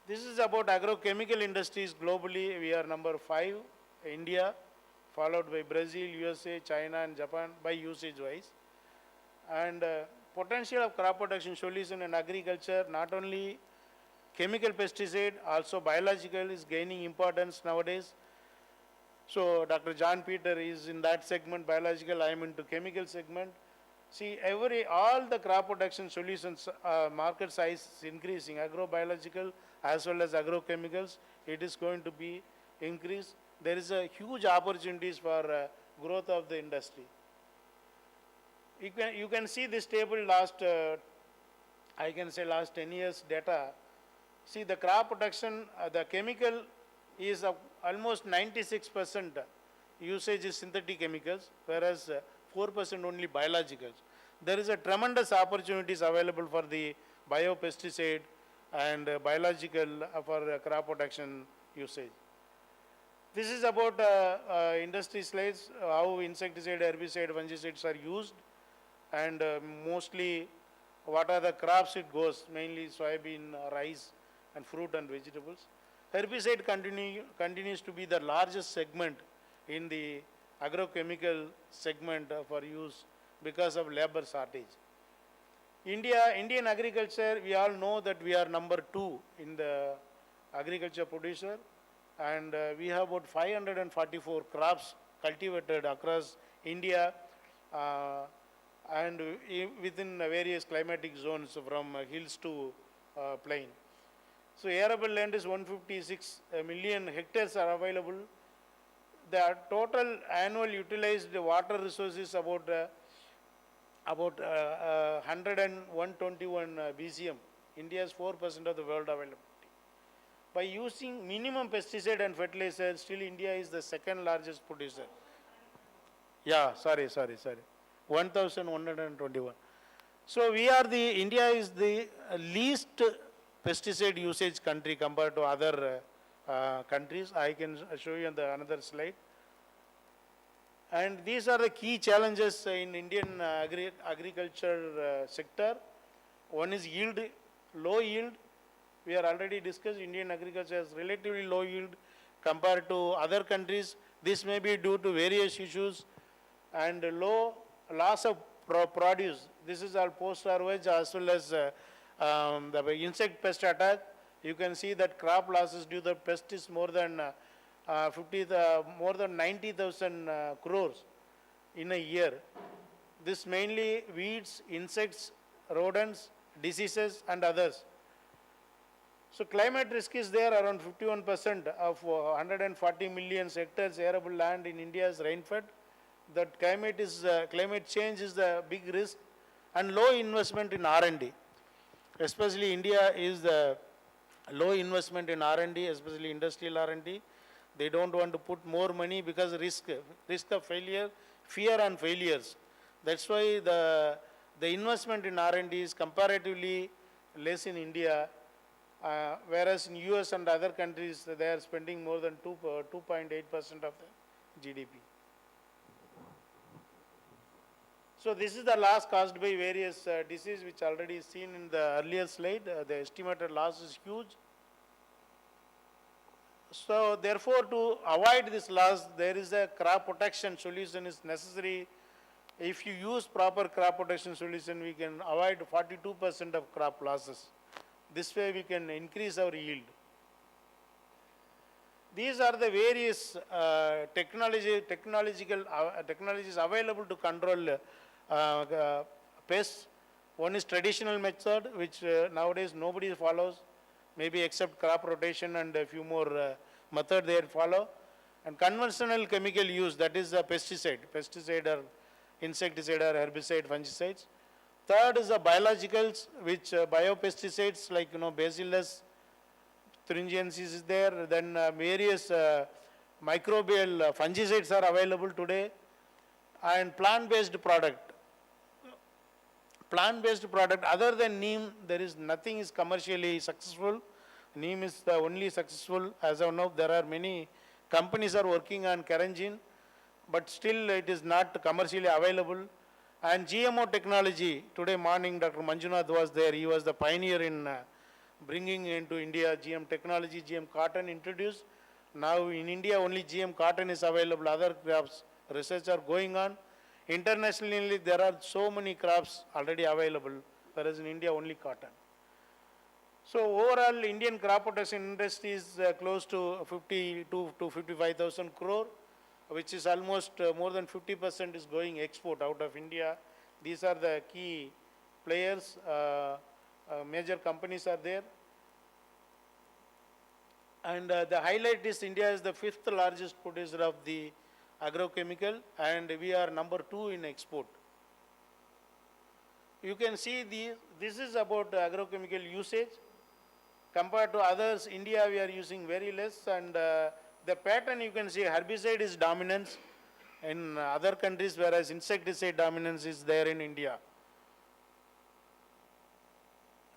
S4: This is about agrochemical industries globally. We are number 5, India, followed by Brazil, USA, China and Japan by usage wise. And potential of crop protection solution in agriculture, not only chemical pesticide, also biological is gaining importance nowadays. So Dr. John Peter is in that segment, biological, I am into chemical segment. See, all the crop protection solutions, market size is increasing, agrobiological as well as agrochemicals, it is going to be increased. There is a huge opportunities for growth of the industry. You can see this table last, I can say last 10 years data. See, the crop protection, the chemical is almost 96% usage is synthetic chemicals, whereas 4% only biologicals. There is a tremendous opportunities available for the biopesticide and biological for crop protection usage. This is about industry slides, how insecticide, herbicide, fungicides are used, and mostly what are the crops it goes, mainly soybean, rice and fruit and vegetables. Herbicide continues to be the largest segment in the agrochemical segment for use because of labor shortage. Indian agriculture, we all know that we are number 2 in the agriculture producer, and we have about 544 crops cultivated across India and within various climatic zones from hills to plain. So arable land is 156 million hectares are available. The total annual utilized water resources about 121 BCM. India is 4% of the world availability. By using minimum pesticide and fertilizer, still India is the second largest producer. Yeah, sorry. 1121. So India is the least pesticide usage country compared to other countries. I can show you on the another slide. And these are the key challenges in Indian agriculture sector. One is yield, low yield. We are already discussed Indian agriculture has relatively low yield compared to other countries. This may be due to various issues and low loss of produce. This is all post-harvest as well as the insect pest attack. You can see that crop losses due to the pest is more than more than 90,000 crores in a year. This mainly weeds, insects, rodents, diseases and others. So climate risk is there. Around 51% of 140 million hectares arable land in India is rainfed. That climate change is the big risk, and low investment in R&D. Especially India is the low investment in R&D, especially industrial R&D. They don't want to put more money because risk of failure, fear on failures. That's why the investment in R&D is comparatively less in India, whereas in US and other countries they are spending more than 2.8% of the GDP. So this is the loss caused by various diseases which already seen in the earlier slide. The estimated loss is huge. So therefore, to avoid this loss, there is a crop protection solution is necessary. If you use proper crop protection solution, we can avoid 42% of crop losses. This way we can increase our yield. These are the various technologies available to control pests. One is traditional method, which nowadays nobody follows, maybe except crop rotation and a few more methods they follow. And conventional chemical use, that is a pesticide or insecticide or herbicide, fungicides. Third is the biologicals, which biopesticides like Bacillus thuringiensis is there. Then various microbial fungicides are available today, and plant-based product. Plant-based product other than neem, there is nothing is commercially successful. Neem is the only successful as of now. There are many companies are working on Caranjin, but still it is not commercially available. And GMO technology, today morning Dr. Manjunath was there. He was the pioneer in bringing into India GM technology, GM cotton introduced. Now in India only GM cotton is available. Other crops research are going on. Internationally there are so many crops already available, whereas in India only cotton. So overall Indian crop protection industry is close to 52 to 55,000 crore, which is almost more than 50% is going export out of India. These are the key players, major companies are there. And the highlight is India is the 5th largest producer of the agrochemical, and we are number 2 in export. You can see this is about agrochemical usage. Compared to others, India we are using very less, and the pattern you can see herbicide is dominance in other countries, whereas insecticide dominance is there in India.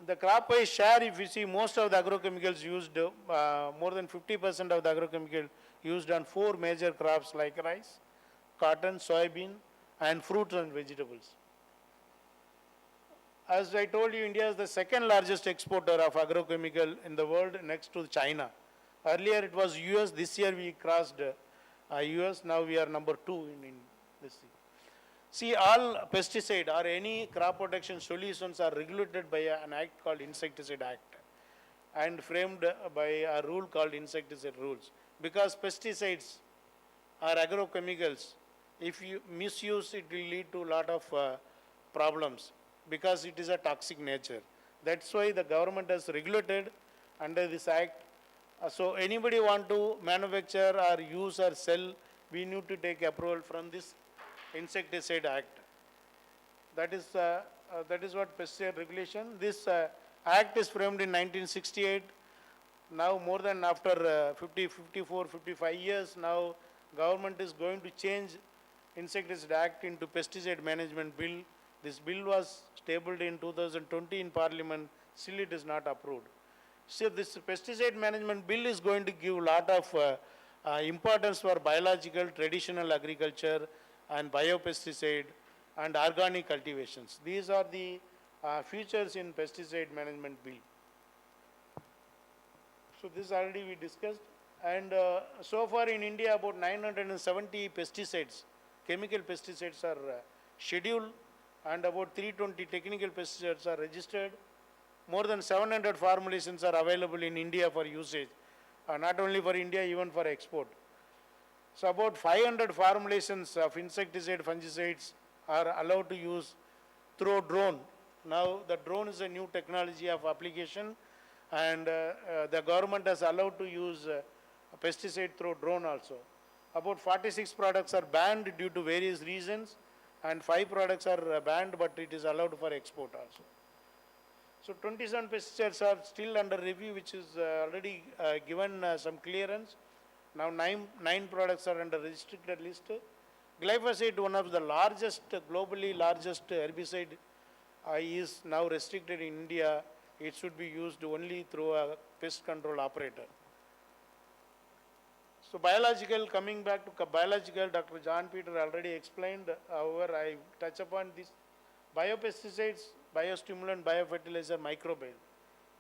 S4: The crop wise share, if you see, most of the agrochemicals used, more than 50% of the agrochemical used on 4 major crops like rice, cotton, soybean, and fruits and vegetables. As I told you, India is the 2nd largest exporter of agrochemical in the world, next to China. Earlier it was US, this year we crossed US, now we are number 2 in this thing. See, all pesticide or any crop protection solutions are regulated by an act called Insecticide Act and framed by a rule called Insecticide Rules. Because pesticides are agrochemicals, if you misuse it will lead to a lot of problems because it is a toxic nature. That's why the government has regulated under this act. So anybody want to manufacture or use or sell, we need to take approval from this Insecticide Act. That is what pesticide regulation. This act is framed in 1968. Now more than after 55 years, now government is going to change Insecticide Act into Pesticide Management Bill, This bill was tabled in 2020 in Parliament, still it is not approved. So this pesticide management bill is going to give a lot of importance for biological, traditional agriculture and biopesticide and organic cultivations. These are the features in pesticide management bill. So this already we discussed. And so far in India about 970 pesticides, chemical pesticides are scheduled, and about 320 technical pesticides are registered. More than 700 formulations are available in India for usage, not only for India, even for export. So about 500 formulations of insecticide, fungicides are allowed to use through drone. Now the drone is a new technology of application, and the government has allowed to use pesticide through drone also. About 46 products are banned due to various reasons, and 5 products are banned, but it is allowed for export also. So 27 pesticides are still under review, which is already given some clearance. Now 9 products are under restricted list. Glyphosate, one of the largest, globally largest herbicide, is now restricted in India. It should be used only through a pest control operator. So biological, coming back to biological, Dr. John Peter already explained. However, I touch upon this. Biopesticides, biostimulant, biofertilizer, microbial.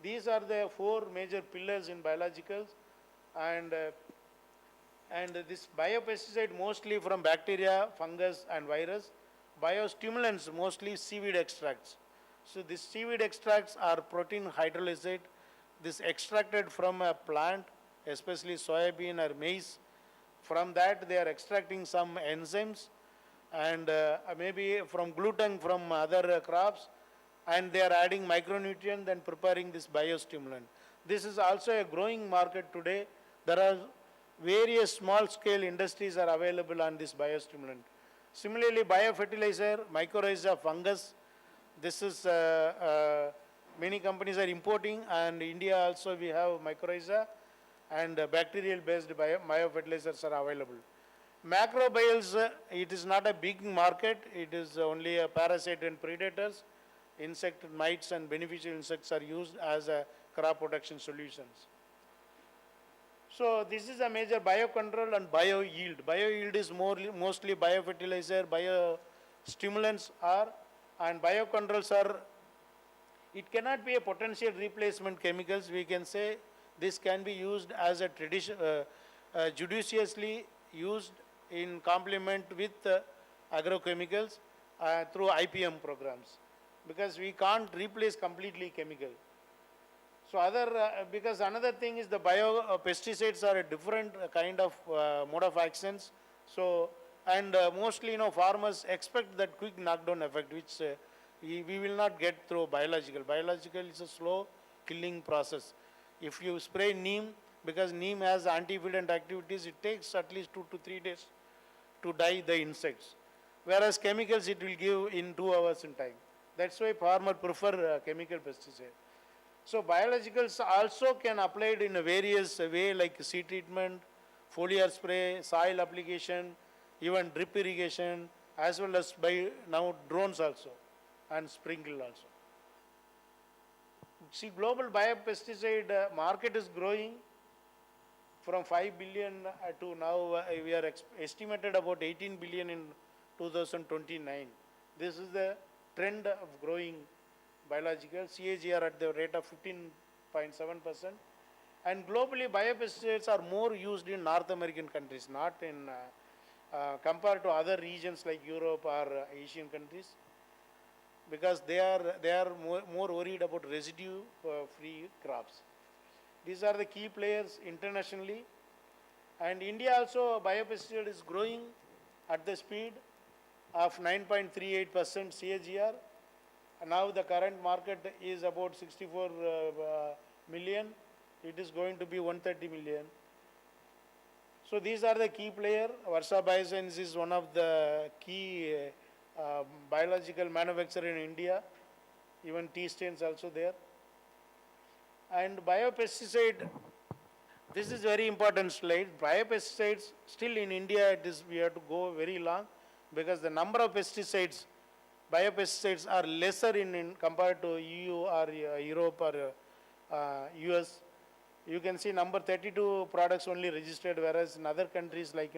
S4: These are the 4 major pillars in biologicals, and this biopesticide mostly from bacteria, fungus and virus. Biostimulants mostly seaweed extracts. So these seaweed extracts are protein hydrolysate. This extracted from a plant, especially soybean or maize. From that they are extracting some enzymes, and maybe from gluten from other crops, and they are adding micronutrient and preparing this biostimulant. This is also a growing market today. There are various small scale industries are available on this biostimulant. Similarly, biofertilizer, mycorrhiza fungus, this is many companies are importing, and India also we have mycorrhiza, and bacterial based biofertilizers are available. Macrobials, it is not a big market, it is only a parasite and predators. Insect mites and beneficial insects are used as a crop protection solutions. So this is a major biocontrol and bio yield. Bio yield is mostly biofertilizer, biostimulants are, and biocontrols are, it cannot be a potential replacement chemicals. We can say this can be used as a judiciously used in complement with agrochemicals through IPM programs, because we can't replace completely chemical. So because another thing is the biopesticides are a different kind of mode of actions. So, and mostly, farmers expect that quick knockdown effect, which we will not get through biological. Biological is a slow killing process. If you spray neem, because neem has antioxidant activities, it takes at least 2 to 3 days to die the insects. Whereas chemicals, it will give in 2 hours in time. That's why farmers prefer chemical pesticide. So biologicals also can applied in a various way, like seed treatment, foliar spray, soil application, even drip irrigation, as well as by now drones also, and sprinkle also. See, global biopesticide market is growing from 5 billion to now we are estimated about 18 billion in 2029. This is the trend of growing biological, CAGR at the rate of 15.7%. And globally, biopesticides are more used in North American countries, not in compared to other regions like Europe or Asian countries, because they are more worried about residue-free crops. These are the key players internationally. And India also, biopesticide is growing at the speed of 9.38% CAGR. Now the current market is about 64 million. It is going to be 130 million. So these are the key players. Varsha Bioscience is one of the key biological manufacturer in India. Even tea stains also there. And biopesticide, this is very important slide. Biopesticides, still in India, we have to go very long, because the number of pesticides biopesticides are lesser in compared to EU or Europe or US. You can see number 32 products only registered, whereas in other countries like,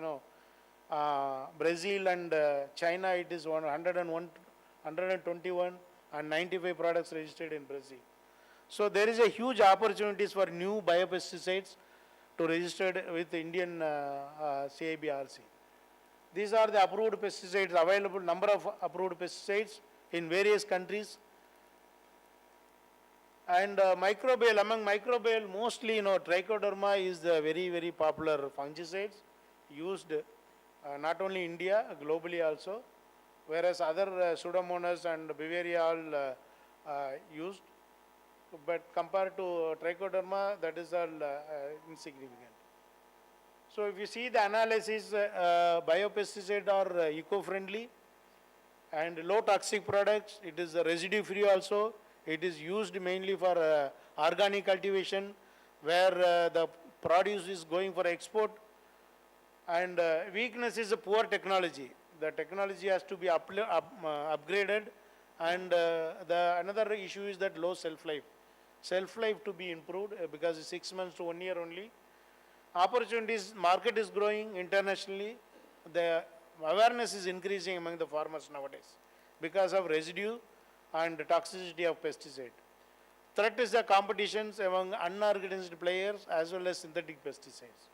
S4: Brazil and China, it is 101, 121 and 95 products registered in Brazil. So there is a huge opportunities for new biopesticides to register with Indian CIBRC. These are the approved pesticides available, number of approved pesticides in various countries. And microbial, among microbial, mostly, trichoderma is the very, very popular fungicides used not only India, globally also, whereas other Pseudomonas and Beauveria all used. But compared to trichoderma, that is all insignificant. So if you see the analysis, biopesticide are eco-friendly and low toxic products. It is residue free also. It is used mainly for organic cultivation, where the produce is going for export. And weakness is a poor technology. The technology has to be upgraded. And another issue is that low self-life. Self-life to be improved because it's 6 months to 1 year only. Opportunities, market is growing internationally. The awareness is increasing among the farmers nowadays because of residue and toxicity of pesticide. Threat is the competitions among unorganized players as well as synthetic pesticides.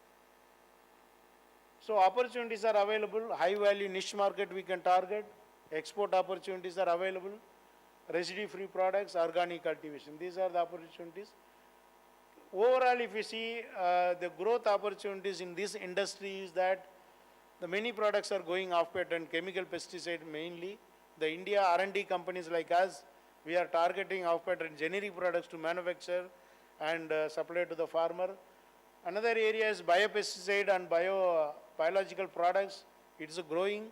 S4: So opportunities are available, high value niche market we can target, export opportunities are available, residue free products, organic cultivation. These are the opportunities. Overall, if you see the growth opportunities in this industry is that the many products are going off patent, chemical pesticide mainly. The India R&D companies like us, we are targeting off patent generic products to manufacture and supply to the farmer. Another area is biopesticide and biological products. It is growing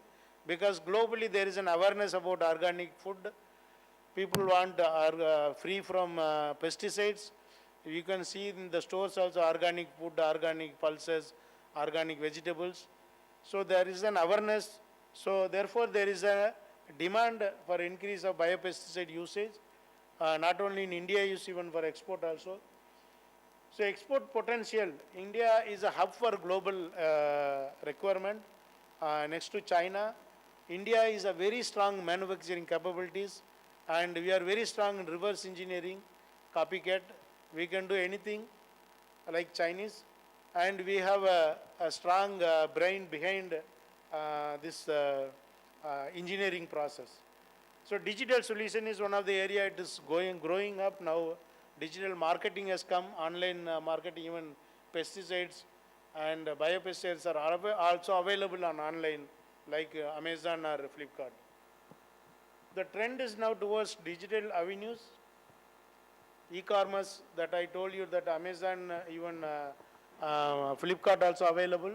S4: because globally there is an awareness about organic food. People want free from pesticides. You can see in the stores also organic food, organic pulses, organic vegetables. So there is an awareness. So therefore there is a demand for increase of biopesticide usage, not only in India, use even for export also. So export potential, India is a hub for global requirement next to China. India is a very strong manufacturing capabilities and we are very strong in reverse engineering, copycat. We can do anything like Chinese and we have a strong brain behind this engineering process. So digital solution is one of the area it is growing up now. Digital marketing has come, online marketing, even pesticides and biopesticides are also available on online like Amazon or Flipkart. The trend is now towards digital avenues, e-commerce that I told you that Amazon, even Flipkart also available.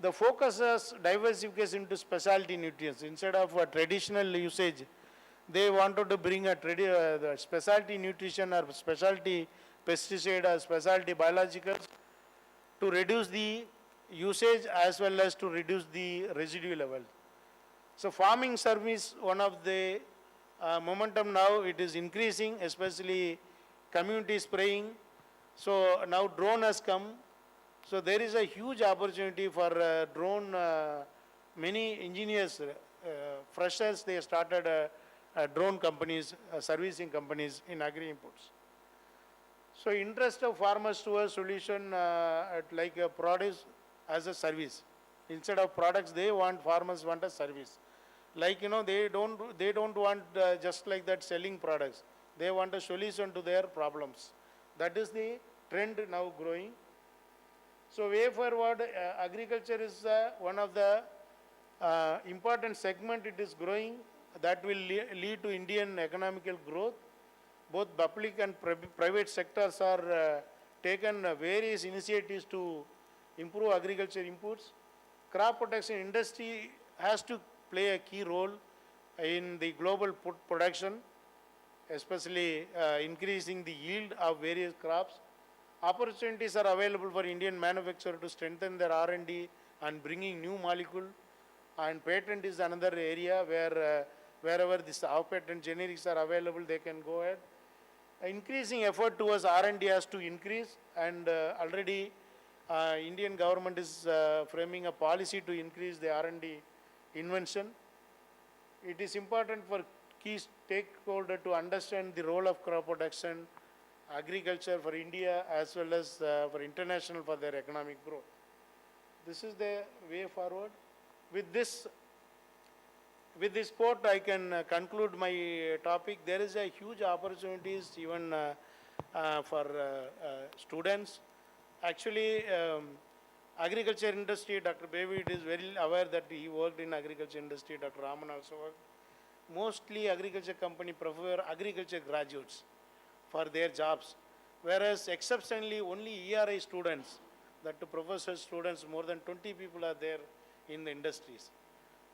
S4: The focus is diversification into specialty nutrients. Instead of traditional usage, they wanted to bring the specialty nutrition or specialty pesticide or specialty biologicals to reduce the usage as well as to reduce the residue level. So farming service, one of the momentum now, it is increasing, especially community spraying. So now drone has come. So there is a huge opportunity for drone. Many engineers, freshers, they started drone companies, servicing companies in agri inputs. So interest of farmers to a solution like a produce as a service. Instead of products, farmers want a service. Like, they don't want just like that selling products. They want a solution to their problems. That is the trend now growing. So way forward, agriculture is one of the important segment it is growing that will lead to Indian economical growth. Both public and private sectors are taken various initiatives to improve agriculture inputs. Crop protection industry has to play a key role in the global production, especially increasing the yield of various crops. Opportunities are available for Indian manufacturers to strengthen their R&D and bringing new molecule. And patent is another area where wherever this patent generics are available, they can go ahead. Increasing effort towards R&D has to increase, and already Indian government is framing a policy to increase the R&D invention. It is important for key stakeholder to understand the role of crop protection, agriculture for India as well as for international for their economic growth. This is the way forward. With this quote, I can conclude my topic. There is a huge opportunities even for students. Actually, agriculture industry, Dr. David is very aware that he worked in agriculture industry. Dr. Raman also worked. Mostly agriculture company prefer agriculture graduates for their jobs, whereas exceptionally only ERI students, that to professor students, more than 20 people are there in the industries.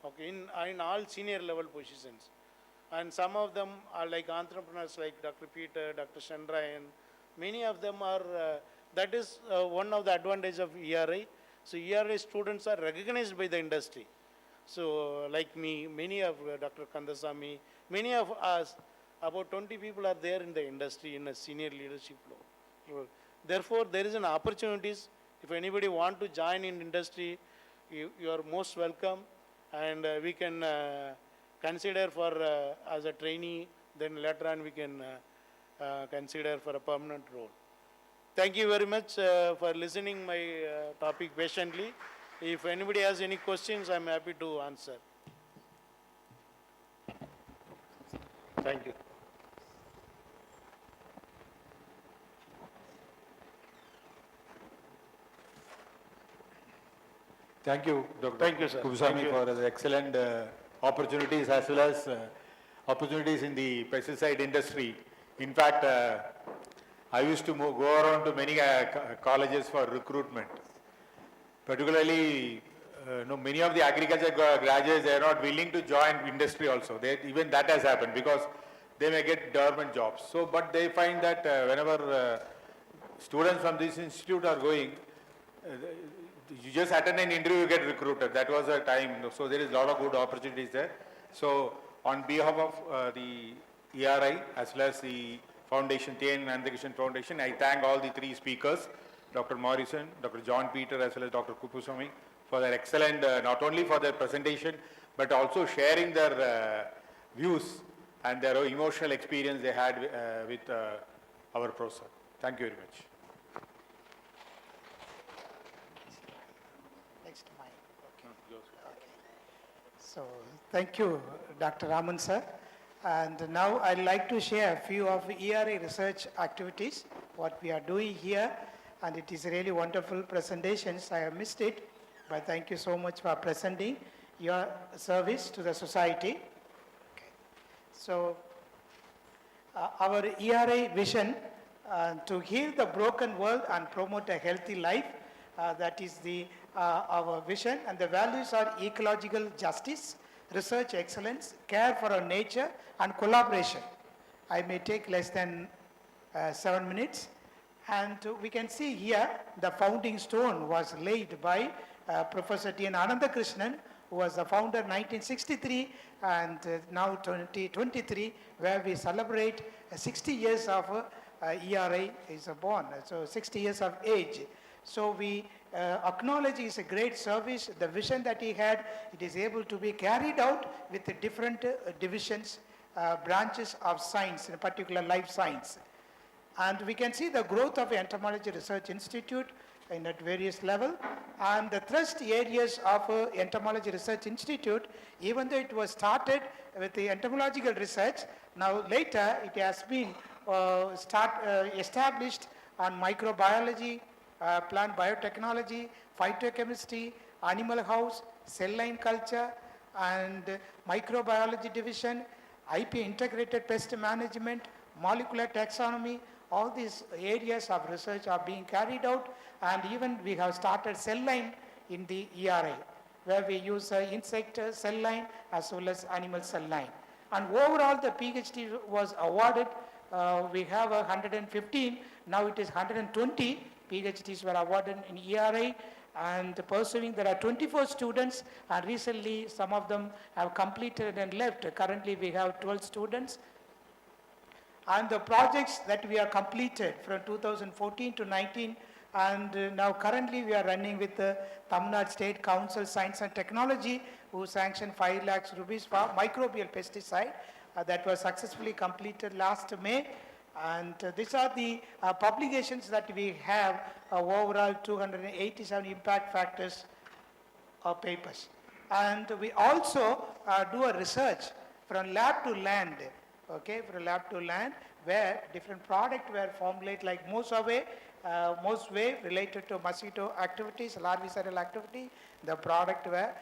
S4: Okay, in all senior level positions. And some of them are like entrepreneurs like Dr. Peter, Dr. Chandrayan. Many of them are, that is one of the advantage of ERI. So ERI students are recognized by the industry. So like me, many of Dr. Kandasamy, many of us, about 20 people are there in the industry in a senior leadership role. Therefore, there is an opportunities. If anybody want to join in industry, you are most welcome. And we can consider for as a trainee, then later on we can consider for a permanent role. Thank you very much for listening my topic patiently. If anybody has any questions, I am happy to answer. Thank you.
S6: Thank you, Dr.
S4: Thank you, sir.
S6: Kubuswamy, for the excellent opportunities as well as opportunities in the pesticide industry. In fact, I used to go around to many colleges for recruitment. Particularly, many of the agriculture graduates, they are not willing to join industry also. Even that has happened because they may get government jobs. So, but they find that whenever students from this institute are going, you just attend an interview, you get recruited. That was a time. So there is a lot of good opportunities there. So on behalf of the ERI as well as the foundation, TN Ananthakrishnan Foundation, I thank all the three speakers, Dr. Morrison, Dr. John Peter as well as Dr. Kupuswamy, for their excellent, not only for their presentation, but also sharing their views and their emotional experience they had with our professor. Thank you very much.
S17: So thank you, Dr. Raman sir. And now I'd like to share a few of ERA research activities, what we are doing here. And it is really wonderful presentations. I have missed it, but thank you so much for presenting your service to the society. Okay. So our ERA vision to heal the broken world and promote a healthy life. That is our vision, and the values are ecological justice, research excellence, care for our nature, and collaboration. I may take less than 7 minutes. And we can see here the founding stone was laid by Professor T.N. Ananthakrishnan, who was the founder in 1963 and now 2023, where we celebrate 60 years of ERA is born, so 60 years of age. So we acknowledge his great service, the vision that he had, it is able to be carried out with the different divisions, branches of science, in particular life science. And we can see the growth of Entomology Research Institute at various levels. And the thrust areas of Entomology Research Institute, even though it was started with the entomological research, now later it has been established on microbiology, plant biotechnology, phytochemistry, animal house, cell line culture, and microbiology division, IP integrated pest management, molecular taxonomy. All these areas of research are being carried out, and even we have started cell line in the ERA, where we use insect cell line as well as animal cell line. And overall the PhD was awarded, we have 115, now it is 120 PhDs were awarded in ERA, and pursuing. There are 24 students, and recently some of them have completed and left. Currently we have 12 students. And the projects that we have completed from 2014 to 19, and now currently we are running with the Tamil Nadu State Council Science and Technology, who sanctioned 5 lakhs rupees for microbial pesticide that was successfully completed last May. And these are the publications that we have, overall 287 impact factors papers. And we also do a research from lab to land, okay, from lab to land, where different products were formulated like most way related to mosquito activities, larvicidal activity. The product were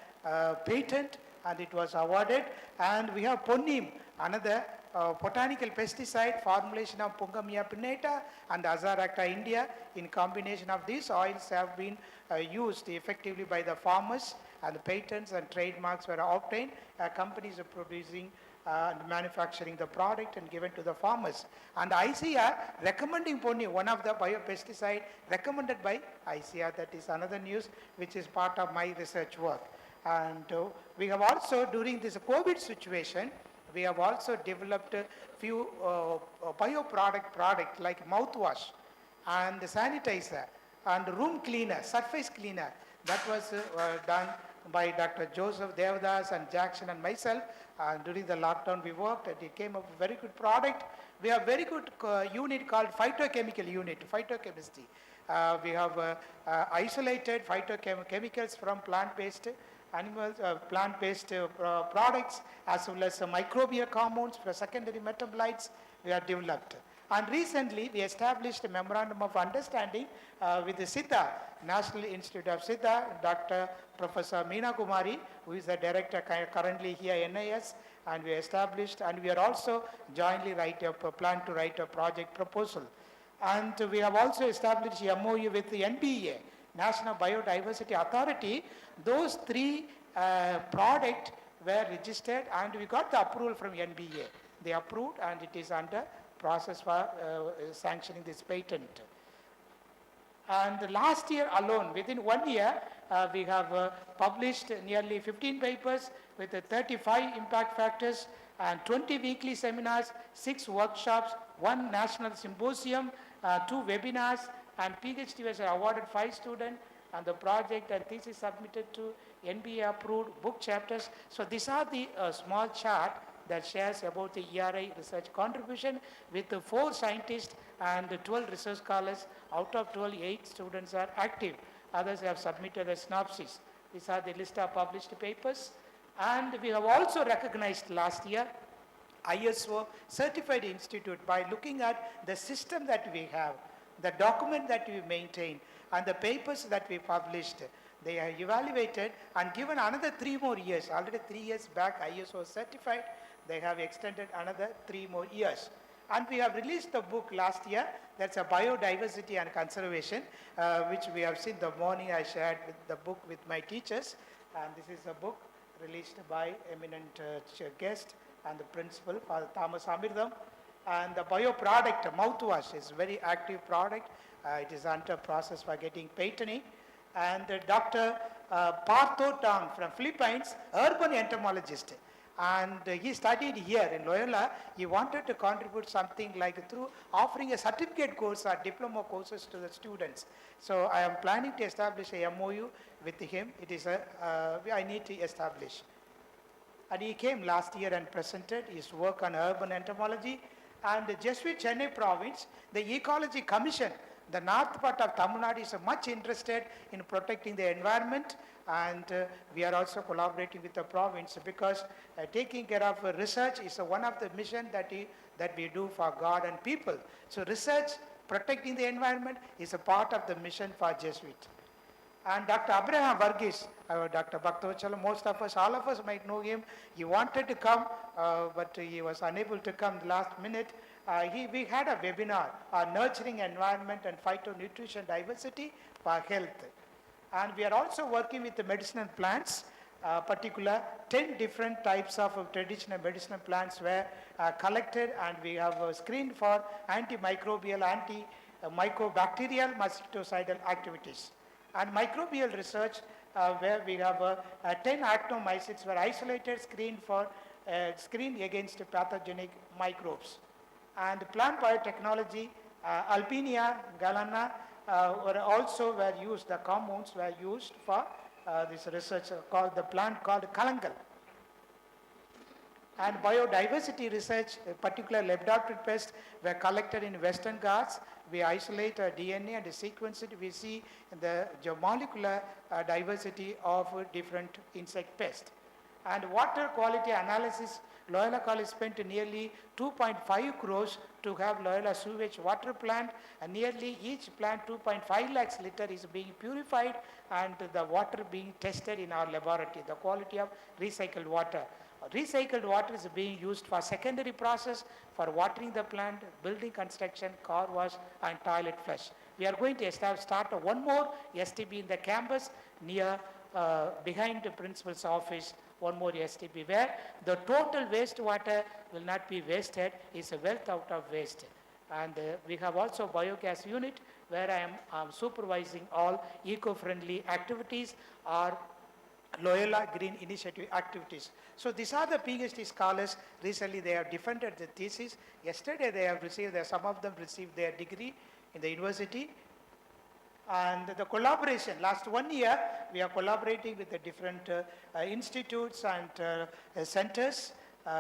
S17: patent and it was awarded. And we have Ponnim, another botanical pesticide formulation of Pungamia pinnata and Azaracta India. In combination of these oils have been used effectively by the farmers, and the patents and trademarks were obtained. Companies are producing and manufacturing the product and given to the farmers. And ICR recommending Ponni, one of the biopesticide recommended by ICR. That is another news which is part of my research work. And we have also, during this COVID situation, we have also developed a few product like mouthwash and sanitizer and room cleaner, surface cleaner. That was done by Dr. Joseph Devdas and Jackson and myself. During the lockdown we worked, and it came up with a very good product. We have very good unit called phytochemical unit, phytochemistry. We have isolated phytochemicals from plant-based animals, plant-based products, as well as microbial compounds for secondary metabolites we have developed. And recently we established a memorandum of understanding with the Siddha, National Institute of Siddha, Dr. Professor Meena Kumari, who is the director currently here at NIS, and we established, and we are also jointly plan to write a project proposal. And we have also established a MOU with the NBA, National Biodiversity Authority. Those 3 products were registered and we got the approval from NBA. They approved and it is under process for sanctioning this patent. And last year alone, within 1 year, we have published nearly 15 papers with 35 impact factors and 20 weekly seminars, 6 workshops, 1 national symposium, 2 webinars, and PhD was awarded 5 students, and the project and thesis submitted to NBA approved book chapters. So these are the small chart that shares about the ERI research contribution with 4 scientists and 12 research scholars. Out of 12, 8 students are active. Others have submitted a synopsis. These are the list of published papers. And we have also recognized last year ISO certified institute by looking at the system that we have, the document that we maintain, and the papers that we published. They are evaluated and given another 3 more years. Already 3 years back ISO certified. They have extended another 3 more years. And we have released the book last year. That's a biodiversity and conservation, which we have seen the morning. I shared the book with my teachers. And this is a book released by eminent guest and the principal, Father Thomas Amirdam. And the bioproduct, mouthwash, is a very active product. It is under process for getting patenting. And Dr. Partho Tang from Philippines, urban entomologist. And he studied here in Loyola. He wanted to contribute something like through offering a certificate course or diploma courses to the students. So I am planning to establish a MOU with him. It is I need to establish. And he came last year and presented his work on urban entomology. And just with Chennai province, the Ecology Commission, the north part of Tamil Nadu, is much interested in protecting the environment, and we are also collaborating with the province because taking care of research is one of the mission that we do for God and people. So research, protecting the environment is a part of the mission for Jesuit. And Dr. Abraham Varghese, Dr. Bhaktovachala, most of us, all of us might know him. He wanted to come, but he was unable to come last minute. We had a webinar on nurturing environment and phytonutrition diversity for health. And we are also working with the medicinal plants, particular 10 different types of traditional medicinal plants were collected, and we have screened for antimicrobial, antimycobacterial, mosquitocidal activities. And microbial research, where we have 10 actinomycetes were isolated, screened against pathogenic microbes. And plant biotechnology, Alpinia, Galana, were used, the compounds were used for this research called the plant called Kalangal. And biodiversity research, particular Lepidopterid pests were collected in Western Ghats. We isolate DNA and sequence it. We see the molecular diversity of different insect pests. And water quality analysis, Loyola College spent nearly 2.5 crores to have Loyola sewage water plant, and nearly each plant 2.5 lakhs liter is being purified and the water being tested in our laboratory, the quality of recycled water. Recycled water is being used for secondary process for watering the plant, building construction, car wash and toilet flush. We are going to start one more STB in the campus near behind the principal's office, one more STB where the total wastewater will not be wasted, is a wealth out of waste. And we have also biogas unit where I am supervising all eco-friendly activities or Loyola Green Initiative activities. So these are the PhD scholars. Recently they have defended the thesis. Yesterday they have received, some of them received their degree in the university. And the collaboration, last 1 year, we are collaborating with the different institutes and centers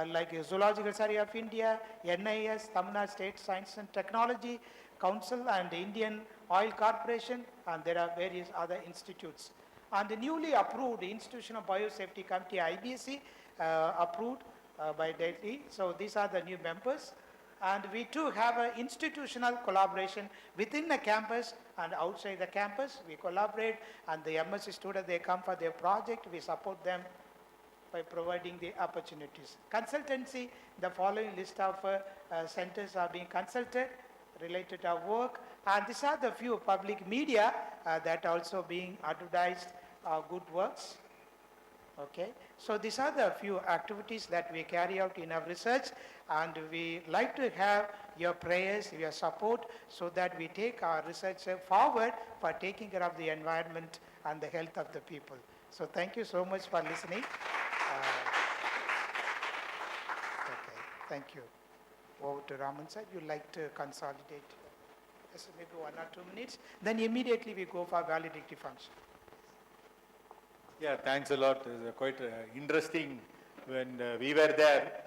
S17: like Zoological Survey of India, NIS, Tamil Nadu State Science and Technology Council and Indian Oil Corporation, and there are various other institutes. And the newly approved Institutional Biosafety Committee, IBC, approved by Delhi. So these are the new members. And we too have an institutional collaboration within the campus and outside the campus. We collaborate, and the MSc students, they come for their project. We support them by providing the opportunities. Consultancy, the following list of centers are being consulted related to our work. And these are the few public media that also being advertised good works. Okay, so these are the few activities that we carry out in our research, and we like to have your prayers, your support, so that we take our research forward for taking care of the environment and the health of the people. So thank you so much for listening. Okay, thank you. Over to Raman sir, you'd like to consolidate? Yes, maybe 1 or 2 minutes. Then immediately we go for valedictory function.
S6: Yeah, thanks a lot. It was quite interesting when we were there.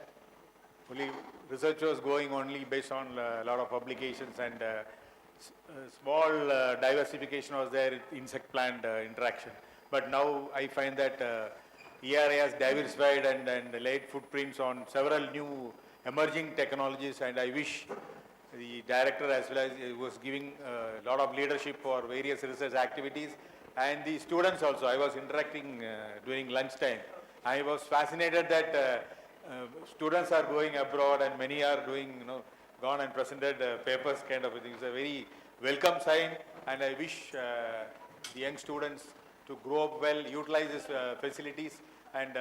S6: Only research was going only based on a lot of publications, and small diversification was there, insect plant interaction. But now I find that ERA has diversified and laid footprints on several new emerging technologies, and I wish the director as well as was giving a lot of leadership for various research activities. And the students also, I was interacting during lunchtime. I was fascinated that students are going abroad and many are doing, gone and presented papers kind of a thing. It's a very welcome sign, and I wish the young students to grow up well, utilize these facilities, and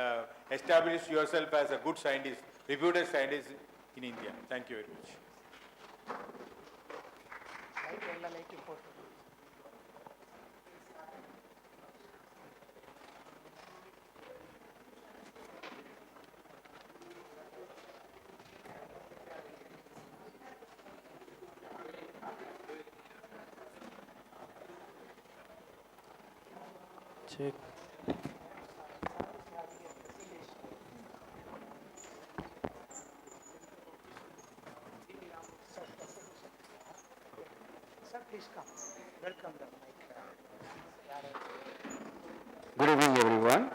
S6: establish yourself as a good scientist, reputed scientist in India. Thank you very much.
S5: Check.
S17: Sir, please come. Welcome the
S7: Good evening, everyone.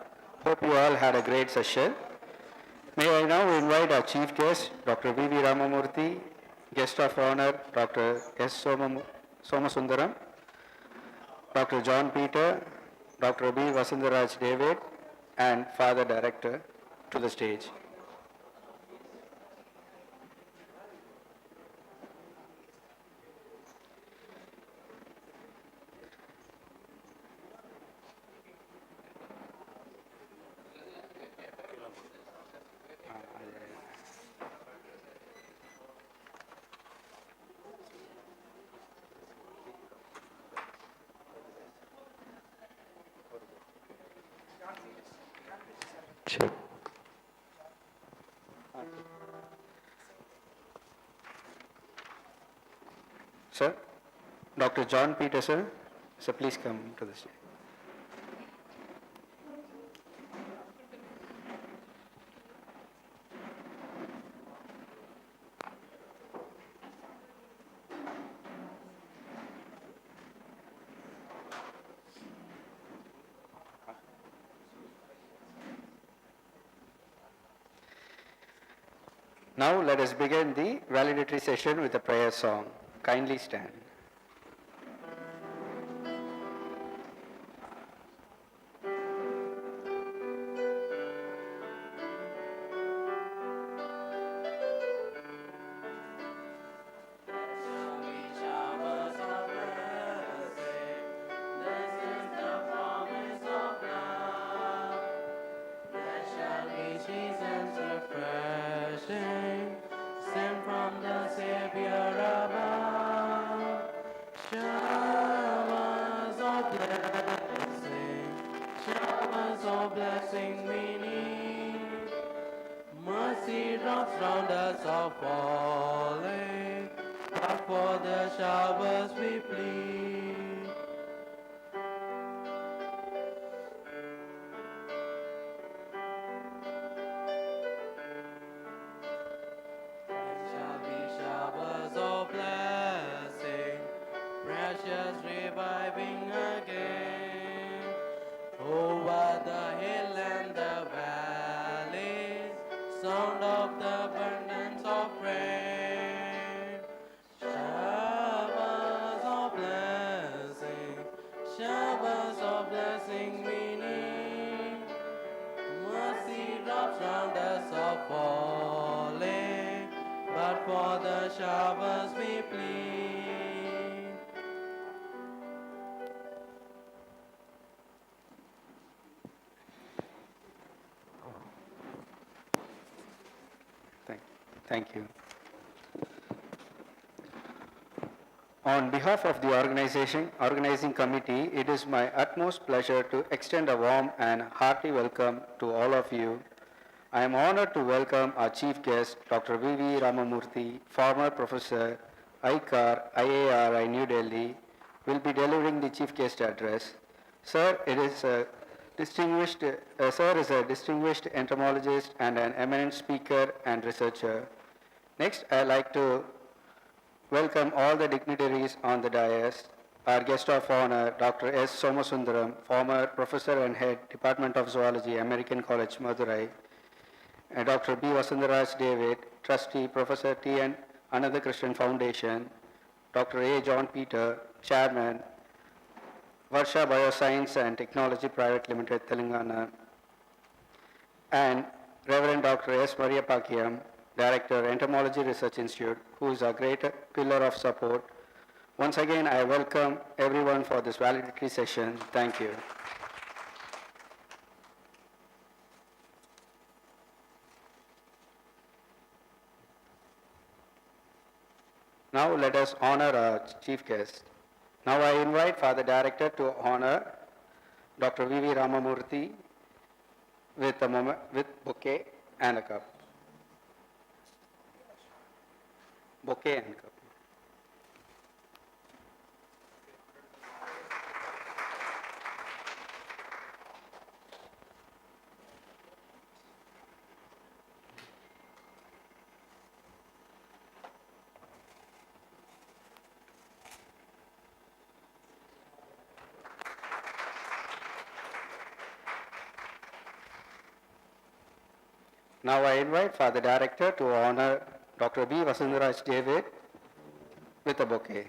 S7: Hope you all had a great session. May I now invite our chief guest, Dr. V.V. Ramamurthy, guest of honor, Dr. S. Somasundaram, Dr. John Peter, Dr. B. Vasandaraj David, and Father Director to the stage. Sir, Dr. John Peterson, so please come to the stage. Now let us begin the valedictory session with a prayer song. Kindly stand.
S3: Sent from the Savior above, showers of blessing we need. Mercy drops round us are falling, but for the showers we plead. Showers of blessing, precious reviving again, over the hill and the valleys, sound of the abundance of rain. Showers of blessing we need. Mercy drops round us are falling, but for the showers we plead.
S7: Thank you. On behalf of the organizing committee, it is my utmost pleasure to extend a warm and hearty welcome to all of you. I am honored to welcome our chief guest, Dr. V.V. Ramamurthy, former professor, ICAR, IARI, New Delhi, will be delivering the chief guest address. Sir is a distinguished entomologist and an eminent speaker and researcher. Next, I'd like to welcome all the dignitaries on the dais. Our guest of honor, Dr. S. Somasundaram, former professor and head, Department of Zoology, American College, Madurai, and Dr. B. Vasandaraj David, trustee, Professor T. N. Ananthakrishnan Foundation, Dr. A. John Peter, chairman, Varsha Bioscience and Technology Private Limited, Telangana, and Reverend Dr. S. Maria Pakiam, Director, Entomology Research Institute, who is a great pillar of support. Once again, I welcome everyone for this valedictory session. Thank you. Now let us honor our chief guest. Now I invite Father Director to honor Dr. V.V. Ramamurthy with bouquet and a cup. Bouquet and cup. Now I invite Father Director to honor Dr. B. Vasandaraj David with a bouquet.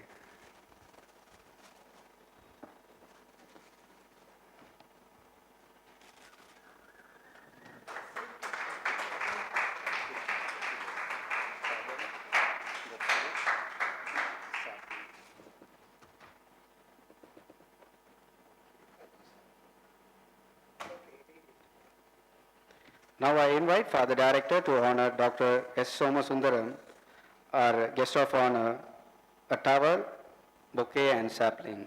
S7: Now I invite Father Director to honor Dr. S. Somasundaram, our guest of honor, a towel, bouquet and sapling.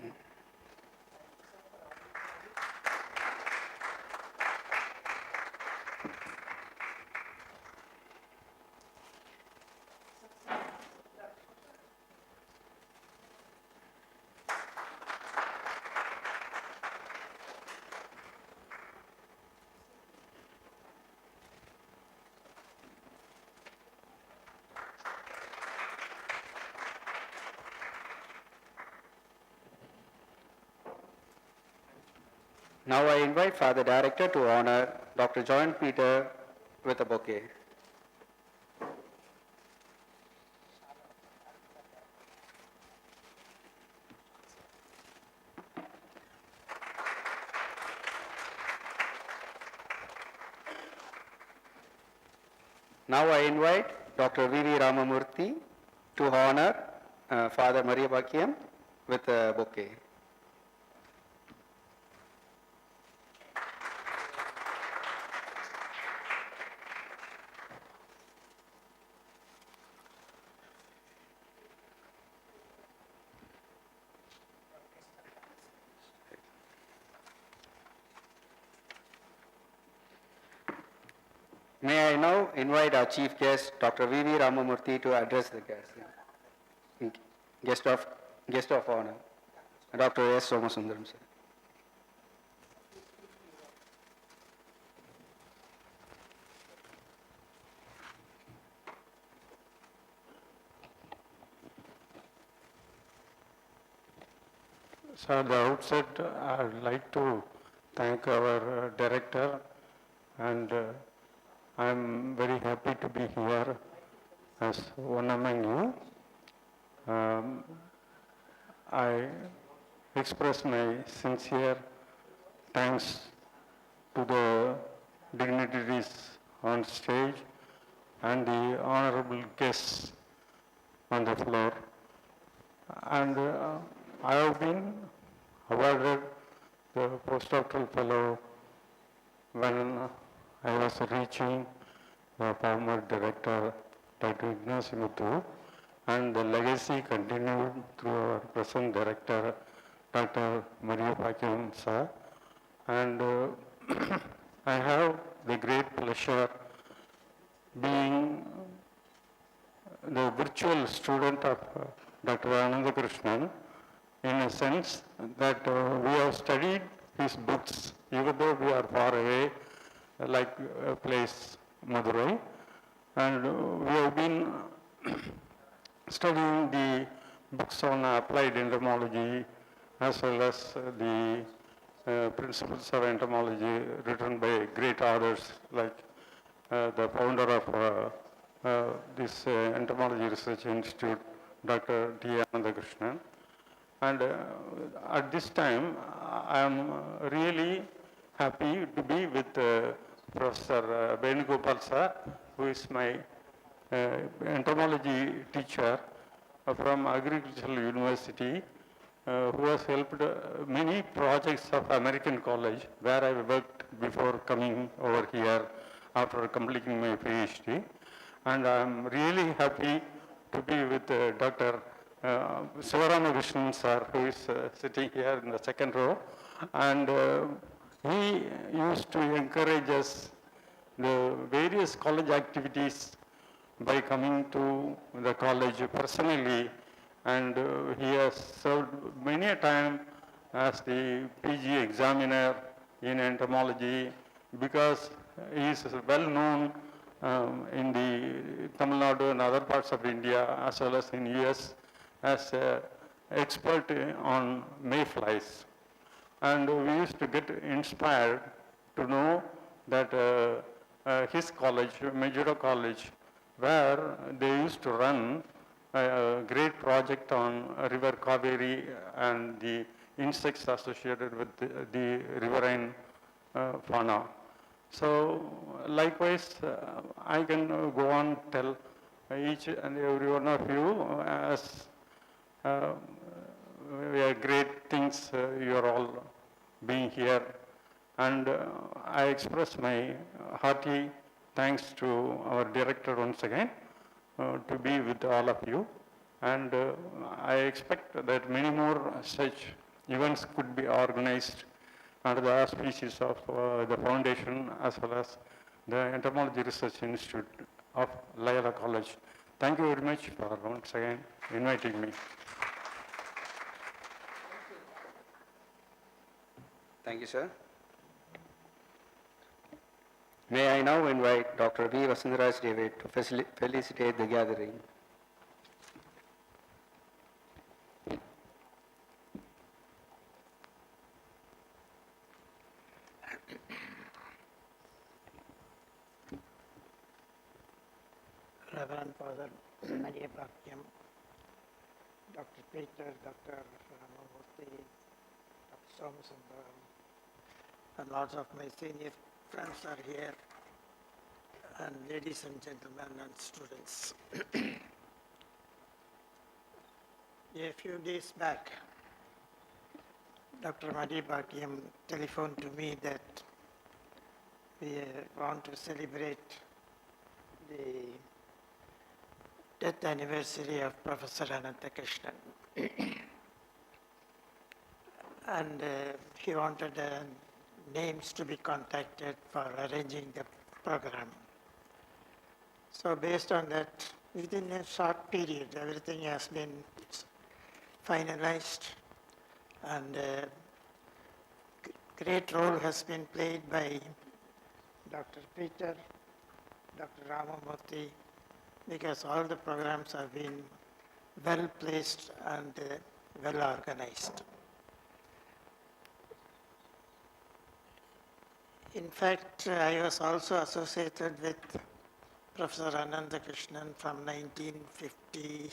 S7: Now I invite Father Director to honor Dr. John Peter with a bouquet. Now I invite Dr. V.V. Ramamurthy to honor Father Maria Bakiam with a bouquet. May I now invite our chief guest, Dr. V.V. Ramamurthy, to address the guest of honor, Dr. S. Somasundaram, sir.
S12: So at the outset, I would like to thank our director, and I am very happy to be here as one among you. I express my sincere thanks to the dignitaries on stage and the honorable guests on the floor. And I have been awarded the postdoctoral fellow when I was reaching the former director, Dr. Ignacio Muthu, and the legacy continued through our present director, Dr. Maria Pakim sir. And I have the great pleasure being the virtual student of Dr. Ananthakrishnan, in a sense that we have studied his books, even though we are far away, like a place, Madurai, and we have been studying the books on applied entomology as well as the principles of entomology written by great authors like the founder of this Entomology Research Institute, Dr. T. Ananthakrishnan. And at this time, I am really happy to be with Professor Venugopal sir, who is my entomology teacher from Agricultural University, who has helped many projects of American College, where I worked before coming over here after completing my PhD. And I am really happy to be with Dr. Sivaramakrishnan sir, who is sitting here in the second row. And he used to encourage us the various college activities by coming to the college personally, and he has served many a time as the PG examiner in entomology, because he is well known in the Tamil Nadu and other parts of India as well as in US as an expert on mayflies. And we used to get inspired to know that his college, Majuro College, where they used to run a great project on River Kaveri and the insects associated with the riverine fauna. So likewise, I can go on tell each and every one of you as great things you are all being here. And I express my hearty thanks to our director once again to be with all of you. And I expect that many more such events could be organized under the auspices of the foundation as well as the Entomology Research Institute of Loyola College. Thank you very much for once again inviting me.
S7: Thank you, sir. May I now invite Dr. V. Vasundaraj David to felicitate the gathering.
S17: grandfather, Maria Bhakyam, Dr. Peter, Dr. Ramamurthy, Dr. Somasundaram, and lots of my senior friends are here, and ladies and gentlemen and students. A few days back, Dr. Maria Bhakyam telephoned to me that we want to celebrate the death anniversary of Professor Ananthakrishnan. And he wanted names to be contacted for arranging the program. So based on that, within a short period, everything has been finalized, and great role has been played by Dr. Peter, Dr. Ramamurthy, because all the programs have been well placed and well organized. In fact, I was also associated with Professor Ananthakrishnan from 1958.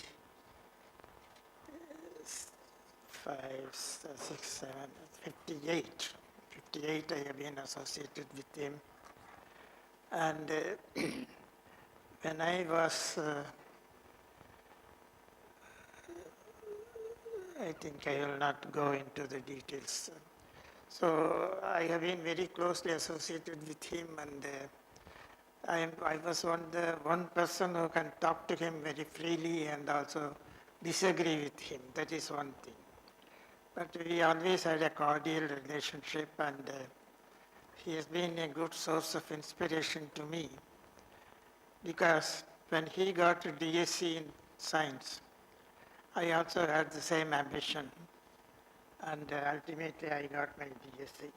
S17: 58 I have been associated with him. And when I was, I think I will not go into the details. So I have been very closely associated with him, and I was one person who can talk to him very freely and also disagree with him. That is one thing. But we always had a cordial relationship, and he has been a good source of inspiration to me, because when he got a DSc in science, I also had the same ambition, and ultimately I got my DSc.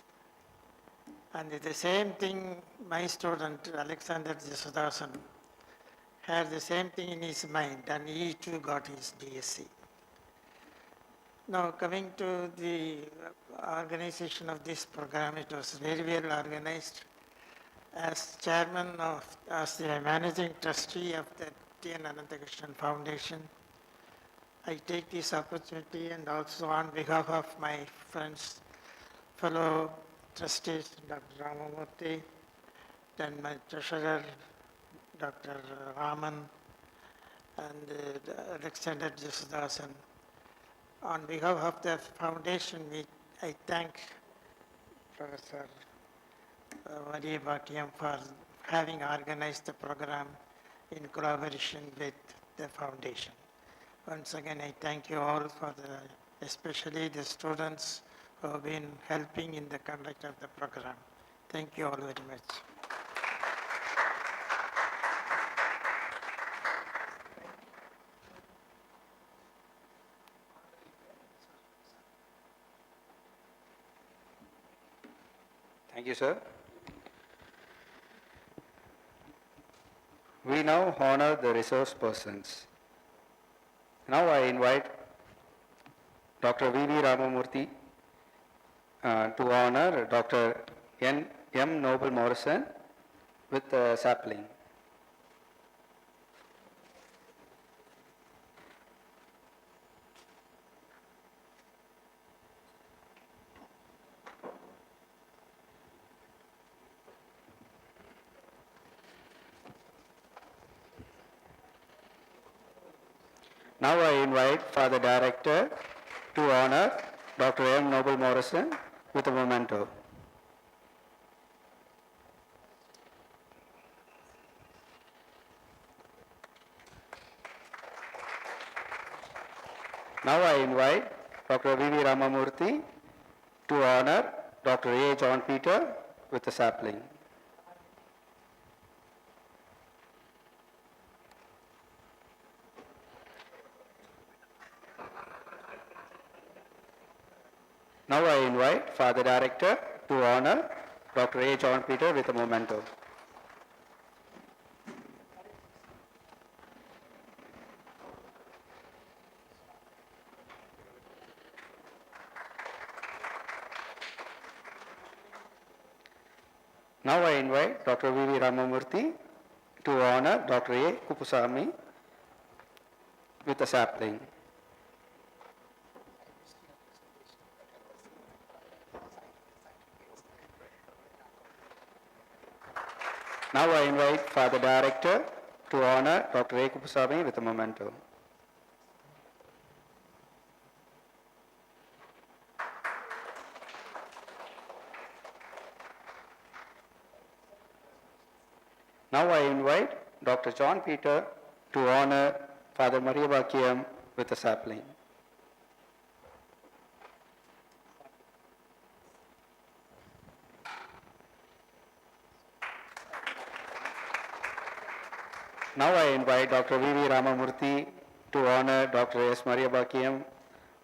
S17: And the same thing, my student Alexander Jesudasan had the same thing in his mind, and he too got his DSc. Now coming to the organization of this program, it was very well organized. As chairman as the managing trustee of the T.N. Ananthakrishnan Foundation, I take this opportunity, and also on behalf of my friends, fellow trustees, Dr. Ramamurthy, then my treasurer, Dr. Raman, and Alexander Jesudasan. On behalf of the foundation, I thank Professor Maria Bhakyam for having organized the program in collaboration with the foundation. Once again, I thank you all for especially the students who have been helping in the conduct of the program. Thank you all very much.
S7: Thank you, sir. We now honor the resource persons. Now I invite Dr. V.V. Ramamurthy to honor Dr. M. Noble Morrison with a sapling. Now I invite Father Director to honor Dr. M. Noble Morrison with a memento. Now I invite Dr. V.V. Ramamurthy to honor Dr. A. John Peter with a sapling. Now I invite Father Director to honor Dr. A. John Peter with a memento. Now I invite Dr. V.V. Ramamurthy to honor Dr. A. Kupusamy with a sapling. Now I invite Father Director to honor Dr. A. Kupusamy with a memento. Now I invite Dr. John Peter to honor Father Maria Bakiyam with a sapling. Now I invite Dr. V.V. Ramamurthy to honor Dr. S. Maria Bakiyam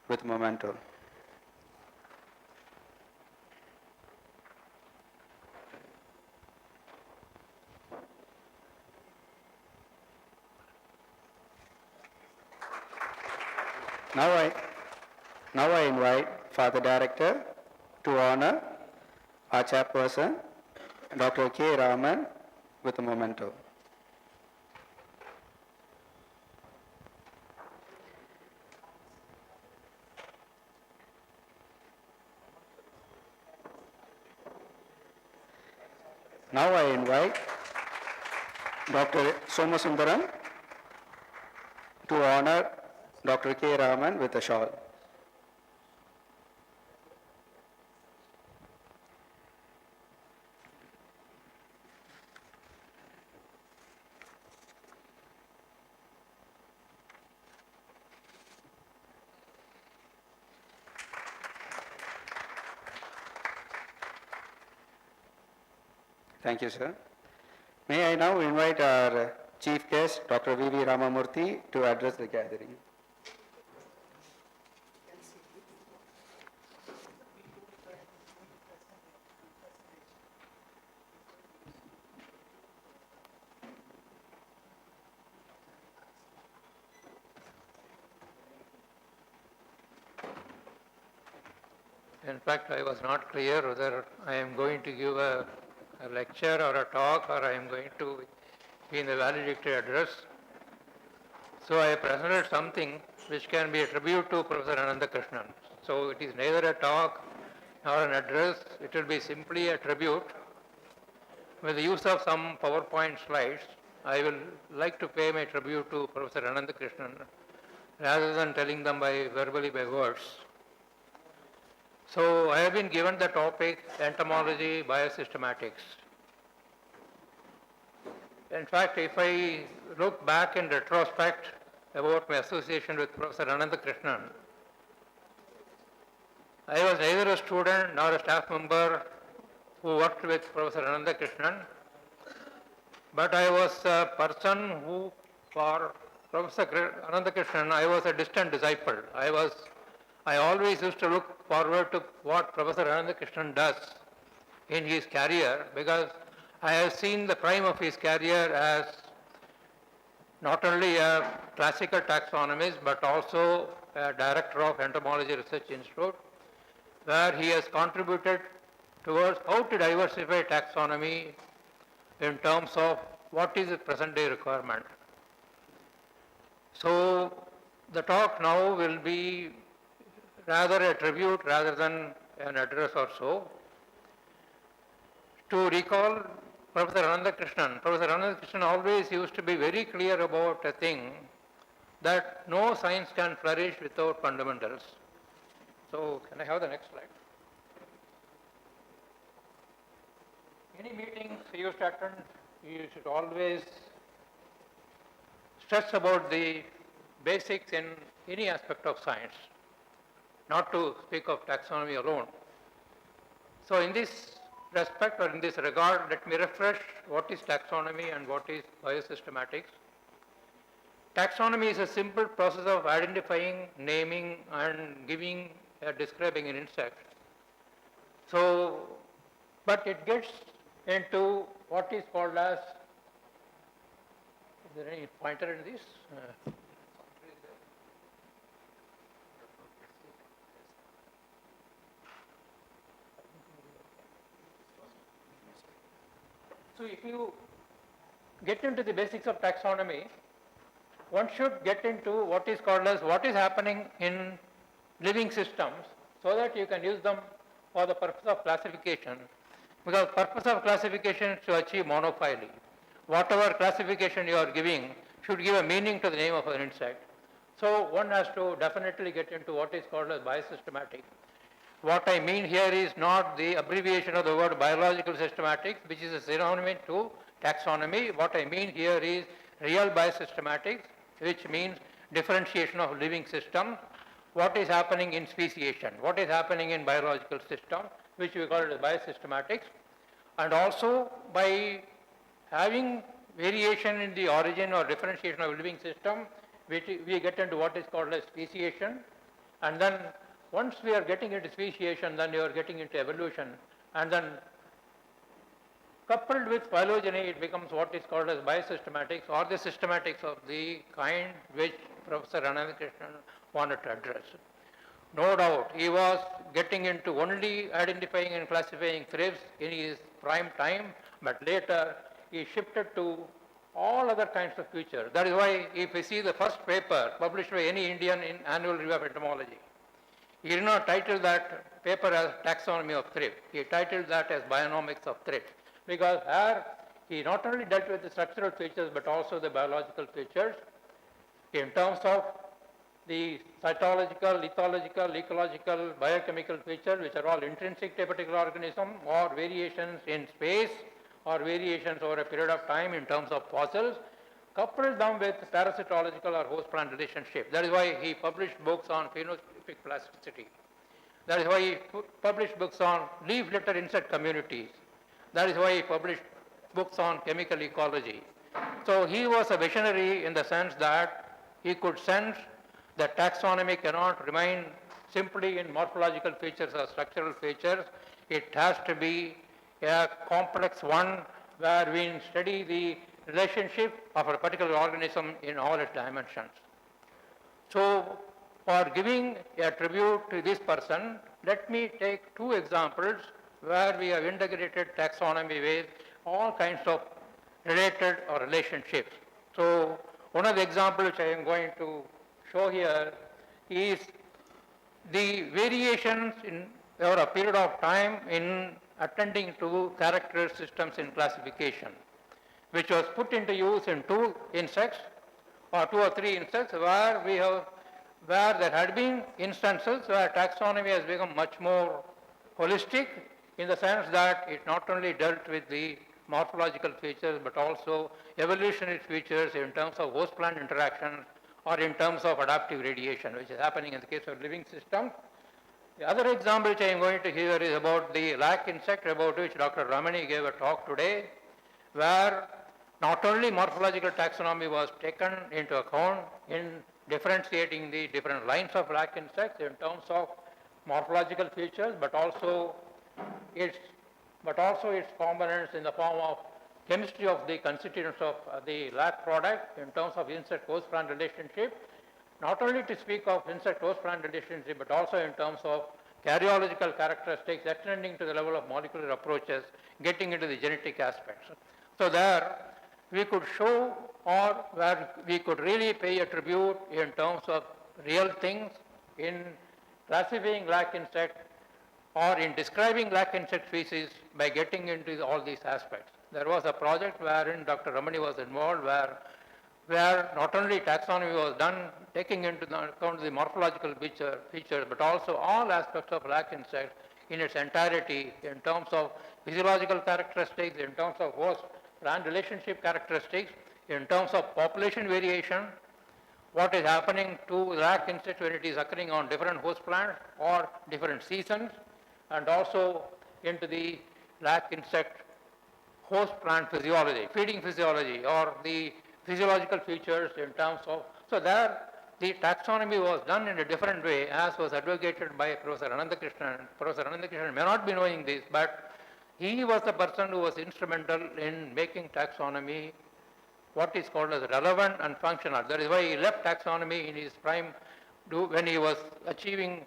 S7: with memento. Now I invite Father Director to honor our chairperson, Dr. K. Raman, with a memento. Now I invite Dr. Somasundaram to honor Dr. K. Raman with a shawl. Thank you, sir. May I now invite our chief guest, Dr. V.V. Ramamurthy, to address the gathering.
S13: In fact, I was not clear whether I am going to give a lecture or a talk or I am going to be in the valedictory address. So I presented something which can be a tribute to Professor Ananthakrishnan. So it is neither a talk nor an address, it will be simply a tribute. With the use of some PowerPoint slides, I will like to pay my tribute to Professor Ananthakrishnan rather than telling them verbally by words. So I have been given the topic entomology, biosystematics. In fact, if I look back in retrospect about my association with Professor Ananthakrishnan, I was neither a student nor a staff member who worked with Professor Ananthakrishnan, but I was a person who, for Professor Ananthakrishnan, I was a distant disciple. I always used to look forward to what Professor Ananthakrishnan does in his career, because I have seen the prime of his career as not only a classical taxonomist but also a director of Entomology Research Institute, where he has contributed towards how to diversify taxonomy in terms of what is the present day requirement. So the talk now will be rather a tribute rather than an address or so. To recall Professor Ananthakrishnan, Professor Ananthakrishnan always used to be very clear about a thing, that no science can flourish without fundamentals. So can I have the next slide? Any meetings you used to attend, you should always stress about the basics in any aspect of science, not to speak of taxonomy alone. So in this respect or in this regard, let me refresh what is taxonomy and what is biosystematics. Taxonomy is a simple process of identifying, naming and describing an insect. So, but it gets into what is called as, is there any pointer in this? So if you get into the basics of taxonomy, one should get into what is called as what is happening in living systems so that you can use them for the purpose of classification. Because purpose of classification is to achieve monophyly. Whatever classification you are giving should give a meaning to the name of an insect. So one has to definitely get into what is called as biosystematic. What I mean here is not the abbreviation of the word biological systematics, which is a synonym to taxonomy. What I mean here is real biosystematics, which means differentiation of living system. What is happening in speciation? What is happening in biological system, which we call it as biosystematics. And also by having variation in the origin or differentiation of living system, we get into what is called as speciation. And then once we are getting into speciation, then you are getting into evolution. And then coupled with phylogeny, it becomes what is called as biosystematics or the systematics of the kind which Professor Ananthakrishnan wanted to address. No doubt, he was getting into only identifying and classifying thrips in his prime time, but later he shifted to all other kinds of features. That is why if you see the first paper published by any Indian in Annual Review of Entomology, he did not title that paper as Taxonomy of Thrips. He titled that as Bionomics of Thrips, because here he not only dealt with the structural features but also the biological features in terms of the cytological, lithological, ecological, biochemical features, which are all intrinsic to a particular organism, or variations in space, or variations over a period of time in terms of fossils, coupled them with parasitological or host plant relationship. That is why he published books on phenotypic plasticity. That is why he published books on leaf litter insect communities. That is why he published books on chemical ecology. So he was a visionary in the sense that he could sense that taxonomy cannot remain simply in morphological features or structural features. It has to be a complex one where we study the relationship of a particular organism in all its dimensions. So for giving a tribute to this person, let me take two examples where we have integrated taxonomy with all kinds of related or relationships. So one of the examples which I am going to show here is the variations in over a period of time in attending to character systems in classification, which was put into use in two insects or two or three insects where there had been instances where taxonomy has become much more holistic in the sense that it not only dealt with the morphological features but also evolutionary features in terms of host plant interactions or in terms of adaptive radiation, which is happening in the case of living systems. The other example which I am going to hear is about the lac insect, about which Dr. Ramani gave a talk today, where not only morphological taxonomy was taken into account in differentiating the different lines of lac insects in terms of morphological features, but also its components in the form of chemistry of the constituents of the lac product in terms of insect-host plant relationship, not only to speak of insect-host plant relationship, but also in terms of karyological characteristics extending to the level of molecular approaches, getting into the genetic aspects. So there we could show, or where we could really pay a tribute in terms of real things in classifying lac insect or in describing lac insect species by getting into all these aspects. There was a project wherein Dr. Ramani was involved where not only taxonomy was done, taking into account the morphological features, but also all aspects of lac insect in its entirety in terms of physiological characteristics, in terms of host plant relationship characteristics, in terms of population variation, what is happening to lac insect when it is occurring on different host plants or different seasons, and also into the lac insect host plant physiology, feeding physiology, or the physiological features in terms of, so there the taxonomy was done in a different way as was advocated by Professor Ananthakrishnan. Professor Ananthakrishnan may not be knowing this, but he was the person who was instrumental in making taxonomy what is called as relevant and functional. That is why he left taxonomy in his prime when he was achieving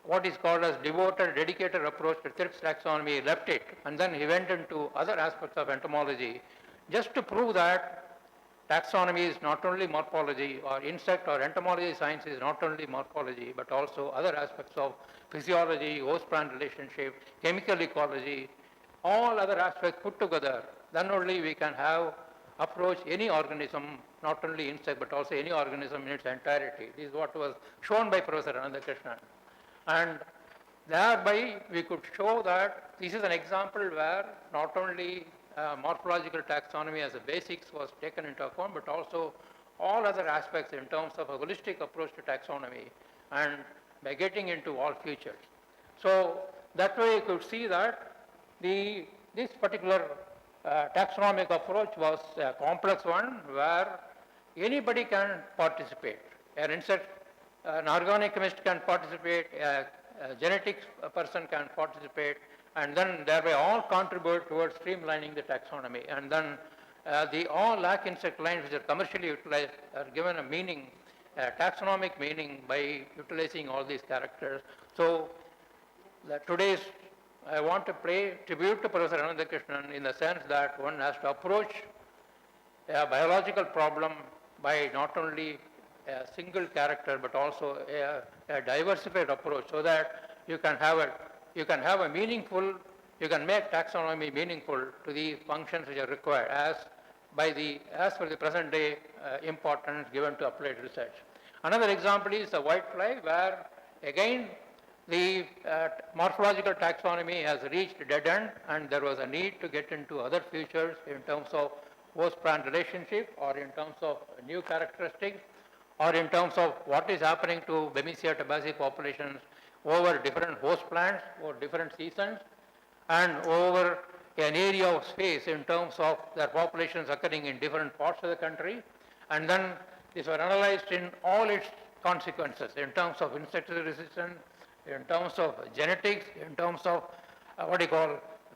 S13: what is called as devoted, dedicated approach to thrips taxonomy. He left it and then he went into other aspects of entomology just to prove that taxonomy is not only morphology, or insect or entomology science is not only morphology, but also other aspects of physiology, host-plant relationship, chemical ecology, all other aspects put together, then only we can have approach any organism, not only insect, but also any organism in its entirety. This is what was shown by Professor Ananthakrishnan. And thereby we could show that this is an example where not only morphological taxonomy as a basics was taken into account, but also all other aspects in terms of a holistic approach to taxonomy and by getting into all features. So that way you could see that this particular taxonomic approach was a complex one where anybody can participate. An insect, an organic chemist can participate, a genetics person can participate, and then thereby all contribute towards streamlining the taxonomy. And then the all lac insect lines which are commercially utilized are given a meaning, a taxonomic meaning by utilizing all these characters. So today's I want to pay tribute to Professor Ananthakrishnan in the sense that one has to approach a biological problem by not only a single character but also a diversified approach, so that you can have a meaningful, you can make taxonomy meaningful to the functions which are required as per the present day importance given to applied research. Another example is the whitefly, where again the morphological taxonomy has reached dead end, and there was a need to get into other features in terms of host-plant relationship, or in terms of new characteristics, or in terms of what is happening to Bemisia tabaci populations over different host plants or different seasons, and over an area of space in terms of their populations occurring in different parts of the country. And then these were analyzed in all its consequences in terms of insecticide resistance, in terms of genetics, in terms of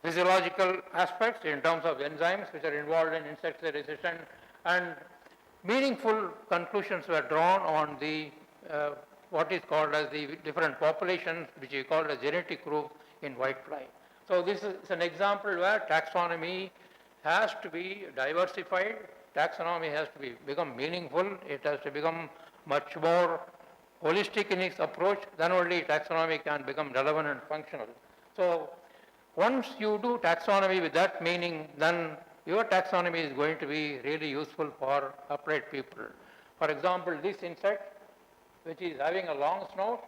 S13: physiological aspects, in terms of enzymes which are involved in insecticide resistance, and meaningful conclusions were drawn on the what is called as the different populations which we call as genetic group in whitefly. So this is an example where taxonomy has to be diversified, taxonomy has to become meaningful, it has to become much more holistic in its approach, then only taxonomy can become relevant and functional. So once you do taxonomy with that meaning, then your taxonomy is going to be really useful for applied people. For example, this insect, which is having a long snout,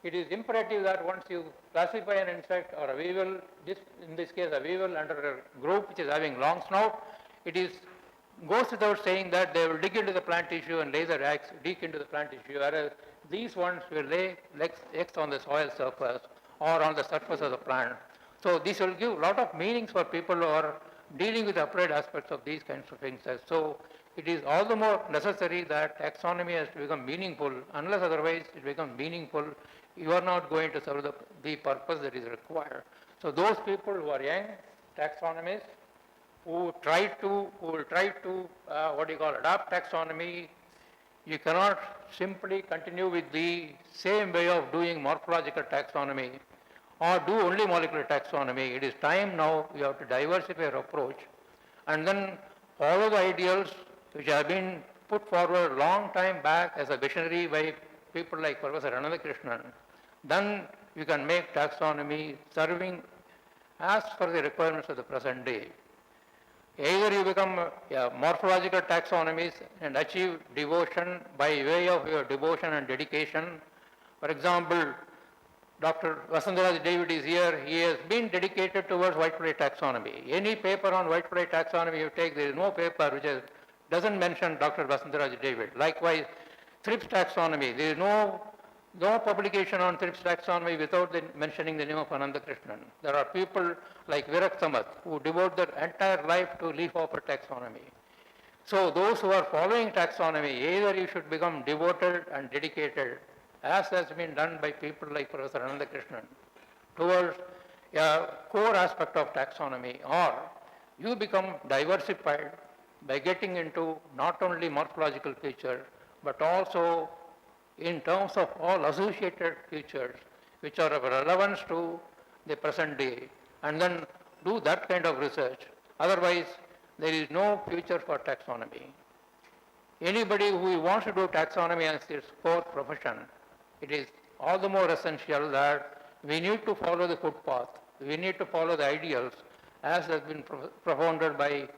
S13: it is imperative that once you classify an insect or a weevil, in this case a weevil under a group which is having long snout, goes without saying that they will dig into the plant tissue and lay their eggs deep into the plant tissue, whereas these ones will lay eggs on the soil surface or on the surface of the plant. So this will give a lot of meanings for people who are dealing with applied aspects of these kinds of insects. So it is all the more necessary that taxonomy has to become meaningful. Unless otherwise it becomes meaningful, you are not going to serve the purpose that is required. So those people who are young taxonomists, who will try to adopt taxonomy, you cannot simply continue with the same way of doing morphological taxonomy or do only molecular taxonomy. It is time now you have to diversify your approach and then follow the ideals which have been put forward a long time back as a visionary by people like Professor Ananthakrishnan. Then you can make taxonomy serving as per the requirements of the present day. Either you become morphological taxonomies and achieve devotion by way of your devotion and dedication. For example, Dr. Vasantaraj David is here. He has been dedicated towards whitefly taxonomy. Any paper on whitefly taxonomy you take, there is no paper which doesn't mention Dr. Vasantaraj David. Likewise, thrips taxonomy, there is no publication on thrips taxonomy without mentioning the name of Ananthakrishnan. There are people like Virak Samath who devote their entire life to leafhopper taxonomy. So those who are following taxonomy, either you should become devoted and dedicated, as has been done by people like Professor Ananthakrishnan, towards a core aspect of taxonomy, or you become diversified by getting into not only morphological features, but also in terms of all associated features which are of relevance to the present day, and then do that kind of research. Otherwise, there is no future for taxonomy. Anybody who wants to do taxonomy as its core profession, it is all the more essential that we need to follow the footpath. We need to follow the ideals as has been propounded by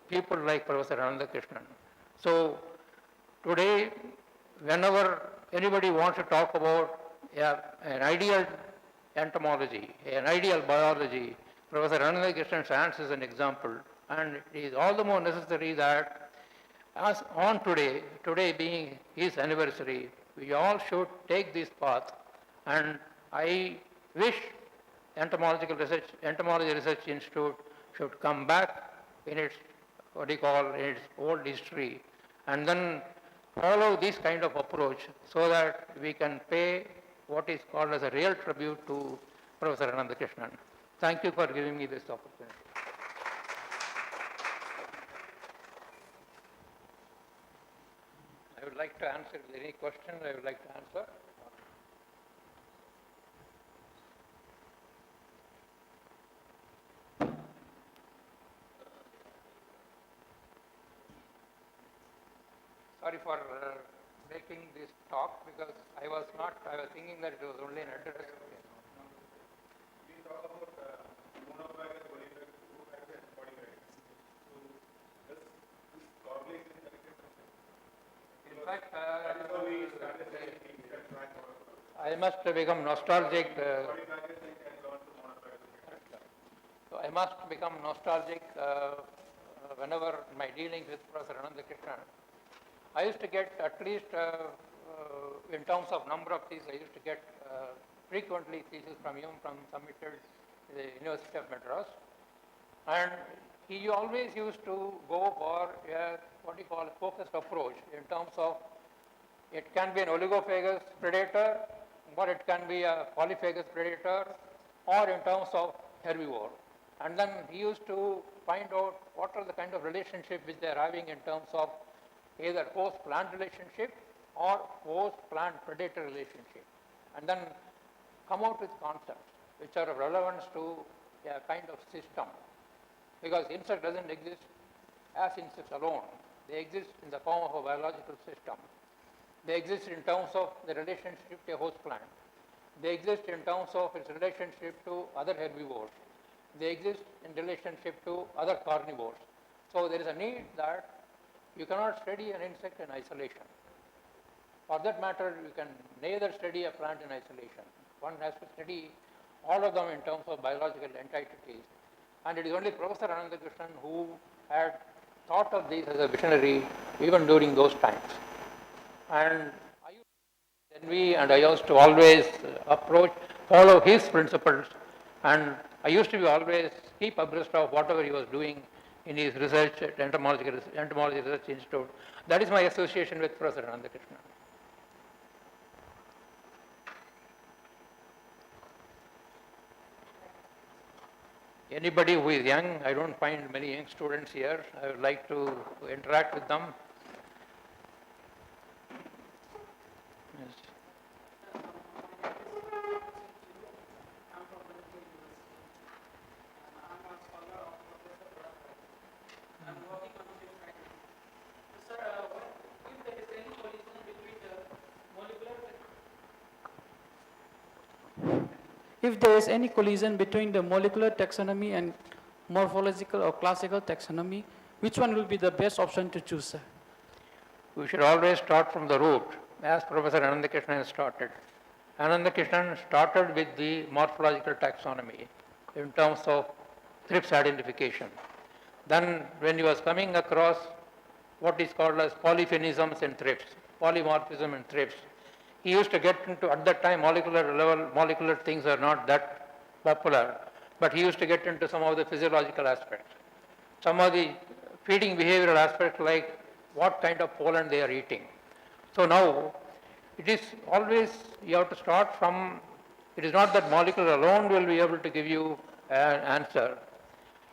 S13: people like Professor Ananthakrishnan. So today, whenever anybody wants to talk about an ideal entomology, an ideal biology, Professor Ananthakrishnan stands as an example, and it is all the more necessary that as on today being his anniversary, we all should take this path, and I wish Entomology Research Institute should come back in its, in its old history, and then follow this kind of approach so that we can pay what is called as a real tribute to Professor Ananthakrishnan. Thank you for giving me this opportunity. I would like to answer if there are any questions I would like to answer. Sorry for making this talk because I was thinking that it was only an address.
S11: We talk about monophagous, polyphagous, zoophagous, and polyphagous. So this correlation
S13: in fact, I must become nostalgic. So I must become nostalgic whenever my dealings with Professor Ananthakrishnan. I used to get at least, in terms of number of theses, I used to get frequently theses from him from submitted to the University of Madras. And he always used to go for a, what you call a focused approach in terms of it can be an oligophagous predator, or it can be a polyphagous predator, or in terms of herbivore. And then he used to find out what are the kind of relationship which they are having in terms of either host-plant relationship or host-plant predator relationship, and then come out with concepts which are of relevance to a kind of system. Because insect doesn't exist as insects alone. They exist in the form of a biological system. They exist in terms of the relationship to a host plant. They exist in terms of its relationship to other herbivores. They exist in relationship to other carnivores. So there is a need that you cannot study an insect in isolation. For that matter, you can neither study a plant in isolation. One has to study all of them in terms of biological entities. And it is only Professor Ananthakrishnan who had thought of these as a visionary even during those times. And I used to envy and I used to always follow his principles, and I used to be always keep abreast of whatever he was doing in his research at Entomology Research Institute. That is my association with Professor Ananthakrishnan. Anybody who is young, I don't find many young students here. I would like to interact with them. Yes.
S8: If there is any collision between the molecular taxonomy and morphological or classical taxonomy, which one will be the best option to choose, sir?
S13: We should always start from the root, as Professor Ananthakrishnan started. Ananthakrishnan started with the morphological taxonomy in terms of thrips identification. Then when he was coming across what is called as polyphenisms in thrips, polymorphism in thrips, he used to get into, at that time molecular things are not that popular, but he used to get into some of the physiological aspects, some of the feeding behavioral aspects like what kind of pollen they are eating. So now it is always, you have to start from, it is not that molecule alone will be able to give you an answer.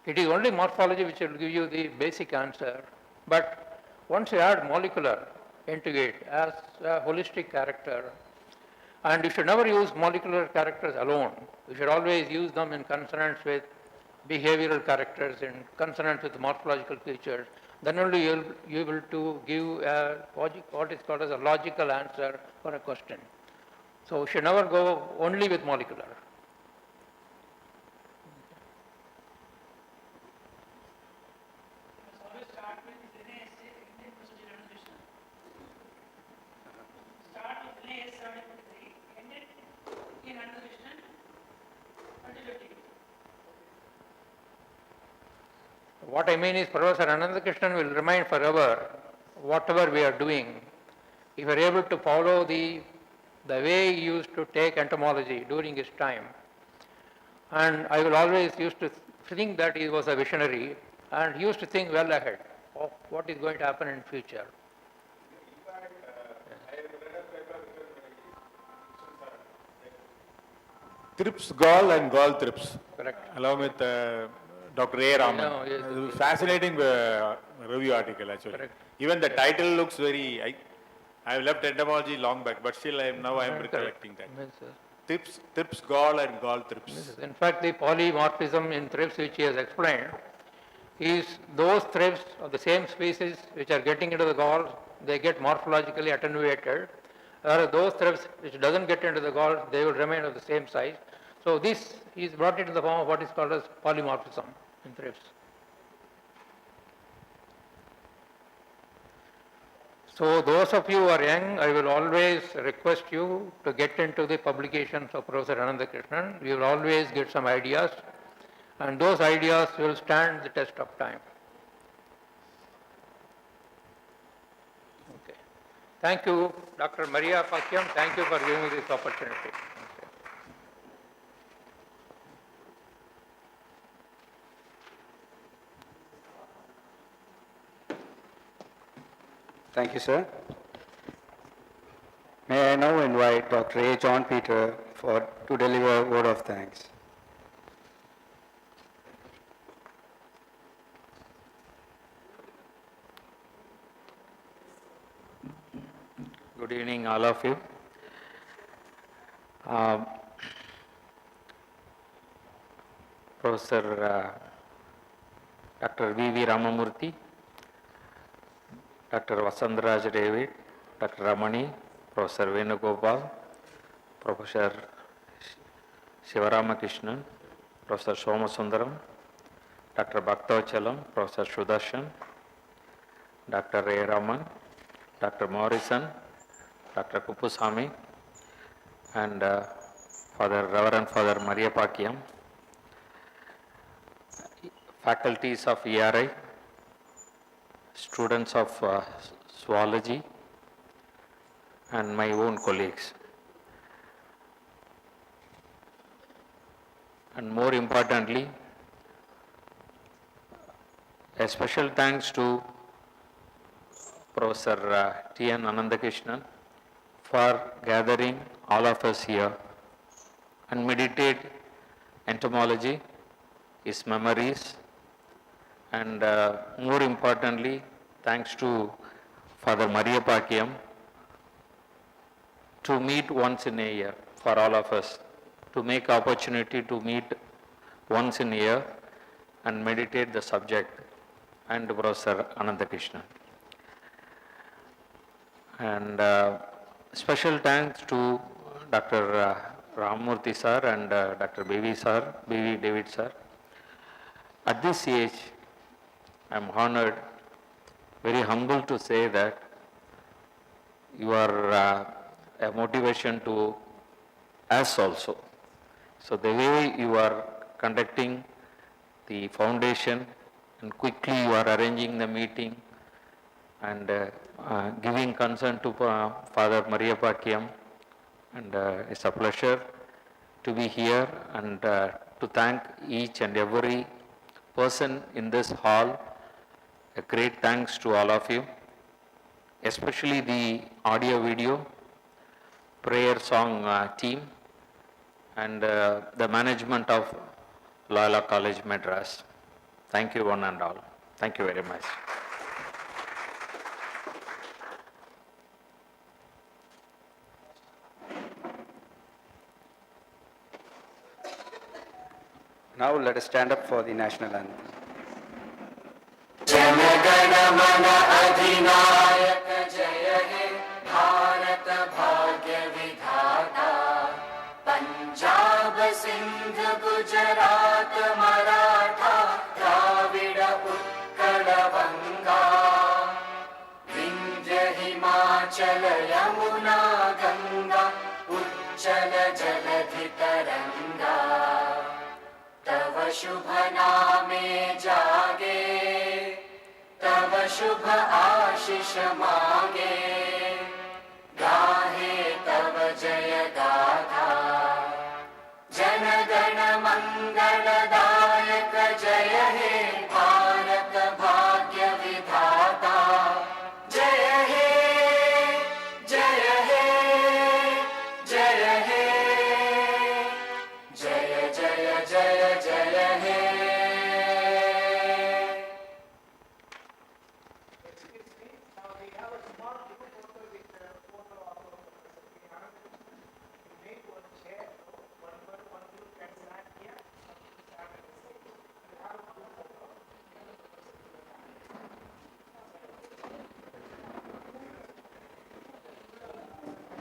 S13: It is only morphology which will give you the basic answer. But once you add molecular into it as a holistic character, and you should never use molecular characters alone. You should always use them in consonance with behavioral characters in consonance with morphological features, then only you'll be able to give what is called as a logical answer for a question. So we should never go only with molecular. What I mean is Professor Ananthakrishnan will remain forever, whatever we are doing, if we are able to follow the way he used to take entomology during his time. And I will always used to think that he was a visionary and he used to think well ahead of what is going to happen in future.
S6: Thrips gall and gall thrips.
S13: Correct.
S6: Along with Dr. A. Raman.
S13: No, yes,
S6: Fascinating review article actually.
S13: Correct.
S6: Even the title looks very. I left entomology long back, but still I am recollecting that.
S13: Yes,
S6: Thrips gall and gall thrips.
S13: In fact, the polymorphism in thrips which he has explained is those thrips of the same species which are getting into the gall, they get morphologically attenuated. Whereas those thrips which doesn't get into the gall, they will remain of the same size. So this is brought into the form of what is called as polymorphism in thrips. So those of you who are young, I will always request you to get into the publications of Professor Ananthakrishnan. You will always get some ideas, and those ideas will stand the test of time. Okay. Thank you, Dr. Maria Pakyam. Thank you for giving me this opportunity.
S7: Thank you, sir. May I now invite Dr. A. John Peter to deliver a word of thanks.
S21: Good evening, all of you. Professor Dr. V.V. Ramamurthy, Dr. Vasandraj David, Dr. Ramani, Professor Venugopal, Professor Sivaramakrishnan, Professor Somasundaram, Dr. Bhaktavachalam, Professor Sudarshan, Dr. A. Raman, Dr. Morrison, Dr. Kupusamy, and Reverend Father Maria Pakyam, faculties of ERI, students of zoology, and my own colleagues. And more importantly, a special thanks to Professor T.N. Ananthakrishnan for gathering all of us here and meditate entomology, his memories, and more importantly, thanks to Father Maria Pakyam to meet once in a year for all of us, to make opportunity to meet once in a year and meditate the subject, and Professor Ananthakrishnan. And special thanks to Dr. Ramamurthy sir and Dr. B.V. David sir. At this age, I am honored, very humble to say that you are a motivation to us also. So the way you are conducting the foundation and quickly you are arranging the meeting and giving consent to Father Maria Pakyam, and it's a pleasure to be here and to thank each and every person in this hall. A great thanks to all of you, especially the audio video, prayer song team, and the management of Loyola College Madras. Thank you one and all. Thank you very much.
S7: Now let us stand up for the national anthem.
S14: जनगण मन अधिनायक जय हे भारत भाग्य विधाता पंजाब सिंध गुजरात मराठा द्राविड़ उत्कल बंगा विंध्य हिमाचल यमुना गंगा उच्चल जलधि तरंगा तव शुभ नामे जागे तव शुभ आशीष मांगे